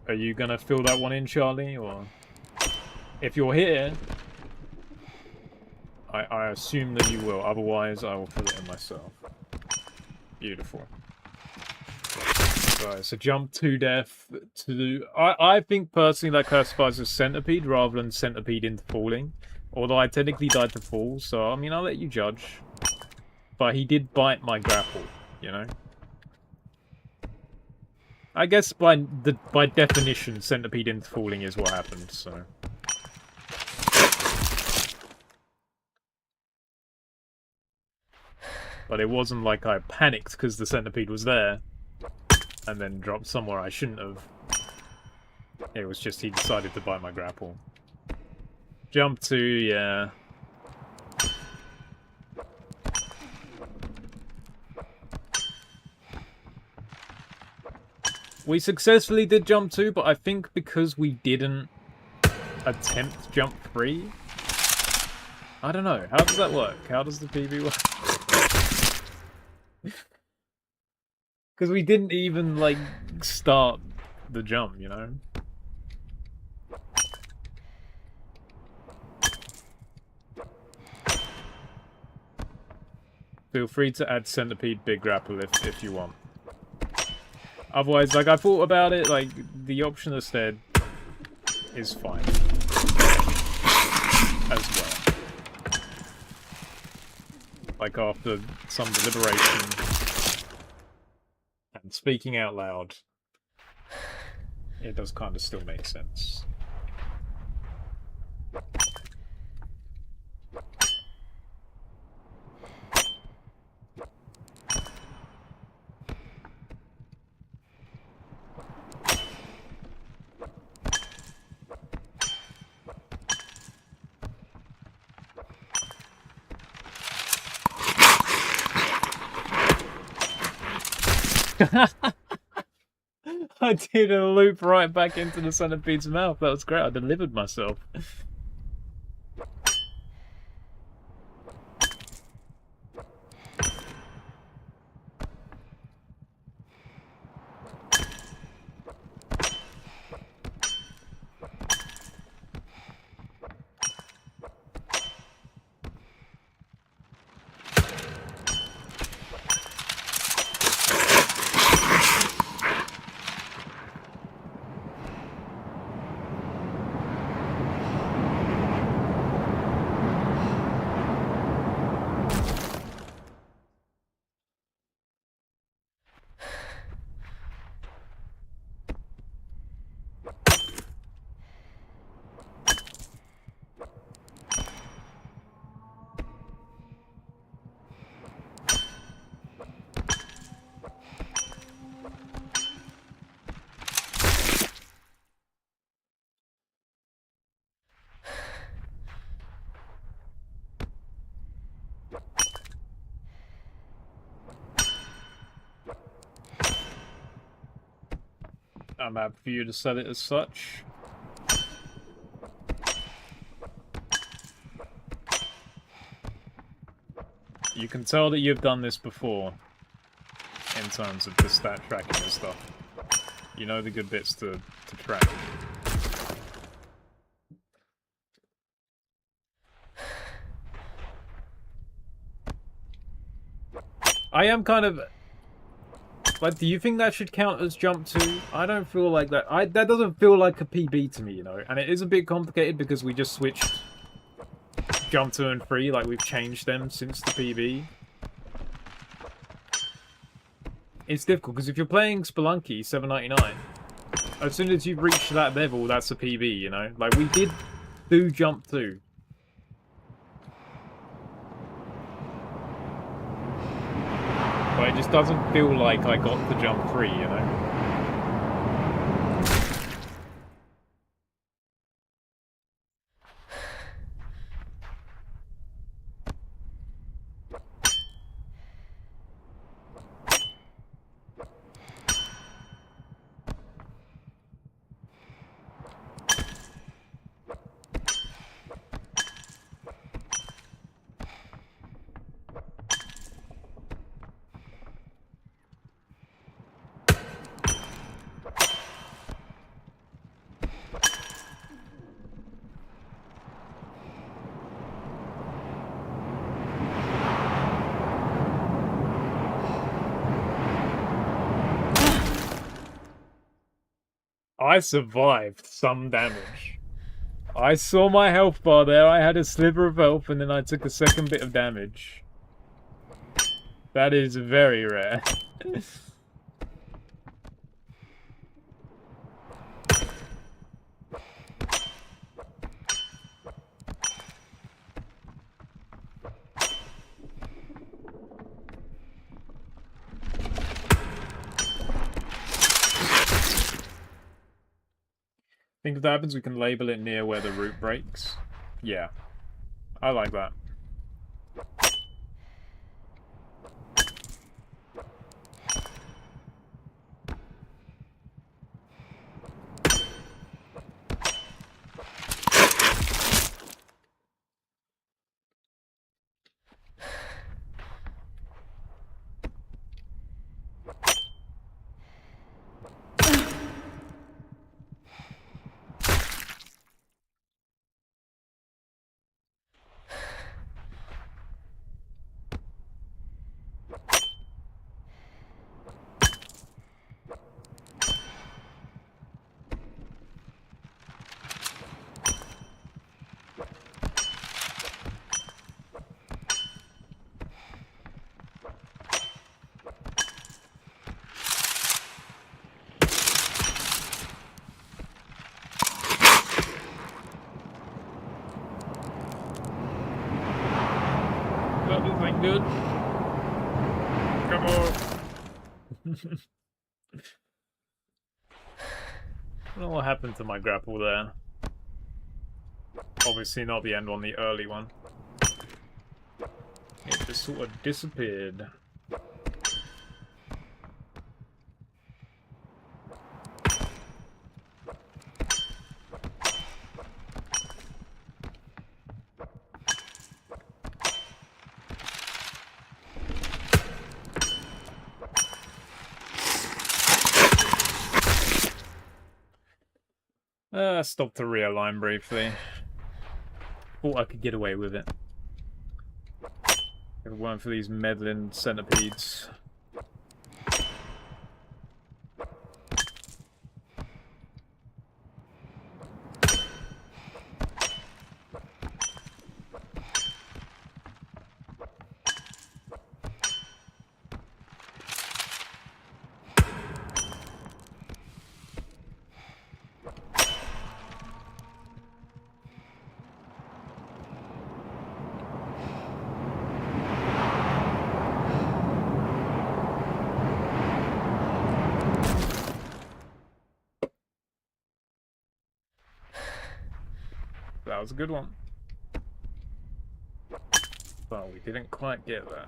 Are you gonna fill that one in, Charlie? Or if you're here, I assume that you will. Otherwise, I will fill it in myself. Beautiful. Right, so jump to death to... I think personally that classifies as Centipede rather than Centipede into falling. Although I technically died to fall, so I mean, I'll let you judge. But he did bite my grapple, you know? I guess by definition, Centipede into falling is what happened, so... But it wasn't like I panicked because the Centipede was there. And then dropped somewhere I shouldn't have. It was just he decided to bite my grapple. Jump 2, yeah. We successfully did jump 2, but I think because we didn't attempt jump 3. I don't know. How does that work? How does the PB work? Because we didn't even, like, start the jump, you know? Feel free to add Centipede Big Grapple if you want. Otherwise, like, I thought about it, like, the option instead is fine. As well. Like, after some deliberation... And speaking out loud, it does kind of still make sense. I did a loop right back into the Centipede's mouth. That was great. I delivered myself. I'm happy for you to set it as such. You can tell that you've done this before in terms of the stat tracking and stuff. You know the good bits to track. I am kind of... Like, do you think that should count as jump 2? I don't feel like that. That doesn't feel like a PB to me, you know? And it is a bit complicated because we just switched jump 2 and 3, like we've changed them since the PB. It's difficult because if you're playing Spelunky 7.99, as soon as you've reached that level, that's a PB, you know? Like, we did do jump 2. But it just doesn't feel like I got the jump 3, you know? I survived some damage. I saw my health bar there, I had a sliver of health, and then I took a second bit of damage. That is very rare. Think if that happens, we can label it near where the route breaks. Yeah. I like that. Good. Come on. I don't know what happened to my grapple there. Obviously not the end on the early one. It just sort of disappeared. Stopped to realign briefly. Thought I could get away with it. If it weren't for these meddling centipedes. That was a good one. Well, we didn't quite get there.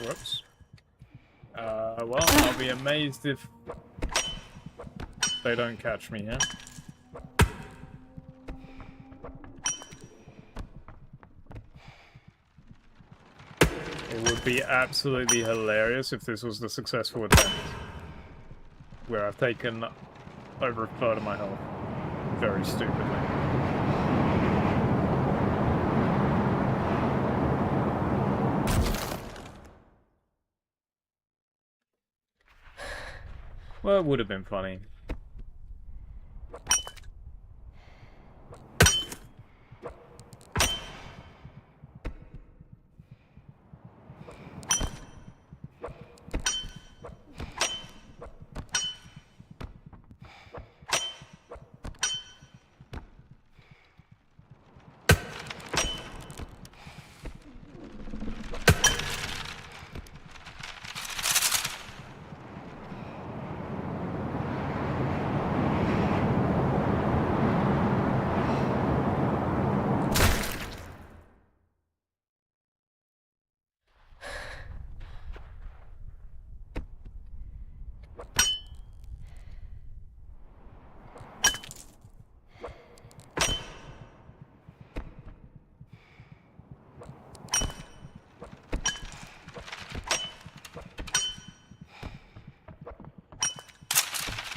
Whoops. Well, I'll be amazed if they don't catch me here. It would be absolutely hilarious if this was the successful attempt, where I've taken over a third of my health, very stupidly. Well, it would have been funny.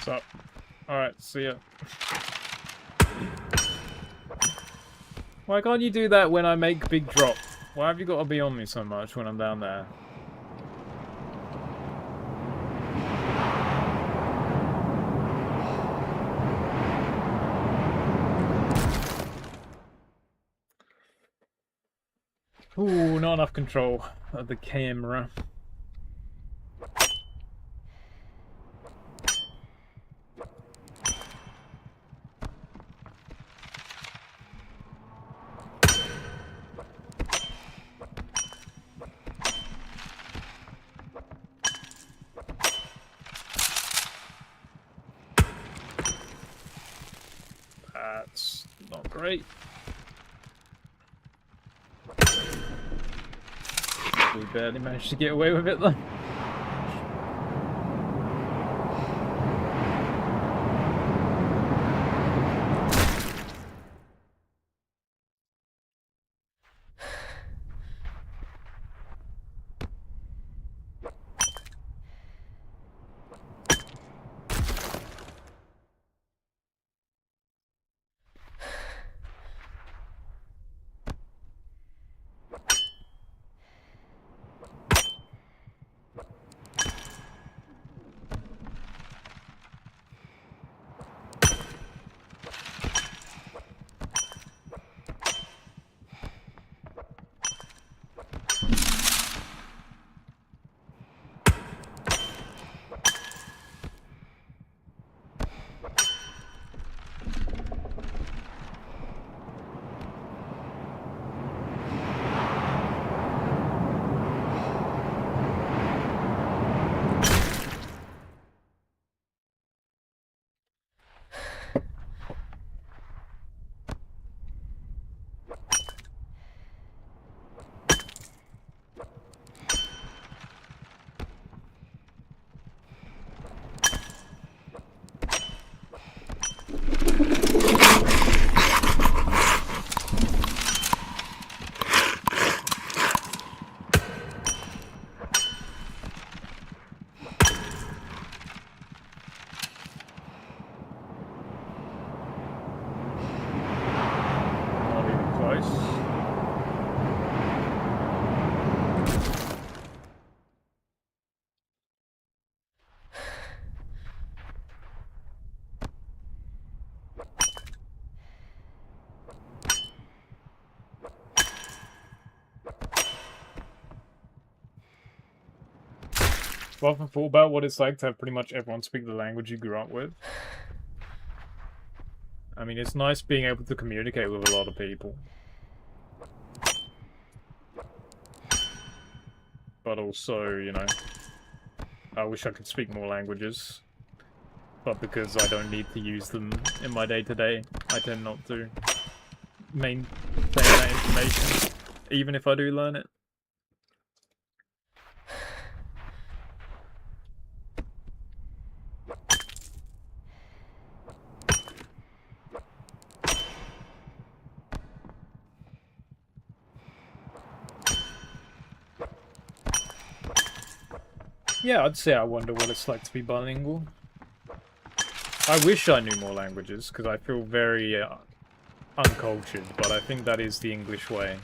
What's up? Alright, see ya. Why can't you do that when I make big drop? Why have you got to be on me so much when I'm down there? Ooh, not enough control of the camera. That's not great. We barely managed to get away with it though. I've often thought about what it's like to have pretty much everyone speak the language you grew up with. I mean, it's nice being able to communicate with a lot of people. But also, you know, I wish I could speak more languages. But because I don't need to use them in my day-to-day, I tend not to maintain that information, even if I do learn it. Yeah, I'd say I wonder what it's like to be bilingual. I wish I knew more languages, because I feel very uncultured, but I think that is the English way.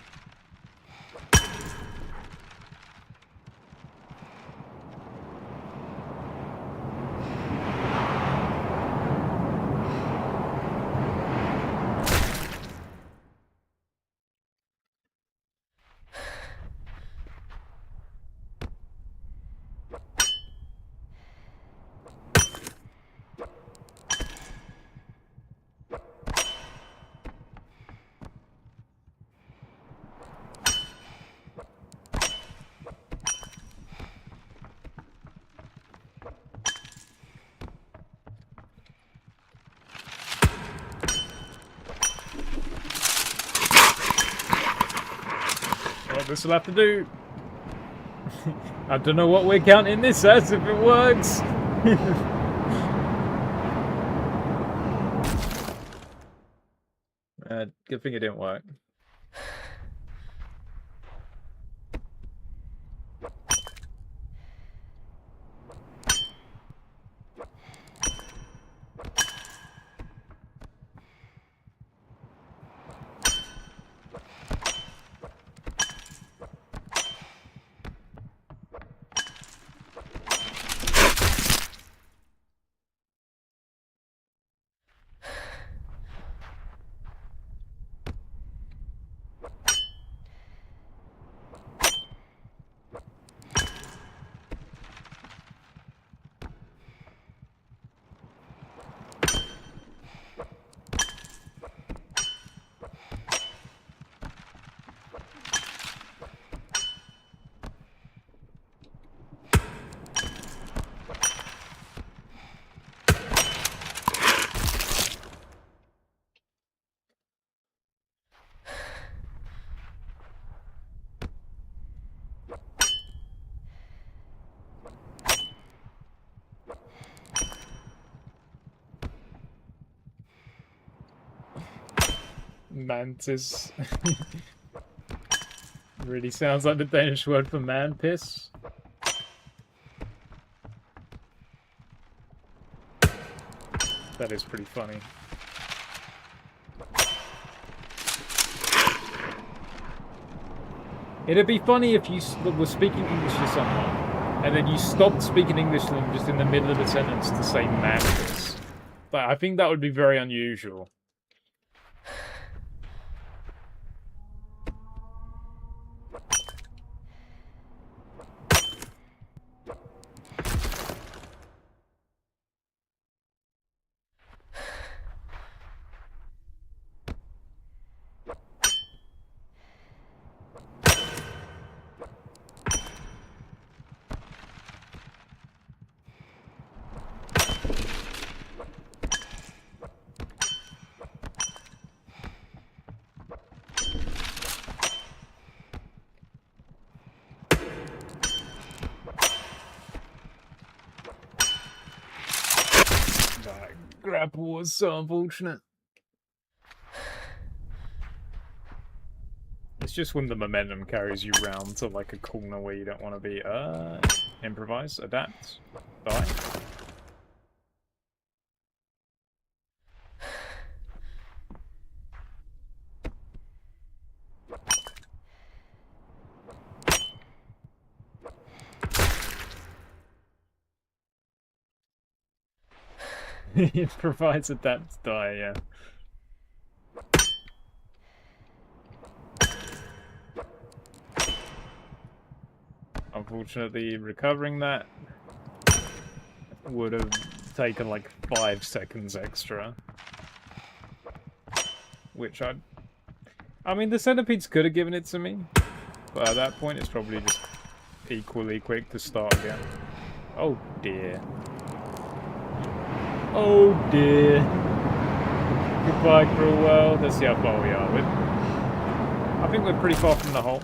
This will have to do. I don't know what we're counting this as if it works. Good thing it didn't work. Mantis. Really sounds like the Danish word for man piss. That is pretty funny. It'd be funny if you were speaking English to someone, and then you stopped speaking English to them just in the middle of the sentence to say man piss. But I think that would be very unusual. Grapple was so unfortunate. It's just when the momentum carries you round to like a corner where you don't want to be. Improvise, adapt, die. It provides adapt die, yeah. Unfortunately, recovering that would have taken like 5 seconds extra. Which I mean, the Centipedes could have given it to me, but at that point it's probably just equally quick to start again. Oh dear. Oh dear. Goodbye, cruel world. Let's see how far we are. I think we're pretty far from the hole.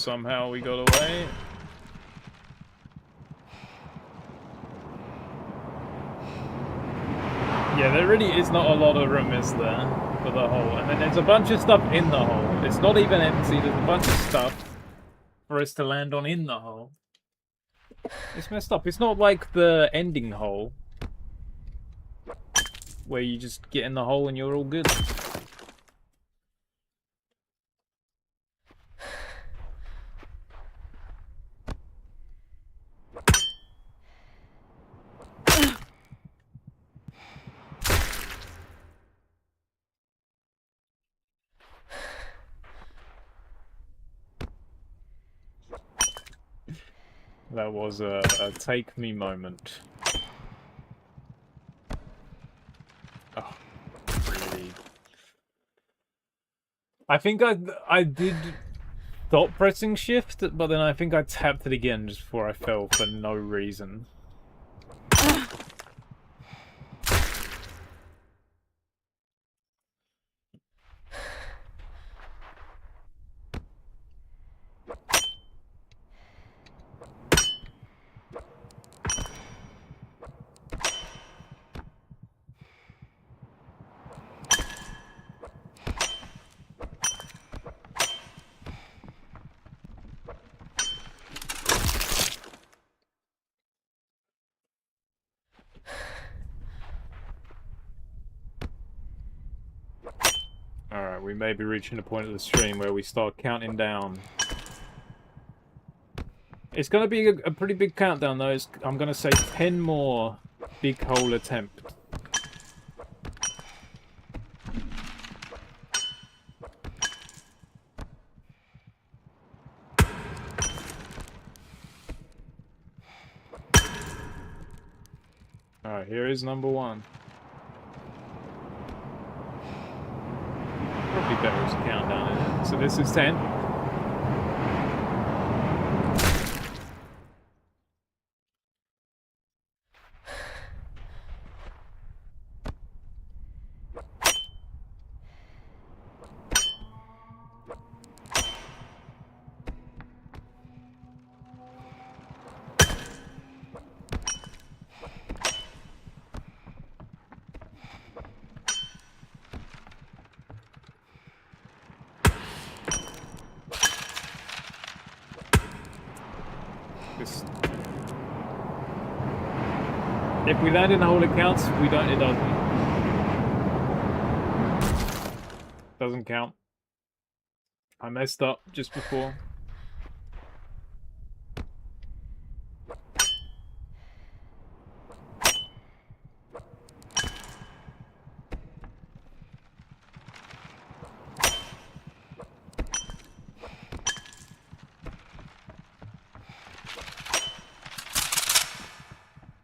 somehow we got away. Yeah, there really is not a lot of room, is there, for the hole? And then there's a bunch of stuff in the hole. It's not even empty, there's a bunch of stuff for us to land on in the hole. It's messed up. It's not like the ending hole, where you just get in the hole and you're all good. That was a take me moment. Oh, really? I think I did stop pressing shift, but then I think I tapped it again just before I fell for no reason. Alright, we may be reaching a point of the stream where we start counting down. It's going to be a pretty big countdown, though. I'm going to say 10 more big hole attempts. Alright, here is number 1. Probably better as a countdown, isn't it? So this is 10. If we land in the hole, it counts. If we don't, it doesn't. Doesn't count. I messed up just before.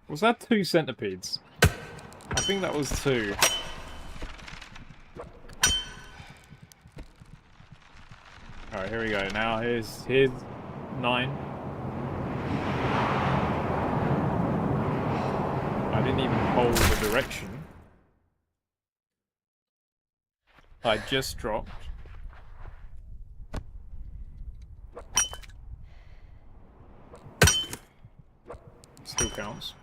Was that 2 centipedes? I think that was 2. Alright, here we go. Now here's 9. I didn't even hold the direction. I just dropped. Still counts.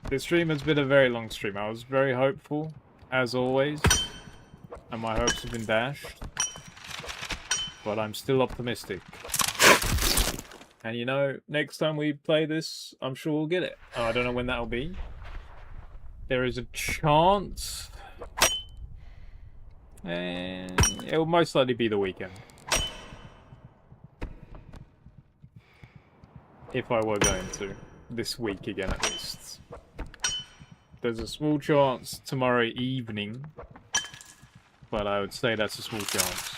This stream has been a very long stream. I was very hopeful, as always, and my hopes have been dashed. But I'm still optimistic. And you know, next time we play this, I'm sure we'll get it. Oh, I don't know when that'll be. There is a chance. And it will most likely be the weekend. If I were going to. This week again, at least. There's a small chance tomorrow evening, but I would say that's a small chance.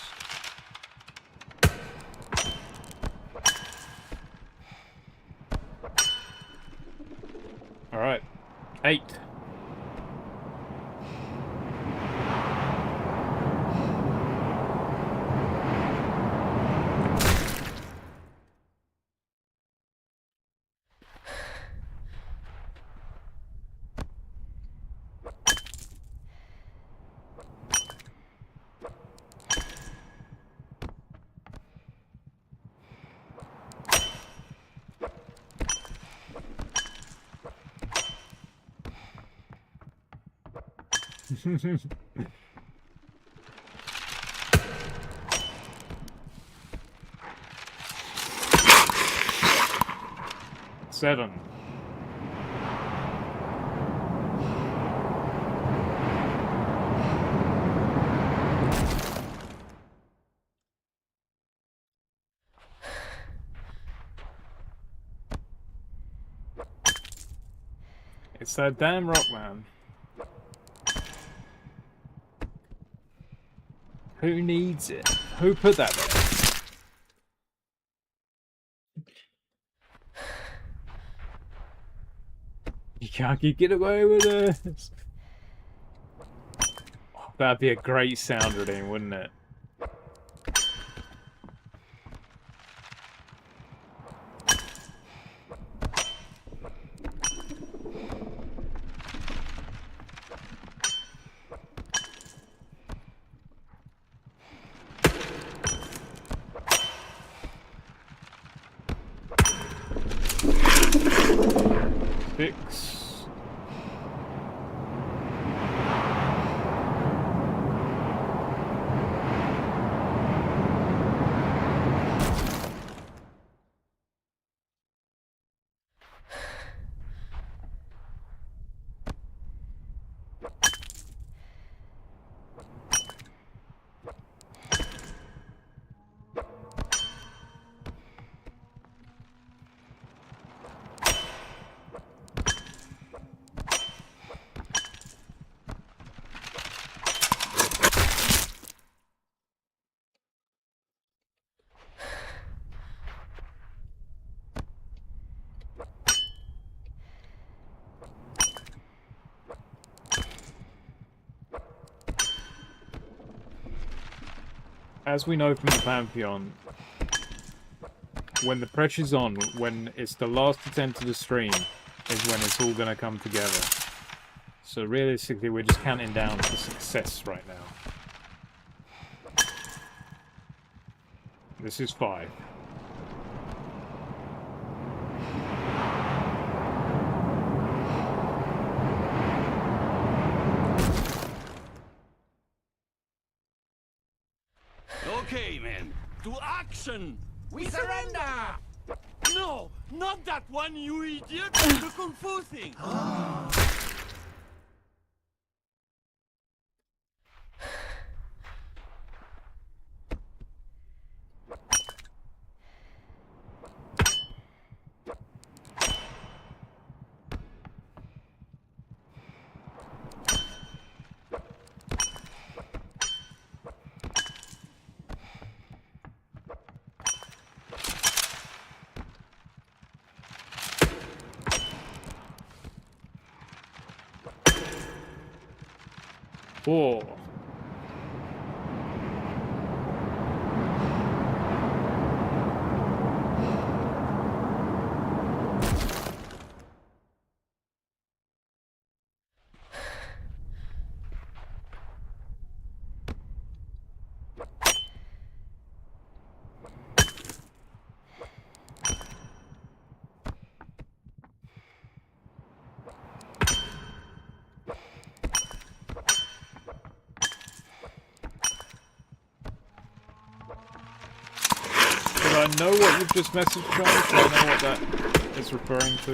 Alright. 8. Seven. It's that damn rock, man. Who needs it? Who put that there? You can't get away with this. Oh, that'd be a great sound reading, wouldn't it? Six. As we know from the Pantheon, when the pressure's on, when it's the last attempt of the stream, is when it's all gonna come together. So realistically, we're just counting down to success right now. This is 5. Okay, men. To action! We surrender! No, not that one, you idiot! The Kung Fu thing! Four. I know what you've just messaged, Charlie, so I know what that is referring to.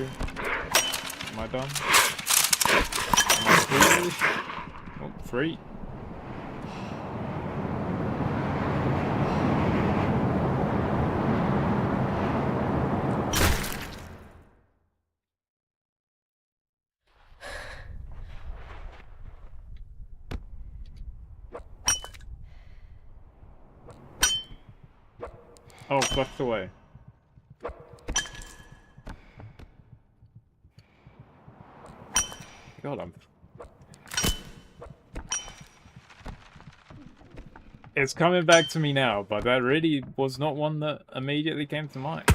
Am I done? Am I free? Oh, free. Oh, flushed away. God, It's coming back to me now, but that really was not one that immediately came to mind.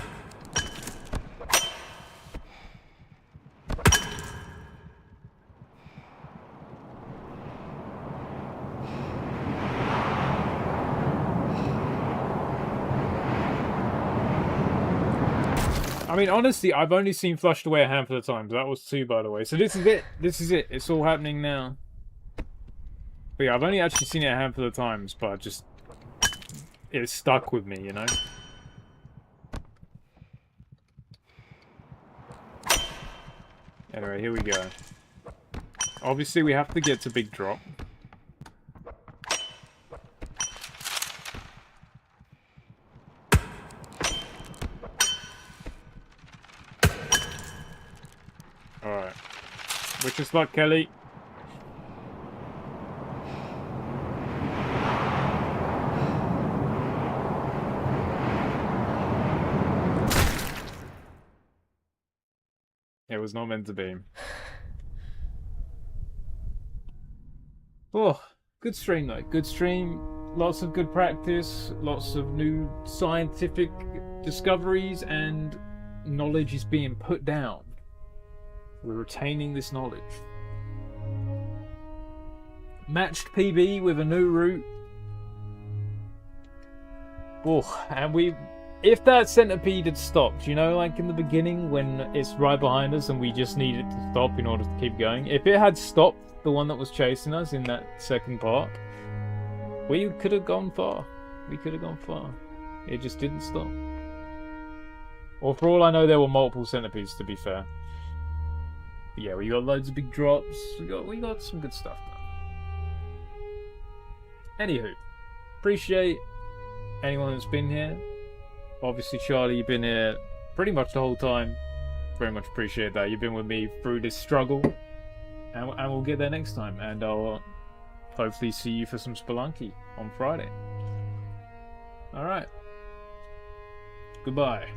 I mean, honestly, I've only seen Flushed Away a handful of times. That was 2, by the way. So this is it. This is it. It's all happening now. But yeah, I've only actually seen it a handful of times, but just it stuck with me, you know. Anyway, here we go. Obviously, we have to get to big drop. Alright. Wish us luck, Kelly. It was not meant to be. Oh, good stream though. Good stream. Lots of good practice. Lots of new scientific discoveries, and knowledge is being put down. We're retaining this knowledge. Matched PB with a new route. Oh, and if that centipede had stopped, you know, like in the beginning when it's right behind us and we just need it to stop in order to keep going. If it had stopped, the one that was chasing us in that second part, we could have gone far. We could have gone far. It just didn't stop. Or for all I know, there were multiple centipedes, to be fair. But yeah, we got loads of big drops. We got some good stuff done. Anywho, appreciate anyone that's been here. Obviously, Charlie, you've been here pretty much the whole time. Very much appreciate that. You've been with me through this struggle. And we'll get there next time. And I'll hopefully see you for some Spelunky on Friday. Alright. Goodbye.